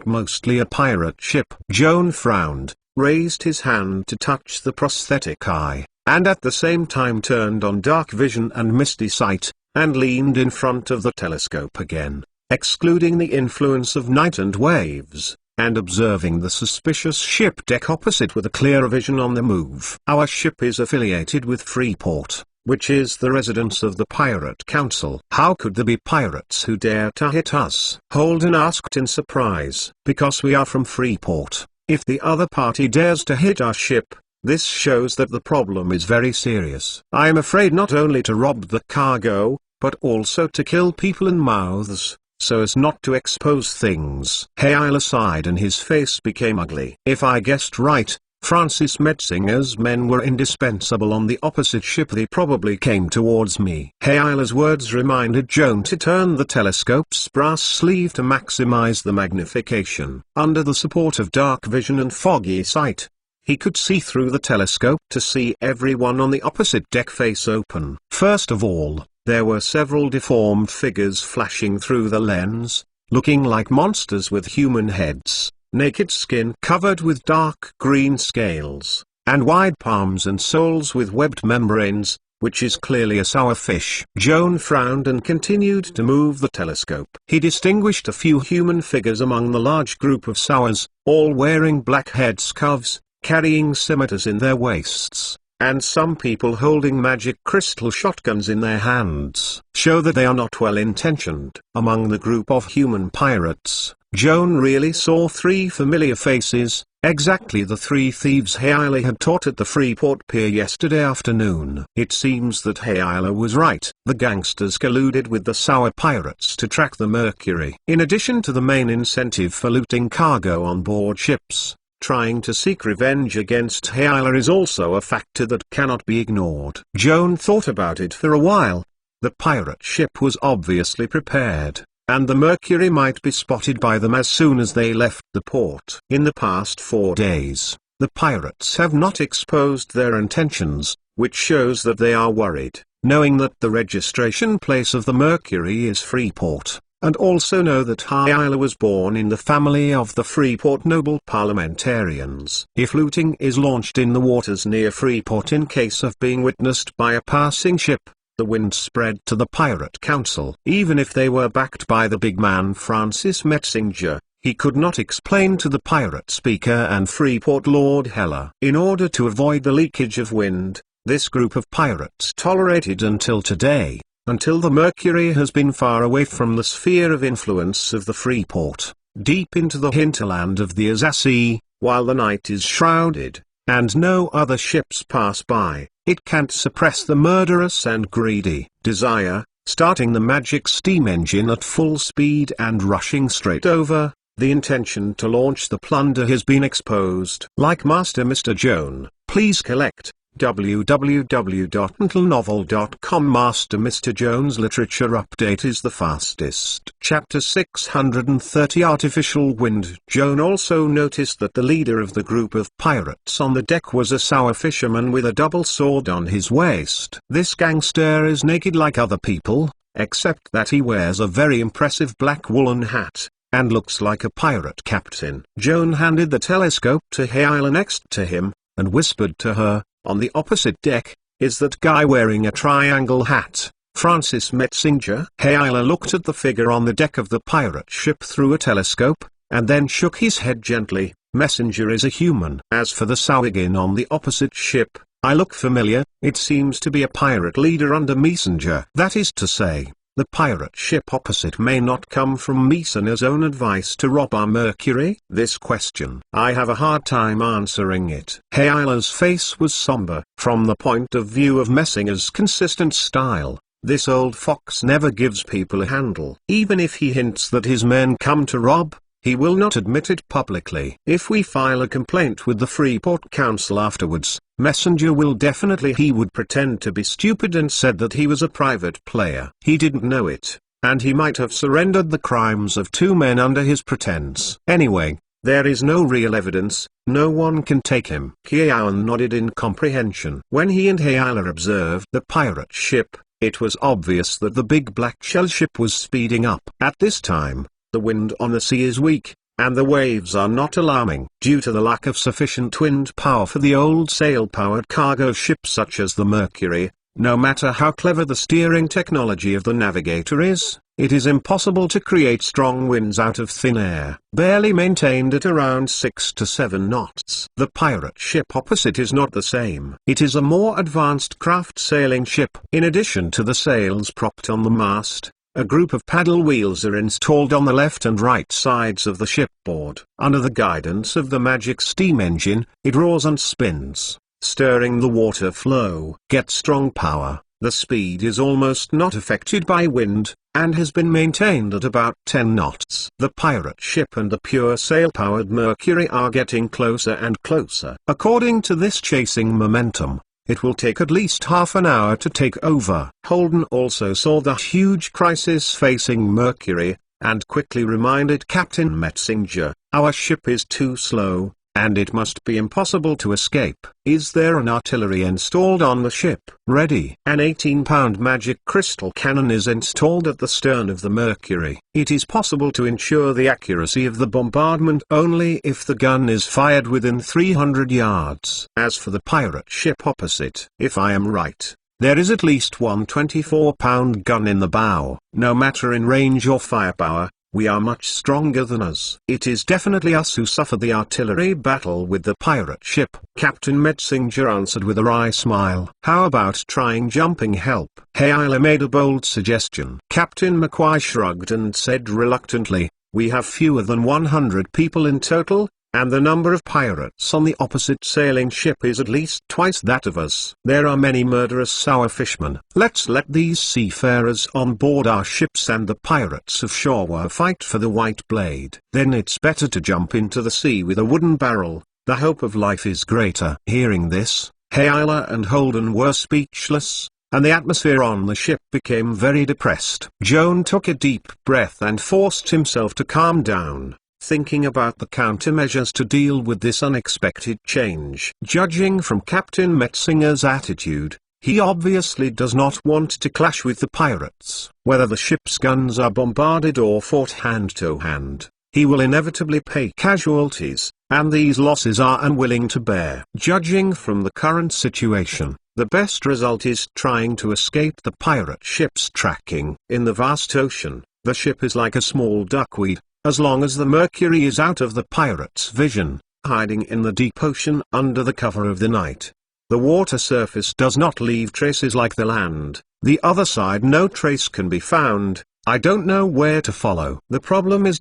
mostly a pirate ship. Joan frowned, raised his hand to touch the prosthetic eye, and at the same time turned on dark vision and misty sight, and leaned in front of the telescope again, excluding the influence of night and waves, and observing the suspicious ship deck opposite with a clear vision on the move. Our ship is affiliated with Freeport, which is the residence of the Pirate Council. How could there be pirates who dare to hit us? Holden asked in surprise. Because we are from Freeport. If the other party dares to hit our ship, this shows that the problem is very serious. I am afraid not only to rob the cargo, but also to kill people in mouths, so as not to expose things. Hale sighed and his face became ugly. If I guessed right, Francis Metzinger's men were indispensable on the opposite ship. They probably came towards me. Hale's words reminded Joan to turn the telescope's brass sleeve to maximize the magnification. Under the support of dark vision and foggy sight, he could see through the telescope to see everyone on the opposite deck face open. First of all, there were several deformed figures flashing through the lens, looking like monsters with human heads, naked skin covered with dark green scales, and wide palms and soles with webbed membranes, which is clearly a sourfish. Joan frowned and continued to move the telescope. He distinguished a few human figures among the large group of sours, all wearing black headscarves, carrying scimitars in their waists, and some people holding magic crystal shotguns in their hands. Show that they are not well-intentioned. Among the group of human pirates, Joan really saw three familiar faces, exactly the three thieves Hale had taught at the Freeport Pier yesterday afternoon. It seems that Hale was right. The gangsters colluded with the sour pirates to track the Mercury. In addition to the main incentive for looting cargo on board ships, trying to seek revenge against Hale is also a factor that cannot be ignored. Joan thought about it for a while. The pirate ship was obviously prepared, and the Mercury might be spotted by them as soon as they left the port. In the past 4 days, the pirates have not exposed their intentions, which shows that they are worried, knowing that the registration place of the Mercury is Freeport, and also know that Hale was born in the family of the Freeport noble parliamentarians. If looting is launched in the waters near Freeport in case of being witnessed by a passing ship, the wind spread to the Pirate Council. Even if they were backed by the big man Francis Metzinger, he could not explain to the pirate speaker and Freeport Lord Heller. In order to avoid the leakage of wind, this group of pirates tolerated until today, until the Mercury has been far away from the sphere of influence of the Freeport, deep into the hinterland of the Azaz Sea, while the night is shrouded, and no other ships pass by. It can't suppress the murderous and greedy desire, starting the magic steam engine at full speed and rushing straight over. The intention to launch the plunder has been exposed. Like Master Mr. Joan, please collect www.mentalnovel.com. Master Mr. Joan's literature update is the fastest. Chapter 630 Artificial Wind. Joan also noticed that the leader of the group of pirates on the deck was a sour fisherman with a double sword on his waist. This gangster is naked like other people, except that he wears a very impressive black woolen hat, and looks like a pirate captain. Joan handed the telescope to Hale next to him, and whispered to her, "On the opposite deck, is that guy wearing a triangle hat, Francis Metzinger?" Hale looked at the figure on the deck of the pirate ship through a telescope, and then shook his head gently. "Messenger is a human. As for the Sawigin on the opposite ship, I look familiar. It seems to be a pirate leader under Messenger. That is to say, the pirate ship opposite may not come from Messenger's own advice to rob our Mercury." This question, I have a hard time answering it. Hale's face was somber. From the point of view of Messinger's consistent style, this old fox never gives people a handle. Even if he hints that his men come to rob, he will not admit it publicly. If we file a complaint with the Freeport Council afterwards, Messenger will definitely. He would pretend to be stupid and said that he was a private player. He didn't know it. and he might have surrendered the crimes of 2 men under his pretense. Anyway, there is no real evidence, no one can take him. Mage Joan nodded in comprehension. When he and Hayala observed the pirate ship, it was obvious that the big black shell ship was speeding up. At this time, the wind on the sea is weak, and the waves are not alarming. Due to the lack of sufficient wind power for the old sail-powered cargo ships such as the Mercury, no matter how clever the steering technology of the navigator is, it is impossible to create strong winds out of thin air. Barely maintained at around 6 to 7 knots. The pirate ship opposite is not the same. It is a more advanced craft sailing ship. In addition to the sails propped on the mast, a group of paddle wheels are installed on the left and right sides of the shipboard. Under the guidance of the magic steam engine, it roars and spins, stirring the water flow. Get strong power. The speed is almost not affected by wind, and has been maintained at about 10 knots. The pirate ship and the pure sail-powered Mercury are getting closer and closer. According to this chasing momentum, it will take at least half an hour to take over. Holden also saw the huge crisis facing Mercury, and quickly reminded Captain Metzinger, "Our ship is too slow, and it must be impossible to escape." "Is there an artillery installed on the ship?" "Ready." An 18-pound magic crystal cannon is installed at the stern of the Mercury. It is possible to ensure the accuracy of the bombardment only if the gun is fired within 300 yards. As for the pirate ship opposite, if I am right, there is at least one 24-pound gun in the bow. No matter in range or firepower, we are much stronger than us. It is definitely us who suffered the artillery battle with the pirate ship, Captain Metzinger answered with a wry smile. "How about trying jumping help?" Hayala made a bold suggestion. Captain McQuay shrugged and said reluctantly, "We have fewer than 100 people in total, and the number of pirates on the opposite sailing ship is at least twice that of us. There are many murderous sour fishermen. Let's let these seafarers on board our ships and the pirates of Showa fight for the white blade. Then it's better to jump into the sea with a wooden barrel, the hope of life is greater." Hearing this, Hayala and Holden were speechless, and the atmosphere on the ship became very depressed. Joan took a deep breath and forced himself to calm down, thinking about the countermeasures to deal with this unexpected change. Judging from Captain Metzinger's attitude, he obviously does not want to clash with the pirates. Whether the ship's guns are bombarded or fought hand-to-hand, he will inevitably pay casualties, and these losses are unwilling to bear. Judging from the current situation, the best result is trying to escape the pirate ship's tracking. In the vast ocean, the ship is like a small duckweed. As long as the Mercury is out of the pirate's vision, hiding in the deep ocean under the cover of the night, the water surface does not leave traces like the land. The other side no trace can be found. I don't know where to follow. The problem is ...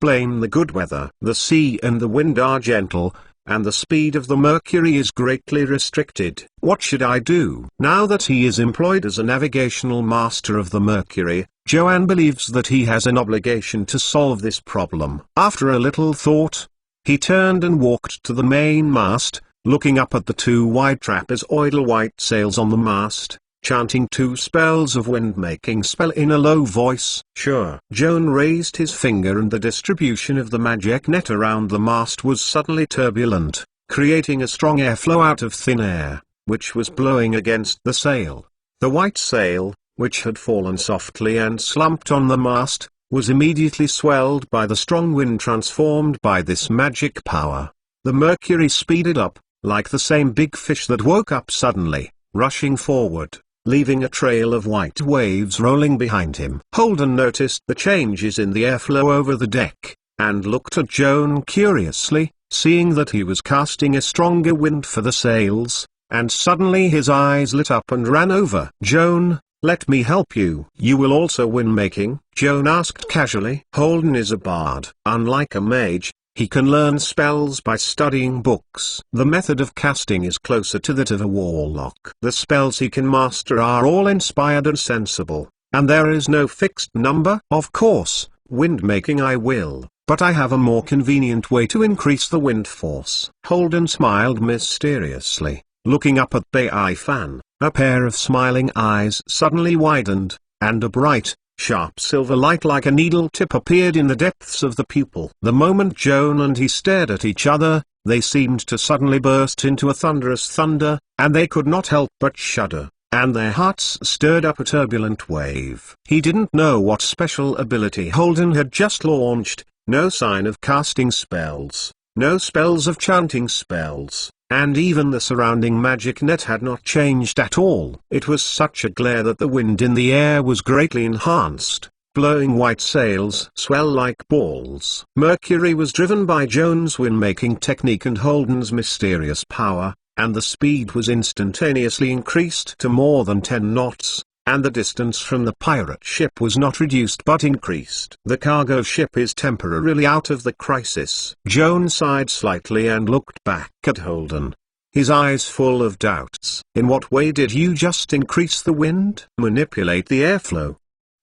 blame the good weather. The sea and the wind are gentle, and the speed of the Mercury is greatly restricted. What should I do? Now that he is employed as a navigational master of the Mercury, Joan believes that he has an obligation to solve this problem. After a little thought, he turned and walked to the main mast, looking up at the 2 wide trapezoidal white sails on the mast, chanting 2 spells of wind-making spell in a low voice. "Sure." Joan raised his finger and the distribution of the magic net around the mast was suddenly turbulent, creating a strong airflow out of thin air, which was blowing against the sail. The white sail, which had fallen softly and slumped on the mast, was immediately swelled by the strong wind transformed by this magic power. The Mercury speeded up, like the same big fish that woke up suddenly, rushing forward, leaving a trail of white waves rolling behind him. Holden noticed the changes in the airflow over the deck, and looked at Joan curiously, seeing that he was casting a stronger wind for the sails, and suddenly his eyes lit up and ran over. "Joan, let me help you." "You will also win making?" Joan asked casually. Holden is a bard. Unlike a mage, he can learn spells by studying books. The method of casting is closer to that of a warlock. The spells he can master are all inspired and sensible, and there is no fixed number. "Of course, wind making I will, but I have a more convenient way to increase the wind force." Holden smiled mysteriously, looking up at Bai Fan. A pair of smiling eyes suddenly widened, and a bright, Sharp silver light like a needle tip appeared in the depths of the pupil. The moment Joan and he stared at each other, they seemed to suddenly burst into a thunderous thunder, and they could not help but shudder, and their hearts stirred up a turbulent wave. He didn't know what special ability Holden had just launched, no sign of casting spells, no spells of chanting spells, and even the surrounding magic net had not changed at all. It was such a glare that the wind in the air was greatly enhanced, blowing white sails swell like balls. Mercury was driven by Joan's wind-making technique and Holden's mysterious power, and the speed was instantaneously increased to more than 10 knots, and the distance from the pirate ship was not reduced but increased. The cargo ship is temporarily out of the crisis. Joan sighed slightly and looked back at Holden, his eyes full of doubts. In what way did you just increase the wind? Manipulate the airflow.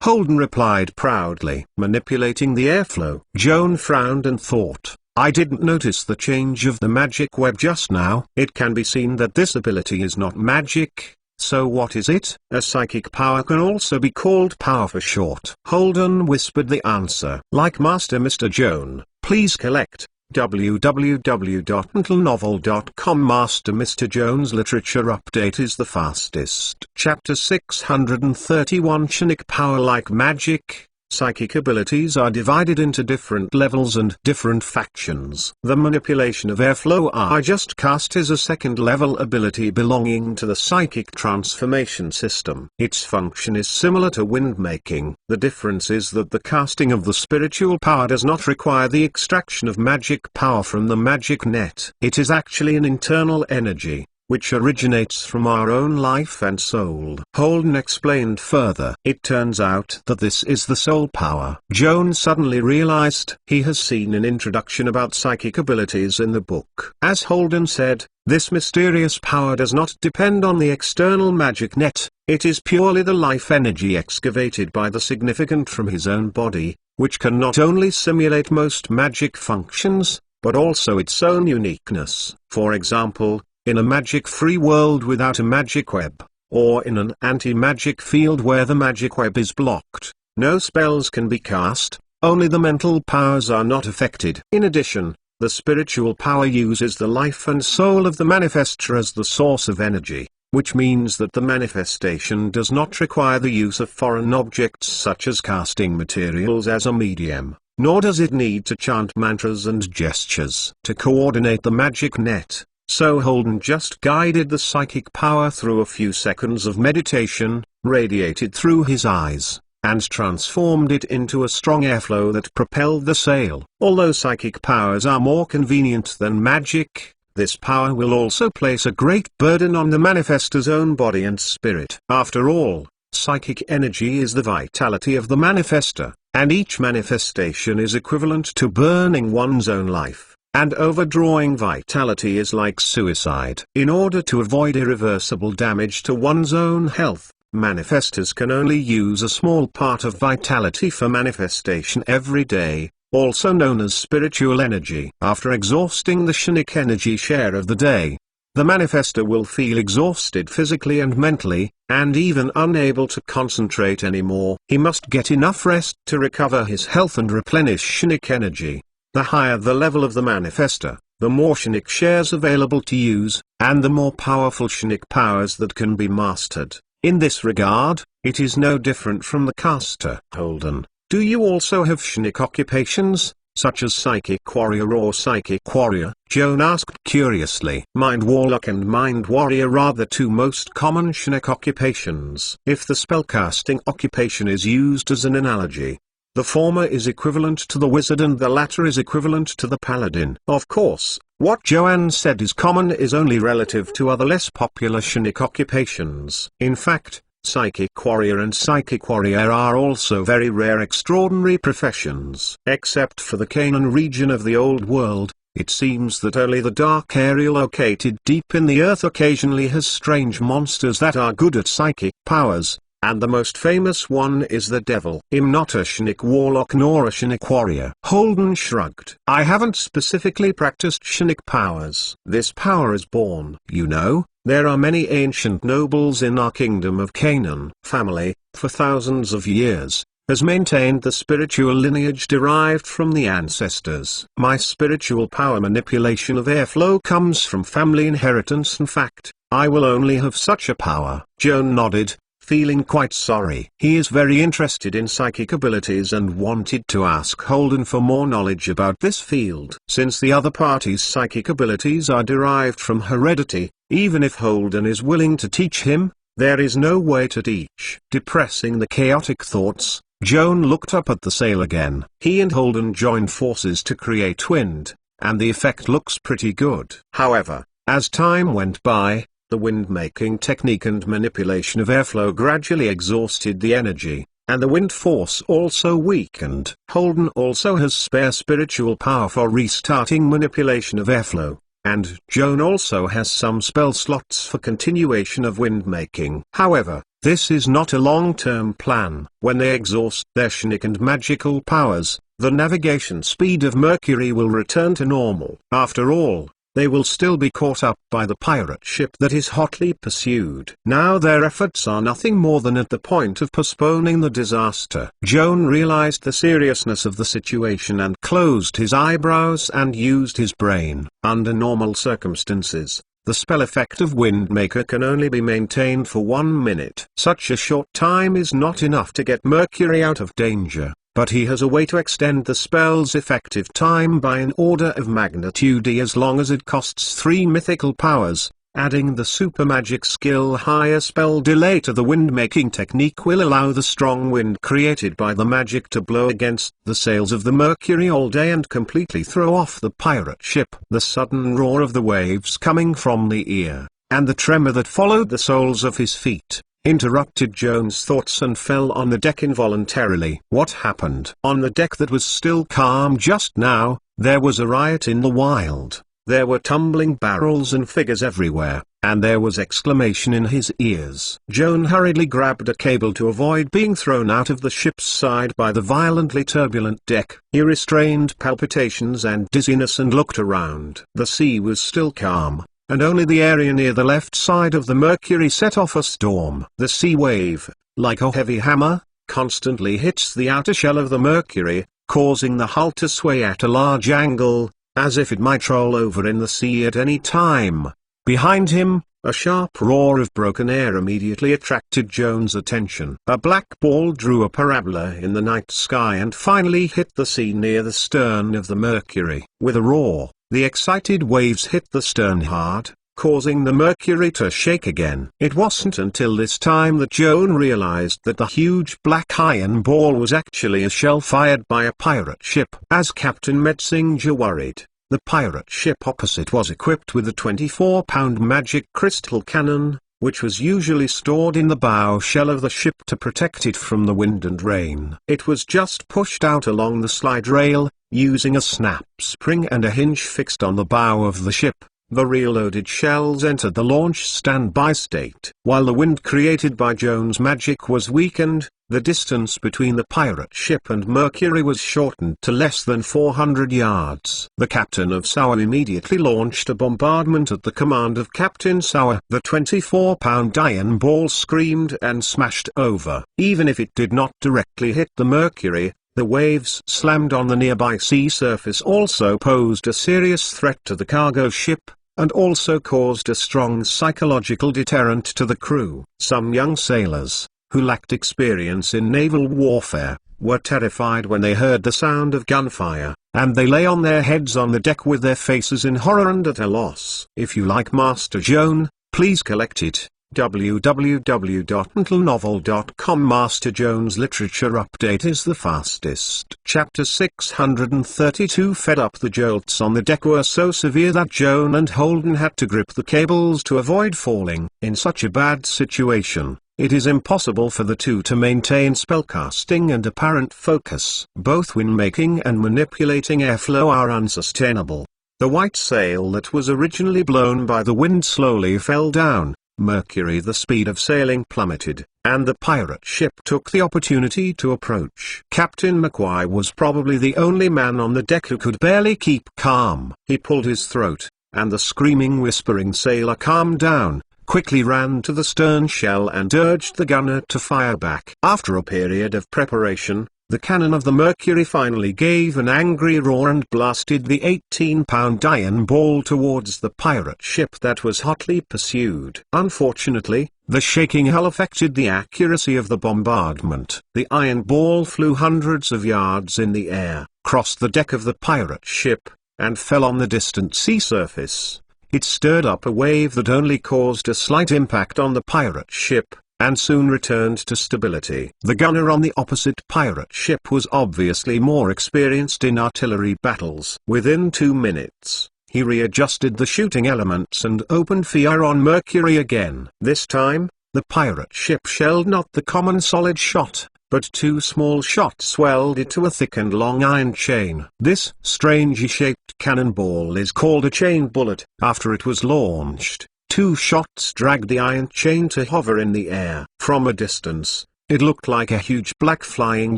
Holden replied proudly, manipulating the airflow. Joan frowned and thought, I didn't notice the change of the magic web just now. It can be seen that this ability is not magic. So what is it? A psychic power can also be called power for short. Holden whispered the answer. Like Master Mr. Joan, please collect www.mentalnovel.com. Master Mr. Joan's literature update is the fastest. Chapter 631 Psionic power. Like magic, psychic abilities are divided into different levels and different factions. The manipulation of airflow I just cast is a second-level ability belonging to the psychic transformation system. Its function is similar to wind-making. The difference is that the casting of the spiritual power does not require the extraction of magic power from the magic net. It is actually an internal energy, which originates from our own life and soul. Holden explained further. It turns out that this is the soul power. Joan suddenly realized he has seen an introduction about psychic abilities in the book. As Holden said, this mysterious power does not depend on the external magic net, it is purely the life energy excavated by the significant from his own body, which can not only simulate most magic functions, but also its own uniqueness. For example, in a magic-free world without a magic web, or in an anti-magic field where the magic web is blocked, no spells can be cast, only the mental powers are not affected. In addition, the spiritual power uses the life and soul of the manifestor as the source of energy, which means that the manifestation does not require the use of foreign objects such as casting materials as a medium, nor does it need to chant mantras and gestures to coordinate the magic net. So Holden just guided the psychic power through a few seconds of meditation, radiated through his eyes, and transformed it into a strong airflow that propelled the sail. Although psychic powers are more convenient than magic, this power will also place a great burden on the manifestor's own body and spirit. After all, psychic energy is the vitality of the manifestor, and each manifestation is equivalent to burning one's own life. And overdrawing vitality is like suicide. In order to avoid irreversible damage to one's own health, manifestors can only use a small part of vitality for manifestation every day, also known as spiritual energy. After exhausting the psionic energy share of the day, the manifestor will feel exhausted physically and mentally, and even unable to concentrate anymore. He must get enough rest to recover his health and replenish psionic energy. The higher the level of the manifestor, the more psionic shares available to use, and the more powerful psionic powers that can be mastered. In this regard, it is no different from the caster. Holden, do you also have psionic occupations, such as psychic warrior or psychic warrior? Joan asked curiously. Mind warlock and mind warrior are the two most common psionic occupations. If the spellcasting occupation is used as an analogy, the former is equivalent to the wizard and the latter is equivalent to the paladin. Of course, what Joanne said is common is only relative to other less popular psionic occupations. In fact, psychic warrior and psychic warrior are also very rare extraordinary professions. Except for the Canaan region of the Old World, it seems that only the dark area located deep in the earth occasionally has strange monsters that are good at psychic powers. And the most famous one is the devil. I'm not a psionic warlock nor a psionic warrior. Holden shrugged. I haven't specifically practiced psionic powers. This power is born. You know, there are many ancient nobles in our kingdom of Canaan family. For thousands of years, has maintained the spiritual lineage derived from the ancestors. My spiritual power manipulation of airflow comes from family inheritance. In fact, I will only have such a power. Joan nodded, feeling quite sorry. He is very interested in psychic abilities and wanted to ask Holden for more knowledge about this field. Since the other party's psychic abilities are derived from heredity, even if Holden is willing to teach him, there is no way to teach. Depressing the chaotic thoughts, Joan looked up at the sail again. He and Holden joined forces to create wind, and the effect looks pretty good. However, as time went by, the wind-making technique and manipulation of airflow gradually exhausted the energy, and the wind force also weakened. Holden also has spare spiritual power for restarting manipulation of airflow, and Joan also has some spell slots for continuation of wind-making. However, this is not a long-term plan. When they exhaust their psionic and magical powers, the navigation speed of Mercury will return to normal. After all, they will still be caught up by the pirate ship that is hotly pursued. Now their efforts are nothing more than at the point of postponing the disaster. Joan realized the seriousness of the situation and closed his eyebrows and used his brain. Under normal circumstances, the spell effect of Windmaker can only be maintained for 1 minute. Such a short time is not enough to get Mercury out of danger. But he has a way to extend the spell's effective time by an order of magnitude as long as it costs 3 mythical powers. Adding the super magic skill higher spell delay to the wind-making technique will allow the strong wind created by the magic to blow against the sails of the Mercury all day and completely throw off the pirate ship. The sudden roar of the waves coming from the ear, and the tremor that followed the soles of his feet, interrupted Joan's thoughts and fell on the deck involuntarily. What happened? On the deck that was still calm just now, there was a riot in the wild. There were tumbling barrels and figures everywhere, and there was exclamation in his ears. Joan hurriedly grabbed a cable to avoid being thrown out of the ship's side by the violently turbulent deck. He restrained palpitations and dizziness and looked around. The sea was still calm, and only the area near the left side of the Mercury set off a storm. The sea wave, like a heavy hammer, constantly hits the outer shell of the Mercury, causing the hull to sway at a large angle, as if it might roll over in the sea at any time. Behind him, a sharp roar of broken air immediately attracted Joan's attention. A black ball drew a parabola in the night sky and finally hit the sea near the stern of the Mercury. With a roar, the excited waves hit the stern hard, causing the Mercury to shake again. It wasn't until this time that Joan realized that the huge black iron ball was actually a shell fired by a pirate ship. As Captain Metzinger worried, the pirate ship opposite was equipped with a 24-pound magic crystal cannon, which was usually stored in the bow shell of the ship to protect it from the wind and rain. It was just pushed out along the slide rail, using a snap spring and a hinge fixed on the bow of the ship. The reloaded shells entered the launch standby state. While the wind created by Joan's magic was weakened, the distance between the pirate ship and Mercury was shortened to less than 400 yards. The captain of Sauer immediately launched a bombardment at the command of Captain Sauer. The 24-pound iron ball screamed and smashed over. Even if it did not directly hit the Mercury, the waves slammed on the nearby sea surface also posed a serious threat to the cargo ship, and also caused a strong psychological deterrent to the crew. Some young sailors, who lacked experience in naval warfare, were terrified when they heard the sound of gunfire, and they lay on their heads on the deck with their faces in horror and at a loss. If you like Master Joan, please collect it. www.mentalnovel.com. Master Joan's literature update is the fastest. Chapter 632. Fed up. The jolts on the deck were so severe that Joan and Holden had to grip the cables to avoid falling. In such a bad situation, it is impossible for the two to maintain spellcasting and apparent focus. Both wind-making and manipulating airflow are unsustainable. The white sail that was originally blown by the wind slowly fell down. Mercury, the speed of sailing plummeted, and the pirate ship took the opportunity to approach. Captain McQuay was probably the only man on the deck who could barely keep calm. He pulled his throat, and the screaming, whispering sailor calmed down, quickly ran to the stern shell and urged the gunner to fire back. After a period of preparation, the cannon of the Mercury finally gave an angry roar and blasted the 18-pound iron ball towards the pirate ship that was hotly pursued. Unfortunately, the shaking hull affected the accuracy of the bombardment. The iron ball flew hundreds of yards in the air, crossed the deck of the pirate ship, and fell on the distant sea surface. It stirred up a wave that only caused a slight impact on the pirate ship, and soon returned to stability. The gunner on the opposite pirate ship was obviously more experienced in artillery battles. Within 2 minutes, he readjusted the shooting elements and opened fire on Mercury again. This time, the pirate ship shelled not the common solid shot, but 2 small shots welded to a thick and long iron chain. This strangely shaped cannonball is called a chain bullet. After it was launched, 2 shots dragged the iron chain to hover in the air. From a distance, it looked like a huge black flying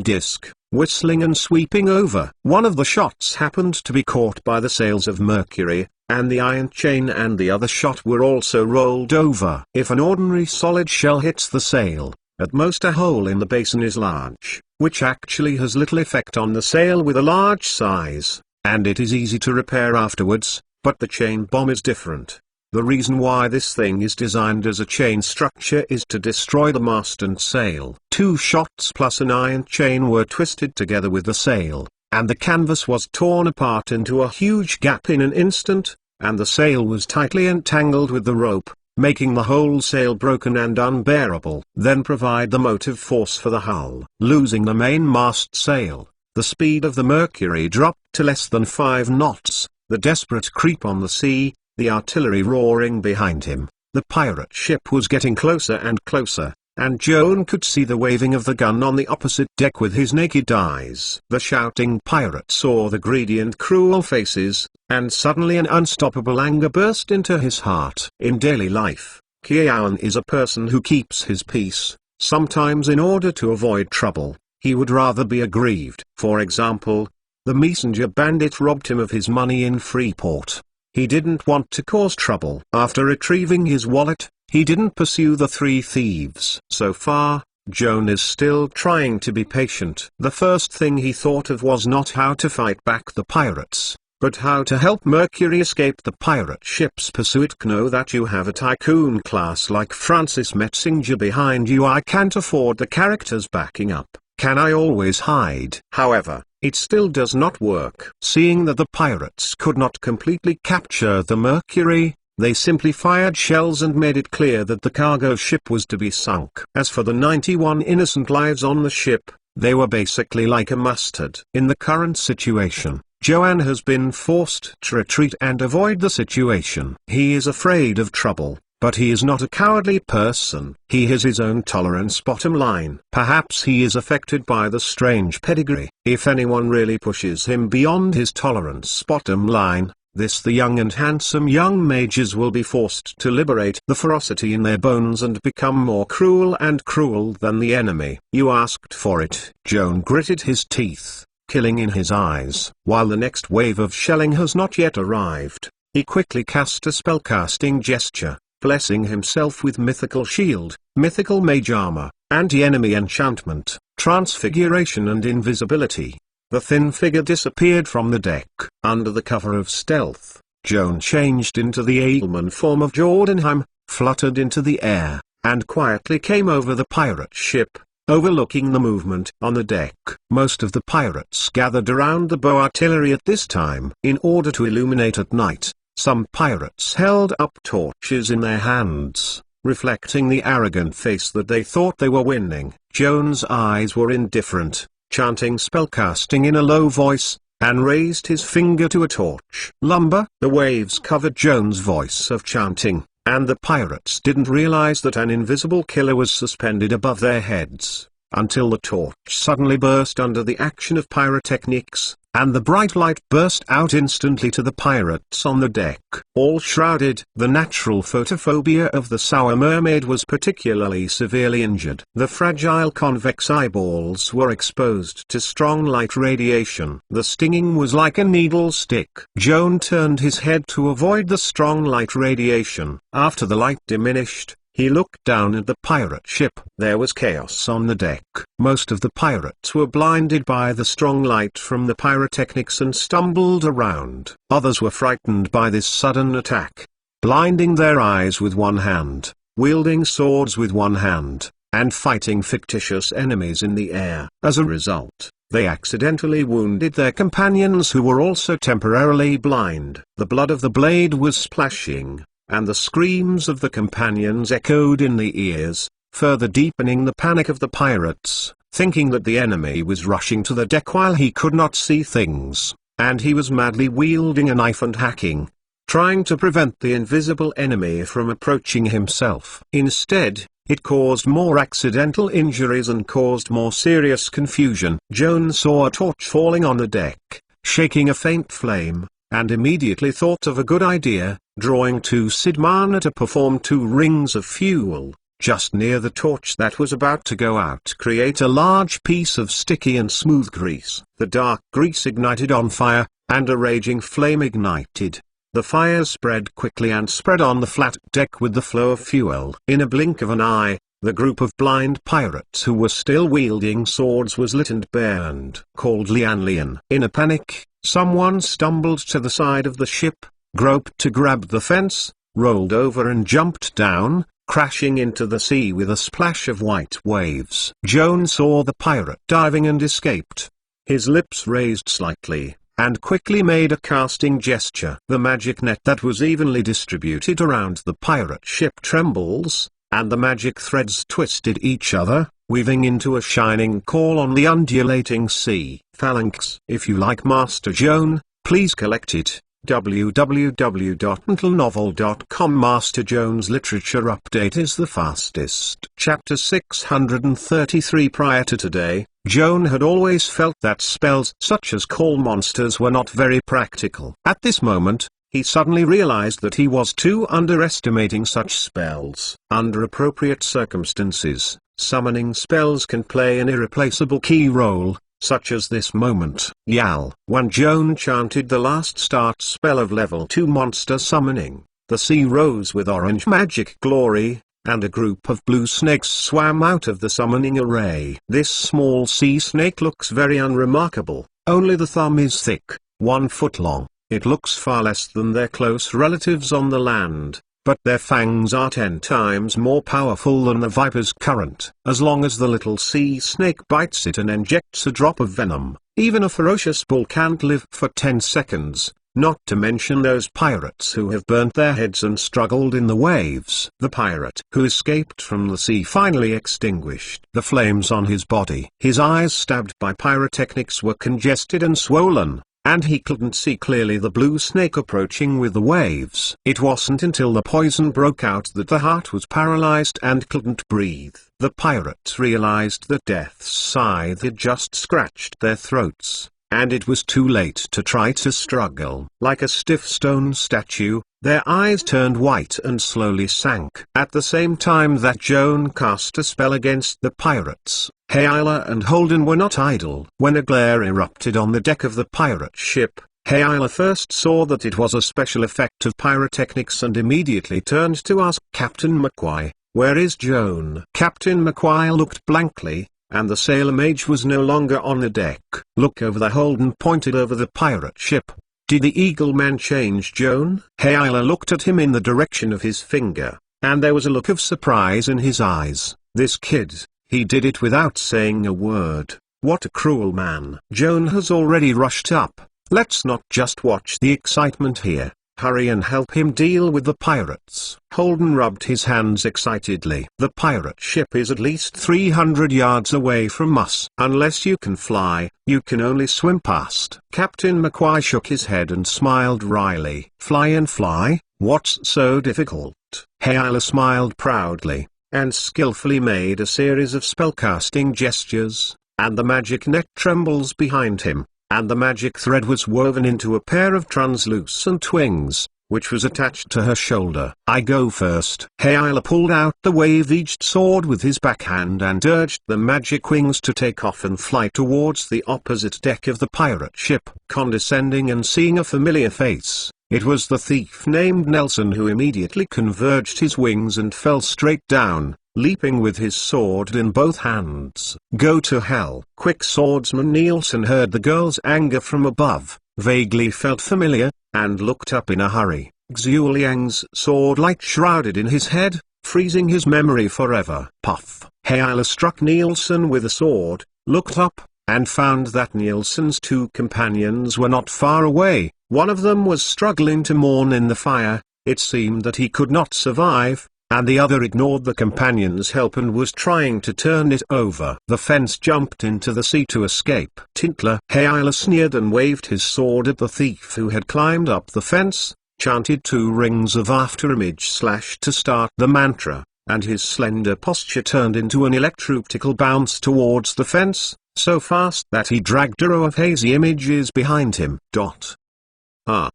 disc, whistling and sweeping over. One of the shots happened to be caught by the sails of Mercury, and the iron chain and the other shot were also rolled over. If an ordinary solid shell hits the sail, at most a hole in the basin is large, which actually has little effect on the sail with a large size, and it is easy to repair afterwards, but the chain bomb is different. The reason why this thing is designed as a chain structure is to destroy the mast and sail. 2 shots plus an iron chain were twisted together with the sail, and the canvas was torn apart into a huge gap in an instant, and the sail was tightly entangled with the rope, making the whole sail broken and unbearable. Then provide the motive force for the hull. Losing the main mast sail, the speed of the Mercury dropped to less than 5 knots, the desperate creep on the sea, the artillery roaring behind him. The pirate ship was getting closer and closer, and Joan could see the waving of the gun on the opposite deck with his naked eyes. The shouting pirate saw the greedy and cruel faces, and suddenly an unstoppable anger burst into his heart. In daily life, Joan is a person who keeps his peace. Sometimes in order to avoid trouble, he would rather be aggrieved. For example, the messenger bandit robbed him of his money in Freeport. He didn't want to cause trouble. After retrieving his wallet, he didn't pursue the 3 thieves. So far, Joan is still trying to be patient. The first thing he thought of was not how to fight back the pirates, but how to help Mercury escape the pirate ship's pursuit. Know that you have a tycoon class like Francis Metzinger behind you. I can't afford the characters backing up. Can I always hide? However, it still does not work. Seeing that the pirates could not completely capture the Mercury, they simply fired shells and made it clear that the cargo ship was to be sunk. As for the 91 innocent lives on the ship, they were basically like a mustard. In the current situation, Joan has been forced to retreat and avoid the situation. He is afraid of trouble, but he is not a cowardly person. He has his own tolerance. Bottom line. Perhaps he is affected by the strange pedigree. If anyone really pushes him beyond his tolerance. Bottom line, the young and handsome young mages will be forced to liberate the ferocity in their bones and become more cruel and cruel than the enemy. You asked for it. Joan gritted his teeth, killing in his eyes. While the next wave of shelling has not yet arrived, he quickly cast a spellcasting gesture, blessing himself with mythical shield, mythical mage armor, anti-enemy enchantment, transfiguration and invisibility. The thin figure disappeared from the deck. Under the cover of stealth, Joan changed into the Ailman form of Jordanheim, fluttered into the air, and quietly came over the pirate ship, overlooking the movement on the deck. Most of the pirates gathered around the bow artillery at this time. In order to illuminate at night, some pirates held up torches in their hands, reflecting the arrogant face that they thought they were winning. Joan's eyes were indifferent, chanting spellcasting in a low voice, and raised his finger to a torch. Lumber. The waves covered Joan's voice of chanting, and the pirates didn't realize that an invisible killer was suspended above their heads, until the torch suddenly burst under the action of pyrotechnics, and the bright light burst out instantly to the pirates on the deck. All shrouded. The natural photophobia of the sour mermaid was particularly severely injured. The fragile convex eyeballs were exposed to strong light radiation. The stinging was like a needle stick. Joan turned his head to avoid the strong light radiation. After the light diminished, he looked down at the pirate ship. There was chaos on the deck. Most of the pirates were blinded by the strong light from the pyrotechnics and stumbled around. Others were frightened by this sudden attack, blinding their eyes with one hand, wielding swords with one hand, and fighting fictitious enemies in the air. As a result, they accidentally wounded their companions who were also temporarily blind. The blood of the blade was splashing, and the screams of the companions echoed in the ears, further deepening the panic of the pirates, thinking that the enemy was rushing to the deck while he could not see things, and he was madly wielding a knife and hacking, trying to prevent the invisible enemy from approaching himself. Instead, it caused more accidental injuries and caused more serious confusion. Joan saw a torch falling on the deck, shaking a faint flame, and immediately thought of a good idea, drawing to Sidmana to perform 2 rings of fuel, just near the torch that was about to go out. Create a large piece of sticky and smooth grease. The dark grease ignited on fire, and a raging flame ignited. The fire spread quickly and spread on the flat deck with the flow of fuel. In a blink of an eye, the group of blind pirates who were still wielding swords was lit and burned. Called Lian. In a panic, someone stumbled to the side of the ship, groped to grab the fence, rolled over and jumped down, crashing into the sea with a splash of white waves. Joan saw the pirate diving and escaped. His lips raised slightly, and quickly made a casting gesture. The magic net that was evenly distributed around the pirate ship trembles, and the magic threads twisted each other, weaving into a shining call on the undulating sea. Phalanx. If you like Master Joan, please collect it. www.mentalnovel.com. Master Joan's literature update is the fastest. Chapter 633. Prior to today, Joan had always felt that spells such as call monsters were not very practical. At this moment, he suddenly realized that he was too underestimating such spells. Under appropriate circumstances, summoning spells can play an irreplaceable key role, such as this moment. Yal. When Joan chanted the last start spell of level 2 monster summoning, the sea rose with orange magic glory, and a group of blue snakes swam out of the summoning array. This small sea snake looks very unremarkable. Only the thumb is thick, 1 foot long. It looks far less than their close relatives on the land, but their fangs are 10 times more powerful than the viper's current. As long as the little sea snake bites it and injects a drop of venom, even a ferocious bull can't live for 10 seconds, not to mention those pirates who have burnt their heads and struggled in the waves. The pirate who escaped from the sea finally extinguished the flames on his body. His eyes, stabbed by pyrotechnics, were congested and swollen, and he couldn't see clearly the blue snake approaching with the waves. It wasn't until the poison broke out that the heart was paralyzed and couldn't breathe. The pirates realized that death's scythe had just scratched their throats, and it was too late to try to struggle. Like a stiff stone statue, their eyes turned white and slowly sank. At the same time that Joan cast a spell against the pirates, Hayla and Holden were not idle. When a glare erupted on the deck of the pirate ship, Hayla first saw that it was a special effect of pyrotechnics and immediately turned to ask Captain McQuay, "Where is Joan?" Captain McQuay looked blankly, and the sailor mage was no longer on the deck. "Look over there." Holden pointed over the pirate ship. "Did the Eagle Man change Joan?" Hayla looked at him in the direction of his finger, and there was a look of surprise in his eyes. "This kid, he did it without saying a word. What a cruel man." "Joan has already rushed up. Let's not just watch the excitement here. Hurry and help him deal with the pirates." Holden rubbed his hands excitedly. "The pirate ship is at least 300 yards away from us. Unless you can fly, you can only swim past." Captain McQuay shook his head and smiled wryly. "Fly and fly? What's so difficult?" Hayla smiled proudly, and skillfully made a series of spellcasting gestures, and the magic net trembles behind him. and the magic thread was woven into a pair of translucent wings, which was attached to her shoulder. "I go first." Hayala pulled out the wave-edged sword with his backhand and urged the magic wings to take off and fly towards the opposite deck of the pirate ship. Condescending and seeing a familiar face, it was the thief named Nelson, who immediately converged his wings and fell straight down, leaping with his sword in both hands. "Go to hell." Quick swordsman Nielsen heard the girl's anger from above, vaguely felt familiar, and looked up in a hurry. Xiu Liang's sword light shrouded in his head, freezing his memory forever. Puff. Hayala struck Nielsen with a sword, looked up, and found that Nielsen's two companions were not far away. One of them was struggling to mourn in the fire. It seemed that he could not survive, and the other ignored the companion's help and was trying to turn it over. The fence jumped into the sea to escape. Tintler. Hayala sneered and waved his sword at the thief who had climbed up the fence, chanted 2 rings of afterimage / to start the mantra, and his slender posture turned into an electrooptical bounce towards the fence, so fast that he dragged a row of hazy images behind him.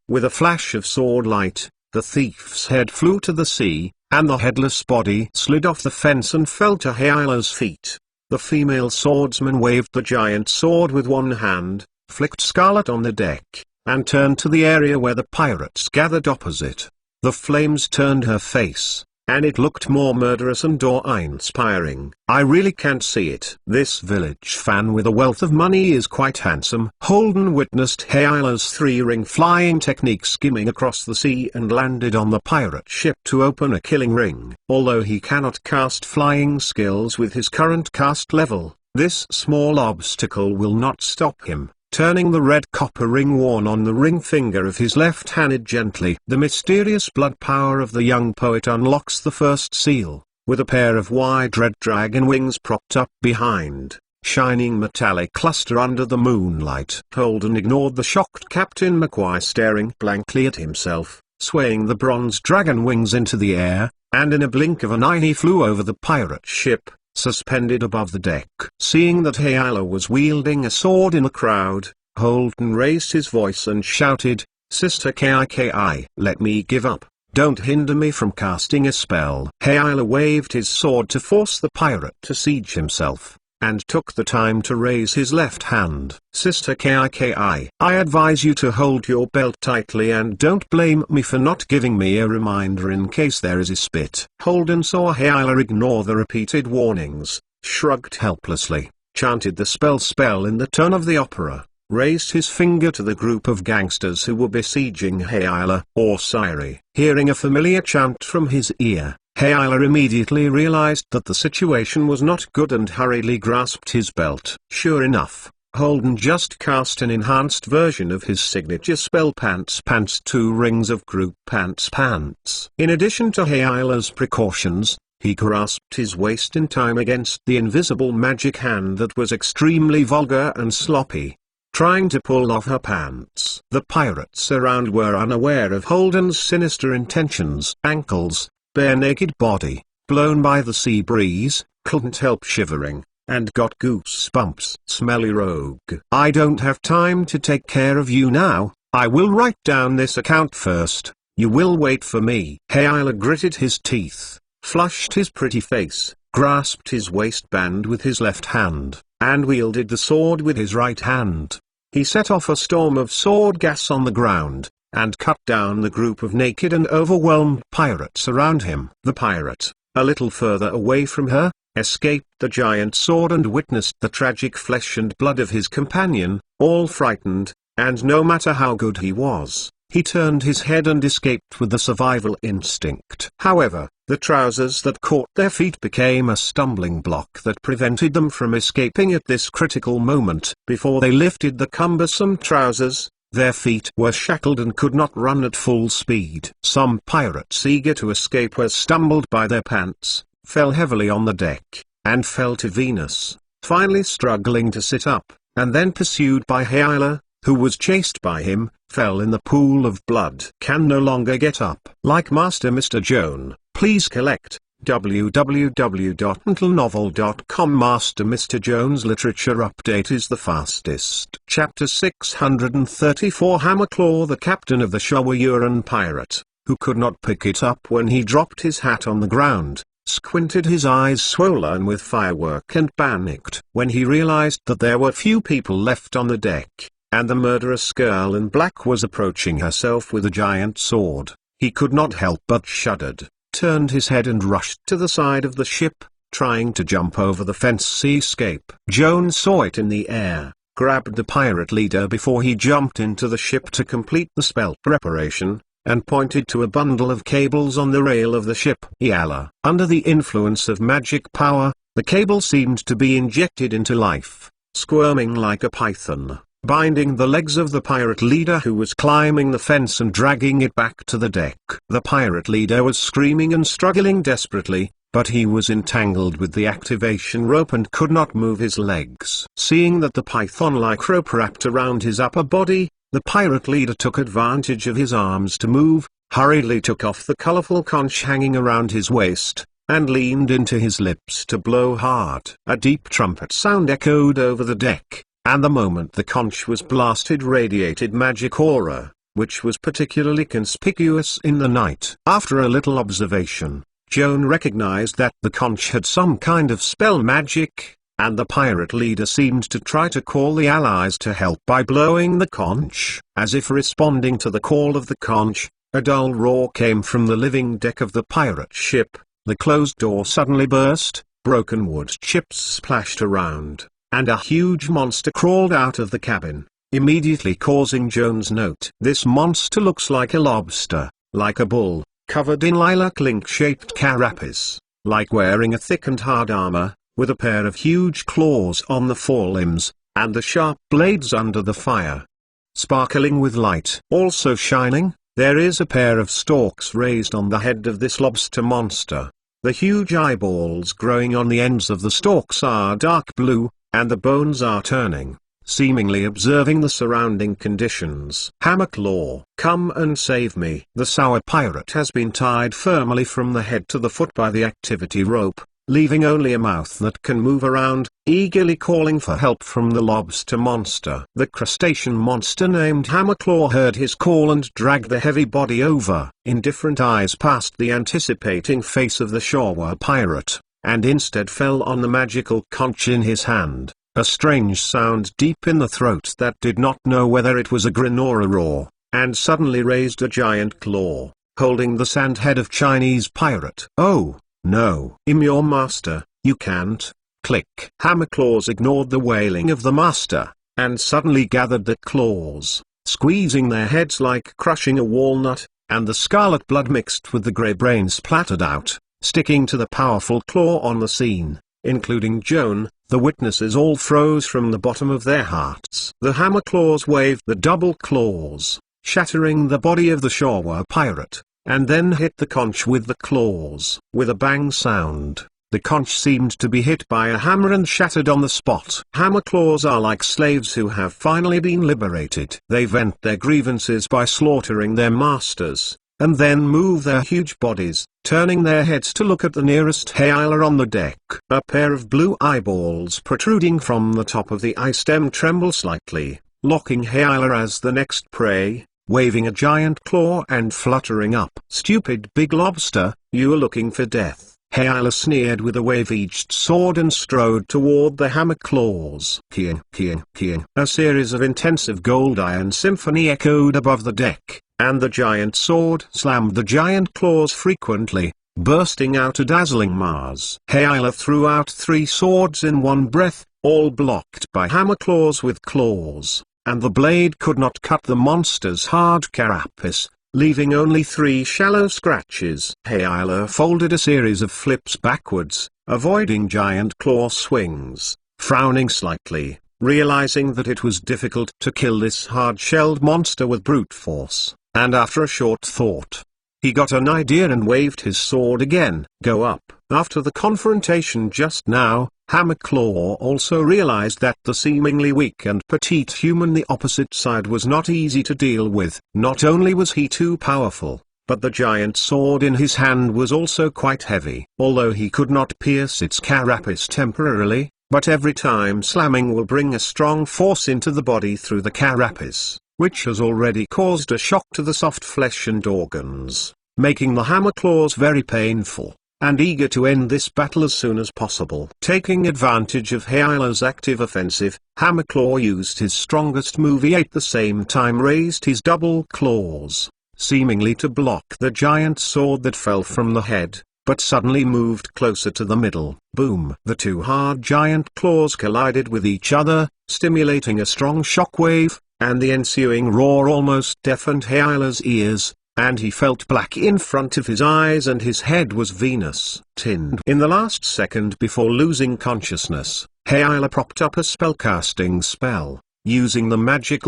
With a flash of sword light, the thief's head flew to the sea, and the headless body slid off the fence and fell to Hayala's feet. The female swordsman waved the giant sword with one hand, flicked scarlet on the deck, and turned to the area where the pirates gathered opposite. The flames turned her face, and it looked more murderous and awe-inspiring. "I really can't see it." "This village fan with a wealth of money is quite handsome." Holden witnessed Hayala's 3-ring flying technique skimming across the sea and landed on the pirate ship to open a killing ring. Although he cannot cast flying skills with his current cast level, this small obstacle will not stop him. Turning the red copper ring worn on the ring finger of his left hand gently. The mysterious blood power of the young poet unlocks the first seal, with a pair of wide red dragon wings propped up behind, shining metallic cluster under the moonlight. Holden ignored the shocked Captain McQuay staring blankly at himself, swaying the bronze dragon wings into the air, and in a blink of an eye he flew over the pirate ship, suspended above the deck. Seeing that Hayala was wielding a sword in the crowd, Holden raised his voice and shouted, "Sister Kiki, let me give up. Don't hinder me from casting a spell." Hayala waved his sword to force the pirate to siege himself, and took the time to raise his left hand. "Sister Kiki, I advise you to hold your belt tightly and don't blame me for not giving me a reminder in case there is a spit." Holden saw Hayala ignore the repeated warnings, shrugged helplessly, chanted the spell in the tone of the opera, raised his finger to the group of gangsters who were besieging Hayala, or Siri. Hearing a familiar chant from his ear, Hayala immediately realized that the situation was not good and hurriedly grasped his belt. Sure enough, Holden just cast an enhanced version of his signature spell Pants 2 rings of group Pants. In addition to Hayala's precautions, he grasped his waist in time against the invisible magic hand that was extremely vulgar and sloppy, trying to pull off her pants. The pirates around were unaware of Holden's sinister intentions. Ankles, bare-naked body, blown by the sea breeze, couldn't help shivering, and got goosebumps. "Smelly rogue. I don't have time to take care of you now. I will write down this account first. You will wait for me." Hayala gritted his teeth, flushed his pretty face, grasped his waistband with his left hand, and wielded the sword with his right hand. He set off a storm of sword gas on the ground, and cut down the group of naked and overwhelmed pirates around him. The pirate, a little further away from her, escaped the giant sword and witnessed the tragic flesh and blood of his companion. All frightened, and no matter how good he was, he turned his head and escaped with the survival instinct. However, the trousers that caught their feet became a stumbling block that prevented them from escaping at this critical moment. Before they lifted the cumbersome trousers, their feet were shackled and could not run at full speed. Some pirates eager to escape were stumbled by their pants, fell heavily on the deck, and fell to Venus, finally struggling to sit up, and then pursued by Hayala, who was chased by him, fell in the pool of blood. "Can no longer get up." Like Master Mr. Joan, please collect www.mentalnovel.com Master Mr. Jones Literature Update is the fastest. Chapter 634 Hammerclaw, the captain of the Shawayuran pirate, who could not pick it up when he dropped his hat on the ground, squinted, his eyes swollen with firework, and panicked when he realized that there were few people left on the deck, and the murderous girl in black was approaching herself with a giant sword. He could not help but shuddered, turned his head and rushed to the side of the ship, trying to jump over the fence to escape. Joan saw it in the air, grabbed the pirate leader before he jumped into the ship to complete the spell preparation, and pointed to a bundle of cables on the rail of the ship. Yalla. Under the influence of magic power, the cable seemed to be injected into life, squirming like a python, binding the legs of the pirate leader who was climbing the fence and dragging it back to the deck. The pirate leader was screaming and struggling desperately, but he was entangled with the activation rope and could not move his legs. Seeing that the python-like rope wrapped around his upper body, the pirate leader took advantage of his arms to move, hurriedly took off the colorful conch hanging around his waist, and leaned into his lips to blow hard. A deep trumpet sound echoed over the deck, and the moment the conch was blasted radiated magic aura, which was particularly conspicuous in the night. After a little observation, Joan recognized that the conch had some kind of spell magic, and the pirate leader seemed to try to call the allies to help by blowing the conch. As if responding to the call of the conch, a dull roar came from the living deck of the pirate ship, the closed door suddenly burst, broken wood chips splashed around, and a huge monster crawled out of the cabin, immediately causing Joan's note. This monster looks like a lobster, like a bull, covered in lilac link-shaped carapace, like wearing a thick and hard armor, with a pair of huge claws on the forelimbs, and the sharp blades under the fire, sparkling with light. Also shining, there is a pair of stalks raised on the head of this lobster monster. The huge eyeballs growing on the ends of the stalks are dark blue, and the bones are turning, seemingly observing the surrounding conditions. Hammerclaw, come and save me. The sour pirate has been tied firmly from the head to the foot by the activity rope, leaving only a mouth that can move around, eagerly calling for help from the lobster monster. The crustacean monster named Hammerclaw heard his call and dragged the heavy body over. Indifferent eyes passed the anticipating face of the Shawa pirate, and instead fell on the magical conch in his hand, a strange sound deep in the throat that did not know whether it was a grin or a roar, and suddenly raised a giant claw, holding the sand head of Chinese pirate. Oh, no. I'm your master, you can't. Click. Hammerclaws ignored the wailing of the master, and suddenly gathered their claws, squeezing their heads like crushing a walnut, and the scarlet blood mixed with the grey brain splattered out, sticking to the powerful claw on the scene, including Joan. The witnesses all froze from the bottom of their hearts. The Hammerclaws waved the double claws, shattering the body of the Shawa pirate, and then hit the conch with the claws. With a bang sound, the conch seemed to be hit by a hammer and shattered on the spot. Hammerclaws are like slaves who have finally been liberated. They vent their grievances by slaughtering their masters, and then move their huge bodies, turning their heads to look at the nearest Hayla on the deck. A pair of blue eyeballs protruding from the top of the eye stem tremble slightly, locking Hayla as the next prey, waving a giant claw and fluttering up. Stupid big lobster, you are looking for death. Hayla sneered with a wave-edged sword and strode toward the Hammerclaws. King, king, king. A series of intensive gold iron symphony echoed above the deck, and the giant sword slammed the giant claws frequently, bursting out a dazzling Mars. Hayla threw out 3 swords in one breath, all blocked by Hammerclaws with claws, and the blade could not cut the monster's hard carapace, leaving only 3 shallow scratches. Hayla folded a series of flips backwards, avoiding giant claw swings, frowning slightly, realizing that it was difficult to kill this hard-shelled monster with brute force, and after a short thought, he got an idea and waved his sword again. Go up. After the confrontation just now, Hammerclaw also realized that the seemingly weak and petite human the opposite side was not easy to deal with. Not only was he too powerful, but the giant sword in his hand was also quite heavy. Although he could not pierce its carapace temporarily, but every time slamming will bring a strong force into the body through the carapace, which has already caused a shock to the soft flesh and organs, making the hammer claws very painful, and eager to end this battle as soon as possible. Taking advantage of Hyala's active offensive, Hammerclaw used his strongest move. He at the same time raised his double claws, seemingly to block the giant sword that fell from the head, but suddenly moved closer to the middle. Boom! The two hard giant claws collided with each other, stimulating a strong shockwave, and the ensuing roar almost deafened Hyala's ears, and he felt black in front of his eyes and his head was Venus-tinned. In the last second before losing consciousness, Hyala propped up a spellcasting spell, using the magic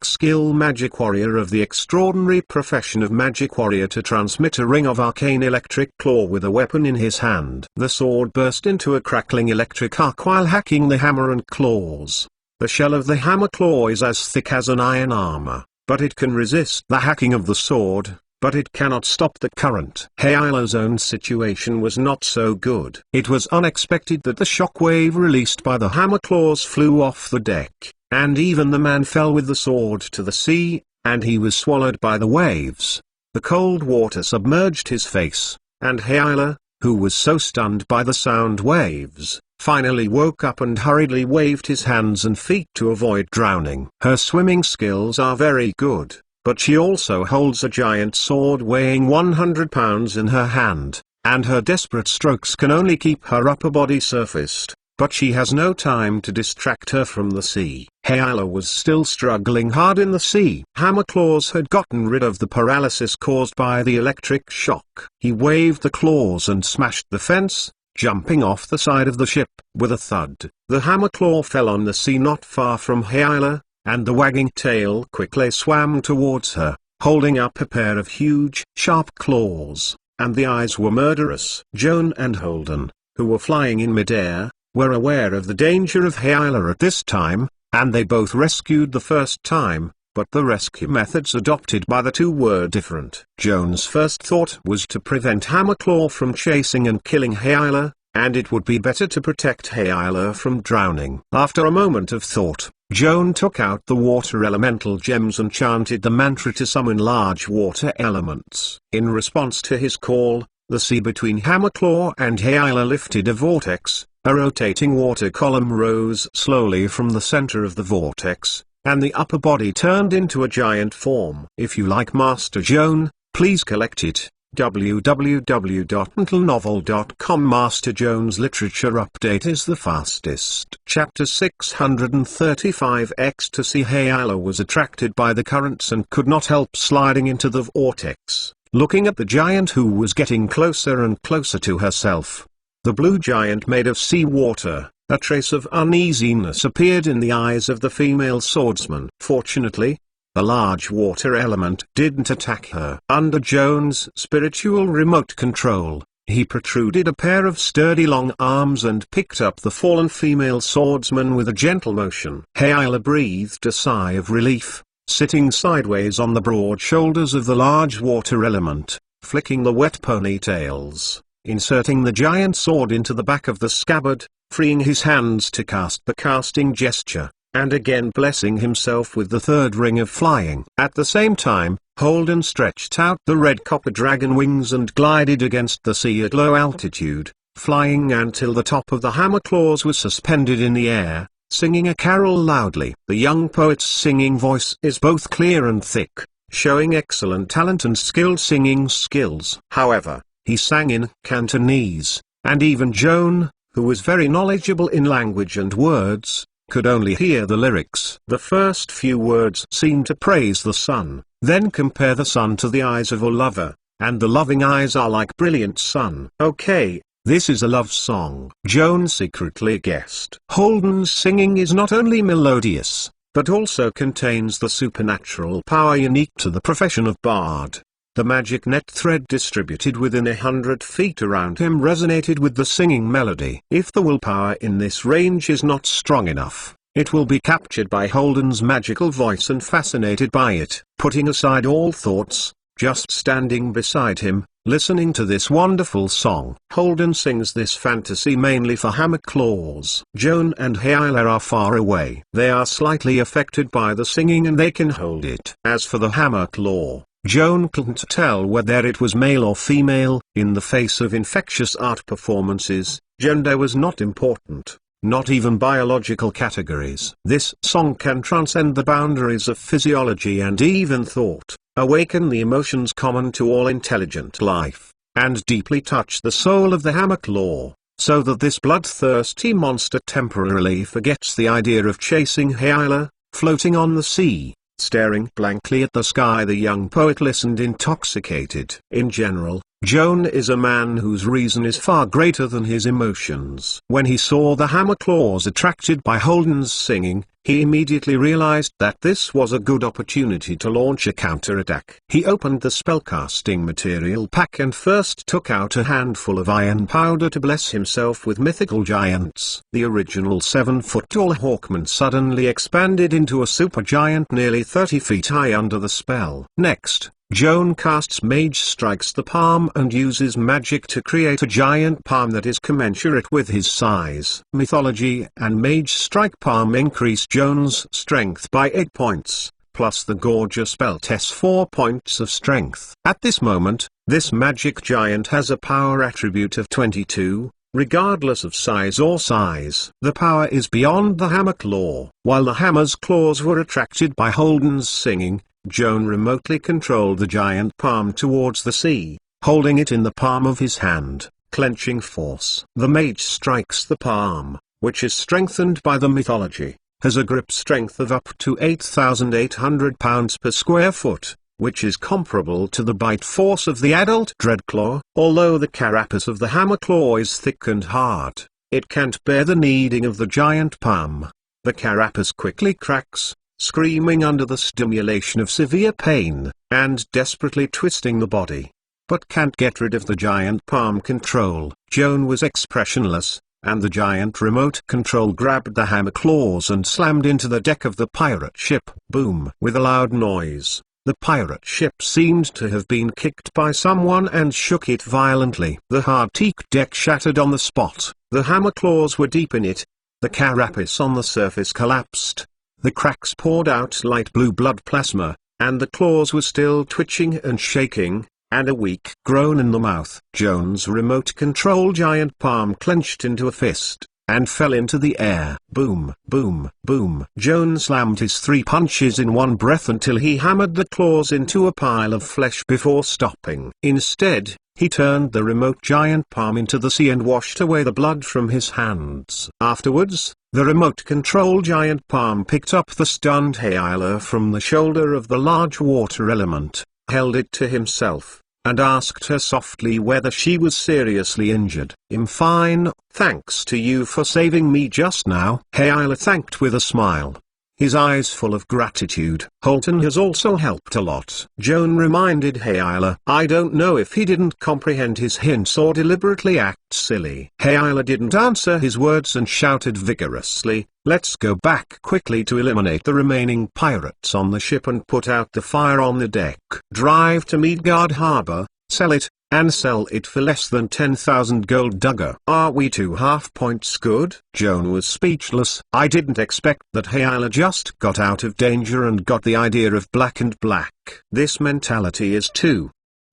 skill Magic Warrior of the extraordinary profession of Magic Warrior to transmit a ring of arcane electric claw with a weapon in his hand. The sword burst into a crackling electric arc while hacking the hammer and claws. The shell of the hammer claw is as thick as an iron armor, but it can resist the hacking of the sword, but it cannot stop the current. Hyala's own situation was not so good. It was unexpected that the shockwave released by the hammer claws flew off the deck, and even the man fell with the sword to the sea, and he was swallowed by the waves. The cold water submerged his face, and Hyala, who was so stunned by the sound waves, finally woke up and hurriedly waved his hands and feet to avoid drowning. Her swimming skills are very good, but she also holds a giant sword weighing 100 pounds in her hand, and her desperate strokes can only keep her upper body surfaced, but she has no time to distract her from the sea. Hyala was still struggling hard in the sea. Hammerclaws had gotten rid of the paralysis caused by the electric shock. He waved the claws and smashed the fence, jumping off the side of the ship. With a thud, the hammerclaw fell on the sea not far from Hyala, and the wagging tail quickly swam towards her, holding up a pair of huge, sharp claws, and the eyes were murderous. Joan and Holden, who were flying in midair, were aware of the danger of Hyala at this time, and they both rescued the first time, but the rescue methods adopted by the two were different. Joan's first thought was to prevent Hammerclaw from chasing and killing Hyala, and it would be better to protect Hyala from drowning. After a moment of thought, Joan took out the water elemental gems and chanted the mantra to summon large water elements. In response to his call, the sea between Hammerclaw and Hyala lifted a vortex. A rotating water column rose slowly from the center of the vortex, and the upper body turned into a giant form. If you like Master Joan, please collect it. www.mentalnovel.com. Master Joan's literature update is the fastest. Chapter 635. Ecstasy. Hyala was attracted by the currents and could not help sliding into the vortex, looking at the giant who was getting closer and closer to herself. The blue giant made of sea water. A trace of uneasiness appeared in the eyes of the female swordsman. Fortunately, the large water element didn't attack her. Under Joan's spiritual remote control, he protruded a pair of sturdy long arms and picked up the fallen female swordsman with a gentle motion. Hyala breathed a sigh of relief, sitting sideways on the broad shoulders of the large water element, flicking the wet ponytails, inserting the giant sword into the back of the scabbard, freeing his hands to cast the casting gesture, and again blessing himself with the third ring of flying. At the same time, Holden stretched out the red copper dragon wings and glided against the sea at low altitude, flying until the top of the hammerclaws was suspended in the air, singing a carol loudly. The young poet's singing voice is both clear and thick, showing excellent talent and skilled singing skills. However, he sang in Cantonese, and even Joan, who was very knowledgeable in language and words, could only hear the lyrics. The first few words seemed to praise the sun, then compare the sun to the eyes of a lover, and the loving eyes are like brilliant sun. Okay, this is a love song, Joan secretly guessed. Holden's singing is not only melodious, but also contains the supernatural power unique to the profession of bard. The magic net thread distributed within 100 feet around him resonated with the singing melody. If the willpower in this range is not strong enough, it will be captured by Holden's magical voice and fascinated by it. Putting aside all thoughts, just standing beside him, listening to this wonderful song. Holden sings this fantasy mainly for hammer claws. Joan and Hyla are far away. They are slightly affected by the singing and they can hold it. As for the hammer claw, Joan couldn't tell whether it was male or female. In the face of infectious art performances, gender was not important, not even biological categories. This song can transcend the boundaries of physiology and even thought, awaken the emotions common to all intelligent life, and deeply touch the soul of the hammer claw, so that this bloodthirsty monster temporarily forgets the idea of chasing Hyla, floating on the sea. Staring blankly at the sky, the young poet listened intoxicated. In general, Joan is a man whose reason is far greater than his emotions. When he saw the hammer claws attracted by Holden's singing, he immediately realized that this was a good opportunity to launch a counterattack. He opened the spellcasting material pack and first took out a handful of iron powder to bless himself with mythical giants. The original 7-foot-tall Hawkman suddenly expanded into a supergiant nearly 30 feet high under the spell. Next, Joan casts Mage Strikes the palm and uses magic to create a giant palm that is commensurate with his size. Mythology and Mage Strike palm increase Joan's strength by 8 points, plus the gorgeous belt has 4 points of strength. At this moment, this magic giant has a power attribute of 22, regardless of size or size. The power is beyond the hammer claw. While the hammer's claws were attracted by Holden's singing, Joan remotely controlled the giant palm towards the sea, holding it in the palm of his hand, clenching force. The mage strikes the palm, which is strengthened by the mythology, has a grip strength of up to 8,800 pounds per square foot, which is comparable to the bite force of the adult Dreadclaw. Although the carapace of the hammer claw is thick and hard, it can't bear the kneading of the giant palm. The carapace quickly cracks, screaming under the stimulation of severe pain, and desperately twisting the body, but can't get rid of the giant palm control. Joan was expressionless, and the giant remote control grabbed the hammer claws and slammed into the deck of the pirate ship. Boom! With a loud noise, the pirate ship seemed to have been kicked by someone and shook it violently. The hard teak deck shattered on the spot. The hammer claws were deep in it. The carapace on the surface collapsed. The cracks poured out light blue blood plasma, and the claws were still twitching and shaking, and a weak groan in the mouth. Joan's remote control giant palm clenched into a fist, and fell into the air. Boom, boom, boom. Joan slammed his 3 punches in one breath until he hammered the claws into a pile of flesh before stopping. Instead, he turned the remote giant palm into the sea and washed away the blood from his hands. Afterwards, the remote control giant palm picked up the stunned Hyla from the shoulder of the large water element, held it to himself, and asked her softly whether she was seriously injured. "I'm fine, thanks to you for saving me just now," Hyla thanked with a smile, his eyes full of gratitude. "Holden has also helped a lot." Joan reminded Hyla. I don't know if he didn't comprehend his hints or deliberately act silly. Hyla didn't answer his words and shouted vigorously, "Let's go back quickly to eliminate the remaining pirates on the ship and put out the fire on the deck. Drive to Midgard Harbor, sell it, and sell it for less than 10,000 gold dagger. Are we 2 half points good?" Joan was speechless. I didn't expect that Hyla just got out of danger and got the idea of black and black. This mentality is too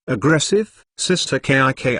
aggressive. "Sister Kiki,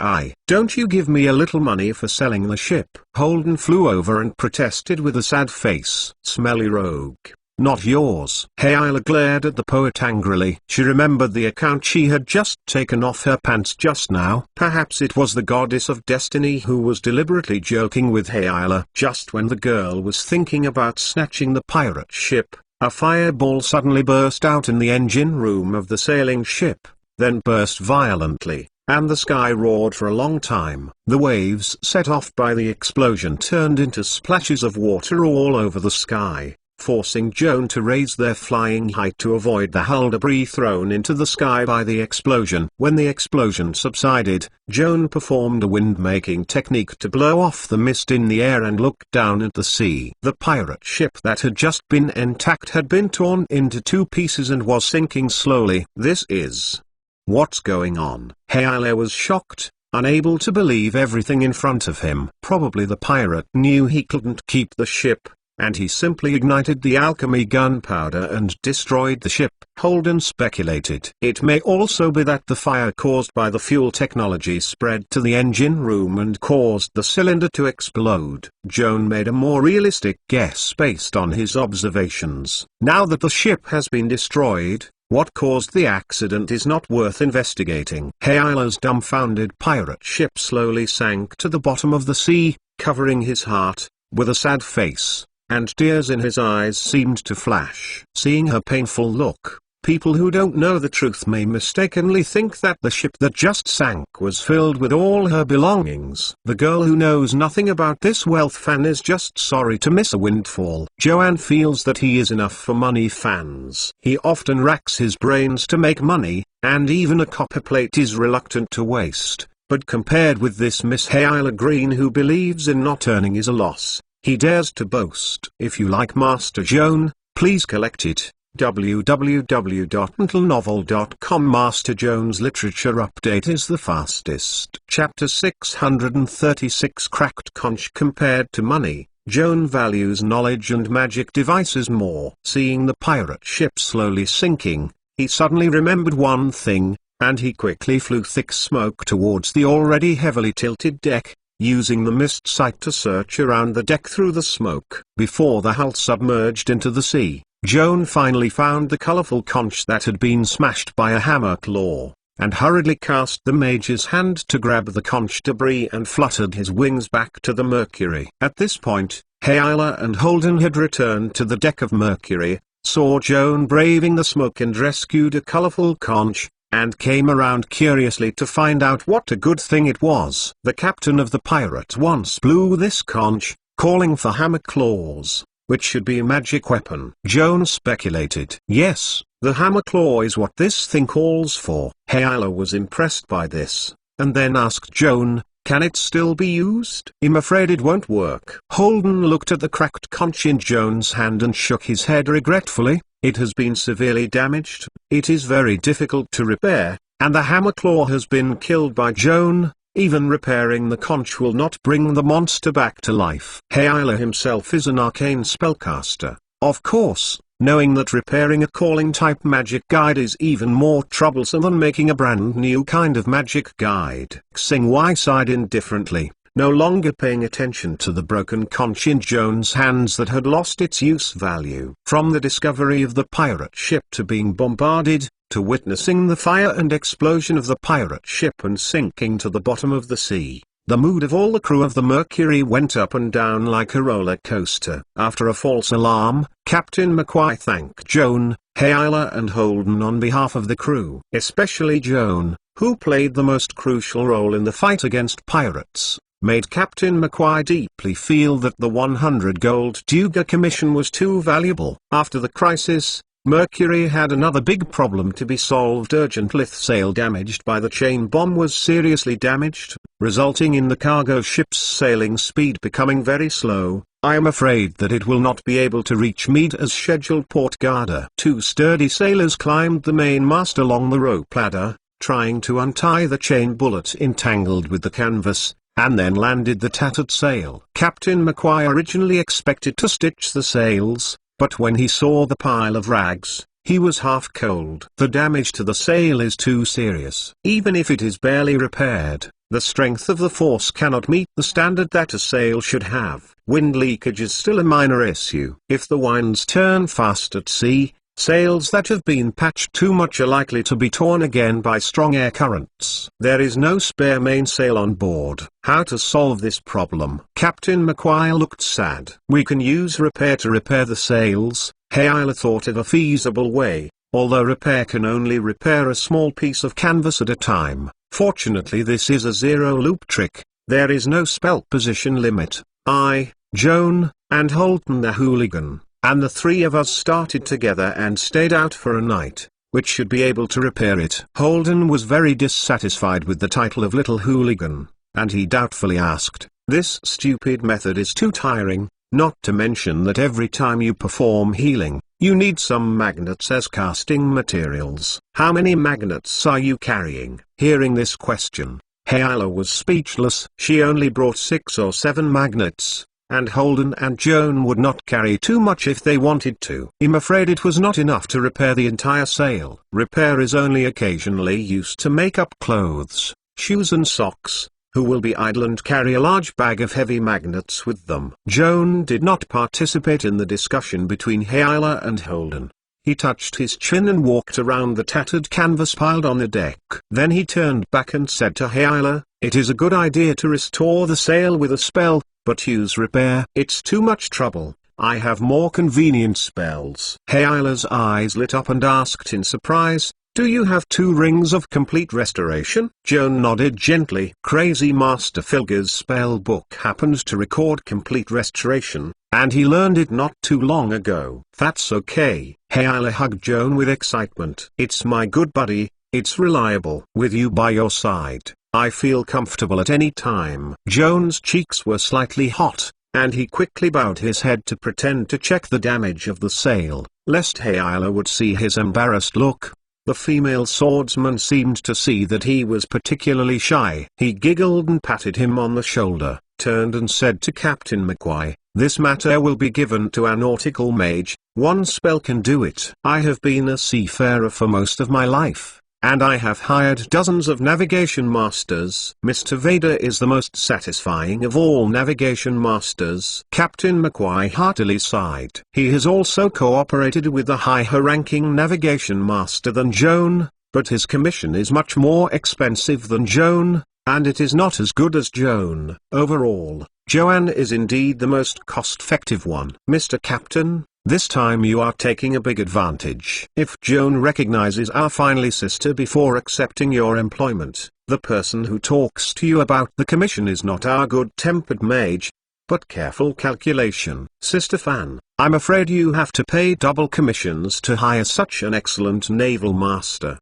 don't you give me a little money for selling the ship?" Holden flew over and protested with a sad face. "Smelly rogue. Not yours." Hyla glared at the poet angrily. She remembered the account she had just taken off her pants just now. Perhaps it was the goddess of destiny who was deliberately joking with Hyla. Just when the girl was thinking about snatching the pirate ship, a fireball suddenly burst out in the engine room of the sailing ship, then burst violently, and the sky roared for a long time. The waves set off by the explosion turned into splashes of water all over the sky, forcing Joan to raise their flying height to avoid the hull debris thrown into the sky by the explosion. When the explosion subsided, Joan performed a wind-making technique to blow off the mist in the air and looked down at the sea. The pirate ship that had just been intact had been torn into 2 pieces and was sinking slowly. "This is What's going on? Hayala was shocked, unable to believe everything in front of him. Probably the pirate knew he couldn't keep the ship, and he simply ignited the alchemy gunpowder and destroyed the ship. Holden speculated. It may also be that the fire caused by the fuel technology spread to the engine room and caused the cylinder to explode. Joan made a more realistic guess based on his observations. Now that the ship has been destroyed, what caused the accident is not worth investigating. Hayala's dumbfounded pirate ship slowly sank to the bottom of the sea, covering his heart, with a sad face, and tears in his eyes seemed to flash. Seeing her painful look, people who don't know the truth may mistakenly think that the ship that just sank was filled with all her belongings. The girl who knows nothing about this wealth fan is just sorry to miss a windfall. Joanne feels that he is enough for money fans. He often racks his brains to make money, and even a copper plate is reluctant to waste. But compared with this Miss Hayala Green who believes in not earning is a loss, he dares to boast. If you like Master Joan, please collect it. www.mentalnovel.com. Master Joan's literature update is the fastest. Chapter 636 Cracked Conch. Compared to money, Joan values knowledge and magic devices more. Seeing the pirate ship slowly sinking, he suddenly remembered one thing, and he quickly flew thick smoke towards the already heavily tilted deck, using the mist sight to search around the deck through the smoke. Before the hull submerged into the sea, Joan finally found the colorful conch that had been smashed by a hammer claw, and hurriedly cast the mage's hand to grab the conch debris and fluttered his wings back to the Mercury. At this point, Hayala and Holden had returned to the deck of Mercury, saw Joan braving the smoke and rescued a colorful conch, and came around curiously to find out what a good thing it was. The captain of the pirate once blew this conch, calling for hammer claws, which should be a magic weapon. Joan speculated. Yes, the hammer claw is what this thing calls for. Hayala was impressed by this, and then asked Joan, can it still be used? I'm afraid it won't work. Holden looked at the cracked conch in Joan's hand and shook his head regretfully. It has been severely damaged, it is very difficult to repair, and the hammer claw has been killed by Joan. Even repairing the conch will not bring the monster back to life. Hayala himself is an arcane spellcaster, of course, knowing that repairing a calling-type magic guide is even more troublesome than making a brand new kind of magic guide. Xing Wai sighed indifferently, no longer paying attention to the broken conch in Joan's hands that had lost its use value. From the discovery of the pirate ship to being bombarded, to witnessing the fire and explosion of the pirate ship and sinking to the bottom of the sea, the mood of all the crew of the Mercury went up and down like a roller coaster. After a false alarm, Captain McQuay thanked Joan, Hayala and Holden on behalf of the crew. Especially Joan, who played the most crucial role in the fight against pirates, made Captain McQuay deeply feel that the 100 gold Duga commission was too valuable. After the crisis, Mercury had another big problem to be solved. Urgent Lith sail damaged by the chain bomb was seriously damaged, resulting in the cargo ship's sailing speed becoming very slow. I am afraid that it will not be able to reach Mead as scheduled. Port Garda. Two sturdy sailors climbed the mainmast along the rope ladder, trying to untie the chain bullet entangled with the canvas, and then landed the tattered sail. Captain McQuay originally expected to stitch the sails, but when he saw the pile of rags, he was half cold. The damage to the sail is too serious. Even if it is barely repaired, the strength of the force cannot meet the standard that a sail should have. Wind leakage is still a minor issue. If the winds turn fast at sea, sails that have been patched too much are likely to be torn again by strong air currents. There is no spare mainsail on board. How to solve this problem? Captain McQuay looked sad. We can use repair to repair the sails. Hayala thought of a feasible way, although repair can only repair a small piece of canvas at a time. Fortunately, this is a zero-loop trick. There is no spell position limit. I, Joan, and Holden the hooligan, and the three of us started together and stayed out for a night, which should be able to repair it. Holden was very dissatisfied with the title of Little Hooligan, and he doubtfully asked, "This stupid method is too tiring, not to mention that every time you perform healing, You need some magnets as casting materials. How many magnets are you carrying? Hearing this question, Hyla was speechless. She only brought 6 or 7 magnets, and Holden and Joan would not carry too much if they wanted to. I'm afraid it was not enough to repair the entire sail. Repair is only occasionally used to make up clothes, shoes and socks. Who will be idle and carry a large bag of heavy magnets with them? Joan did not participate in the discussion between Hyla and Holden. He touched his chin and walked around the tattered canvas piled on the deck. Then he turned back and said to Hyla, "It is a good idea to restore the sail with a spell, but use repair. It's too much trouble. I have more convenient spells." Hyla's eyes lit up and asked in surprise, "Do you have 2 rings of complete restoration?" Joan nodded gently. Crazy Master Filger's spell book happened to record complete restoration, and he learned it not too long ago. "That's okay." Hyla hugged Joan with excitement. "It's my good buddy, it's reliable. With you by your side, I feel comfortable at any time." Joan's cheeks were slightly hot, and he quickly bowed his head to pretend to check the damage of the sail, lest Hyla would see his embarrassed look. The female swordsman seemed to see that he was particularly shy. He giggled and patted him on the shoulder, turned and said to Captain McQuay, "This matter will be given to a nautical mage. 1 spell can do it. I have been a seafarer for most of my life, and I have hired dozens of navigation masters. Mr. Vader is the most satisfying of all navigation masters." Captain McQuay heartily sighed. He has also cooperated with a higher-ranking navigation master than Joan, but his commission is much more expensive than Joan, and it is not as good as Joan. Overall, Joanne is indeed the most cost-effective one. "Mr. Captain, this time you are taking a big advantage. If Joan recognizes our finally sister before accepting your employment, the person who talks to you about the commission is not our good-tempered mage, but careful calculation. Sister Fan, I'm afraid you have to pay double commissions to hire such an excellent naval master."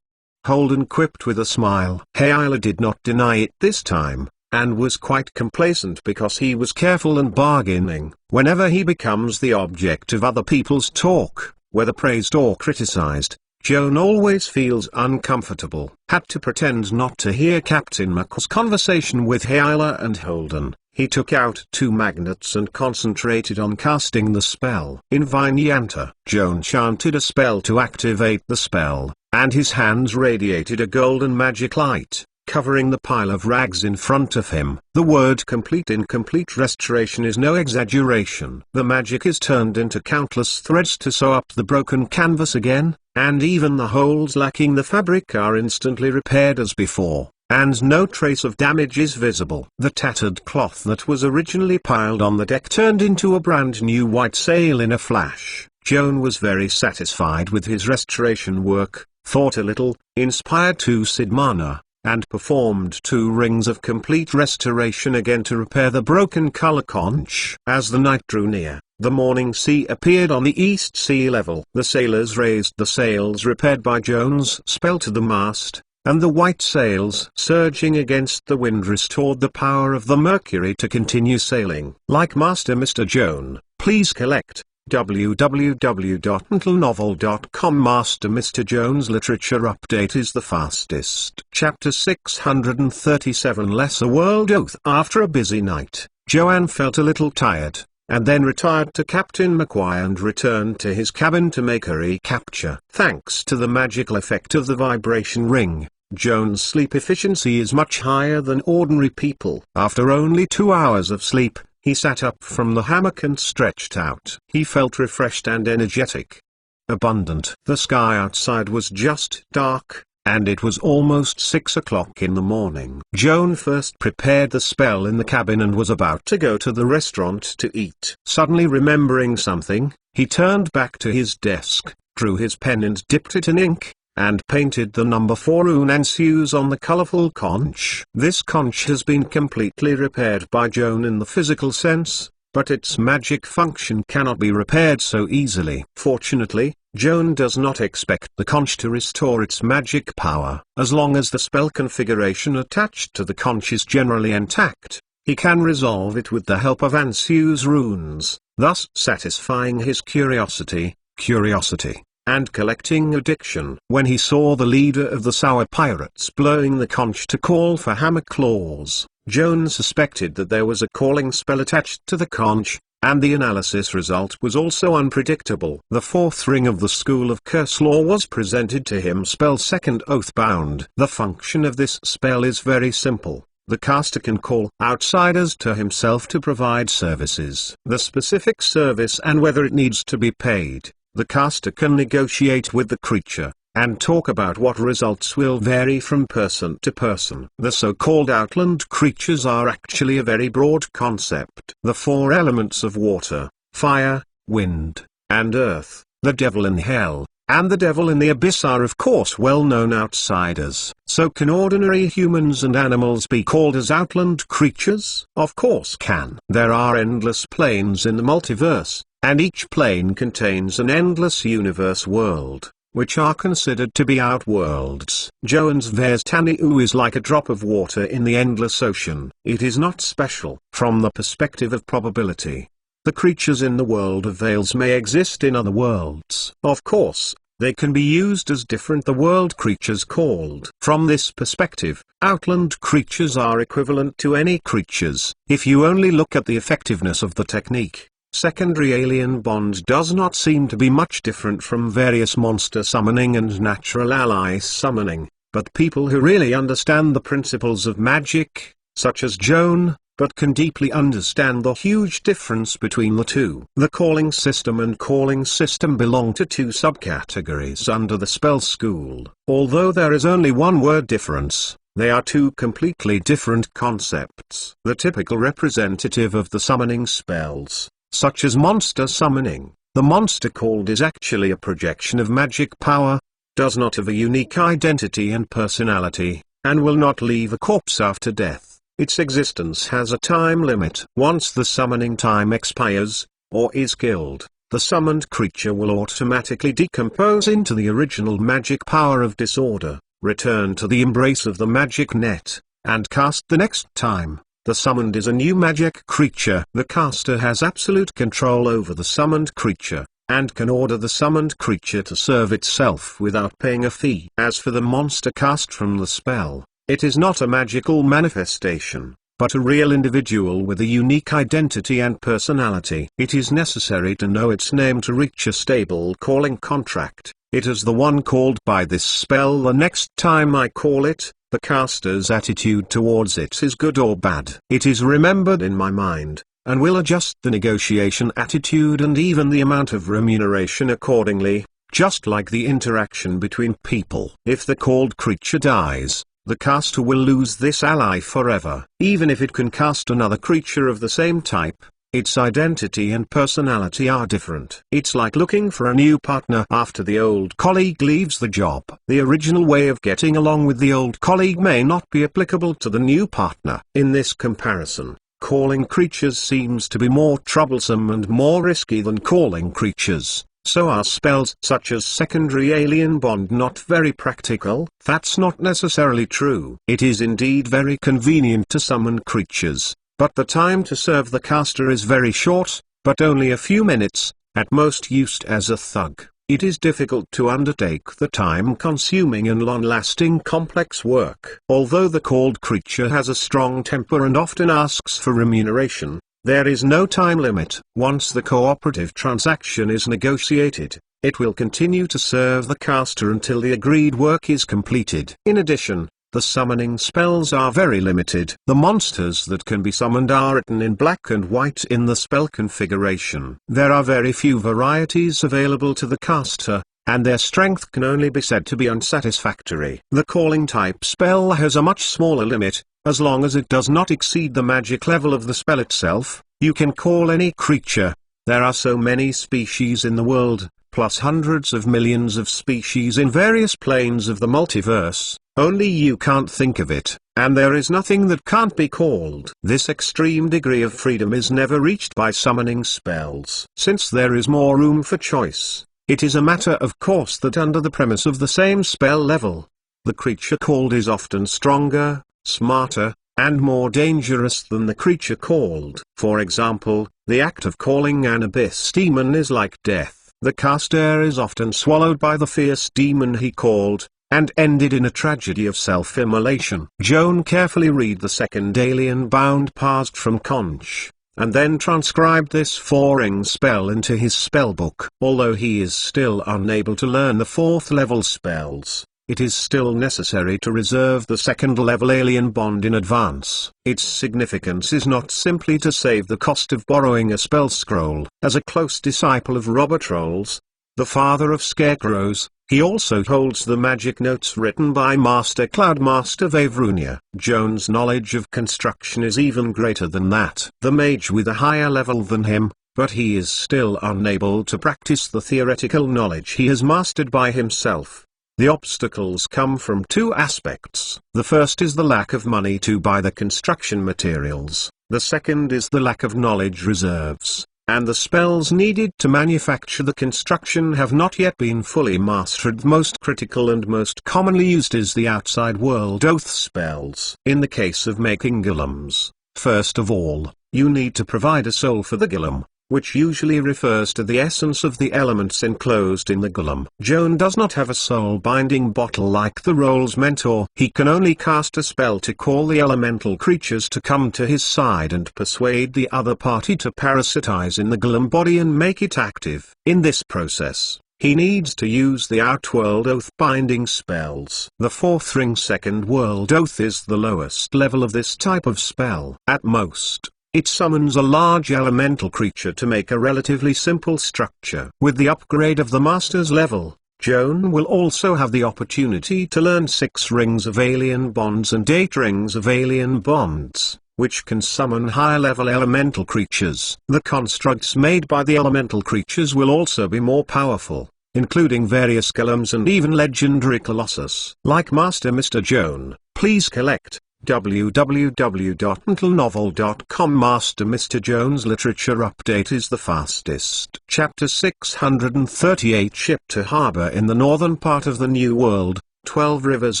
Holden quipped with a smile. Hyla did not deny it this time, and was quite complacent because he was careful and bargaining. Whenever he becomes the object of other people's talk, whether praised or criticized, Joan always feels uncomfortable. Had to pretend not to hear Captain McQuay's conversation with Hyla and Holden. He took out 2 magnets and concentrated on casting the spell. In Vinyanta, Joan chanted a spell to activate the spell, and his hands radiated a golden magic light, covering the pile of rags in front of him. The word complete in complete restoration is no exaggeration. The magic is turned into countless threads to sew up the broken canvas again, and even the holes lacking the fabric are instantly repaired as before, and no trace of damage is visible. The tattered cloth that was originally piled on the deck turned into a brand new white sail in a flash. Joan was very satisfied with his restoration work, thought a little, inspired 2 Sidmana, and performed 2 rings of complete restoration again to repair the broken color conch. As the night drew near, the morning sea appeared on the east sea level. The sailors raised the sails repaired by Joan's spell to the mast, and the white sails surging against the wind restored the power of the Mercury to continue sailing. Like Master Mr. Joan, please collect www.mentalnovel.com. Master Mr. Joan's literature update is the fastest. Chapter 637 Lesser World Oath. After a busy night, Joanne felt a little tired, and then retired to Captain McQuay and returned to his cabin to make a recapture. Thanks to the magical effect of the vibration ring, Joan's sleep efficiency is much higher than ordinary people. After only 2 hours of sleep, he sat up from the hammock and stretched out. He felt refreshed and energetic. Abundant. The sky outside was just dark, and it was almost 6 o'clock in the morning. Joan first prepared the spell in the cabin and was about to go to the restaurant to eat. Suddenly remembering something, he turned back to his desk, drew his pen and dipped it in ink, and painted the number 4 rune ensues on the colorful conch. This conch has been completely repaired by Joan in the physical sense, but its magic function cannot be repaired so easily. Fortunately, Joan does not expect the conch to restore its magic power. As long as the spell configuration attached to the conch is generally intact, he can resolve it with the help of Ansu's runes, thus satisfying his curiosity. curiosity, and collecting addiction. When he saw the leader of the Sour Pirates blowing the conch to call for hammer claws, Joan suspected that there was a calling spell attached to the conch, and the analysis result was also unpredictable. The fourth ring of the School of Curse Law was presented to him. Spell second Oathbound. The function of this spell is very simple. The caster can call outsiders to himself to provide services. The specific service and whether it needs to be paid, the caster can negotiate with the creature, and talk about what results will vary from person to person. The so-called outland creatures are actually a very broad concept. The four elements of water, fire, wind, and earth, the devil in hell, and the devil in the abyss are of course well-known outsiders. So can ordinary humans and animals be called as outland creatures? Of course can. There are endless planes in the multiverse, and each plane contains an endless universe world, which are considered to be outworlds. Joan's Vestaniu is like a drop of water in the endless ocean. It is not special. From the perspective of probability, the creatures in the world of Veils may exist in other worlds. Of course, they can be used as different the world creatures called. From this perspective, outland creatures are equivalent to any creatures. If you only look at the effectiveness of the technique, secondary alien bond does not seem to be much different from various monster summoning and natural ally summoning, but people who really understand the principles of magic, such as Joan, but can deeply understand the huge difference between the two. The calling system and calling system belong to two subcategories under the spell school. Although there is only one word difference, they are two completely different concepts. The typical representative of the summoning spells, such as monster summoning, the monster called is actually a projection of magic power, does not have a unique identity and personality, and will not leave a corpse after death. Its existence has a time limit. Once the summoning time expires, or is killed, the summoned creature will automatically decompose into the original magic power of disorder, return to the embrace of the magic net, and cast the next time. The summoned is a new magic creature. The caster has absolute control over the summoned creature, and can order the summoned creature to serve itself without paying a fee. As for the monster cast from the spell, it is not a magical manifestation, but a real individual with a unique identity and personality. It is necessary to know its name to reach a stable calling contract. It is the one called by this spell. The next time I call it, the caster's attitude towards it is good or bad. It is remembered in my mind, and will adjust the negotiation attitude and even the amount of remuneration accordingly, just like the interaction between people. If the called creature dies, the caster will lose this ally forever. Even if it can cast another creature of the same type, its identity and personality are different. It's like looking for a new partner after the old colleague leaves the job. The original way of getting along with the old colleague may not be applicable to the new partner. In this comparison, calling creatures seems to be more troublesome and more risky than calling creatures. So are spells such as secondary alien bond not very practical? That's not necessarily true. It is indeed very convenient to summon creatures, but the time to serve the caster is very short, but only a few minutes, at most used as a thug. It is difficult to undertake the time-consuming and long-lasting complex work. Although the called creature has a strong temper and often asks for remuneration, there is no time limit. Once the cooperative transaction is negotiated, it will continue to serve the caster until the agreed work is completed. In addition, the summoning spells are very limited. The monsters that can be summoned are written in black and white in the spell configuration. There are very few varieties available to the caster, and their strength can only be said to be unsatisfactory. The calling type spell has a much smaller limit. As long as it does not exceed the magic level of the spell itself, you can call any creature. There are so many species in the world, plus hundreds of millions of species in various planes of the multiverse, only you can't think of it, and there is nothing that can't be called. This extreme degree of freedom is never reached by summoning spells. Since there is more room for choice, it is a matter of course that under the premise of the same spell level, the creature called is often stronger, smarter, and more dangerous than the creature called. For example, the act of calling an abyss demon is like death. The cast air is often swallowed by the fierce demon he called, and ended in a tragedy of self-immolation. Joan carefully read the second alien-bound passed from Conch, and then transcribed this 4-ring spell into his spellbook. Although he is still unable to learn the 4th level spells, it is still necessary to reserve the 2nd level alien bond in advance. Its significance is not simply to save the cost of borrowing a spell scroll. As a close disciple of Robert Rolls, the father of scarecrows, he also holds the magic notes written by Master Cloudmaster Vavrunia. Joan's knowledge of construction is even greater than that. The mage with a higher level than him, but he is still unable to practice the theoretical knowledge he has mastered by himself. The obstacles come from 2 aspects. The first is the lack of money to buy the construction materials, the second is the lack of knowledge reserves, and the spells needed to manufacture the construction have not yet been fully mastered. The most critical and most commonly used is the outside world oath spells. In the case of making golems, first of all, you need to provide a soul for the golem, which usually refers to the essence of the elements enclosed in the golem. Joan does not have a soul-binding bottle like the Rolls mentor. He can only cast a spell to call the elemental creatures to come to his side and persuade the other party to parasitize in the golem body and make it active. In this process, he needs to use the Outworld Oath binding spells. The 4th ring Second World Oath is the lowest level of this type of spell. At most, it summons a large elemental creature to make a relatively simple structure. With the upgrade of the Master's level, Joan will also have the opportunity to learn 6 rings of alien bonds and 8 rings of alien bonds, which can summon higher-level elemental creatures. The constructs made by the elemental creatures will also be more powerful, including various golems and even legendary colossus. Like Master Mr. Joan, please collect www.mentalnovel.com. Master Mr. Joan's literature update is the fastest. Chapter 638. Ship to harbor in the northern part of the New World. 12 rivers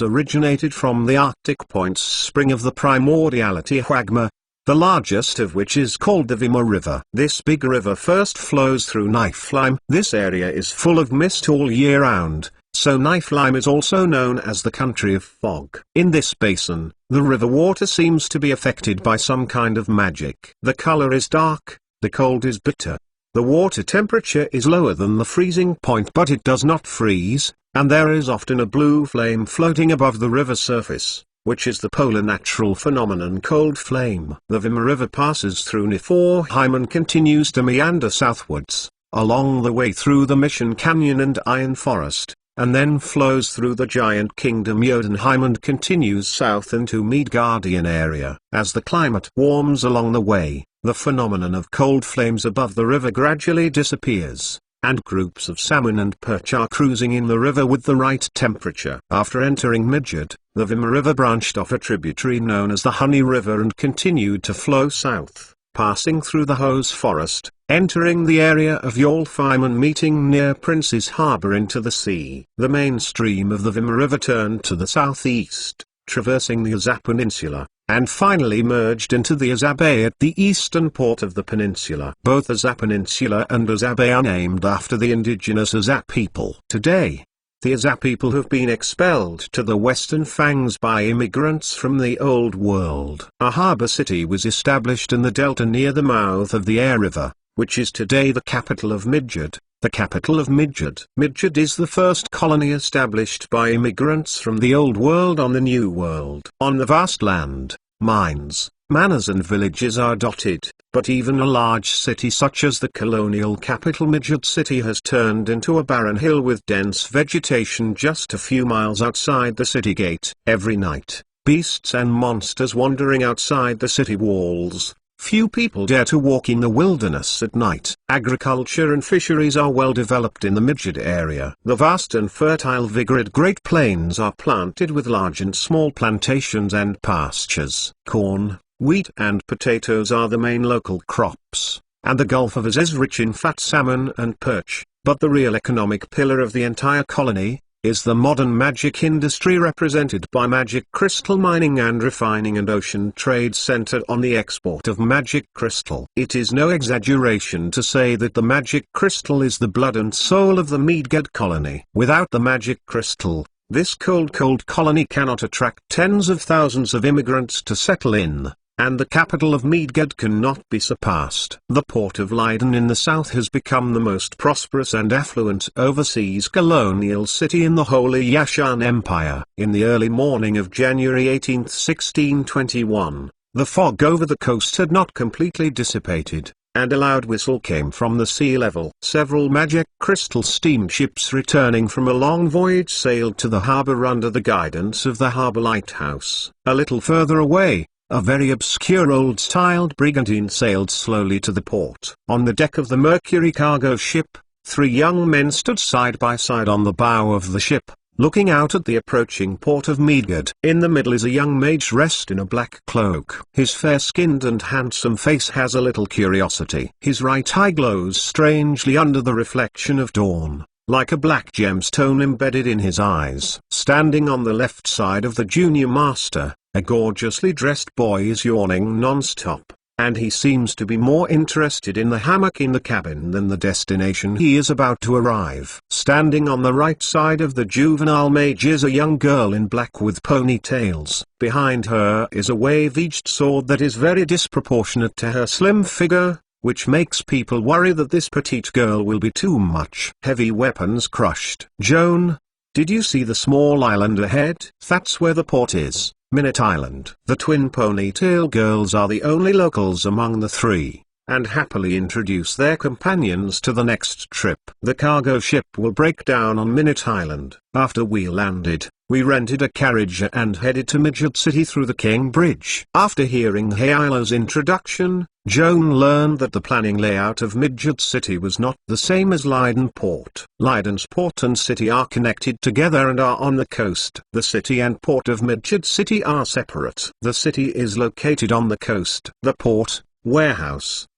originated from the Arctic points spring of the primordiality Hwagma, the largest of which is called the Vima River. This big river first flows through Niflheim. This area is full of mist all year round, so Niflheim is also known as the country of fog. In this basin, the river water seems to be affected by some kind of magic. The color is dark, the cold is bitter. The water temperature is lower than the freezing point, but it does not freeze, and there is often a blue flame floating above the river surface, which is the polar natural phenomenon cold flame. The Vima River passes through Niflheim and continues to meander southwards, along the way through the Mission Canyon and Iron Forest, and then flows through the giant kingdom Jotunheim and continues south into Midgardian area. As the climate warms along the way, the phenomenon of cold flames above the river gradually disappears, and groups of salmon and perch are cruising in the river with the right temperature. After entering Midgard, the Vima River branched off a tributary known as the Honey River and continued to flow south, passing through the Hose Forest, entering the area of Yolfheim and meeting near Prince's Harbour into the sea. The main stream of the Vima River turned to the southeast, traversing the Azap Peninsula, and finally merged into the Azap Bay at the eastern port of the peninsula. Both Azap Peninsula and Azap Bay are named after the indigenous Azap people. Today, the Azap people have been expelled to the western Fangs by immigrants from the Old World. A harbour city was established in the delta near the mouth of the Air River, which is today the capital of Midgard. The capital of Midgard. Midgard is the first colony established by immigrants from the Old World on the New World. On the vast land, mines, manors and villages are dotted, but even a large city such as the colonial capital Midgard City has turned into a barren hill with dense vegetation just a few miles outside the city gate. Every night, beasts and monsters wandering outside the city walls. Few people dare to walk in the wilderness at night. Agriculture and fisheries are well developed in the Midgard area. The vast and fertile Vigrid Great Plains are planted with large and small plantations and pastures. Corn, wheat and potatoes are the main local crops, and the Gulf of Iz is rich in fat salmon and perch. But the real economic pillar of the entire colony, is the modern magic industry represented by magic crystal mining and refining and ocean trade centered on the export of magic crystal. It is no exaggeration to say that the magic crystal is the blood and soul of the Midgard colony. Without the magic crystal, this cold colony cannot attract tens of thousands of immigrants to settle in, and the capital of Midgard cannot be surpassed. The port of Leiden in the south has become the most prosperous and affluent overseas colonial city in the Holy Yashan Empire. In the early morning of January 18, 1621, the fog over the coast had not completely dissipated, and a loud whistle came from the sea level. Several magic crystal steamships returning from a long voyage sailed to the harbour under the guidance of the harbour lighthouse. A little further away, a very obscure old-styled brigantine sailed slowly to the port. On the deck of the Mercury cargo ship, 3 young men stood side by side on the bow of the ship, looking out at the approaching port of Midgard. In the middle is a young mage dressed in a black cloak. His fair-skinned and handsome face has a little curiosity. His right eye glows strangely under the reflection of dawn, like a black gemstone embedded in his eyes. Standing on the left side of the junior master, a gorgeously dressed boy is yawning non-stop, and he seems to be more interested in the hammock in the cabin than the destination he is about to arrive. Standing on the right side of the juvenile mage is a young girl in black with ponytails. Behind her is a wave-edged sword that is very disproportionate to her slim figure, which makes people worry that this petite girl will be too much. Heavy weapons crushed. Joan, did you see the small island ahead? That's where the port is. Minute Island. The twin ponytail girls are the only locals among the 3, and happily introduce their companions to the next trip. The cargo ship will break down on Minute Island. After we landed, we rented a carriage and headed to Midgard City through the King Bridge. After hearing Heila's introduction, Joan learned that the planning layout of Midgard City was not the same as Leiden Port. Leiden's port and city are connected together and are on the coast. The city and port of Midgard City are separate. The city is located on the coast. The port, warehouse,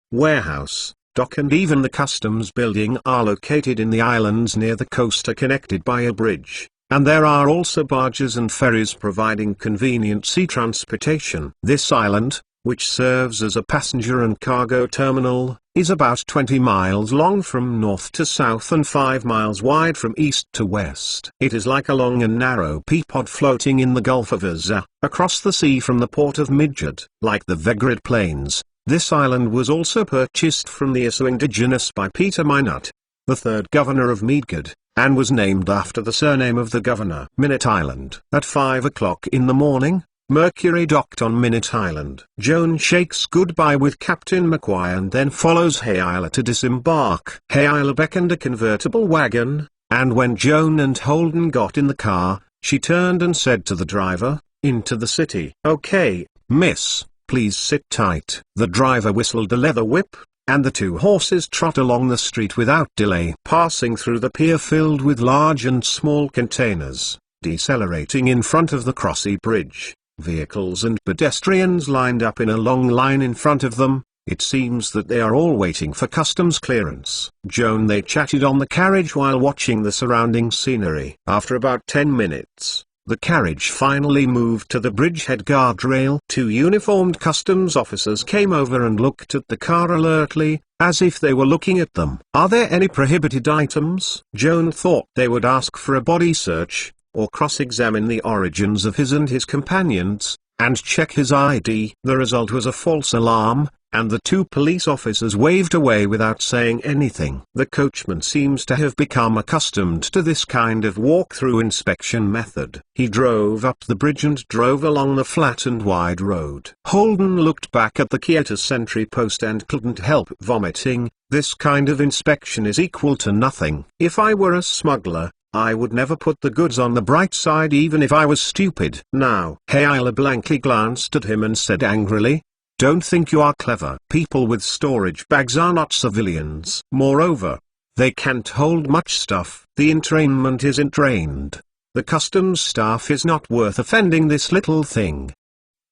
dock and even the customs building are located in the islands near the coast are connected by a bridge, and there are also barges and ferries providing convenient sea transportation. This island, which serves as a passenger and cargo terminal, is about 20 miles long from north to south and 5 miles wide from east to west. It is like a long and narrow peapod floating in the Gulf of Azov, across the sea from the port of Midgard. Like the Vegrad Plains, this island was also purchased from the Isu indigenous by Peter Minot, the 3rd governor of Midgard, and was named after the surname of the governor. Minute Island. At 5 o'clock in the morning, Mercury docked on Minute Island. Joan shakes goodbye with Captain McQuay and then follows Heila to disembark. Heila beckoned a convertible wagon, and when Joan and Holden got in the car, she turned and said to the driver, "Into the city." "Okay, miss, please sit tight." The driver whistled a leather whip, and the 2 horses trot along the street without delay, passing through the pier filled with large and small containers, decelerating in front of the Crossy Bridge. Vehicles and pedestrians lined up in a long line in front of them. It seems that they are all waiting for customs clearance. Joan they chatted on the carriage while watching the surrounding scenery. After about 10 minutes, the carriage finally moved to the bridgehead guardrail. 2 uniformed customs officers came over and looked at the car alertly, as if they were looking at them. "Are there any prohibited items?" Joan thought they would ask for a body search, or cross-examine the origins of his and his companions, and check his ID. The result was a false alarm, and the 2 police officers waved away without saying anything. The coachman seems to have become accustomed to this kind of walk-through inspection method. He drove up the bridge and drove along the flat and wide road. Holden looked back at the Kyoto sentry post and couldn't help vomiting. This kind of inspection is equal to nothing. "If I were a smuggler, I would never put the goods on the bright side even if I was stupid." Now, Heila blankly glanced at him and said angrily, "Don't think you are clever. People with storage bags are not civilians. Moreover, they can't hold much stuff. The entrainment isn't trained. The customs staff is not worth offending this little thing.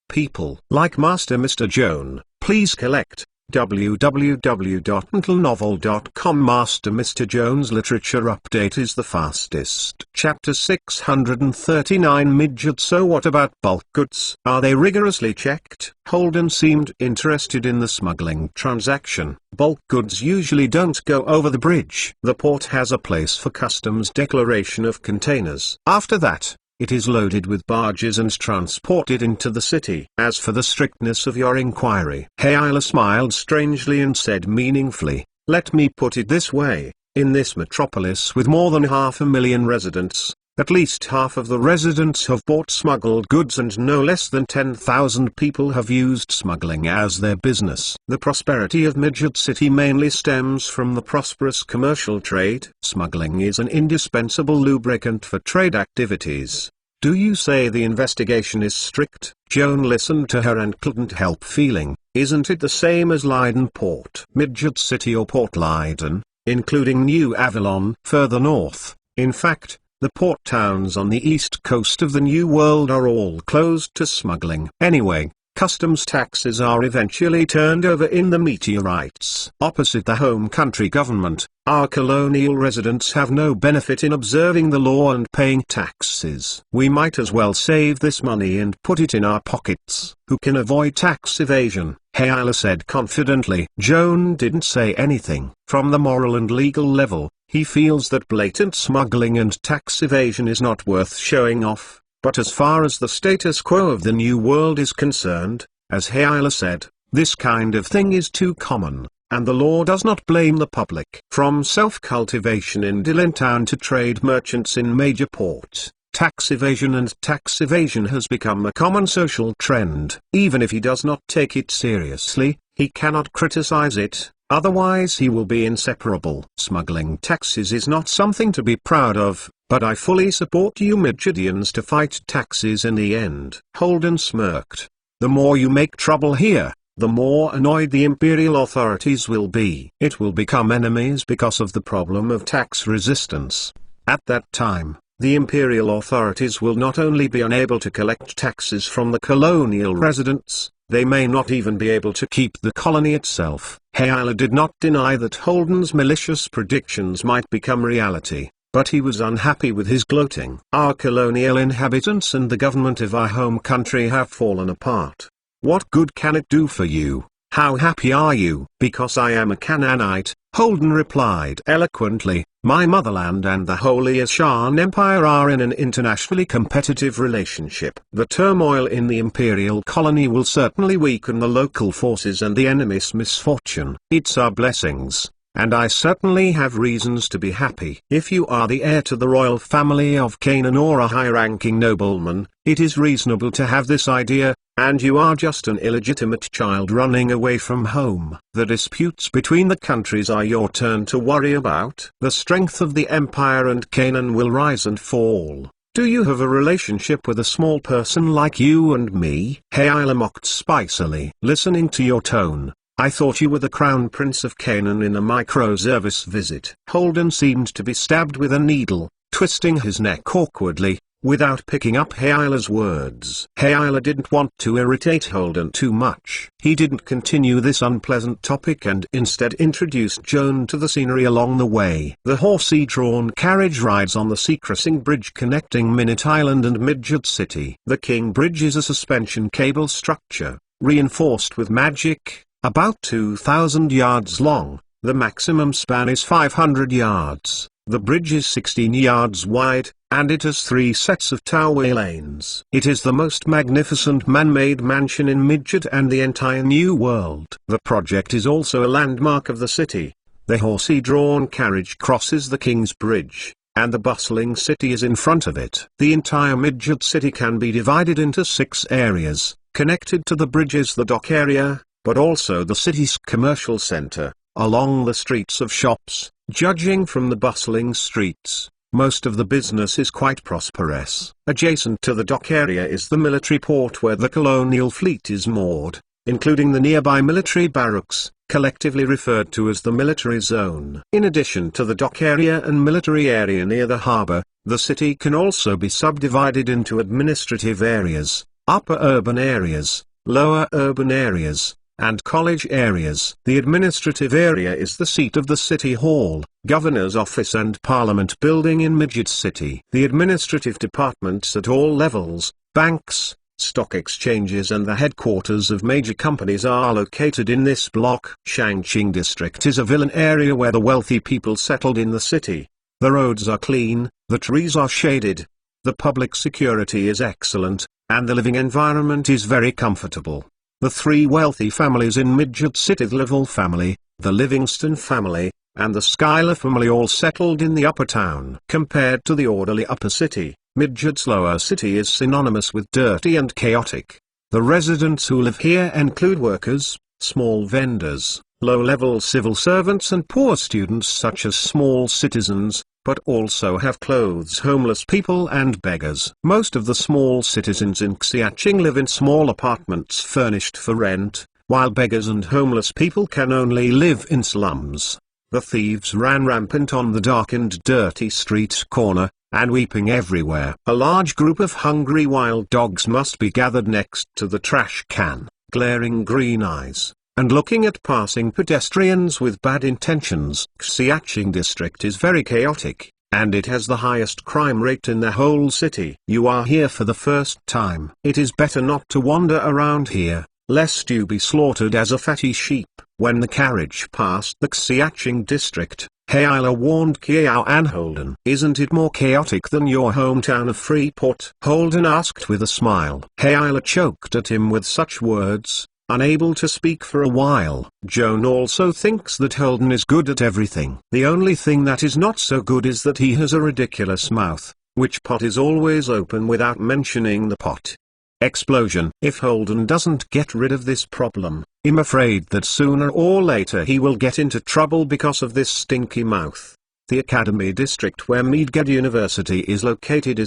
People like Master Mr. Joan, please collect, www.mentalnovel.com Master Mr. Jones Literature Update is the fastest. Chapter 639 Midget. So what about bulk goods? Are they rigorously checked? Holden seemed interested in the smuggling transaction. Bulk goods usually don't go over the bridge. The port has a place for customs declaration of containers. After that, it is loaded with barges and transported into the city. As for the strictness of your inquiry, Hayla smiled strangely and said meaningfully, let me put it this way, in this metropolis with more than 500,000 residents, at least half of the residents have bought smuggled goods and no less than 10,000 people have used smuggling as their business. The prosperity of Midget City mainly stems from the prosperous commercial trade. Smuggling is an indispensable lubricant for trade activities. Do you say the investigation is strict? Joan listened to her and couldn't help feeling, isn't it the same as Leiden Port? Midget City or Port Leiden, including New Avalon further north. In fact, the port towns on the east coast of the New World are all closed to smuggling. Anyway, customs taxes are eventually turned over in the meteorites. Opposite the home country government, our colonial residents have no benefit in observing the law and paying taxes. We might as well save this money and put it in our pockets. Who can avoid tax evasion? Hayla said confidently. Joan didn't say anything. From the moral and legal level, he feels that blatant smuggling and tax evasion is not worth showing off, but as far as the status quo of the New World is concerned, as Hayla said, this kind of thing is too common, and the law does not blame the public. From self-cultivation in Dillontown to trade merchants in major ports, tax evasion has become a common social trend. Even if he does not take it seriously, he cannot criticize it. Otherwise he will be inseparable. Smuggling taxes is not something to be proud of, but I fully support you Midgetians to fight taxes in the end. Holden smirked. The more you make trouble here, the more annoyed the imperial authorities will be. It will become enemies because of the problem of tax resistance. At that time, the imperial authorities will not only be unable to collect taxes from the colonial residents, they may not even be able to keep the colony itself. Hayla did not deny that Holden's malicious predictions might become reality, but he was unhappy with his gloating. Our colonial inhabitants and the government of our home country have fallen apart. What good can it do for you? How happy are you? Because I am a Canaanite, Holden replied eloquently. My motherland and the Holy Ashan Empire are in an internationally competitive relationship. The turmoil in the imperial colony will certainly weaken the local forces and the enemy's misfortune. It's our blessings, and I certainly have reasons to be happy. If you are the heir to the royal family of Canaan or a high-ranking nobleman, it is reasonable to have this idea, and you are just an illegitimate child running away from home. The disputes between the countries are your turn to worry about. The strength of the empire and Canaan will rise and fall. Do you have a relationship with a small person like you and me? Hayla mocked spicily. Listening to your tone, I thought you were the crown prince of Canaan in a microservice visit. Holden seemed to be stabbed with a needle, twisting his neck awkwardly, without picking up Hayla's words. Hayla didn't want to irritate Holden too much. He didn't continue this unpleasant topic and instead introduced Joan to the scenery along the way. The horsey-drawn carriage rides on the sea crossing bridge connecting Minute Island and Midget City. The King Bridge is a suspension cable structure, reinforced with magic, about 2,000 yards long. The maximum span is 500 yards. The bridge is 16 yards wide, and it has 3 sets of towway lanes. It is the most magnificent man-made mansion in Midget and the entire New World. The project is also a landmark of the city. The horsey-drawn carriage crosses the King's Bridge, and the bustling city is in front of it. The entire Midget City can be divided into 6 areas. Connected to the bridge is the dock area, but also the city's commercial center. Along the streets of shops, judging from the bustling streets, most of the business is quite prosperous. Adjacent to the dock area is the military port where the colonial fleet is moored, including the nearby military barracks, collectively referred to as the military zone. In addition to the dock area and military area near the harbor, the city can also be subdivided into administrative areas, upper urban areas, lower urban areas, and college areas. The administrative area is the seat of the City Hall, Governor's Office and Parliament Building in Mage City. The administrative departments at all levels, banks, stock exchanges and the headquarters of major companies are located in this block. Shangqing District is a villa area where the wealthy people settled in the city. The roads are clean, the trees are shaded, the public security is excellent, and the living environment is very comfortable. The three wealthy families in Midget City, the Livell family, the Livingston family, and the Schuyler family all settled in the upper town. Compared to the orderly upper city, Midget's lower city is synonymous with dirty and chaotic. The residents who live here include workers, small vendors, low-level civil servants and poor students such as small citizens, but also have clothes homeless people and beggars. Most of the small citizens in Xiaching live in small apartments furnished for rent, while beggars and homeless people can only live in slums. The thieves ran rampant on the dark and dirty street corner, and weeping everywhere. A large group of hungry wild dogs must be gathered next to the trash can, glaring green eyes, and looking at passing pedestrians with bad intentions. Xiaching District is very chaotic, and it has the highest crime rate in the whole city. You are here for the first time. It is better not to wander around here, lest you be slaughtered as a fatty sheep. When the carriage passed the Xiaching District, Hayla warned Kiao and Holden. Isn't it more chaotic than your hometown of Freeport? Holden asked with a smile. Hayla choked at him with such words, unable to speak for a while. Joan also thinks that Holden is good at everything. The only thing that is not so good is that he has a ridiculous mouth, which pot is always open without mentioning the pot. Explosion. If Holden doesn't get rid of this problem, I'm afraid that sooner or later he will get into trouble because of this stinky mouth. The Academy District where Meadged University is located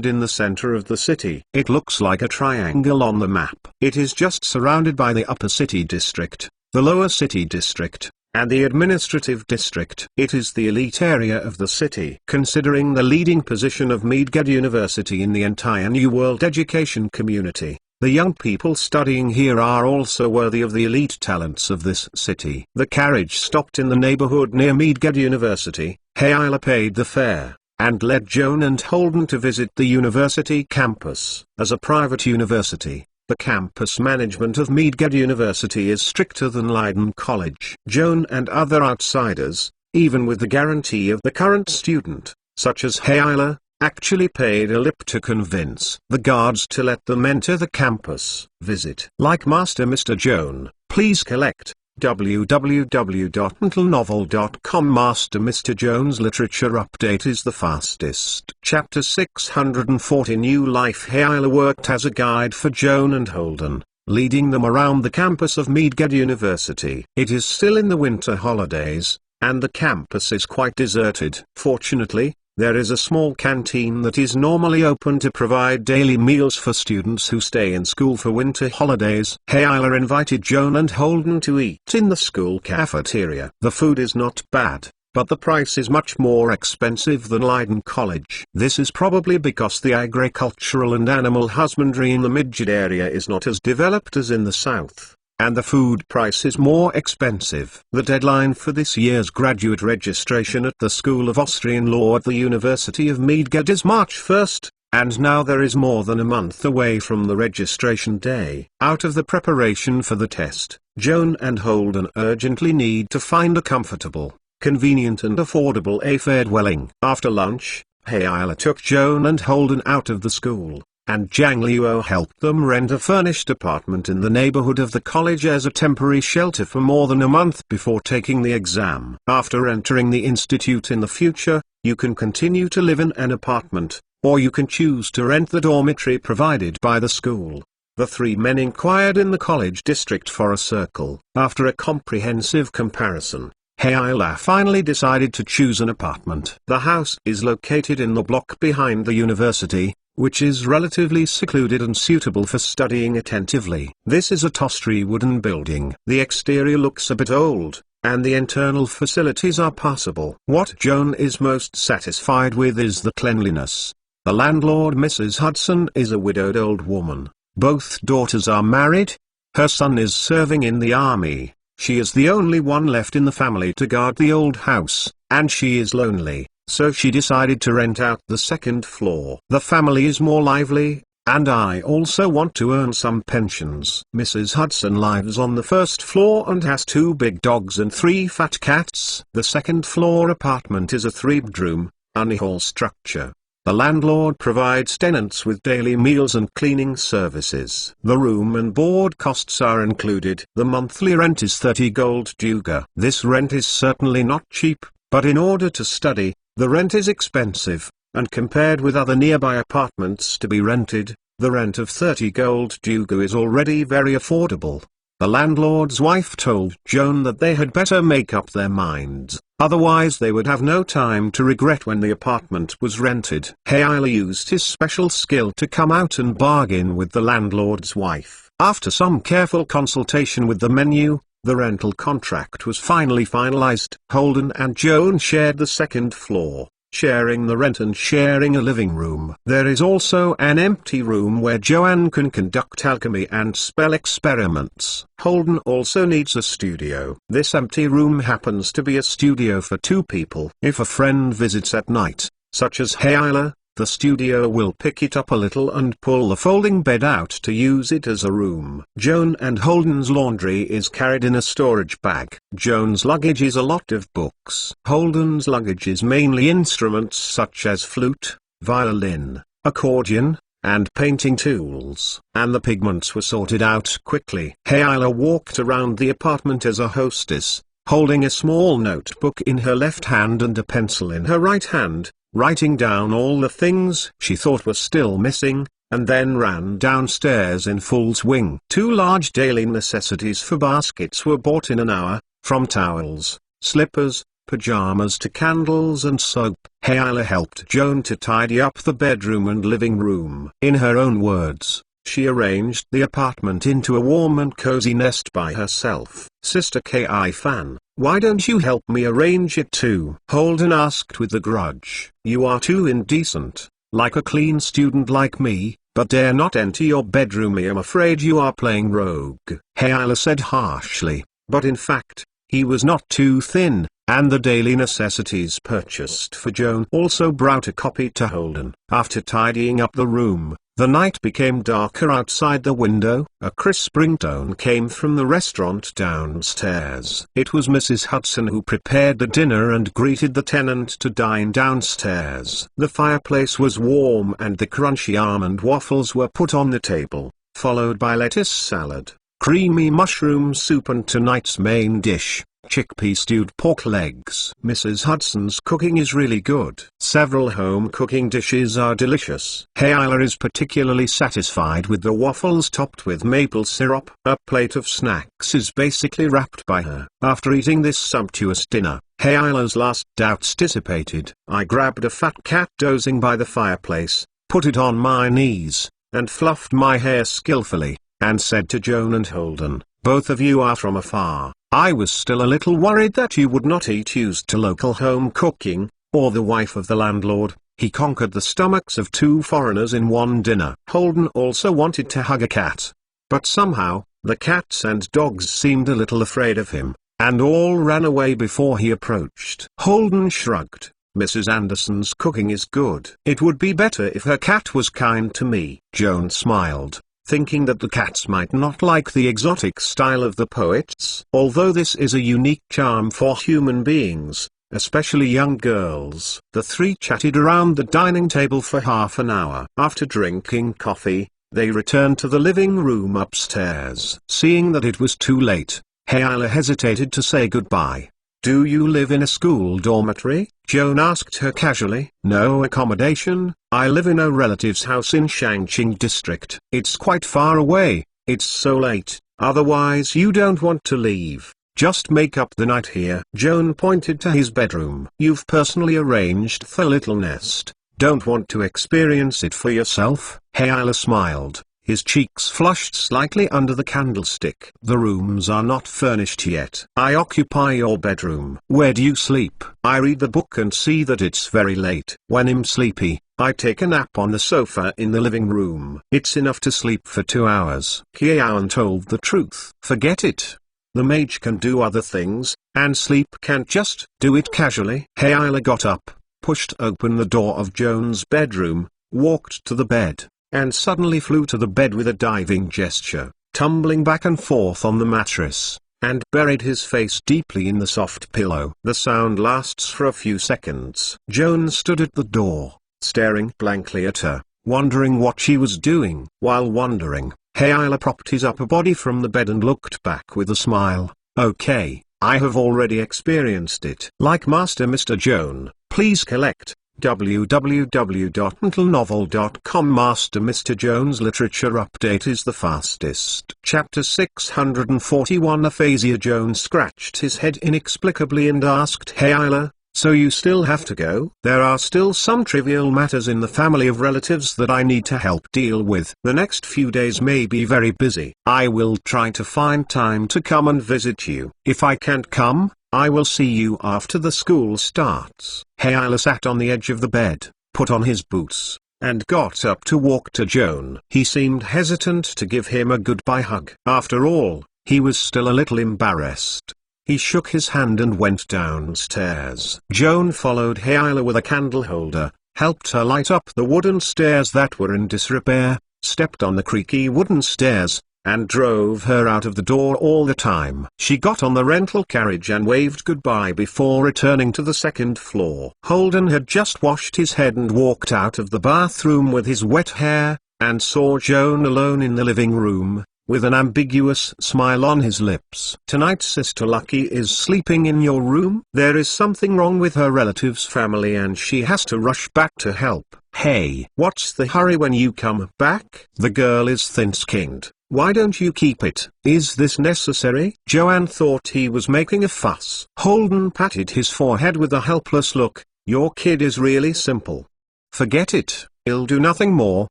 in the center of the city. It looks like a triangle on the map. It is just surrounded by the Upper City District, the Lower City District, and the Administrative District. It is the elite area of the city. Considering the leading position of Meadged University in the entire New World education community, the young people studying here are also worthy of the elite talents of this city. The carriage stopped in the neighborhood near Meadged University. Hayla paid the fare, and led Joan and Holden to visit the university campus. As a private university, the campus management of Meadged University is stricter than Leiden College. Joan and other outsiders, even with the guarantee of the current student, such as Hayla, actually paid a lip to convince the guards to let them enter the campus. Visit. Like Master Mr. Joan, please collect. www.mentalnovel.com. Master Mr. Joan's literature update is the fastest. Chapter 640 New Life. Hayla worked as a guide for Joan and Holden, leading them around the campus of Meadged University. It is still in the winter holidays, and the campus is quite deserted. Fortunately, there is a small canteen that is normally open to provide daily meals for students who stay in school for winter holidays. Hayla invited Joan and Holden to eat in the school cafeteria. The food is not bad, but the price is much more expensive than Leiden College. This is probably because the agricultural and animal husbandry in the Midget area is not as developed as in the south, and the food price is more expensive. The deadline for this year's graduate registration at the School of Austrian Law at the University of Meadged is March 1st, and now there is more than a month away from the registration day. Out of the preparation for the test, Joan and Holden urgently need to find a comfortable, convenient and affordable A-fare dwelling. After lunch, Hayla took Joan and Holden out of the school, and Zhang Liuo helped them rent a furnished apartment in the neighborhood of the college as a temporary shelter for more than a month before taking the exam. After entering the institute in the future, you can continue to live in an apartment, or you can choose to rent the dormitory provided by the school. The three men inquired in the college district for a circle. After a comprehensive comparison, Hayla finally decided to choose an apartment. The house is located in the block behind the university, which is relatively secluded and suitable for studying attentively. This is a toss-tree wooden building. The exterior looks a bit old, and the internal facilities are passable. What Joan is most satisfied with is the cleanliness. The landlord, Mrs. Hudson, is a widowed old woman. Both daughters are married, Her son is serving in the army. She is the only one left in the family to guard the old house, and she is lonely, so she decided to rent out the second floor. The family is more lively, and I also want to earn some pensions. Mrs. Hudson lives on the first floor and has 2 big dogs and 3 fat cats. The second floor apartment is a 3-bedroom, unhall structure. The landlord provides tenants with daily meals and cleaning services. The room and board costs are included. The monthly rent is 30 gold duga. This rent is certainly not cheap, but in order to study, the rent is expensive, and compared with other nearby apartments to be rented, the rent of 30 gold duga is already very affordable. The landlord's wife told Joan that they had better make up their minds, otherwise they would have no time to regret when the apartment was rented. Hayla used his special skill to come out and bargain with the landlord's wife. After some careful consultation with the menu, the rental contract was finally finalized. Holden and Joan shared the second floor, sharing the rent and sharing a living room. There is also an empty room where Joanne can conduct alchemy and spell experiments. Holden also needs a studio. This empty room happens to be a studio for 2 people. If a friend visits at night, such as Hayla, the studio will pick it up a little and pull the folding bed out to use it as a room. Joan and Holden's laundry is carried in a storage bag. Joan's luggage is a lot of books. Holden's luggage is mainly instruments such as flute, violin, accordion, and painting tools. And the pigments were sorted out quickly. Hayla walked around the apartment as a hostess, holding a small notebook in her left hand and a pencil in her right hand, writing down all the things she thought were still missing, and then ran downstairs in full swing. 2 large daily necessities for baskets were bought in an hour, from towels, slippers, pajamas to candles and soap. Hayla helped Joan to tidy up the bedroom and living room. In her own words, she arranged the apartment into a warm and cozy nest by herself. Sister Ki-Fan, why don't you help me arrange it too? Holden asked with a grudge. You are too indecent, like a clean student like me, but dare not enter your bedroom. I am afraid you are playing rogue. Hayla said harshly, but in fact, he was not too thin, and the daily necessities purchased for Joan also brought a copy to Holden. After tidying up the room, the night became darker outside the window. A crisp ringtone came from the restaurant downstairs. It was Mrs. Hudson who prepared the dinner and greeted the tenant to dine downstairs. The fireplace was warm and the crunchy almond waffles were put on the table, followed by lettuce salad, creamy mushroom soup and tonight's main dish, chickpea stewed pork legs. Mrs. Hudson's cooking is really good. Several home cooking dishes are delicious. Hayla is particularly satisfied with the waffles topped with maple syrup. A plate of snacks is basically wrapped by her. After eating this sumptuous dinner, Hayla's last doubts dissipated. I grabbed a fat cat dozing by the fireplace, put it on my knees, and fluffed my hair skillfully, and said to Joan and Holden, both of you are from afar. I was still a little worried that you would not eat used to local home cooking, or the wife of the landlord. He conquered the stomachs of 2 foreigners in one dinner. Holden also wanted to hug a cat, but somehow, the cats and dogs seemed a little afraid of him, and all ran away before he approached. Holden shrugged. Mrs. Anderson's cooking is good. It would be better if her cat was kind to me. Joan smiled, thinking that the cats might not like the exotic style of the poets. Although this is a unique charm for human beings, especially young girls. The 3 chatted around the dining table for half an hour. After drinking coffee, they returned to the living room upstairs. Seeing that it was too late, Hayla hesitated to say goodbye. Do you live in a school dormitory? Joan asked her casually. No accommodation, I live in a relative's house in Shangqing district. It's quite far away, it's so late, otherwise you don't want to leave. Just make up the night here. Joan pointed to his bedroom. You've personally arranged the little nest, don't want to experience it for yourself? Hayla smiled. His cheeks flushed slightly under the candlestick. The rooms are not furnished yet. I occupy your bedroom. Where do you sleep? I read the book and see that it's very late. When I'm sleepy, I take a nap on the sofa in the living room. It's enough to sleep for 2 hours. Joan told the truth. Forget it. The mage can do other things, and sleep can't just do it casually. Joan got up, pushed open the door of Joan's bedroom, walked to the bed, and suddenly flew to the bed with a diving gesture, tumbling back and forth on the mattress, and buried his face deeply in the soft pillow. The sound lasts for a few seconds. Joan stood at the door, staring blankly at her, wondering what she was doing. While wondering, Joan propped his upper body from the bed and looked back with a smile. Okay, I have already experienced it. Like Master Mr. Joan, please collect www.mentalnovel.com. Master Mr. Joan's literature update is the fastest. Chapter 641 Aphasia. Joan scratched his head inexplicably and asked Joan, so you still have to go? There are still some trivial matters in the family of relatives that I need to help deal with. The next few days may be very busy. I will try to find time to come and visit you. If I can't come, I will see you after the school starts. Joan sat on the edge of the bed, put on his boots, and got up to walk to Joan. He seemed hesitant to give him a goodbye hug. After all, he was still a little embarrassed. He shook his hand and went downstairs. Joan followed Joan with a candle holder, helped her light up the wooden stairs that were in disrepair, stepped on the creaky wooden stairs, and drove her out of the door all the time. She got on the rental carriage and waved goodbye before returning to the second floor. Holden had just washed his head and walked out of the bathroom with his wet hair, and saw Joan alone in the living room, with an ambiguous smile on his lips. Tonight Sister Lucky is sleeping in your room? There is something wrong with her relative's family and she has to rush back to help. Hey, what's the hurry when you come back? The girl is thin-skinned. Why don't you keep it? Is this necessary? Joan thought he was making a fuss. Holden patted his forehead with a helpless look. Your kid is really simple. Forget it, he'll do nothing more.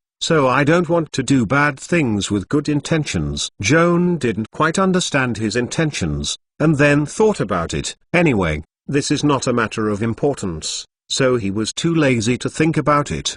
So I don't want to do bad things with good intentions. Joan didn't quite understand his intentions, and then thought about it. Anyway, this is not a matter of importance, so he was too lazy to think about it.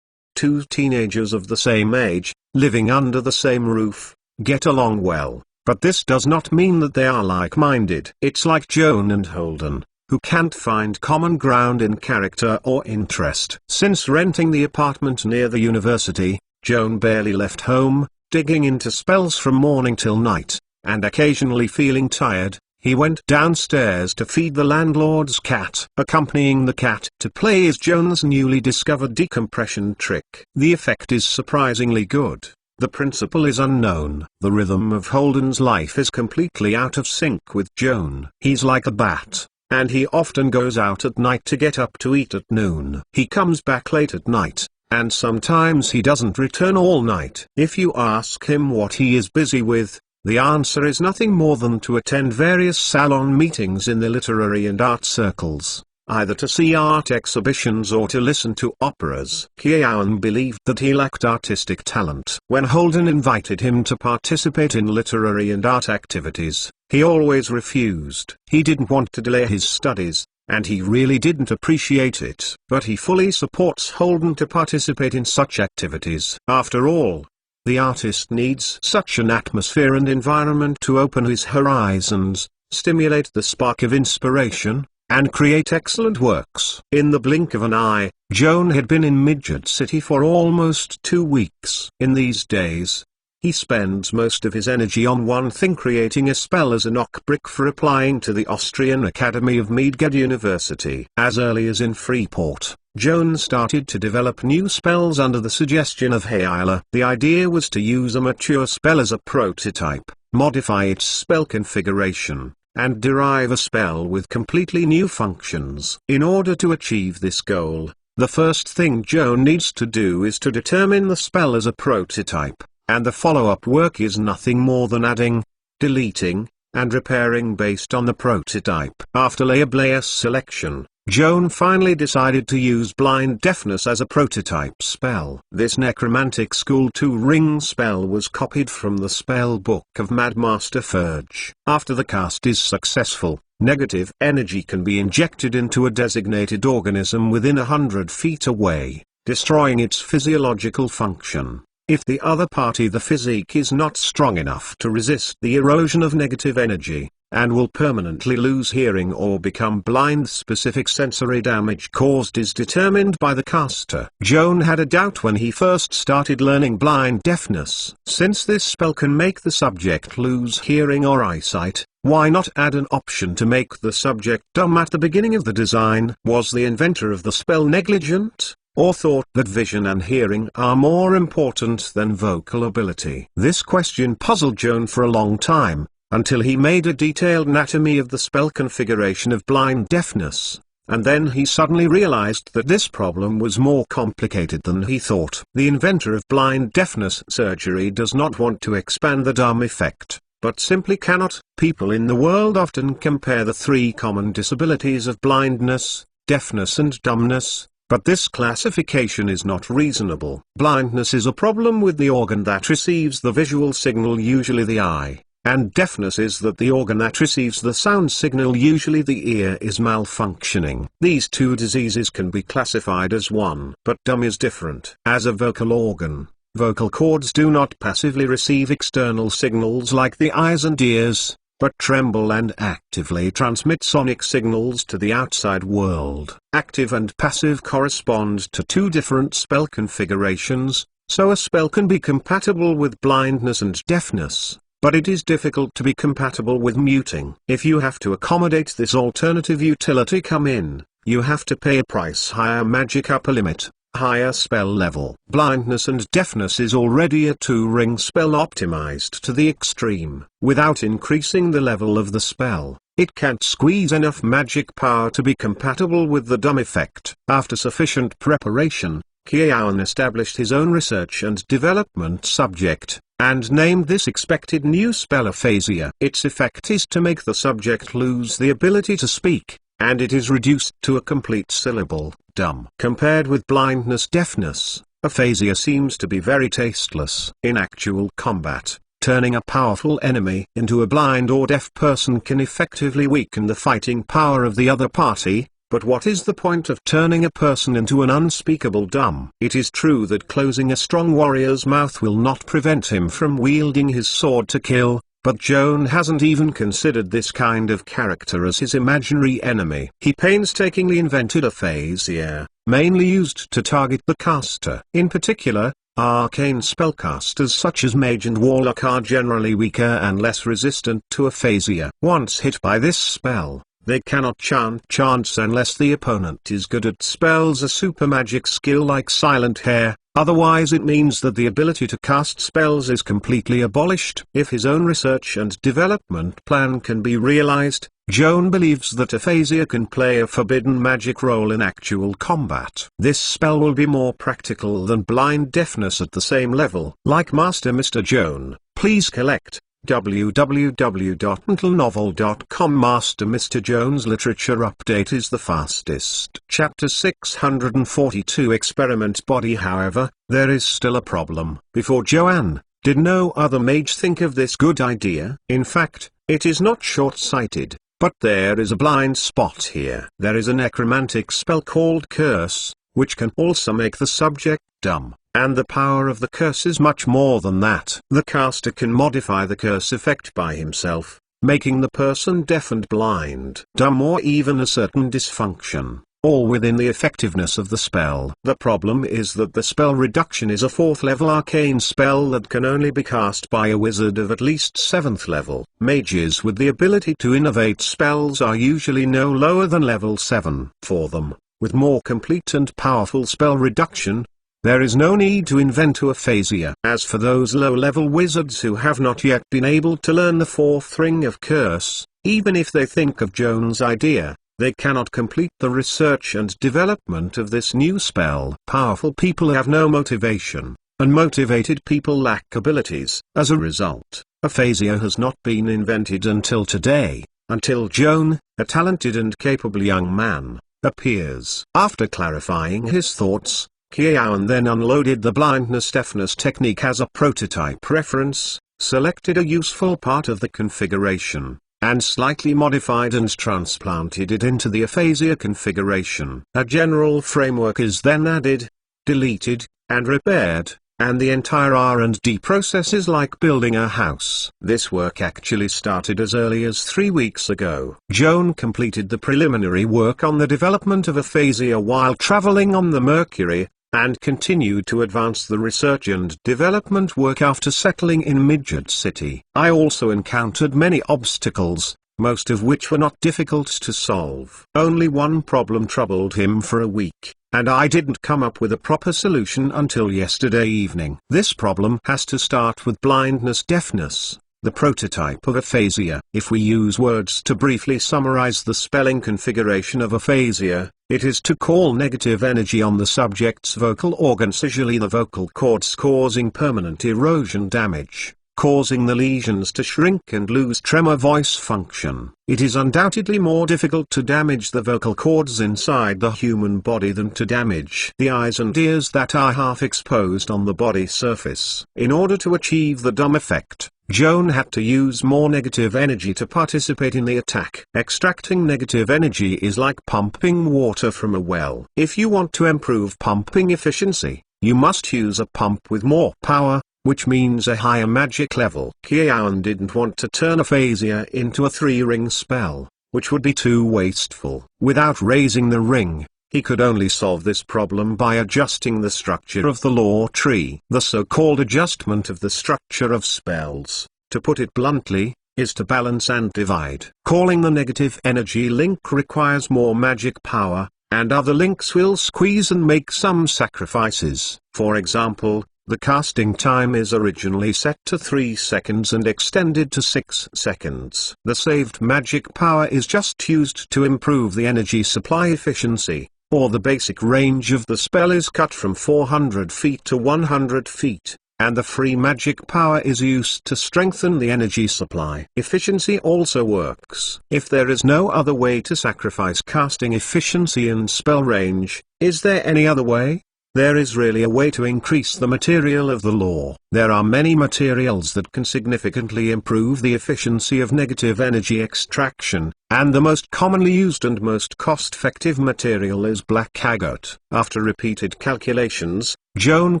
Two teenagers of the same age, living under the same roof, get along well, but this does not mean that they are like-minded. It's like Joan and Holden, who can't find common ground in character or interest. Since renting the apartment near the university, Joan barely left home, digging into spells from morning till night, and occasionally feeling tired. He went downstairs to feed the landlord's cat. Accompanying the cat to play is Joan's newly discovered decompression trick. The effect is surprisingly good. The principle is unknown. The rhythm of Holden's life is completely out of sync with Joan. He's like a bat, and he often goes out at night to get up to eat at noon. He comes back late at night, and sometimes he doesn't return all night. If you ask him what he is busy with, the answer is nothing more than to attend various salon meetings in the literary and art circles, either to see art exhibitions or to listen to operas. Joan believed that he lacked artistic talent. When Holden invited him to participate in literary and art activities, he always refused. He didn't want to delay his studies, and he really didn't appreciate it. But he fully supports Holden to participate in such activities. After all, the artist needs such an atmosphere and environment to open his horizons, stimulate the spark of inspiration, and create excellent works. In the blink of an eye, Joan had been in Midget City for almost 2 weeks. In these days, he spends most of his energy on one thing: creating a spell as a knock brick for applying to the Austrian Academy of Mage University. As early as in Freeport, Joan started to develop new spells under the suggestion of Joan. The idea was to use a mature spell as a prototype, modify its spell configuration, and derive a spell with completely new functions. In order to achieve this goal, the first thing Joan needs to do is to determine the spell as a prototype, and the follow-up work is nothing more than adding, deleting, and repairing based on the prototype. After laborious selection, Joan finally decided to use blind deafness as a prototype spell. This necromantic school 2-ring spell was copied from the spell book of Mad Master Furge. After the cast is successful, negative energy can be injected into a designated organism within 100 feet away, destroying its physiological function. If the other party, the physique, is not strong enough to resist the erosion of negative energy, and will permanently lose hearing or become blind. Specific sensory damage caused is determined by the caster. Joan had a doubt when he first started learning blind deafness. Since this spell can make the subject lose hearing or eyesight, why not add an option to make the subject dumb at the beginning of the design? Was the inventor of the spell negligent, or thought that vision and hearing are more important than vocal ability? This question puzzled Joan for a long time, until he made a detailed anatomy of the spell configuration of blind deafness, and then he suddenly realized that this problem was more complicated than he thought. The inventor of blind deafness surgery does not want to expand the dumb effect, but simply cannot. People in the world often compare the three common disabilities of blindness, deafness and dumbness, but this classification is not reasonable. Blindness is a problem with the organ that receives the visual signal, usually the eye, and deafness is that the organ that receives the sound signal, usually the ear, is malfunctioning. These two diseases can be classified as one, but dumb is different. As a vocal organ, vocal cords do not passively receive external signals like the eyes and ears, but tremble and actively transmit sonic signals to the outside world. Active and passive correspond to two different spell configurations, so a spell can be compatible with blindness and deafness, but it is difficult to be compatible with muting. If you have to accommodate this alternative utility come in, you have to pay a price. Higher magic upper limit, higher spell level. Blindness and deafness is already a 2-ring spell optimized to the extreme. Without increasing the level of the spell, it can't squeeze enough magic power to be compatible with the dumb effect. After sufficient preparation, Joan established his own research and development subject, and named this expected new spell aphasia. Its effect is to make the subject lose the ability to speak, and it is reduced to a complete syllable, dumb. Compared with blindness deafness, aphasia seems to be very tasteless. In actual combat, turning a powerful enemy into a blind or deaf person can effectively weaken the fighting power of the other party, but what is the point of turning a person into an unspeakable dumb? It is true that closing a strong warrior's mouth will not prevent him from wielding his sword to kill, but Joan hasn't even considered this kind of character as his imaginary enemy. He painstakingly invented aphasia, mainly used to target the caster. In particular, arcane spellcasters such as Mage and Warlock are generally weaker and less resistant to aphasia. Once hit by this spell, they cannot chant chants unless the opponent is good at spells, a super magic skill like Silent Hair, otherwise it means that the ability to cast spells is completely abolished. If his own research and development plan can be realized, Joan believes that aphasia can play a forbidden magic role in actual combat. This spell will be more practical than blind deafness at the same level. Like Master Mr. Joan, please collect www.mentalnovel.com. Master Mr. Joan's literature update is the fastest. Chapter 642 Experiment Body. However, there is still a problem. Before Joan, did no other mage think of this good idea? In fact, it is not short-sighted, but there is a blind spot here. There is a necromantic spell called Curse, which can also make the subject dumb. And the power of the curse is much more than that. The caster can modify the curse effect by himself, making the person deaf and blind, dumb, or even a certain dysfunction, all within the effectiveness of the spell. The problem is that the spell reduction is a 4th level arcane spell that can only be cast by a wizard of at least 7th level. Mages with the ability to innovate spells are usually no lower than level 7. For them, with more complete and powerful spell reduction, there is no need to invent aphasia. As for those low-level wizards who have not yet been able to learn the 4th ring of Curse, even if they think of Joan's idea, they cannot complete the research and development of this new spell. Powerful people have no motivation, and motivated people lack abilities. As a result, aphasia has not been invented until today, until Joan, a talented and capable young man, appears. After clarifying his thoughts, Joan then unloaded the blindness-deafness technique as a prototype reference, selected a useful part of the configuration, and slightly modified and transplanted it into the aphasia configuration. A general framework is then added, deleted, and repaired, and the entire R&D process is like building a house. This work actually started as early as 3 weeks ago. Joan completed the preliminary work on the development of aphasia while traveling on the Mercury, and continued to advance the research and development work after settling in Midget City. I also encountered many obstacles, most of which were not difficult to solve. Only one problem troubled him for a week, and I didn't come up with a proper solution until yesterday evening. This problem has to start with blindness-deafness, the prototype of aphasia. If we use words to briefly summarize the spelling configuration of aphasia, it is to call negative energy on the subject's vocal organs, usually the vocal cords, causing permanent erosion damage, causing the lesions to shrink and lose tremor voice function. It is undoubtedly more difficult to damage the vocal cords inside the human body than to damage the eyes and ears that are half exposed on the body surface. In order to achieve the dumb effect, Joan had to use more negative energy to participate in the attack. Extracting negative energy is like pumping water from a well. If you want to improve pumping efficiency, you must use a pump with more power, which means a higher magic level. Joan didn't want to turn aphasia into a 3-ring spell, which would be too wasteful. Without raising the ring, he could only solve this problem by adjusting the structure of the law tree. The so-called adjustment of the structure of spells, to put it bluntly, is to balance and divide. Calling the negative energy link requires more magic power, and other links will squeeze and make some sacrifices. For example, the casting time is originally set to 3 seconds and extended to 6 seconds. The saved magic power is just used to improve the energy supply efficiency, or the basic range of the spell is cut from 400 feet to 100 feet, and the free magic power is used to strengthen the energy supply. Efficiency also works. If there is no other way to sacrifice casting efficiency and spell range, is there any other way? There is really a way to increase the material of the law. There are many materials that can significantly improve the efficiency of negative energy extraction, and the most commonly used and most cost-effective material is black agate. After repeated calculations, Joan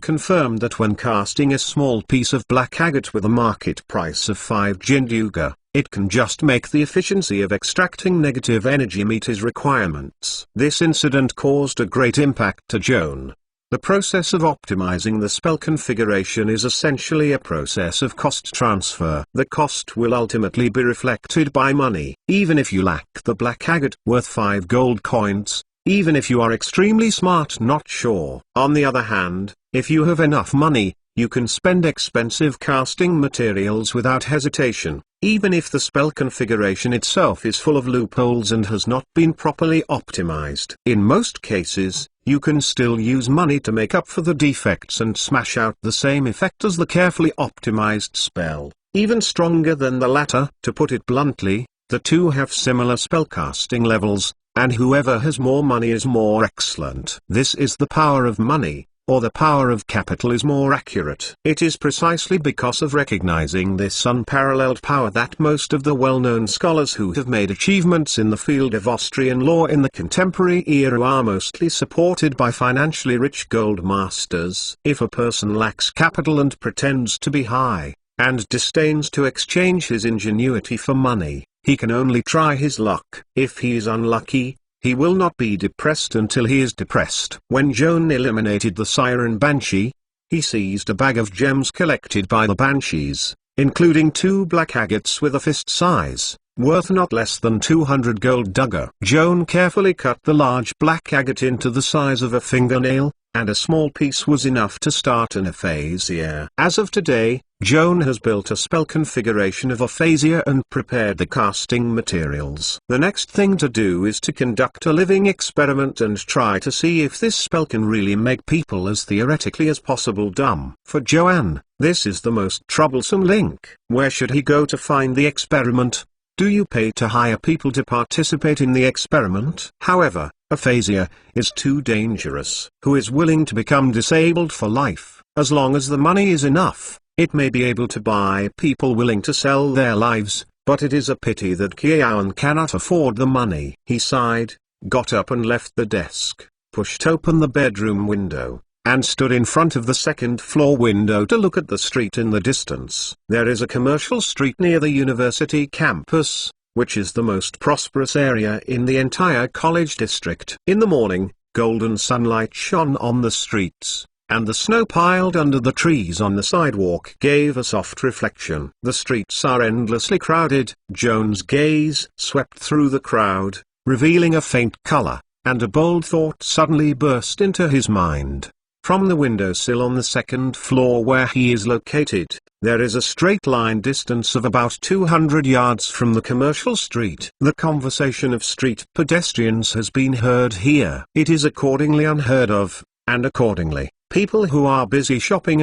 confirmed that when casting a small piece of black agate with a market price of 5 jinduga, it can just make the efficiency of extracting negative energy meet his requirements. This incident caused a great impact to Joan. The process of optimizing the spell configuration is essentially a process of cost transfer. The cost will ultimately be reflected by money. Even if you lack the black agate worth 5 gold coins, even if you are extremely smart, not sure. On the other hand, if you have enough money, you can spend expensive casting materials without hesitation, even if the spell configuration itself is full of loopholes and has not been properly optimized. In most cases, you can still use money to make up for the defects and smash out the same effect as the carefully optimized spell, even stronger than the latter. To put it bluntly, the two have similar spellcasting levels, and whoever has more money is more excellent. This is the power of money, or the power of capital is more accurate. It is precisely because of recognizing this unparalleled power that most of the well-known scholars who have made achievements in the field of Austrian law in the contemporary era are mostly supported by financially rich gold masters. If a person lacks capital and pretends to be high, and disdains to exchange his ingenuity for money, he can only try his luck. If he is unlucky, he will not be depressed until he is depressed. When Joan eliminated the Siren Banshee, he seized a bag of gems collected by the Banshees, including 2 black agates with a fist size, worth not less than 200 gold dugger. Joan carefully cut the large black agate into the size of a fingernail, and a small piece was enough to start an aphasia. As of today, Joan has built a spell configuration of aphasia and prepared the casting materials. The next thing to do is to conduct a living experiment and try to see if this spell can really make people as theoretically as possible dumb. For Joan, this is the most troublesome link. Where should he go to find the experiment? Do you pay to hire people to participate in the experiment? However, aphasia is too dangerous. Who is willing to become disabled for life? As long as the money is enough, it may be able to buy people willing to sell their lives, but it is a pity that Joan cannot afford the money. He sighed, got up and left the desk, pushed open the bedroom window, and stood in front of the second-floor window to look at the street in the distance. There is a commercial street near the university campus, which is the most prosperous area in the entire college district. In the morning, golden sunlight shone on the streets, and the snow piled under the trees on the sidewalk gave a soft reflection. The streets are endlessly crowded. Joan's gaze swept through the crowd, revealing a faint color, and a bold thought suddenly burst into his mind. From the windowsill on the second floor where he is located, there is a straight line distance of about 200 yards from the commercial street. The conversation of street pedestrians has been heard here. It is accordingly unheard of, and accordingly, people who are busy shopping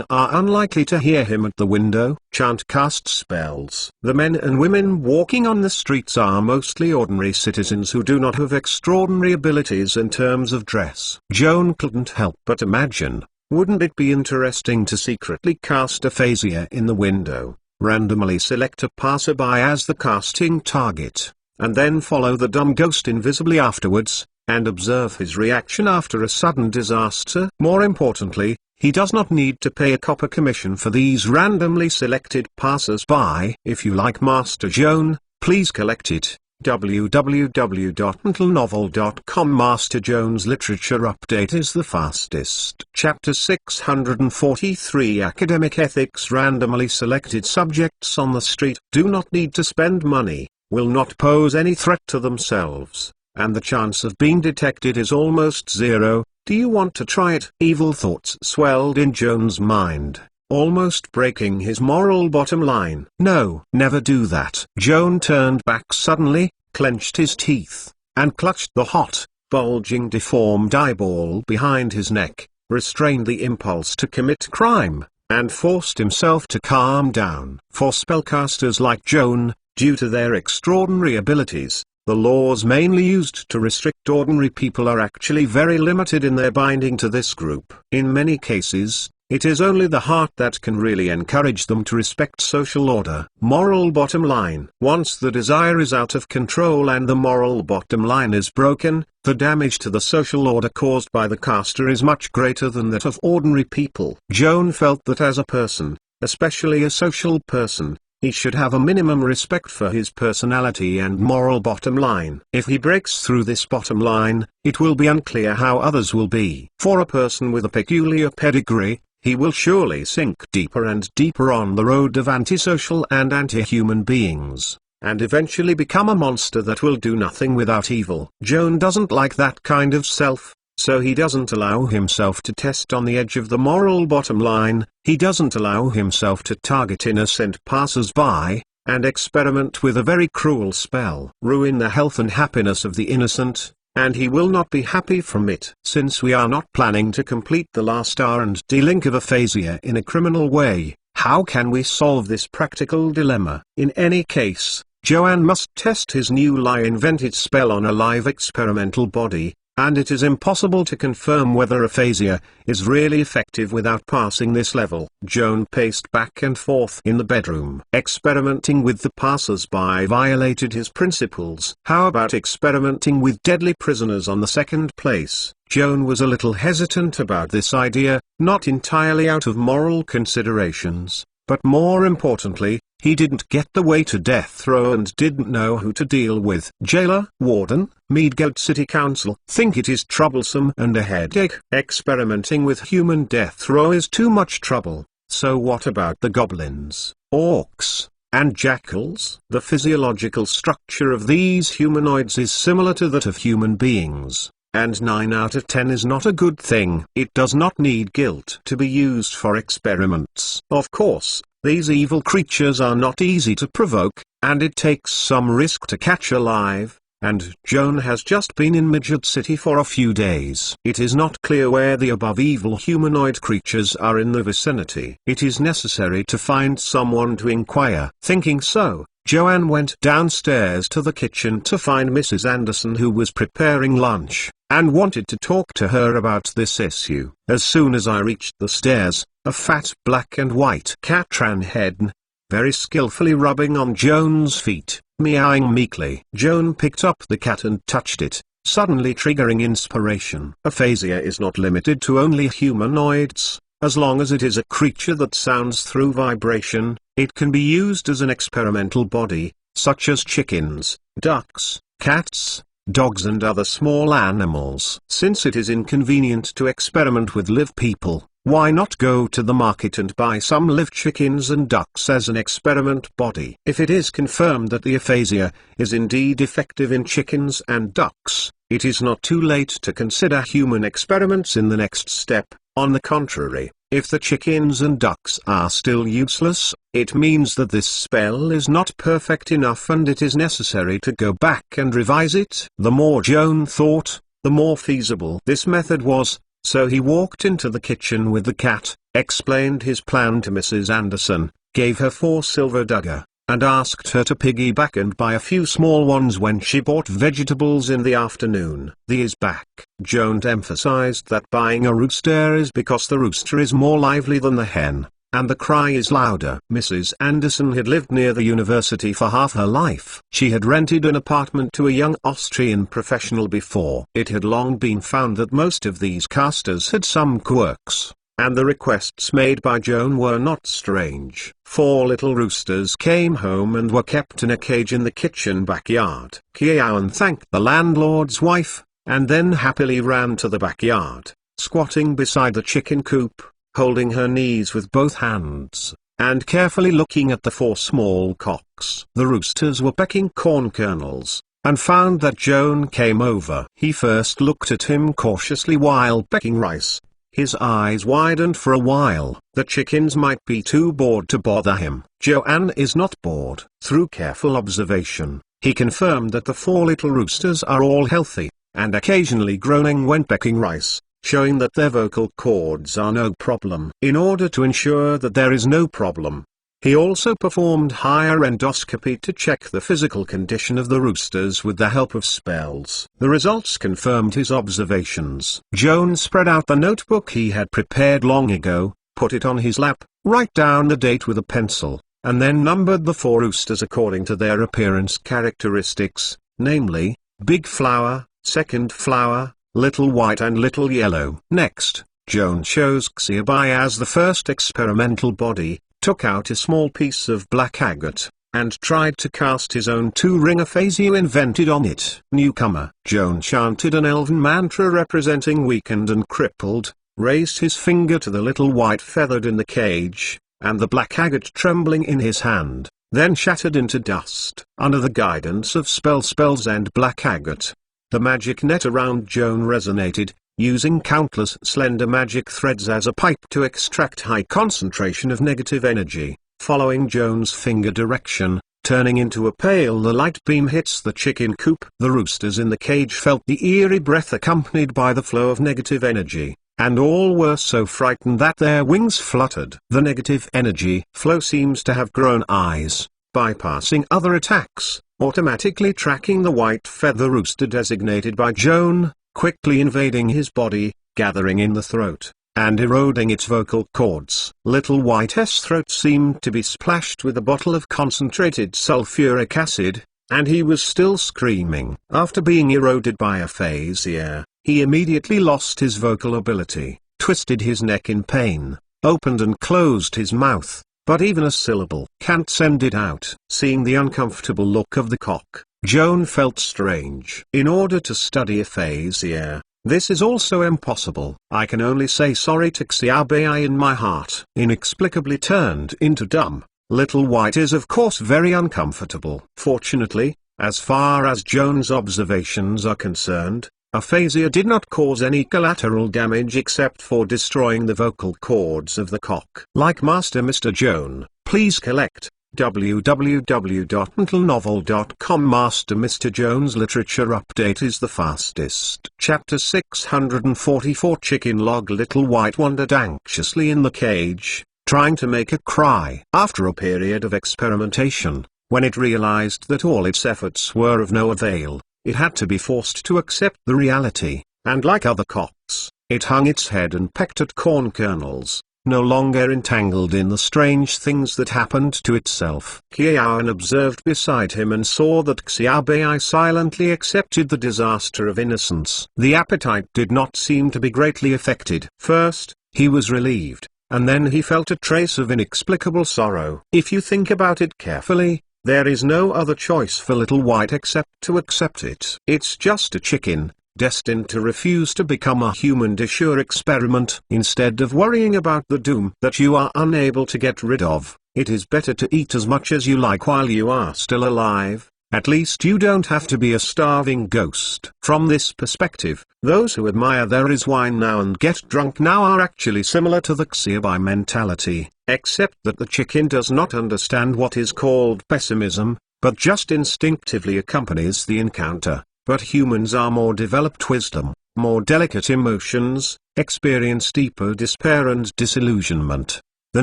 are unlikely to hear him at the window. Chant cast spells. The men and women walking on the streets are mostly ordinary citizens who do not have extraordinary abilities in terms of dress. Joan couldn't help but imagine, wouldn't it be interesting to secretly cast aphasia in the window, randomly select a passerby as the casting target, and then follow the dumb ghost invisibly afterwards, and observe his reaction after a sudden disaster? More importantly, he does not need to pay a copper commission for these randomly selected passers-by. If you like Master Joan, please collect it. www.mentalnovel.com. Master Joan's literature update is the fastest. Chapter 643 Academic Ethics. Randomly selected subjects on the street do not need to spend money, will not pose any threat to themselves, and the chance of being detected is almost zero. Do you want to try it? Evil thoughts swelled in Joan's mind, almost breaking his moral bottom line. No, never do that. Joan turned back suddenly, clenched his teeth, and clutched the hot, bulging deformed eyeball behind his neck, restrained the impulse to commit crime, and forced himself to calm down. For spellcasters like Joan, due to their extraordinary abilities, the laws mainly used to restrict ordinary people are actually very limited in their binding to this group. In many cases, it is only the heart that can really encourage them to respect social order. Moral bottom line. Once the desire is out of control and the moral bottom line is broken, the damage to the social order caused by the caster is much greater than that of ordinary people. Joan felt that as a person, especially a social person, he should have a minimum respect for his personality and moral bottom line. If he breaks through this bottom line, it will be unclear how others will be. For a person with a peculiar pedigree, he will surely sink deeper and deeper on the road of antisocial and anti-human beings, and eventually become a monster that will do nothing without evil. Joan doesn't like that kind of self, so he doesn't allow himself to test on the edge of the moral bottom line. He doesn't allow himself to target innocent passers-by, and experiment with a very cruel spell. Ruin the health and happiness of the innocent, and he will not be happy from it. Since we are not planning to complete the last R&D link of aphasia in a criminal way, how can we solve this practical dilemma? In any case, Joan must test his newly invented spell on a live experimental body, and it is impossible to confirm whether aphasia is really effective without passing this level. Joan paced back and forth in the bedroom. Experimenting with the passers-by violated his principles. How about experimenting with deadly prisoners on the second place? Joan was a little hesitant about this idea, not entirely out of moral considerations, but more importantly, he didn't get the way to death row and didn't know who to deal with. Jailer, warden, Mage Joan City Council. Think it is troublesome and a headache. Experimenting with human death row is too much trouble. So what about the goblins, orcs, and jackals? The physiological structure of these humanoids is similar to that of human beings, and 9 out of 10 is not a good thing. It does not need guilt to be used for experiments. Of course, these evil creatures are not easy to provoke, and it takes some risk to catch alive, and Joan has just been in Mage Joan City for a few days. It is not clear where the above evil humanoid creatures are in the vicinity. It is necessary to find someone to inquire. Thinking so, Joan went downstairs to the kitchen to find Mrs. Anderson, who was preparing lunch, and wanted to talk to her about this issue. As soon as I reached the stairs, a fat black and white cat ran head very skillfully rubbing on Joan's feet, meowing meekly. Joan picked up the cat and touched it, suddenly triggering inspiration. Aphasia is not limited to only humanoids. As long as it is a creature that sounds through vibration, it can be used as an experimental body, such as chickens, ducks, cats, dogs and other small animals. Since it is inconvenient to experiment with live people, why not go to the market and buy some live chickens and ducks as an experiment body? If it is confirmed that the aphasia is indeed effective in chickens and ducks, it is not too late to consider human experiments in the next step. On the contrary, if the chickens and ducks are still useless, it means that this spell is not perfect enough and it is necessary to go back and revise it. The more Joan thought, the more feasible this method was, so he walked into the kitchen with the cat, explained his plan to Mrs. Anderson, gave her 4 silver dagger, and asked her to piggyback and buy a few small ones when she bought vegetables in the afternoon. The is back. Joan emphasized that buying a rooster is because the rooster is more lively than the hen, and the cry is louder. Mrs. Anderson had lived near the university for half her life. She had rented an apartment to a young Austrian professional before. It had long been found that most of these casters had some quirks, and the requests made by Joan were not strange. 4 little roosters came home and were kept in a cage in the kitchen backyard. Joan thanked the landlord's wife, and then happily ran to the backyard, squatting beside the chicken coop, holding her knees with both hands, and carefully looking at the 4 small cocks. The roosters were pecking corn kernels, and found that Joan came over. He first looked at him cautiously while pecking rice. His eyes widened for a while. The chickens might be too bored to bother him. Joan is not bored. Through careful observation, he confirmed that the 4 little roosters are all healthy, and occasionally groaning when pecking rice, showing that their vocal cords are no problem. In order to ensure that there is no problem, he also performed higher endoscopy to check the physical condition of the roosters with the help of spells. The results confirmed his observations. Joan spread out the notebook he had prepared long ago, put it on his lap, write down the date with a pencil, and then numbered the 4 roosters according to their appearance characteristics, namely, big flower, second flower, little white and little yellow. Next, Joan chose Xiaobai as the first experimental body, took out a small piece of black agate, and tried to cast his own 2-ring aphasia invented on it. Newcomer. Joan chanted an elven mantra representing weakened and crippled, raised his finger to the little white feathered in the cage, and the black agate trembling in his hand, then shattered into dust. Under the guidance of spells and black agate, the magic net around Joan resonated, using countless slender magic threads as a pipe to extract high concentration of negative energy. Following Joan's finger direction, turning into a pail, the light beam hits the chicken coop. The roosters in the cage felt the eerie breath accompanied by the flow of negative energy, and all were so frightened that their wings fluttered. The negative energy flow seems to have grown eyes, bypassing other attacks, automatically tracking the white feather rooster designated by Joan, quickly invading his body, gathering in the throat, and eroding its vocal cords. Little White's throat seemed to be splashed with a bottle of concentrated sulfuric acid, and he was still screaming. After being eroded by aphasia, he immediately lost his vocal ability, twisted his neck in pain, opened and closed his mouth, but even a syllable can't send it out. Seeing the uncomfortable look of the cock, Joan felt strange. In order to study aphasia, this is also impossible. I can only say sorry to Xiaobai in my heart. Inexplicably turned into dumb, Little White is of course very uncomfortable. Fortunately, as far as Joan's observations are concerned, aphasia did not cause any collateral damage except for destroying the vocal cords of the cock. Like Master Mr. Joan, please collect www.mentalnovel.com. Master Mr. Joan's literature update is the fastest. Chapter 644 Chicken Log. Little White wondered anxiously in the cage, trying to make a cry. After a period of experimentation, when it realized that all its efforts were of no avail, it had to be forced to accept the reality, and like other cocks, it hung its head and pecked at corn kernels, no longer entangled in the strange things that happened to itself. Qian observed beside him and saw that Xiaobai silently accepted the disaster of innocence. The appetite did not seem to be greatly affected. First, he was relieved, and then he felt a trace of inexplicable sorrow. If you think about it carefully, there is no other choice for Little White except to accept it. It's just a chicken, destined to refuse to become a human Deshure experiment. Instead of worrying about the doom that you are unable to get rid of, it is better to eat as much as you like while you are still alive. At least you don't have to be a starving ghost. From this perspective, those who admire there is wine now and get drunk now are actually similar to the Xiaobai mentality, except that the chicken does not understand what is called pessimism, but just instinctively accompanies the encounter. But humans are more developed wisdom, more delicate emotions, experience deeper despair and disillusionment. The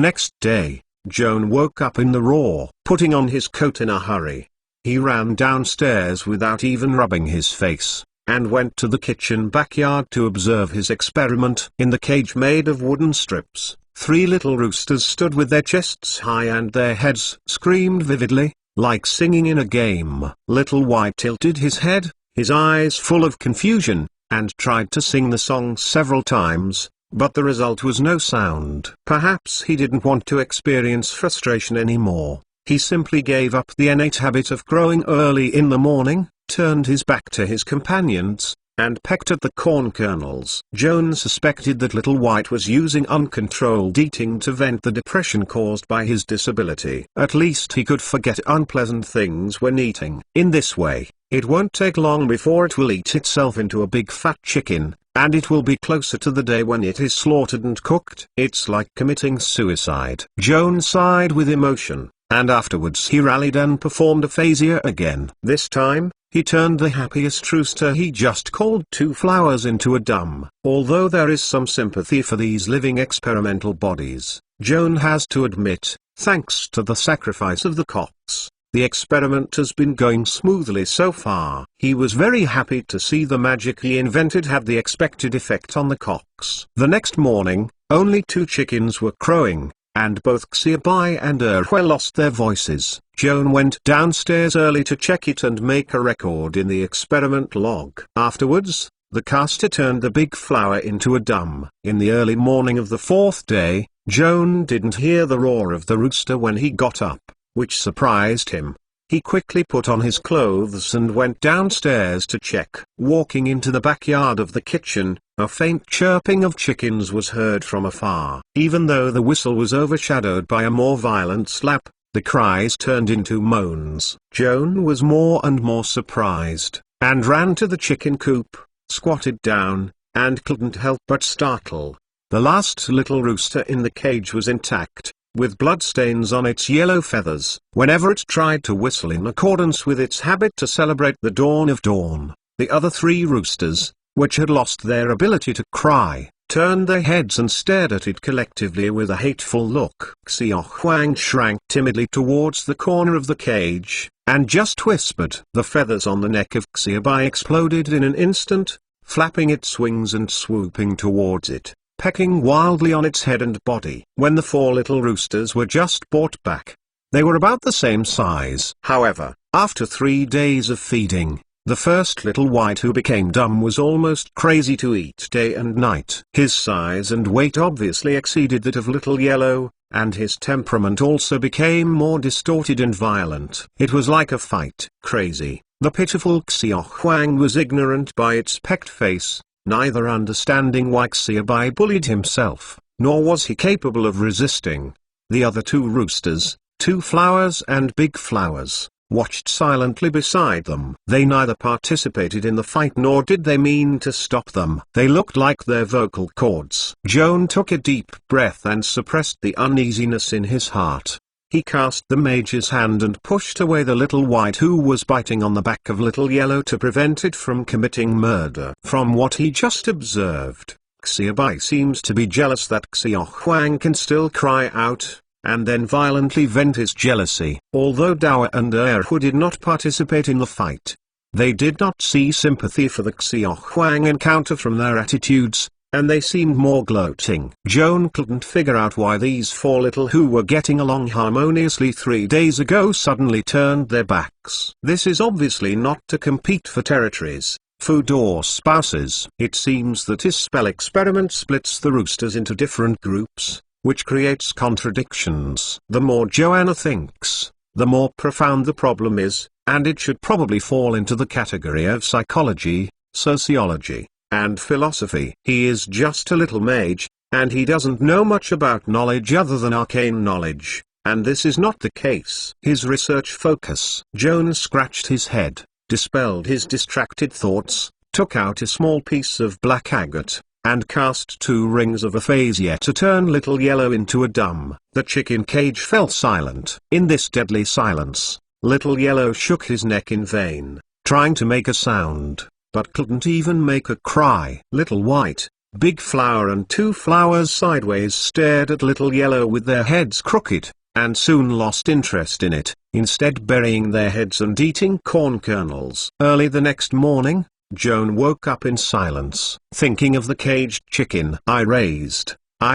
next day, Joan woke up in the raw, putting on his coat in a hurry. He ran downstairs without even rubbing his face, and went to the kitchen backyard to observe his experiment. In the cage made of wooden strips, 3 little roosters stood with their chests high and their heads screamed vividly, like singing in a game. Little White tilted his head, his eyes full of confusion, and tried to sing the song several times, but the result was no sound. Perhaps he didn't want to experience frustration anymore. He simply gave up the innate habit of crowing early in the morning, turned his back to his companions, and pecked at the corn kernels. Joan suspected that Little White was using uncontrolled eating to vent the depression caused by his disability. At least he could forget unpleasant things when eating. In this way, it won't take long before it will eat itself into a big fat chicken, and it will be closer to the day when it is slaughtered and cooked. It's like committing suicide. Joan sighed with emotion, and afterwards he rallied and performed aphasia again. This time, he turned the happiest rooster he just called 2 flowers into a dumb. Although there is some sympathy for these living experimental bodies, Joan has to admit, thanks to the sacrifice of the cocks, the experiment has been going smoothly so far. He was very happy to see the magic he invented had the expected effect on the cocks. The next morning, only 2 chickens were crowing, and both Xiaobai and Erhui lost their voices. Joan went downstairs early to check it and make a record in the experiment log. Afterwards, the caster turned the big flower into a dumb. In the early morning of the 4th day, Joan didn't hear the roar of the rooster when he got up, which surprised him. He quickly put on his clothes and went downstairs to check. Walking into the backyard of the kitchen, a faint chirping of chickens was heard from afar. Even though the whistle was overshadowed by a more violent slap, the cries turned into moans. Joan was more and more surprised, and ran to the chicken coop, squatted down, and couldn't help but startle. The last little rooster in the cage was intact, with bloodstains on its yellow feathers. Whenever it tried to whistle in accordance with its habit to celebrate the dawn of dawn, the other 3 roosters, which had lost their ability to cry, turned their heads and stared at it collectively with a hateful look. Xiao Huang shrank timidly towards the corner of the cage, and just whispered. The feathers on the neck of Xiaobai exploded in an instant, flapping its wings and swooping towards it, pecking wildly on its head and body. When the 4 little roosters were just brought back, they were about the same size. However, after 3 days of feeding, the first Little White who became dumb was almost crazy to eat day and night. His size and weight obviously exceeded that of Little Yellow, and his temperament also became more distorted and violent. It was like a fight. Crazy. The pitiful Xiao Huang was ignorant by its pecked face, neither understanding why Xiaobai bullied himself, nor was he capable of resisting. The other 2 roosters, 2 flowers and big flowers, watched silently beside them. They neither participated in the fight nor did they mean to stop them. They looked like their vocal cords. Joan took a deep breath and suppressed the uneasiness in his heart. He cast the mage's hand and pushed away the Little White who was biting on the back of Little Yellow to prevent it from committing murder. From what he just observed, Xiaobai seems to be jealous that Xiao Huang can still cry out, and then violently vent his jealousy. Although Dao and Erhu did not participate in the fight, they did not see sympathy for the Xiao Huang encounter from their attitudes, and they seemed more gloating. Joan couldn't figure out why these four little who were getting along harmoniously 3 days ago suddenly turned their backs. This is obviously not to compete for territories, food or spouses. It seems that his spell experiment splits the roosters into different groups, which creates contradictions. The more Joanna thinks, the more profound the problem is, and it should probably fall into the category of psychology, sociology, and philosophy. He is just a little mage, and he doesn't know much about knowledge other than arcane knowledge, and this is not the case. His research focus. Joan scratched his head, dispelled his distracted thoughts, took out a small piece of black agate, and cast 2 rings of aphasia to turn Little Yellow into a dumb. The chicken cage fell silent. In this deadly silence, Little Yellow shook his neck in vain, trying to make a sound, but couldn't even make a cry. Little White, Big Flower and 2 Flowers sideways stared at Little Yellow with their heads crooked, and soon lost interest in it, instead burying their heads and eating corn kernels. Early the next morning, Joan woke up in silence. Thinking of the caged chicken I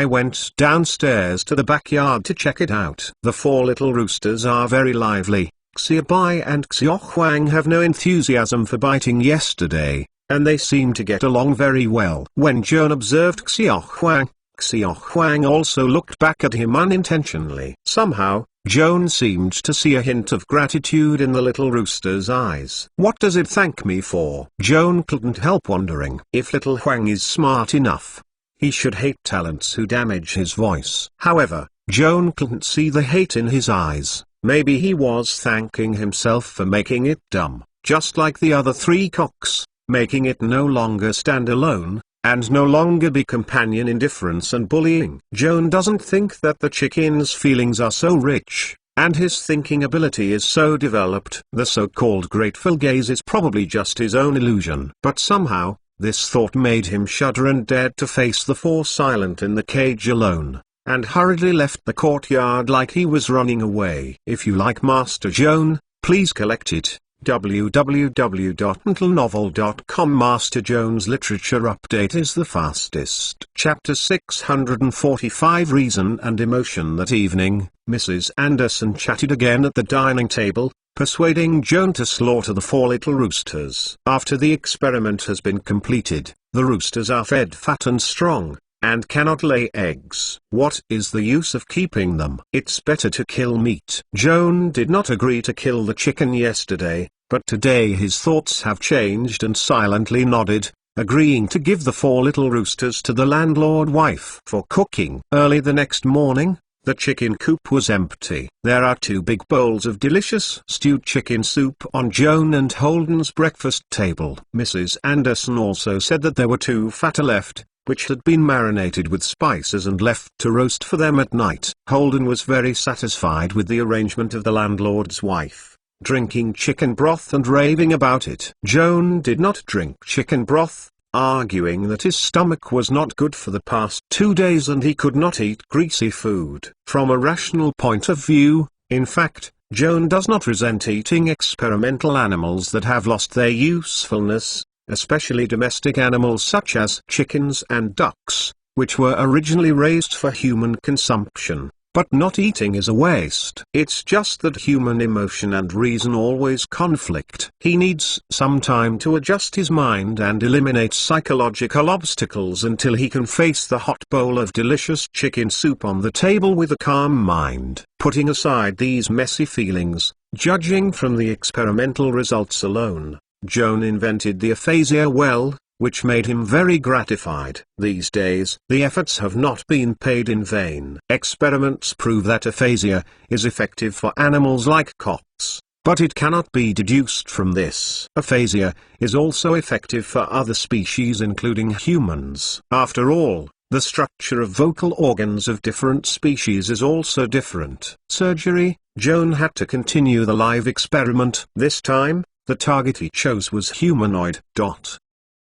went downstairs to the backyard to check it out. The 4 little roosters are very lively. Xiaobai and Xiaohuang have no enthusiasm for biting yesterday, and they seem to get along very well. When Joan observed Xiaohuang, Xiaohuang also looked back at him unintentionally. Somehow, Joan seemed to see a hint of gratitude in the little rooster's eyes. What does it thank me for? Joan couldn't help wondering. If little Huang is smart enough, he should hate talents who damage his voice. However, Joan couldn't see the hate in his eyes. Maybe he was thanking himself for making it dumb, just like the other 3 cocks, making it no longer stand alone, and no longer be companion in difference and bullying. Joan doesn't think that the chicken's feelings are so rich, and his thinking ability is so developed. The so-called grateful gaze is probably just his own illusion. But somehow, this thought made him shudder and dared to face the 4 silent in the cage alone, and hurriedly left the courtyard like he was running away. If you like Master Joan, please collect it. www.mentalnovel.com. Master Joan's literature update is the fastest. Chapter 645. Reason and Emotion. That evening, Mrs. Anderson chatted again at the dining table, persuading Joan to slaughter the 4 little roosters. After the experiment has been completed, the roosters are fed fat and strong, and cannot lay eggs. What is the use of keeping them? It's better to kill meat. Joan did not agree to kill the chicken yesterday, but today his thoughts have changed and silently nodded, agreeing to give the 4 little roosters to the landlord wife for cooking. Early the next morning, the chicken coop was empty. There are 2 big bowls of delicious stewed chicken soup on Joan and Holden's breakfast table. Mrs. Anderson also said that there were 2 fatter left, which had been marinated with spices and left to roast for them at night. Holden was very satisfied with the arrangement of the landlord's wife, drinking chicken broth and raving about it. Joan did not drink chicken broth, arguing that his stomach was not good for the past 2 days and he could not eat greasy food. From a rational point of view, in fact, Joan does not resent eating experimental animals that have lost their usefulness, especially domestic animals such as chickens and ducks, which were originally raised for human consumption. But not eating is a waste. It's just that human emotion and reason always conflict. He needs some time to adjust his mind and eliminate psychological obstacles until he can face the hot bowl of delicious chicken soup on the table with a calm mind. Putting aside these messy feelings, judging from the experimental results alone, Joan invented the aphasia well, which made him very gratified. These days, the efforts have not been paid in vain. Experiments prove that aphasia is effective for animals like cocks, but it cannot be deduced from this. Aphasia is also effective for other species including humans. After all, the structure of vocal organs of different species is also different. Surgery. Joan had to continue the live experiment. This time, the target he chose was humanoid.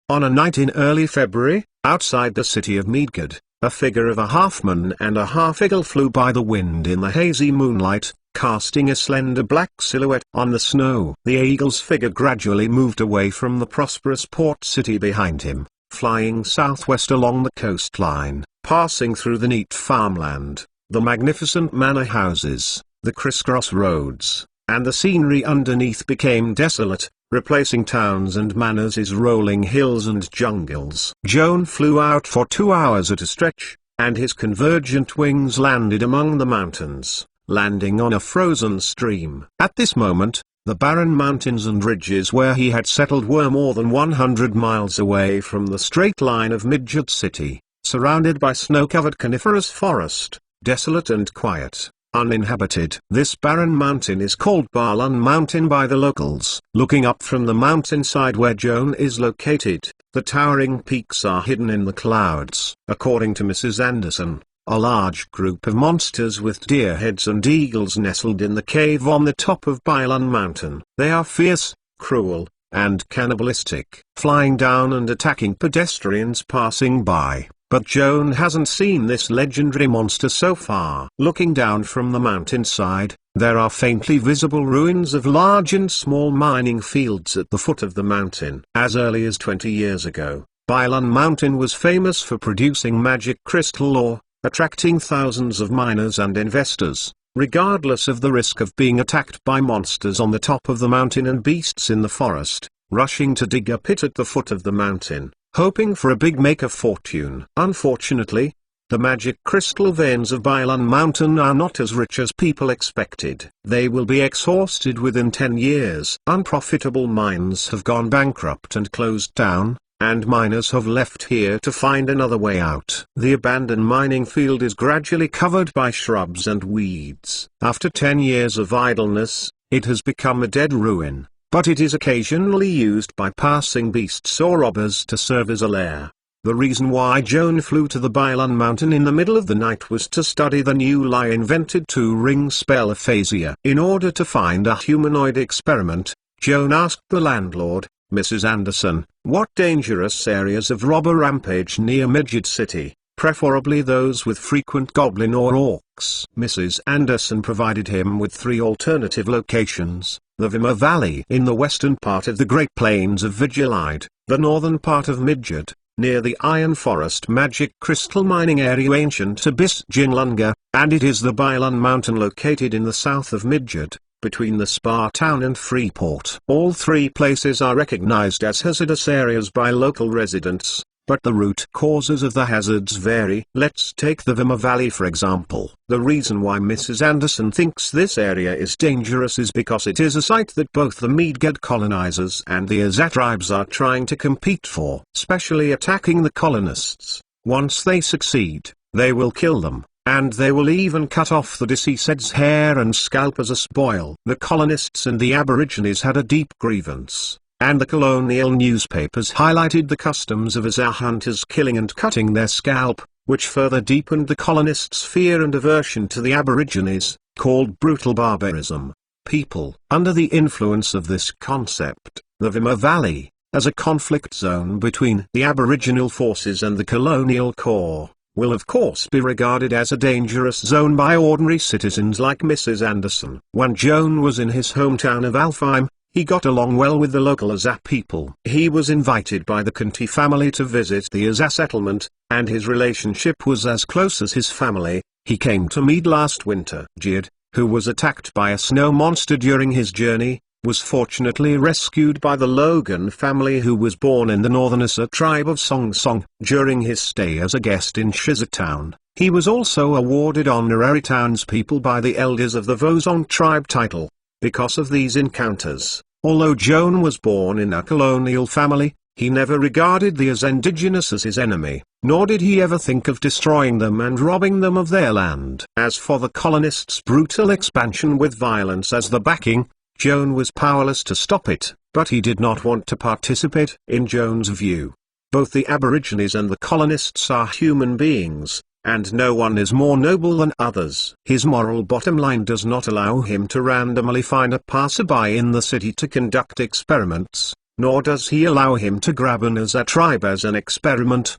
On a night in early February, outside the city of Midgard, a figure of a half-man and a half-eagle flew by the wind in the hazy moonlight, casting a slender black silhouette on the snow. The eagle's figure gradually moved away from the prosperous port city behind him, flying southwest along the coastline, passing through the neat farmland, the magnificent manor houses, the crisscross roads, and the scenery underneath became desolate, replacing towns and manors as rolling hills and jungles. Joan flew out for 2 hours at a stretch, and his convergent wings landed among the mountains, landing on a frozen stream. At this moment, the barren mountains and ridges where he had settled were more than 100 miles away from the straight line of Mage City, surrounded by snow-covered coniferous forest, desolate and quiet, uninhabited. This barren mountain is called Balan Mountain by the locals. Looking up from the mountainside where Joan is located, the towering peaks are hidden in the clouds. According to Mrs. Anderson, a large group of monsters with deer heads and eagles nestled in the cave on the top of Balan Mountain. They are fierce, cruel, and cannibalistic, flying down and attacking pedestrians passing by. But Joan hasn't seen this legendary monster so far. Looking down from the mountainside, there are faintly visible ruins of large and small mining fields at the foot of the mountain. As early as 20 years ago, Balan Mountain was famous for producing magic crystal ore, attracting thousands of miners and investors, regardless of the risk of being attacked by monsters on the top of the mountain and beasts in the forest, rushing to dig a pit at the foot of the mountain, hoping for a big make of fortune. Unfortunately, the magic crystal veins of Balan Mountain are not as rich as people expected. They will be exhausted within 10 years. Unprofitable mines have gone bankrupt and closed down, and miners have left here to find another way out. The abandoned mining field is gradually covered by shrubs and weeds. After 10 years of idleness, it has become a dead ruin, but it is occasionally used by passing beasts or robbers to serve as a lair. The reason why Joan flew to the Balan Mountain in the middle of the night was to study the new lie invented to ring spell aphasia. In order to find a humanoid experiment, Joan asked the landlord, Mrs. Anderson, what dangerous areas of robber rampage near Mage City, preferably those with frequent goblin or orcs. Mrs. Anderson provided him with 3 alternative locations: the Vima Valley in the western part of the Great Plains of Vigilide, the northern part of Midgard, near the Iron Forest magic crystal mining area ancient Abyss Jinlunga, and it is the Balan Mountain located in the south of Midgard, between the Spa town and Freeport. All 3 places are recognized as hazardous areas by local residents, but the root causes of the hazards vary. Let's take the Vima Valley for example. The reason why Mrs. Anderson thinks this area is dangerous is because it is a site that both the Midgard colonizers and the Azat tribes are trying to compete for, especially attacking the colonists. Once they succeed, they will kill them, and they will even cut off the deceased's hair and scalp as a spoil. The colonists and the Aborigines had a deep grievance, and the colonial newspapers highlighted the customs of Azar hunters killing and cutting their scalp, which further deepened the colonists' fear and aversion to the Aborigines, called brutal barbarism. People, under the influence of this concept, the Vima Valley, as a conflict zone between the Aboriginal forces and the colonial core, will of course be regarded as a dangerous zone by ordinary citizens like Mrs. Anderson. When Joan was in his hometown of Alfheim, he got along well with the local Azat people. He was invited by the Conti family to visit the Azat settlement, and his relationship was as close as his family. He came to meet last winter. Jid, who was attacked by a snow monster during his journey, was fortunately rescued by the Logan family, who was born in the northern Azat tribe of Song Song. During his stay as a guest in Shizatown, he was also awarded honorary townspeople by the elders of the Vozong tribe title. Because of these encounters, although Joan was born in a colonial family, he never regarded the indigenous as his enemy, nor did he ever think of destroying them and robbing them of their land. As for the colonists' brutal expansion with violence as the backing, Joan was powerless to stop it, but he did not want to participate. In Joan's view, both the Aborigines and the colonists are human beings, and no one is more noble than others. His moral bottom line does not allow him to randomly find a passerby in the city to conduct experiments, nor does he allow him to grab an Azat tribe as an experiment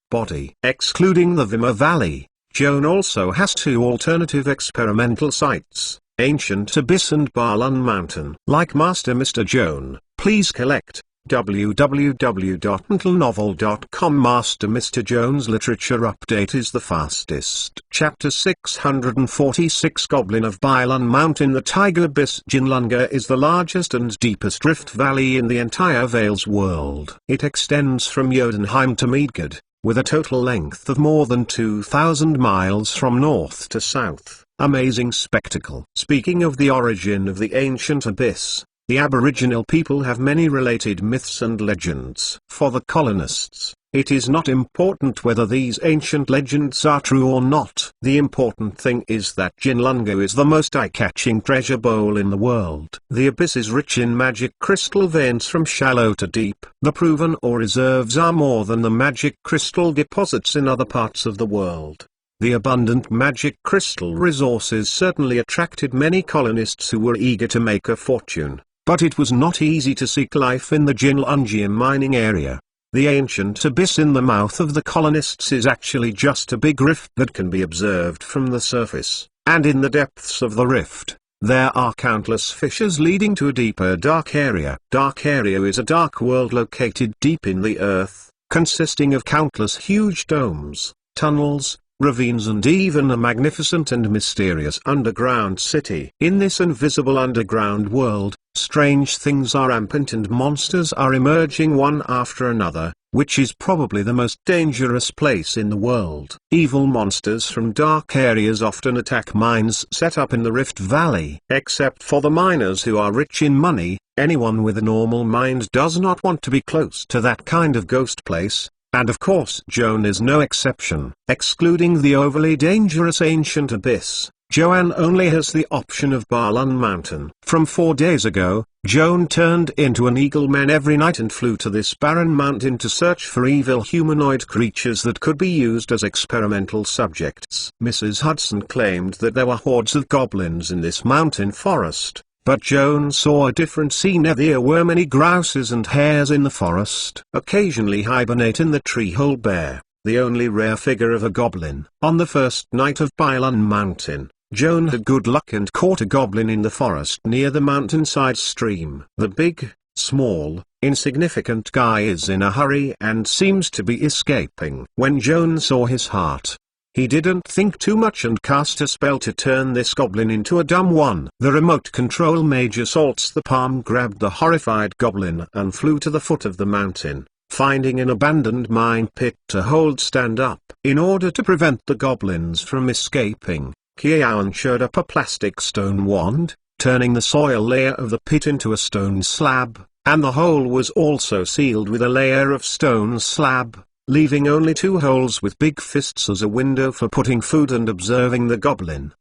body. Excluding the Vima Valley, Joan also has 2 alternative experimental sites: Ancient Abyss and Balan Mountain. Like Master Mr. Joan, please collect, www.mentalnovel.com Master Mr. Jones Literature Update is the fastest. Chapter 646 Goblin of Bailan Mountain. The Tiger Abyss. Jinlunga is the largest and deepest rift valley in the entire Vales world. It extends from Jotunheim to Midgard, with a total length of more than 2,000 miles from north to south. Amazing spectacle. Speaking of the origin of the ancient abyss, the Aboriginal people have many related myths and legends. For the colonists, it is not important whether these ancient legends are true or not. The important thing is that Jinlunga is the most eye-catching treasure bowl in the world. The abyss is rich in magic crystal veins from shallow to deep. The proven ore reserves are more than the magic crystal deposits in other parts of the world. The abundant magic crystal resources certainly attracted many colonists who were eager to make a fortune. But it was not easy to seek life in the Jinlungian mining area. The ancient abyss in the mouth of the colonists is actually just a big rift that can be observed from the surface, and in the depths of the rift, there are countless fissures leading to a deeper dark area. Dark area is a dark world located deep in the earth, consisting of countless huge domes, tunnels, ravines and even a magnificent and mysterious underground city. In this invisible underground world, strange things are rampant and monsters are emerging one after another, which is probably the most dangerous place in the world. Evil monsters from dark areas often attack mines set up in the Rift Valley. Except for the miners who are rich in money, anyone with a normal mind does not want to be close to that kind of ghost place. And of course Joan is no exception. Excluding the overly dangerous ancient abyss, Joan only has the option of Bailan Mountain. From 4 days ago, Joan turned into an eagle man every night and flew to this barren mountain to search for evil humanoid creatures that could be used as experimental subjects. Mrs. Hudson claimed that there were hordes of goblins in this mountain forest. But Joan saw a different scene. There were many grouses and hares in the forest. Occasionally hibernate in the tree-hole bear, the only rare figure of a goblin. On the first night of Bailan Mountain, Joan had good luck and caught a goblin in the forest near the mountainside stream. The big, small, insignificant guy is in a hurry and seems to be escaping. When Joan saw his heart, he didn't think too much and cast a spell to turn this goblin into a dumb one. The remote control mage assaults the palm, grabbed the horrified goblin and flew to the foot of the mountain, finding an abandoned mine pit to hold stand up. In order to prevent the goblins from escaping, Joan showed up a plastic stone wand, turning the soil layer of the pit into a stone slab, and the hole was also sealed with a layer of stone slab, leaving only 2 holes with big fists as a window for putting food and observing the goblin.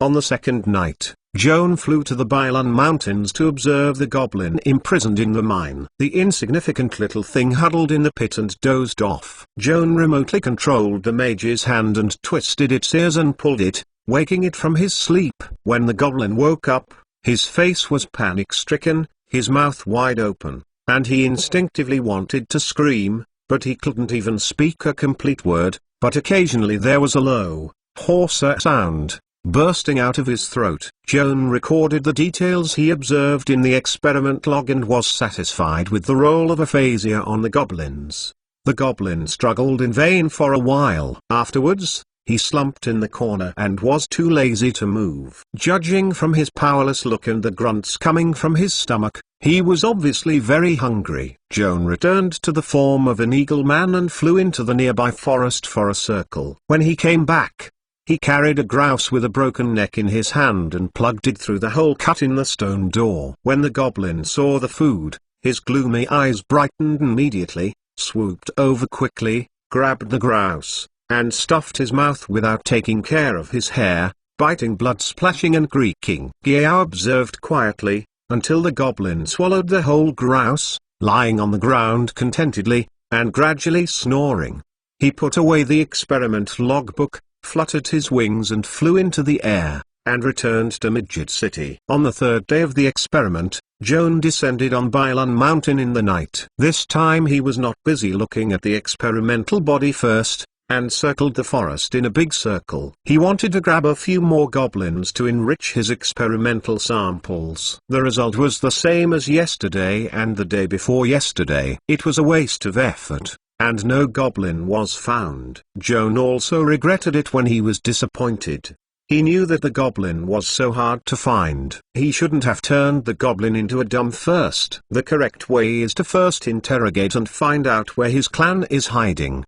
On the second night, Joan flew to the Bailan Mountains to observe the goblin imprisoned in the mine. The insignificant little thing huddled in the pit and dozed off. Joan remotely controlled the mage's hand and twisted its ears and pulled it, waking it from his sleep. When the goblin woke up, his face was panic-stricken, his mouth wide open, and he instinctively wanted to scream. But he couldn't even speak a complete word, but occasionally there was a low, hoarse sound, bursting out of his throat. Joan recorded the details he observed in the experiment log and was satisfied with the roll of aphasia on the goblins. The goblin struggled in vain for a while. Afterwards, he slumped in the corner and was too lazy to move. Judging from his powerless look and the grunts coming from his stomach, he was obviously very hungry. Joan returned to the form of an eagle man and flew into the nearby forest for a circle. When he came back, he carried a grouse with a broken neck in his hand and plugged it through the hole cut in the stone door. When the goblin saw the food, his gloomy eyes brightened immediately, swooped over quickly, grabbed the grouse, and stuffed his mouth without taking care of his hair, biting, blood splashing and creaking. Giao observed quietly, until the goblin swallowed the whole grouse, lying on the ground contentedly, and gradually snoring. He put away the experiment logbook, fluttered his wings and flew into the air, and returned to Midgard City. On the third day of the experiment, Joan descended on Bailan Mountain in the night. This time he was not busy looking at the experimental body first, and circled the forest in a big circle. He wanted to grab a few more goblins to enrich his experimental samples. The result was the same as yesterday and the day before yesterday. It was a waste of effort, and no goblin was found. Joan also regretted it when he was disappointed. He knew that the goblin was so hard to find. He shouldn't have turned the goblin into a dumb first. The correct way is to first interrogate and find out where his clan is hiding.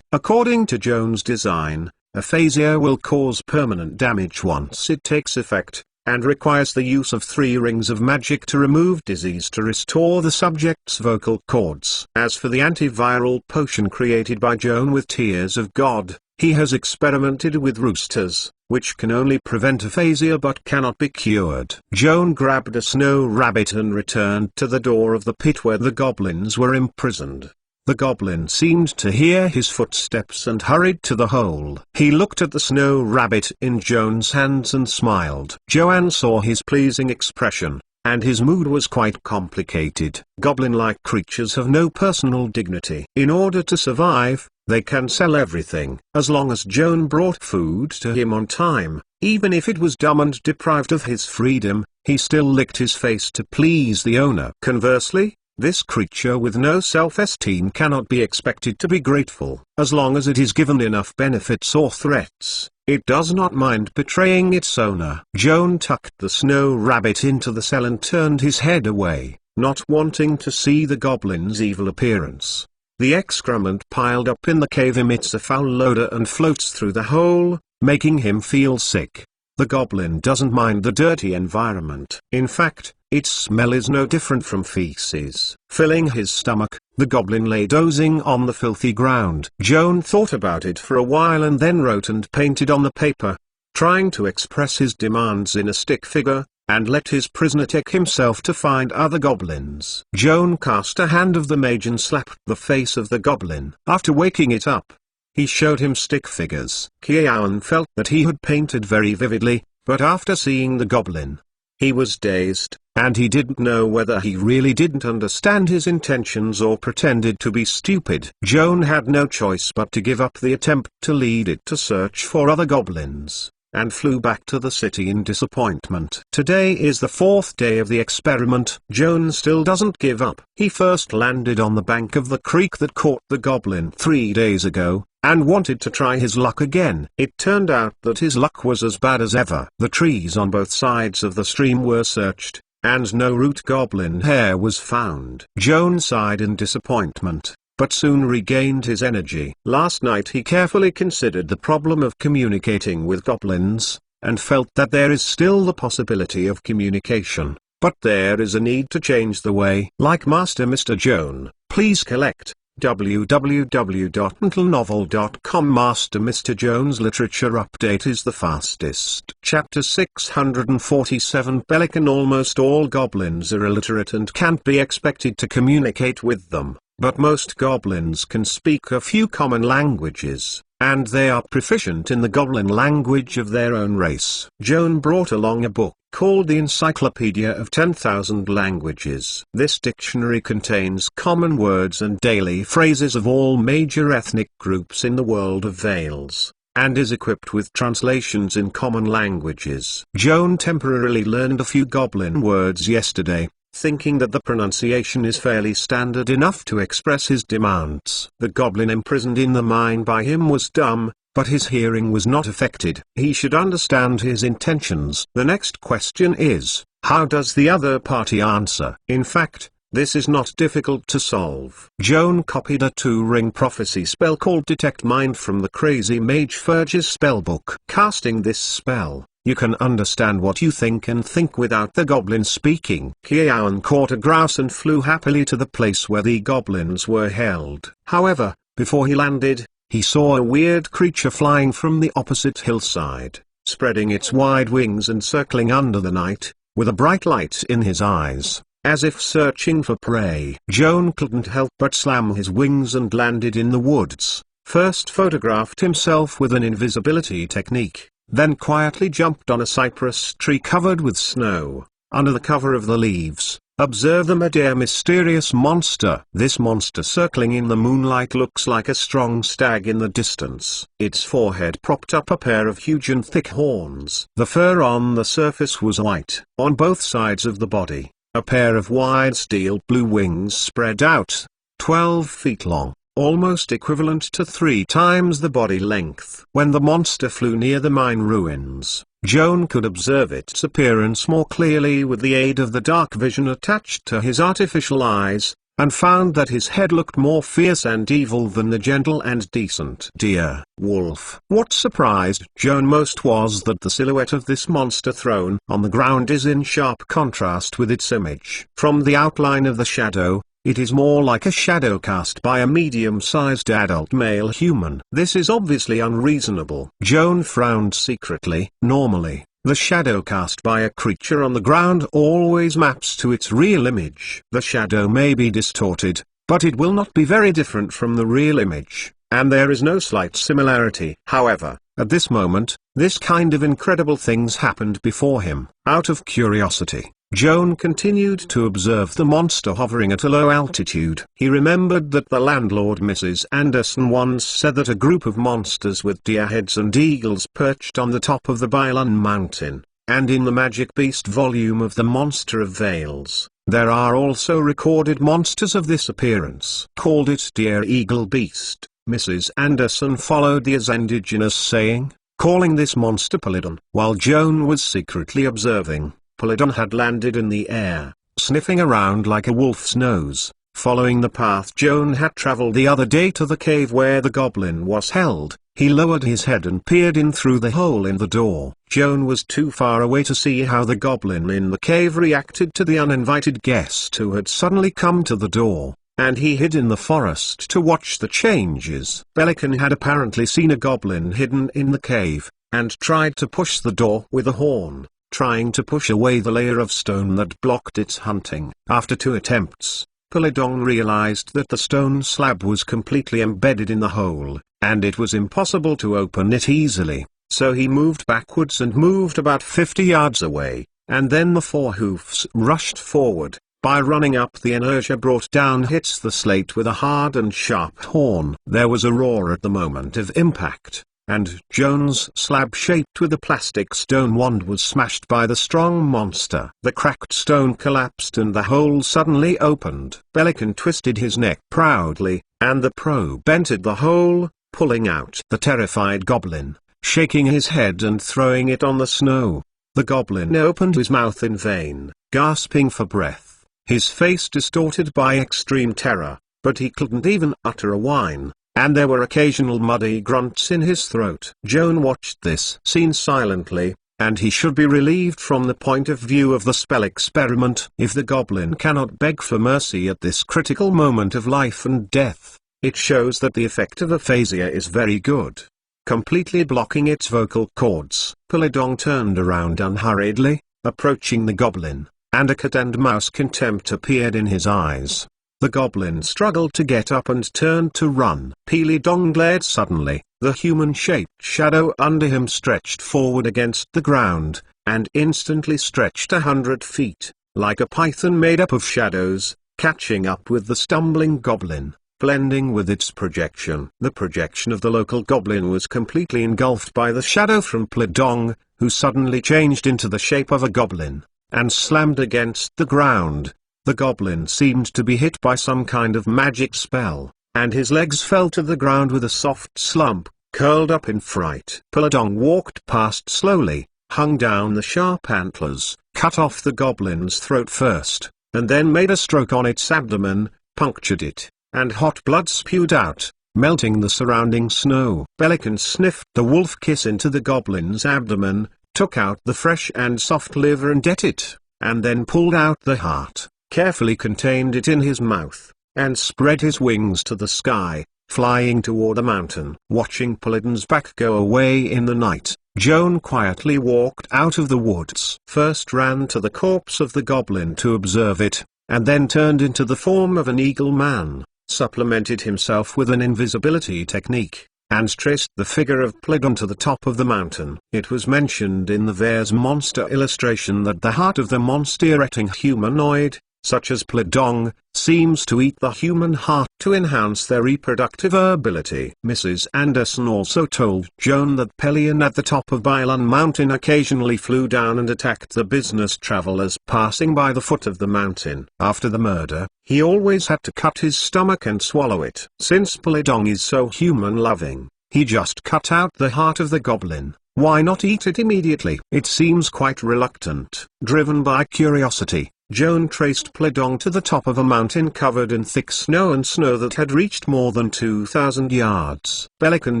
According to Joan's design, aphasia will cause permanent damage once it takes effect, and requires the use of 3 rings of magic to remove disease to restore the subject's vocal cords. As for the antiviral potion created by Joan with Tears of God, he has experimented with roosters, which can only prevent aphasia but cannot be cured. Joan grabbed a snow rabbit and returned to the door of the pit where the goblins were imprisoned. The goblin seemed to hear his footsteps and hurried to the hole. He looked at the snow rabbit in Joan's hands and smiled. Joan saw his pleasing expression, and his mood was quite complicated. Goblin-like creatures have no personal dignity. In order to survive, they can sell everything. As long as Joan brought food to him on time, even if it was dumb and deprived of his freedom, he still licked his face to please the owner. Conversely, this creature with no self-esteem cannot be expected to be grateful. As long as it is given enough benefits or threats, it does not mind betraying its owner. Joan tucked the snow rabbit into the cell and turned his head away, not wanting to see the goblin's evil appearance. The excrement piled up in the cave emits a foul odor and floats through the hole, making him feel sick. The goblin doesn't mind the dirty environment. In fact, its smell is no different from feces. Filling his stomach, the goblin lay dozing on the filthy ground. Joan thought about it for a while and then wrote and painted on the paper, trying to express his demands in a stick figure, and let his prisoner take himself to find other goblins. Joan cast a hand of the mage and slapped the face of the goblin. After waking it up, he showed him stick figures. Joan felt that he had painted very vividly, but after seeing the goblin, he was dazed, and he didn't know whether he really didn't understand his intentions or pretended to be stupid. Joan had no choice but to give up the attempt to lead it to search for other goblins, and flew back to the city in disappointment. Today is the 4th day of the experiment. Joan still doesn't give up. He first landed on the bank of the creek that caught the goblin 3 days ago, and wanted to try his luck again. It turned out that his luck was as bad as ever. The trees on both sides of the stream were searched, and no root goblin hair was found. Joan sighed in disappointment, but soon regained his energy. Last night he carefully considered the problem of communicating with goblins, and felt that there is still the possibility of communication, but there is a need to change the way. Like Master Mr. Joan, please collect www.mentalnovel.com. Master Mr. Joan's literature update is the fastest. Chapter 647 Pelican. Almost all goblins are illiterate and can't be expected to communicate with them, but most goblins can speak a few common languages, and they are proficient in the goblin language of their own race. Joan brought along a book called the Encyclopedia of 10,000 Languages. This dictionary contains common words and daily phrases of all major ethnic groups in the world of Vales, and is equipped with translations in common languages. Joan temporarily learned a few goblin words yesterday, thinking that the pronunciation is fairly standard enough to express his demands. The goblin imprisoned in the mine by him was dumb, but his hearing was not affected. He should understand his intentions. The next question is, how does the other party answer? In fact, this is not difficult to solve. Joan copied a 2-ring prophecy spell called Detect Mind from the Crazy Mage Furge's spellbook. Casting this spell, you can understand what you think and think without the goblin speaking. Joan caught a grouse and flew happily to the place where the goblins were held. However, before he landed, he saw a weird creature flying from the opposite hillside, spreading its wide wings and circling under the night, with a bright light in his eyes, as if searching for prey. Joan couldn't help but slam his wings and landed in the woods. First photographed himself with an invisibility technique, then quietly jumped on a cypress tree covered with snow. Under the cover of the leaves, Observe the Mage mysterious monster. This monster circling in the moonlight looks like a strong stag in the distance. Its forehead propped up a pair of huge and thick horns. The fur on the surface was white. On both sides of the body, a pair of wide steel blue wings spread out, 12 feet long, almost equivalent to 3 times the body length. When the monster flew near the mine ruins, Joan could observe its appearance more clearly with the aid of the dark vision attached to his artificial eyes, and found that his head looked more fierce and evil than the gentle and decent deer wolf. What surprised Joan most was that the silhouette of this monster thrown on the ground is in sharp contrast with its image. From the outline of the shadow, it is more like a shadow cast by a medium-sized adult male human. This is obviously unreasonable. Joan frowned secretly. Normally, the shadow cast by a creature on the ground always maps to its real image. The shadow may be distorted, but it will not be very different from the real image, and there is no slight similarity. However, at this moment, this kind of incredible things happened before him. Out of curiosity, Joan continued to observe the monster hovering at a low altitude. He remembered that the landlord Mrs. Anderson once said that a group of monsters with deer heads and eagles perched on the top of the Bylon mountain, and in the Magic Beast volume of the Monster of Vales, there are also recorded monsters of this appearance. Called it Deer Eagle Beast. Mrs. Anderson followed the as indigenous saying, calling this monster Polydon. While Joan was secretly observing, Polydon had landed in the air, sniffing around like a wolf's nose, following the path Joan had traveled the other day to the cave where the goblin was held. He lowered his head and peered in through the hole in the door. Joan was too far away to see how the goblin in the cave reacted to the uninvited guest who had suddenly come to the door, and he hid in the forest to watch the changes. Pelican had apparently seen a goblin hidden in the cave, and tried to push the door with a horn, trying to push away the layer of stone that blocked its hunting. After 2 attempts, Polydon realized that the stone slab was completely embedded in the hole, and it was impossible to open it easily, so he moved backwards and moved about 50 yards away, and then the 4 hoofs rushed forward. By running up, the inertia brought down hits the slate with a hard and sharp horn. There was a roar at the moment of impact, and Joan's slab shaped with a plastic stone wand was smashed by the strong monster. The cracked stone collapsed and the hole suddenly opened. Pelican twisted his neck proudly, and the probe entered the hole, pulling out the terrified goblin, shaking his head and throwing it on the snow. The goblin opened his mouth in vain, gasping for breath, his face distorted by extreme terror, but he couldn't even utter a whine, and there were occasional muddy grunts in his throat. Joan watched this scene silently, and he should be relieved from the point of view of the spell experiment. If the goblin cannot beg for mercy at this critical moment of life and death, it shows that the effect of aphasia is very good, completely blocking its vocal cords. Polydon turned around unhurriedly, approaching the goblin, and a cat and mouse contempt appeared in his eyes. The goblin struggled to get up and turned to run. Polydon glared suddenly. The human-shaped shadow under him stretched forward against the ground, and instantly stretched 100 feet, like a python made up of shadows, catching up with the stumbling goblin, blending with its projection. The projection of the local goblin was completely engulfed by the shadow from Polydon, who suddenly changed into the shape of a goblin, and slammed against the ground. The goblin seemed to be hit by some kind of magic spell, and his legs fell to the ground with a soft slump, curled up in fright. Polydon walked past slowly, hung down the sharp antlers, cut off the goblin's throat first, and then made a stroke on its abdomen, punctured it, and hot blood spewed out, melting the surrounding snow. Pelican sniffed the wolf kiss into the goblin's abdomen, took out the fresh and soft liver and ate it, and then pulled out the heart, carefully contained it in his mouth, and spread his wings to the sky, flying toward the mountain. Watching Polydon's back go away in the night, Joan quietly walked out of the woods. First ran to the corpse of the goblin to observe it, and then turned into the form of an eagle man, supplemented himself with an invisibility technique, and traced the figure of Polydon to the top of the mountain. It was mentioned in the Vare's monster illustration that the heart of the monster-eating humanoid, such as Pledong, seems to eat the human heart to enhance their reproductive ability. Mrs. Anderson also told Joan that Pelion at the top of Bailan Mountain occasionally flew down and attacked the business travelers passing by the foot of the mountain. After the murder, he always had to cut his stomach and swallow it. Since Pledong is so human-loving, he just cut out the heart of the goblin. Why not eat it immediately? It seems quite reluctant. Driven by curiosity, Joan traced Pledong to the top of a mountain covered in thick snow and snow that had reached more than 2,000 yards. Pelican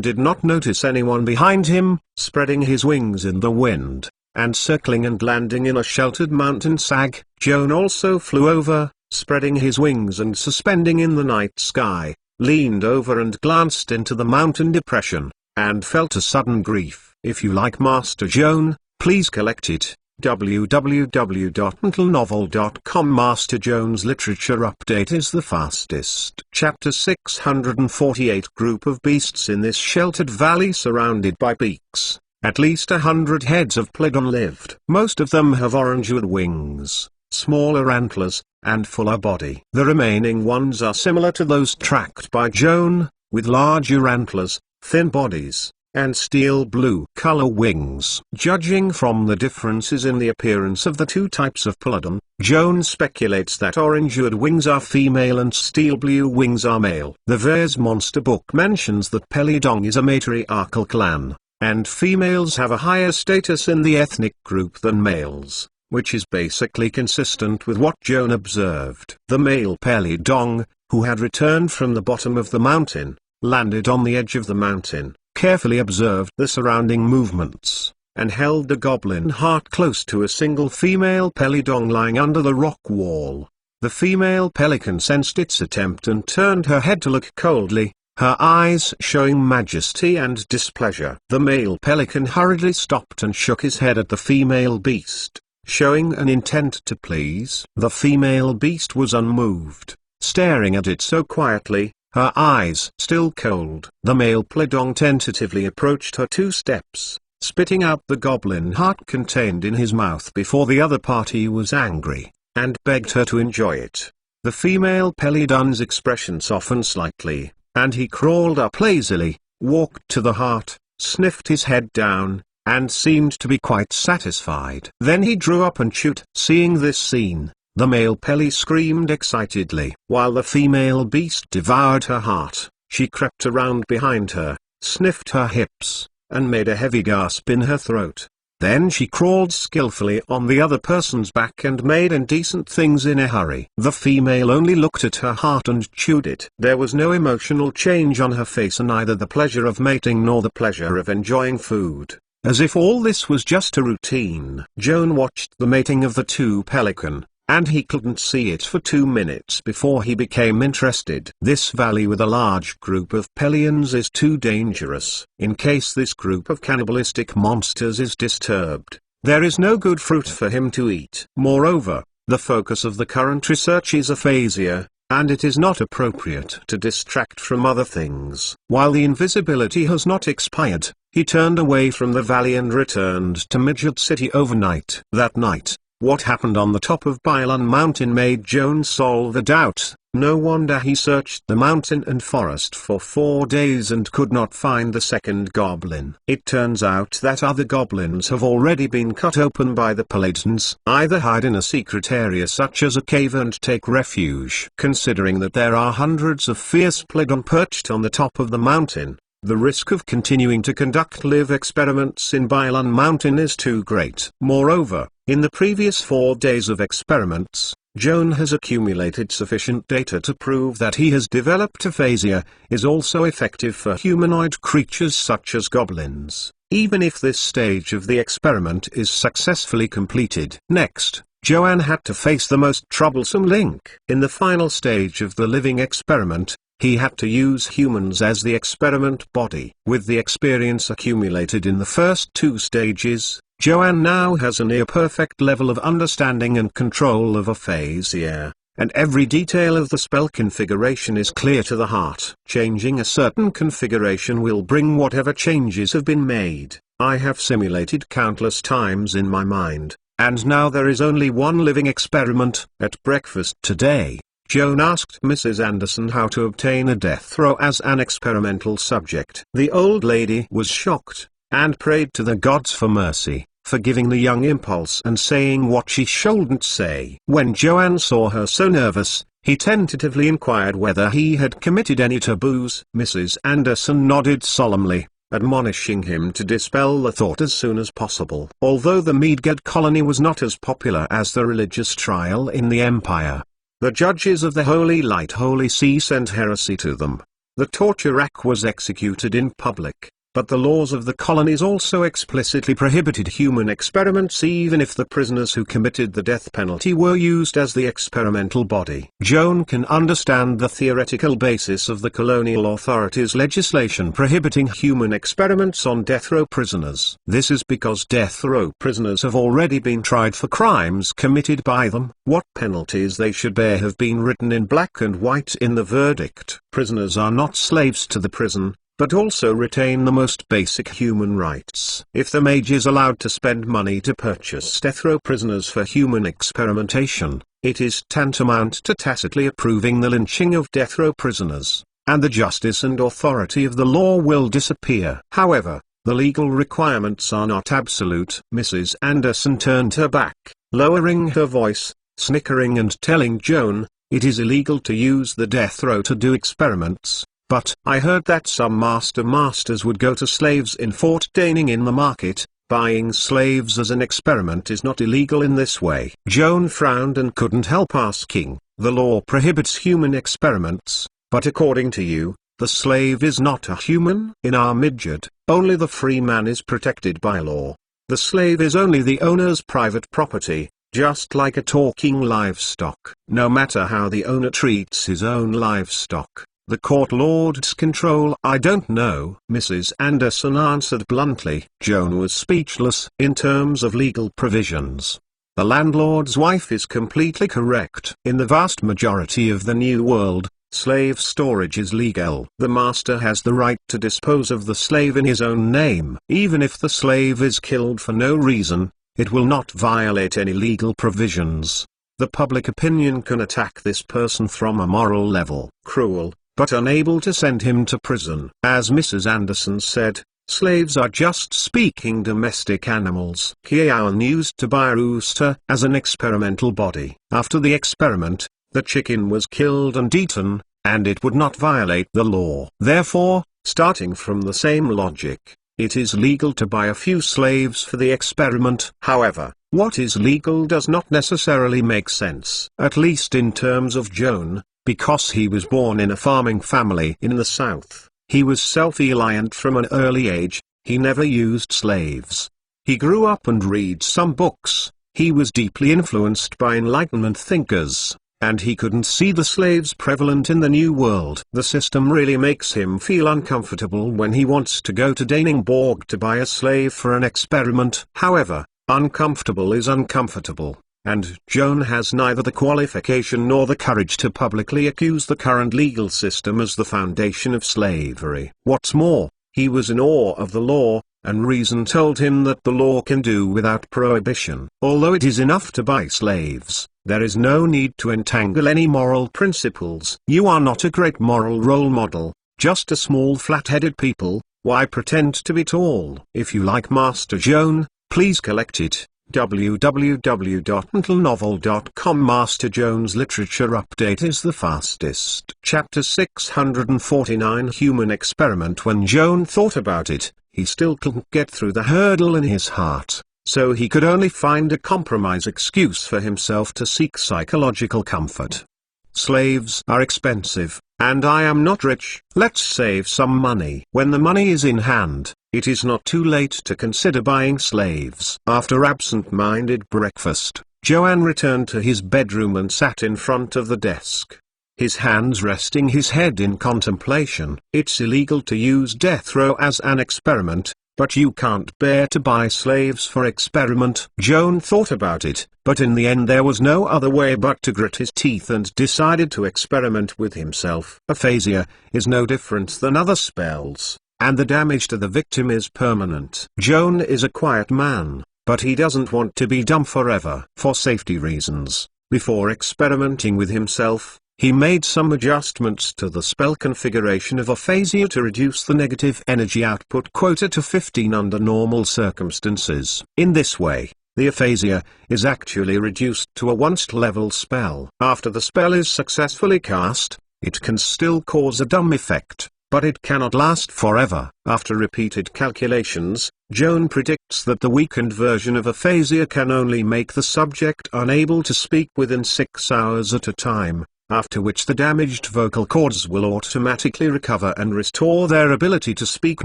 did not notice anyone behind him, spreading his wings in the wind, and circling and landing in a sheltered mountain sag. Joan also flew over, spreading his wings and suspending in the night sky, leaned over and glanced into the mountain depression, and felt a sudden grief. If you like Master Joan, please collect it. www.mentalnovel.com. Master Joan's Literature Update is the fastest. Chapter 648. Group of beasts in this sheltered valley surrounded by peaks. At least 100 heads of Pledon lived. Most of them have orange-wood wings, smaller antlers, and fuller body. The remaining ones are similar to those tracked by Joan, with larger antlers, thin bodies, and steel blue color wings. Judging from the differences in the appearance of the two types of Pledon, Joan speculates that orange-wood wings are female and steel blue wings are male. The Vere's monster book mentions that Pledong is a matriarchal clan, and females have a higher status in the ethnic group than males, which is basically consistent with what Joan observed. The male Pledong, who had returned from the bottom of the mountain, landed on the edge of the mountain, carefully observed the surrounding movements, and held the goblin heart close to a single female Pledong lying under the rock wall. The female pelican sensed its attempt and turned her head to look coldly, her eyes showing majesty and displeasure. The male pelican hurriedly stopped and shook his head at the female beast, showing an intent to please. The female beast was unmoved, staring at it so quietly, her eyes still cold. The male Pledong tentatively approached her 2 steps, spitting out the goblin heart contained in his mouth before the other party was angry, and begged her to enjoy it. The female Pledon's expression softened slightly, and he crawled up lazily, walked to the heart, sniffed his head down, and seemed to be quite satisfied. Then he drew up and chewed. Seeing this scene, the male Peli screamed excitedly. While the female beast devoured her heart, she crept around behind her, sniffed her hips, and made a heavy gasp in her throat. Then she crawled skillfully on the other person's back and made indecent things in a hurry. The female only looked at her heart and chewed it. There was no emotional change on her face, and neither the pleasure of mating nor the pleasure of enjoying food, as if all this was just a routine. Joan watched the mating of the 2 pelican, and he couldn't see it for 2 minutes before he became interested. This valley with a large group of Pelions is too dangerous. In case this group of cannibalistic monsters is disturbed, there is no good fruit for him to eat. Moreover, the focus of the current research is aphasia, and it is not appropriate to distract from other things. While the invisibility has not expired, he turned away from the valley and returned to Midget City overnight. That night, what happened on the top of Bailan Mountain made Joan solve a doubt. No wonder he searched the mountain and forest for 4 days and could not find the second goblin. It turns out that other goblins have already been cut open by the Pledons. Either hide in a secret area such as a cave and take refuge. Considering that there are hundreds of fierce Pledon perched on the top of the mountain, the risk of continuing to conduct live experiments in Bailan Mountain is too great. Moreover, in the previous 4 days of experiments, Joan has accumulated sufficient data to prove that he has developed aphasia is also effective for humanoid creatures such as goblins, even if this stage of the experiment is successfully completed. Next, Joanne had to face the most troublesome link. In the final stage of the living experiment, he had to use humans as the experiment body. With the experience accumulated in the first 2 stages, Joanne now has a near-perfect level of understanding and control of aphasia, and every detail of the spell configuration is clear to the heart. Changing a certain configuration will bring whatever changes have been made. I have simulated countless times in my mind, And now there is only one living experiment. At breakfast today, Joan asked Mrs. Anderson how to obtain a death row as an experimental subject. The old lady was shocked, and prayed to the gods for mercy, forgiving the young impulse and saying what she shouldn't say. When Joan saw her so nervous, he tentatively inquired whether he had committed any taboos. Mrs. Anderson nodded solemnly, admonishing him to dispel the thought as soon as possible. Although the Mage colony was not as popular as the religious trial in the Empire, the judges of the Holy Light Holy See sent heresy to them. The torture rack was executed in public, but the laws of the colonies also explicitly prohibited human experiments even if the prisoners who committed the death penalty were used as the experimental body. Joan can understand the theoretical basis of the colonial authorities' legislation prohibiting human experiments on death row prisoners. This is because death row prisoners have already been tried for crimes committed by them. What penalties they should bear have been written in black and white in the verdict. Prisoners are not slaves to the prison, but also retain the most basic human rights. If the Mage is allowed to spend money to purchase death row prisoners for human experimentation, it is tantamount to tacitly approving the lynching of death row prisoners, and the justice and authority of the law will disappear. However, the legal requirements are not absolute. Mrs. Anderson turned her back, lowering her voice, snickering and telling Joan, "It is illegal to use the death row to do experiments. But I heard that some masters would go to slaves in Fort Daning in the market. Buying slaves as an experiment is not illegal in this way." Joan frowned and couldn't help asking, "The law prohibits human experiments, but according to you, the slave is not a human?" In our Midgard, only the free man is protected by law. The slave is only the owner's private property, just like a talking livestock. No matter how the owner treats his own livestock, the court lords control. "I don't know," Mrs. Anderson answered bluntly. Joan was speechless. In terms of legal provisions, the landlord's wife is completely correct. In the vast majority of the New World, slave storage is legal. The master has the right to dispose of the slave in his own name. Even if the slave is killed for no reason, it will not violate any legal provisions. The public opinion can attack this person from a moral level. Cruel, but unable to send him to prison. As Mrs. Anderson said, slaves are just speaking domestic animals. Kiaun used to buy a rooster as an experimental body. After the experiment, the chicken was killed and eaten, and it would not violate the law. Therefore, starting from the same logic, it is legal to buy a few slaves for the experiment. However, what is legal does not necessarily make sense. At least in terms of Joan. Because he was born in a farming family in the South, he was self-reliant from an early age. He never used slaves. He grew up and read some books. He was deeply influenced by Enlightenment thinkers, and he couldn't see the slaves prevalent in the New World. The system really makes him feel uncomfortable when he wants to go to Daningborg to buy a slave for an experiment. However, uncomfortable is uncomfortable. And Joan has neither the qualification nor the courage to publicly accuse the current legal system as the foundation of slavery. What's more, he was in awe of the law, and reason told him that the law can do without prohibition. Although it is enough to buy slaves, there is no need to entangle any moral principles. You are not a great moral role model, just a small flat-headed people. Why pretend to be tall? If you like Master Joan, please collect it. www.mentalnovel.com. Master Joan's Literature Update is the fastest. Chapter 649 Human Experiment. When Joan thought about it, he still couldn't get through the hurdle in his heart, so he could only find a compromise excuse for himself to seek psychological comfort. Slaves are expensive, and I am not rich. Let's save some money. When the money is in hand, it is not too late to consider buying slaves. After absent-minded breakfast, Joan returned to his bedroom and sat in front of the desk, his hands resting his head in contemplation. It's illegal to use death row as an experiment, but you can't bear to buy slaves for experiment. Joan thought about it, but in the end there was no other way but to grit his teeth and decided to experiment with himself. Aphasia is no different than other spells, and the damage to the victim is permanent. Joan is a quiet man, but he doesn't want to be dumb forever. For safety reasons, before experimenting with himself, he made some adjustments to the spell configuration of aphasia to reduce the negative energy output quota to 15 under normal circumstances. In this way, the aphasia is actually reduced to a once-level spell. After the spell is successfully cast, it can still cause a dumb effect, but it cannot last forever. After repeated calculations, Joan predicts that the weakened version of aphasia can only make the subject unable to speak within 6 hours at a time, after which the damaged vocal cords will automatically recover and restore their ability to speak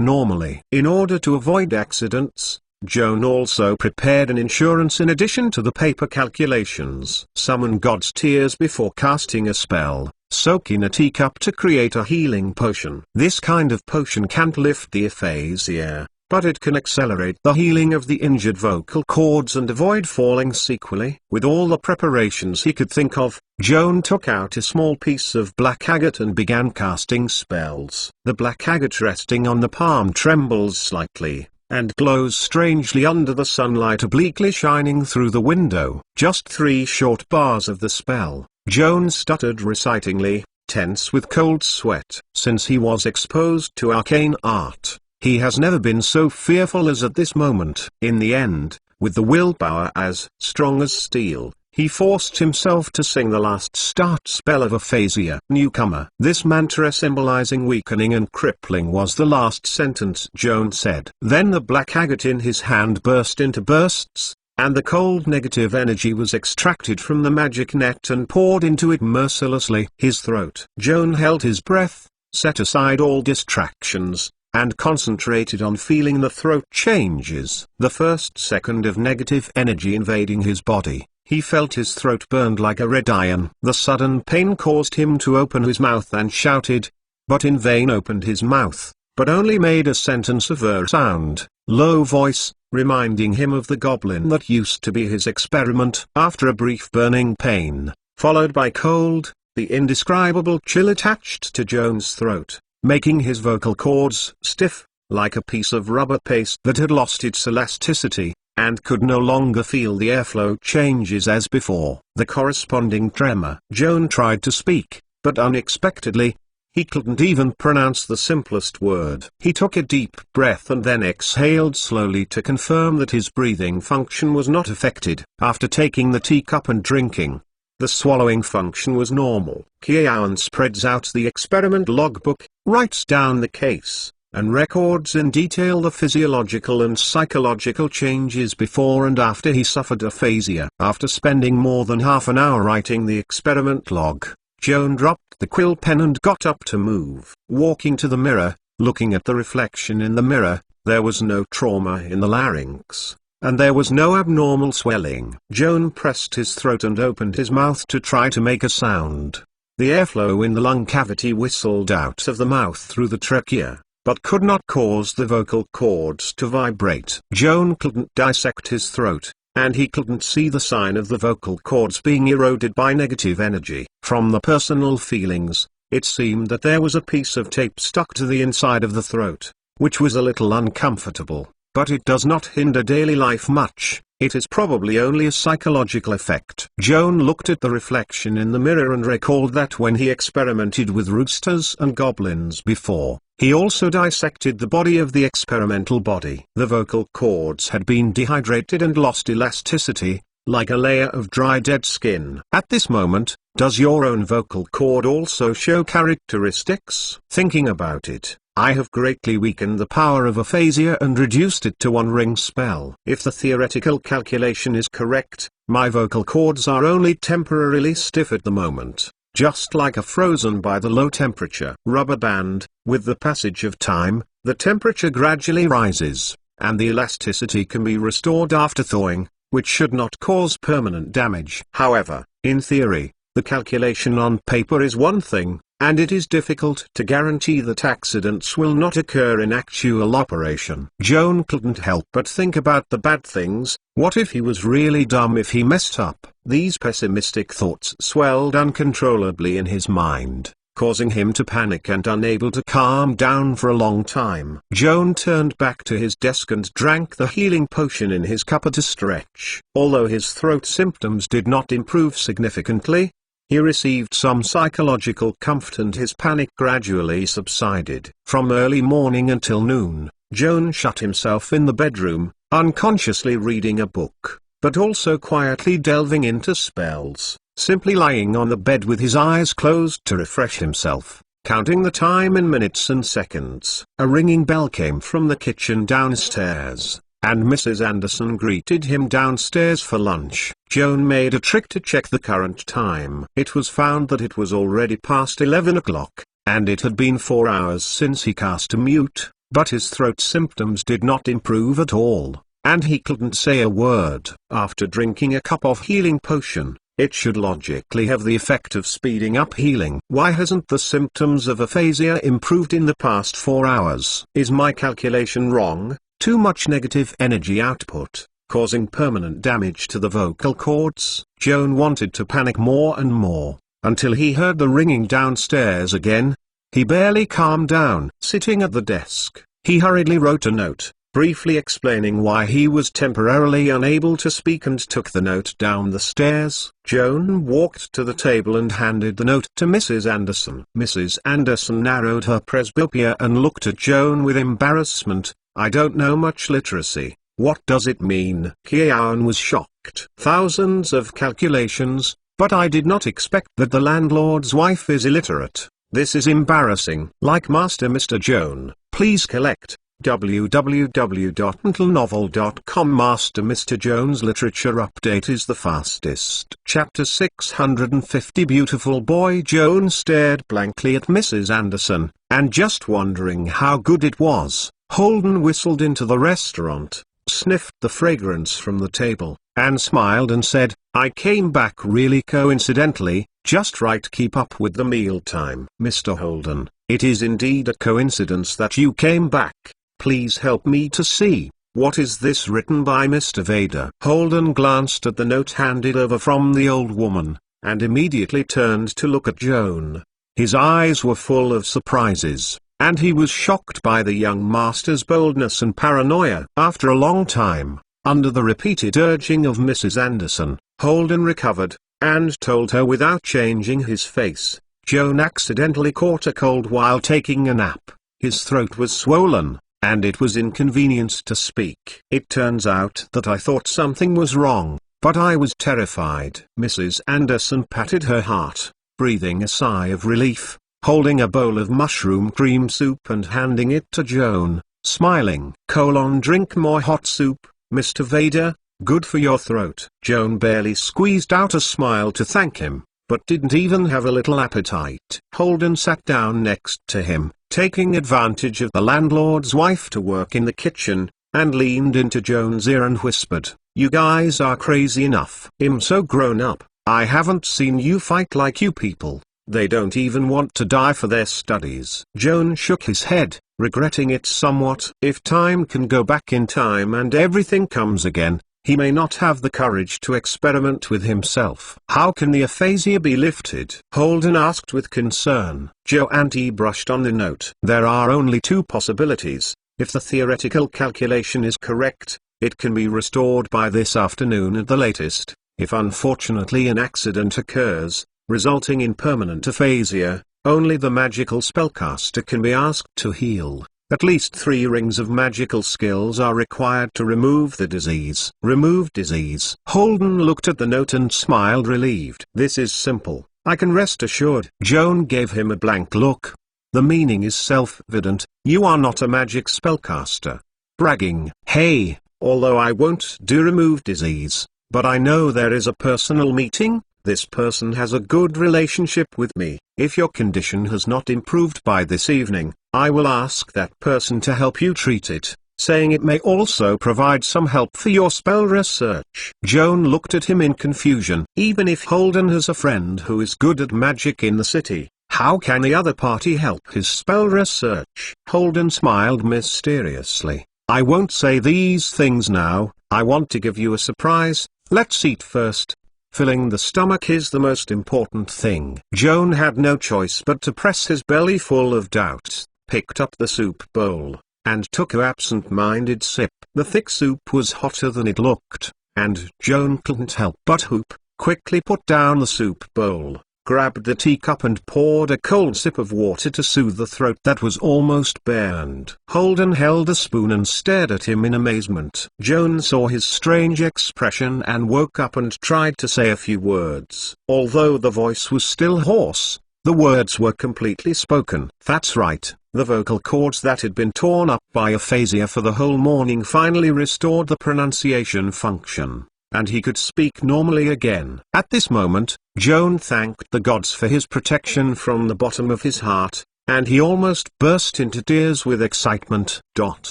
normally. In order to avoid accidents, Joan also prepared an insurance in addition to the paper calculations. Summon God's tears before casting a spell. Soak in a teacup to create a healing potion. This kind of potion can't lift the aphasia, but it can accelerate the healing of the injured vocal cords and avoid falling sequelae. With all the preparations he could think of, Joan took out a small piece of black agate and began casting spells. The black agate resting on the palm trembles slightly, and glows strangely under the sunlight obliquely shining through the window. Just 3 short bars of the spell, Joan stuttered recitingly, tense with cold sweat. Since he was exposed to arcane art, he has never been so fearful as at this moment. In the end, with the willpower as strong as steel, he forced himself to sing the last start spell of aphasia. Newcomer. This mantra symbolizing weakening and crippling was the last sentence Joan said. Then the black agate in his hand burst into bursts, and the cold negative energy was extracted from the magic net and poured into it mercilessly. His throat. Joan held his breath, set aside all distractions, and concentrated on feeling the throat changes. The first second of negative energy invading his body, he felt his throat burned like a red iron. The sudden pain caused him to open his mouth and shouted, but in vain. Opened his mouth, but only made a sentence of a sound, low voice, reminding him of the goblin that used to be his experiment. After a brief burning pain, followed by cold, the indescribable chill attached to Joan's throat, making his vocal cords stiff, like a piece of rubber paste that had lost its elasticity, and could no longer feel the airflow changes as before. The corresponding tremor. Joan tried to speak, but unexpectedly, he couldn't even pronounce the simplest word. He took a deep breath and then exhaled slowly to confirm that his breathing function was not affected. After taking the teacup and drinking, the swallowing function was normal. Joan spreads out the experiment logbook, writes down the case, and records in detail the physiological and psychological changes before and after he suffered aphasia. After spending more than half an hour writing the experiment log, Joan dropped the quill pen and got up to move. Walking to the mirror, looking at the reflection in the mirror, there was no trauma in the larynx, and there was no abnormal swelling. Joan pressed his throat and opened his mouth to try to make a sound. The airflow in the lung cavity whistled out of the mouth through the trachea, but could not cause the vocal cords to vibrate. Joan couldn't dissect his throat, and he couldn't see the sign of the vocal cords being eroded by negative energy. From the personal feelings, it seemed that there was a piece of tape stuck to the inside of the throat, which was a little uncomfortable, but it does not hinder daily life much. It is probably only a psychological effect. Joan looked at the reflection in the mirror and recalled that when he experimented with roosters and goblins before, he also dissected the body of the experimental body. The vocal cords had been dehydrated and lost elasticity, like a layer of dry dead skin. At this moment, does your own vocal cord also show characteristics? Thinking about it, I have greatly weakened the power of aphasia and reduced it to 1 ring spell. If the theoretical calculation is correct, my vocal cords are only temporarily stiff at the moment, just like a frozen by the low temperature rubber band. With the passage of time, the temperature gradually rises, and the elasticity can be restored after thawing, which should not cause permanent damage. However, in theory, the calculation on paper is one thing, and it is difficult to guarantee that accidents will not occur in actual operation. Joan couldn't help but think about the bad things. What if he was really dumb if he messed up? These pessimistic thoughts swelled uncontrollably in his mind, causing him to panic and unable to calm down for a long time. Joan turned back to his desk and drank the healing potion in his cup at a stretch. Although his throat symptoms did not improve significantly, he received some psychological comfort and his panic gradually subsided. From early morning until noon, Joan shut himself in the bedroom, unconsciously reading a book, but also quietly delving into spells, simply lying on the bed with his eyes closed to refresh himself, counting the time in minutes and seconds. A ringing bell came from the kitchen downstairs, and Mrs. Anderson greeted him downstairs for lunch. Joan made a trick to check the current time. It was found that it was already past 11 o'clock, and it had been 4 hours since he cast a mute, but his throat symptoms did not improve at all, and he couldn't say a word. After drinking a cup of healing potion, it should logically have the effect of speeding up healing. Why hasn't the symptoms of aphasia improved in the past 4 hours? Is my calculation wrong? Too much negative energy output, causing permanent damage to the vocal cords? Joan wanted to panic more and more, until he heard the ringing downstairs again. He barely calmed down. Sitting at the desk, he hurriedly wrote a note, briefly explaining why he was temporarily unable to speak, and took the note down the stairs. Joan walked to the table and handed the note to Mrs. Anderson. Mrs. Anderson narrowed her presbyopia and looked at Joan with embarrassment. "I don't know much literacy. What does it mean?" Joan was shocked. "Thousands of calculations, but I did not expect that the landlord's wife is illiterate. This is embarrassing." Like Master Mr. Joan, please collect www.mentalnovel.com. Master Mr. Joan's literature update is the fastest. Chapter 650. Beautiful boy. Joan stared blankly at Mrs. Anderson, and just wondering how good it was, Holden whistled into the restaurant, sniffed the fragrance from the table, and smiled and said, "I came back really coincidentally, just right. Keep up with the mealtime." "Mr. Holden, it is indeed a coincidence that you came back. Please help me to see. What is this written by Mr. Vader?" Holden glanced at the note handed over from the old woman, and immediately turned to look at Joan. His eyes were full of surprises, and he was shocked by the young master's boldness and paranoia. After a long time, under the repeated urging of Mrs. Anderson, Holden recovered, and told her without changing his face, "Joan accidentally caught a cold while taking a nap. His throat was swollen, and it was inconvenient to speak. It turns out that I thought something was wrong, but I was terrified." Mrs. Anderson patted her heart, breathing a sigh of relief, holding a bowl of mushroom cream soup and handing it to Joan, smiling. Drink more hot soup, Mr. Vader, good for your throat." Joan barely squeezed out a smile to thank him, but didn't even have a little appetite. Holden sat down next to him, taking advantage of the landlord's wife to work in the kitchen, and leaned into Joan's ear and whispered, "You guys are crazy enough. I'm so grown up, I haven't seen you fight like you people. They don't even want to die for their studies." Joan shook his head, regretting it somewhat. If time can go back in time and everything comes again, he may not have the courage to experiment with himself. "How can the aphasia be lifted?" Holden asked with concern. Joan brushed on the note. "There are only two possibilities. If the theoretical calculation is correct, it can be restored by this afternoon at the latest. If unfortunately an accident occurs, resulting in permanent aphasia, only the magical spellcaster can be asked to heal. At least 3 rings of magical skills are required to remove the disease." "Remove disease?" Holden looked at the note and smiled, relieved. "This is simple, I can rest assured." Joan gave him a blank look. "The meaning is self-evident, you are not a magic spellcaster." Bragging. "Hey, although I won't do remove disease, but I know there is a personal meeting. This person has a good relationship with me. If your condition has not improved by this evening, I will ask that person to help you treat it, saying it may also provide some help for your spell research." Joan looked at him in confusion. Even if Holden has a friend who is good at magic in the city, how can the other party help his spell research? Holden smiled mysteriously. "I won't say these things now, I want to give you a surprise. Let's eat first." Filling the stomach is the most important thing. Joan had no choice but to press his belly full of doubts, picked up the soup bowl, and took a absent-minded sip. The thick soup was hotter than it looked, and Joan couldn't help but hoop. Quickly put down the soup bowl, grabbed the teacup and poured a cold sip of water to soothe the throat that was almost burned. Holden held a spoon and stared at him in amazement. Joan saw his strange expression and woke up and tried to say a few words. Although the voice was still hoarse, the words were completely spoken. That's right, the vocal cords that had been torn up by aphasia for the whole morning finally restored the pronunciation function, and he could speak normally again. At this moment, Joan thanked the gods for his protection from the bottom of his heart, and he almost burst into tears with excitement.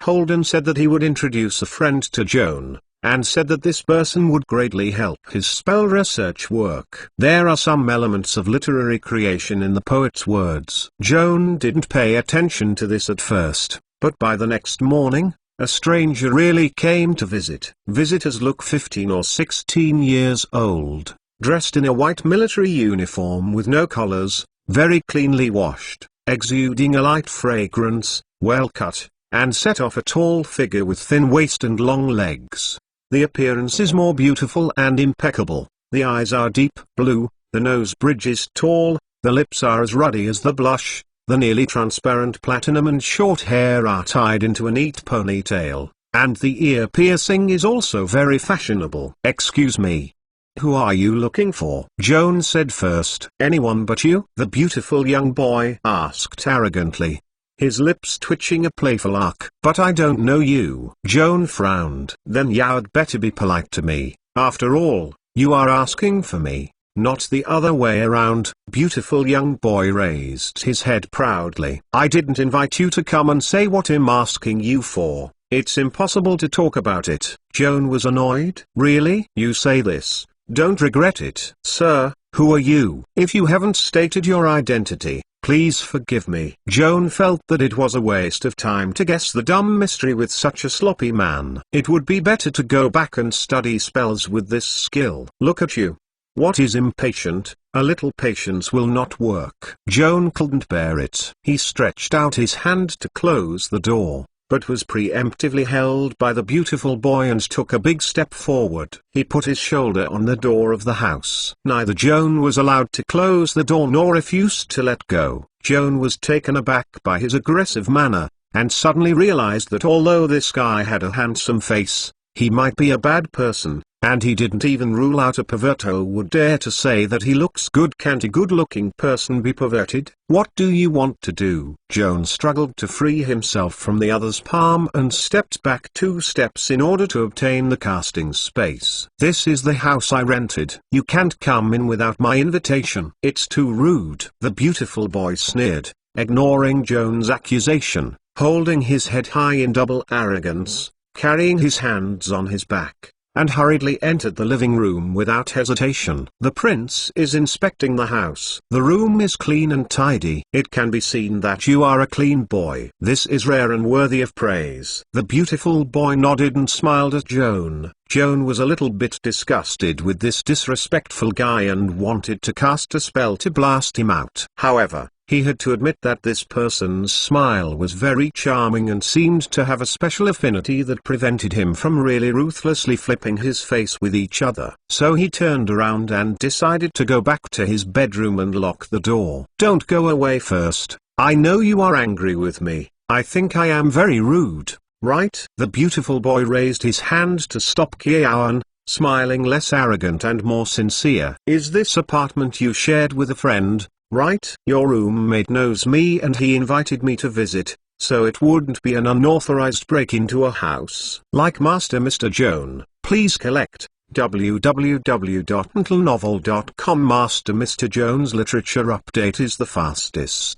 Holden said that he would introduce a friend to Joan, and said that this person would greatly help his spell research work. There are some elements of literary creation in the poet's words. Joan didn't pay attention to this at first, but by the next morning, a stranger really came to visit. Visitors look 15 or 16 years old, dressed in a white military uniform with no collars, very cleanly washed, exuding a light fragrance, well cut, and set off a tall figure with thin waist and long legs. The appearance is more beautiful and impeccable. The eyes are deep blue, the nose bridge is tall, the lips are as ruddy as the blush, the nearly transparent platinum and short hair are tied into a neat ponytail, and the ear piercing is also very fashionable. Excuse me. Who are you looking for? Joan said first. Anyone but you? The beautiful young boy asked arrogantly, his lips twitching a playful arc. But I don't know you. Joan frowned. Then you'd better be polite to me. After all, you are asking for me, not the other way around. Beautiful young boy raised his head proudly. I didn't invite you to come and say what I'm asking you for. It's impossible to talk about it. Joan was annoyed. Really? You say this, don't regret it. Sir, who are you? If you haven't stated your identity, please forgive me. Joan felt that it was a waste of time to guess the dumb mystery with such a sloppy man. It would be better to go back and study spells with this skill. Look at you. What is impatient? A little patience will not work. Joan couldn't bear it. He stretched out his hand to close the door, but was preemptively held by the beautiful boy and took a big step forward. He put his shoulder on the door of the house. Neither Joan was allowed to close the door nor refused to let go. Joan was taken aback by his aggressive manner, and suddenly realized that although this guy had a handsome face, he might be a bad person, and he didn't even rule out a pervert who would dare to say that he looks good. Can't a good-looking person be perverted? What do you want to do? Joan struggled to free himself from the other's palm and stepped back 2 steps in order to obtain the casting space. This is the house I rented. You can't come in without my invitation. It's too rude. The beautiful boy sneered, ignoring Joan's accusation, holding his head high in double arrogance, carrying his hands on his back, and hurriedly entered the living room without hesitation. The prince is inspecting the house. The room is clean and tidy. It can be seen that you are a clean boy. This is rare and worthy of praise. The beautiful boy nodded and smiled at Joan. Joan was a little bit disgusted with this disrespectful guy and wanted to cast a spell to blast him out. However, he had to admit that this person's smile was very charming and seemed to have a special affinity that prevented him from really ruthlessly flipping his face with each other. So he turned around and decided to go back to his bedroom and lock the door. Don't go away first. I know you are angry with me. I think I am very rude, right? The beautiful boy raised his hand to stop Joan, smiling less arrogant and more sincere. Is this apartment you shared with a friend? Right? Your roommate knows me and he invited me to visit, so it wouldn't be an unauthorized break into a house. Like Master Mr. Joan, please collect www.mentalnovel.com. Master Mr. Joan's literature update is the fastest.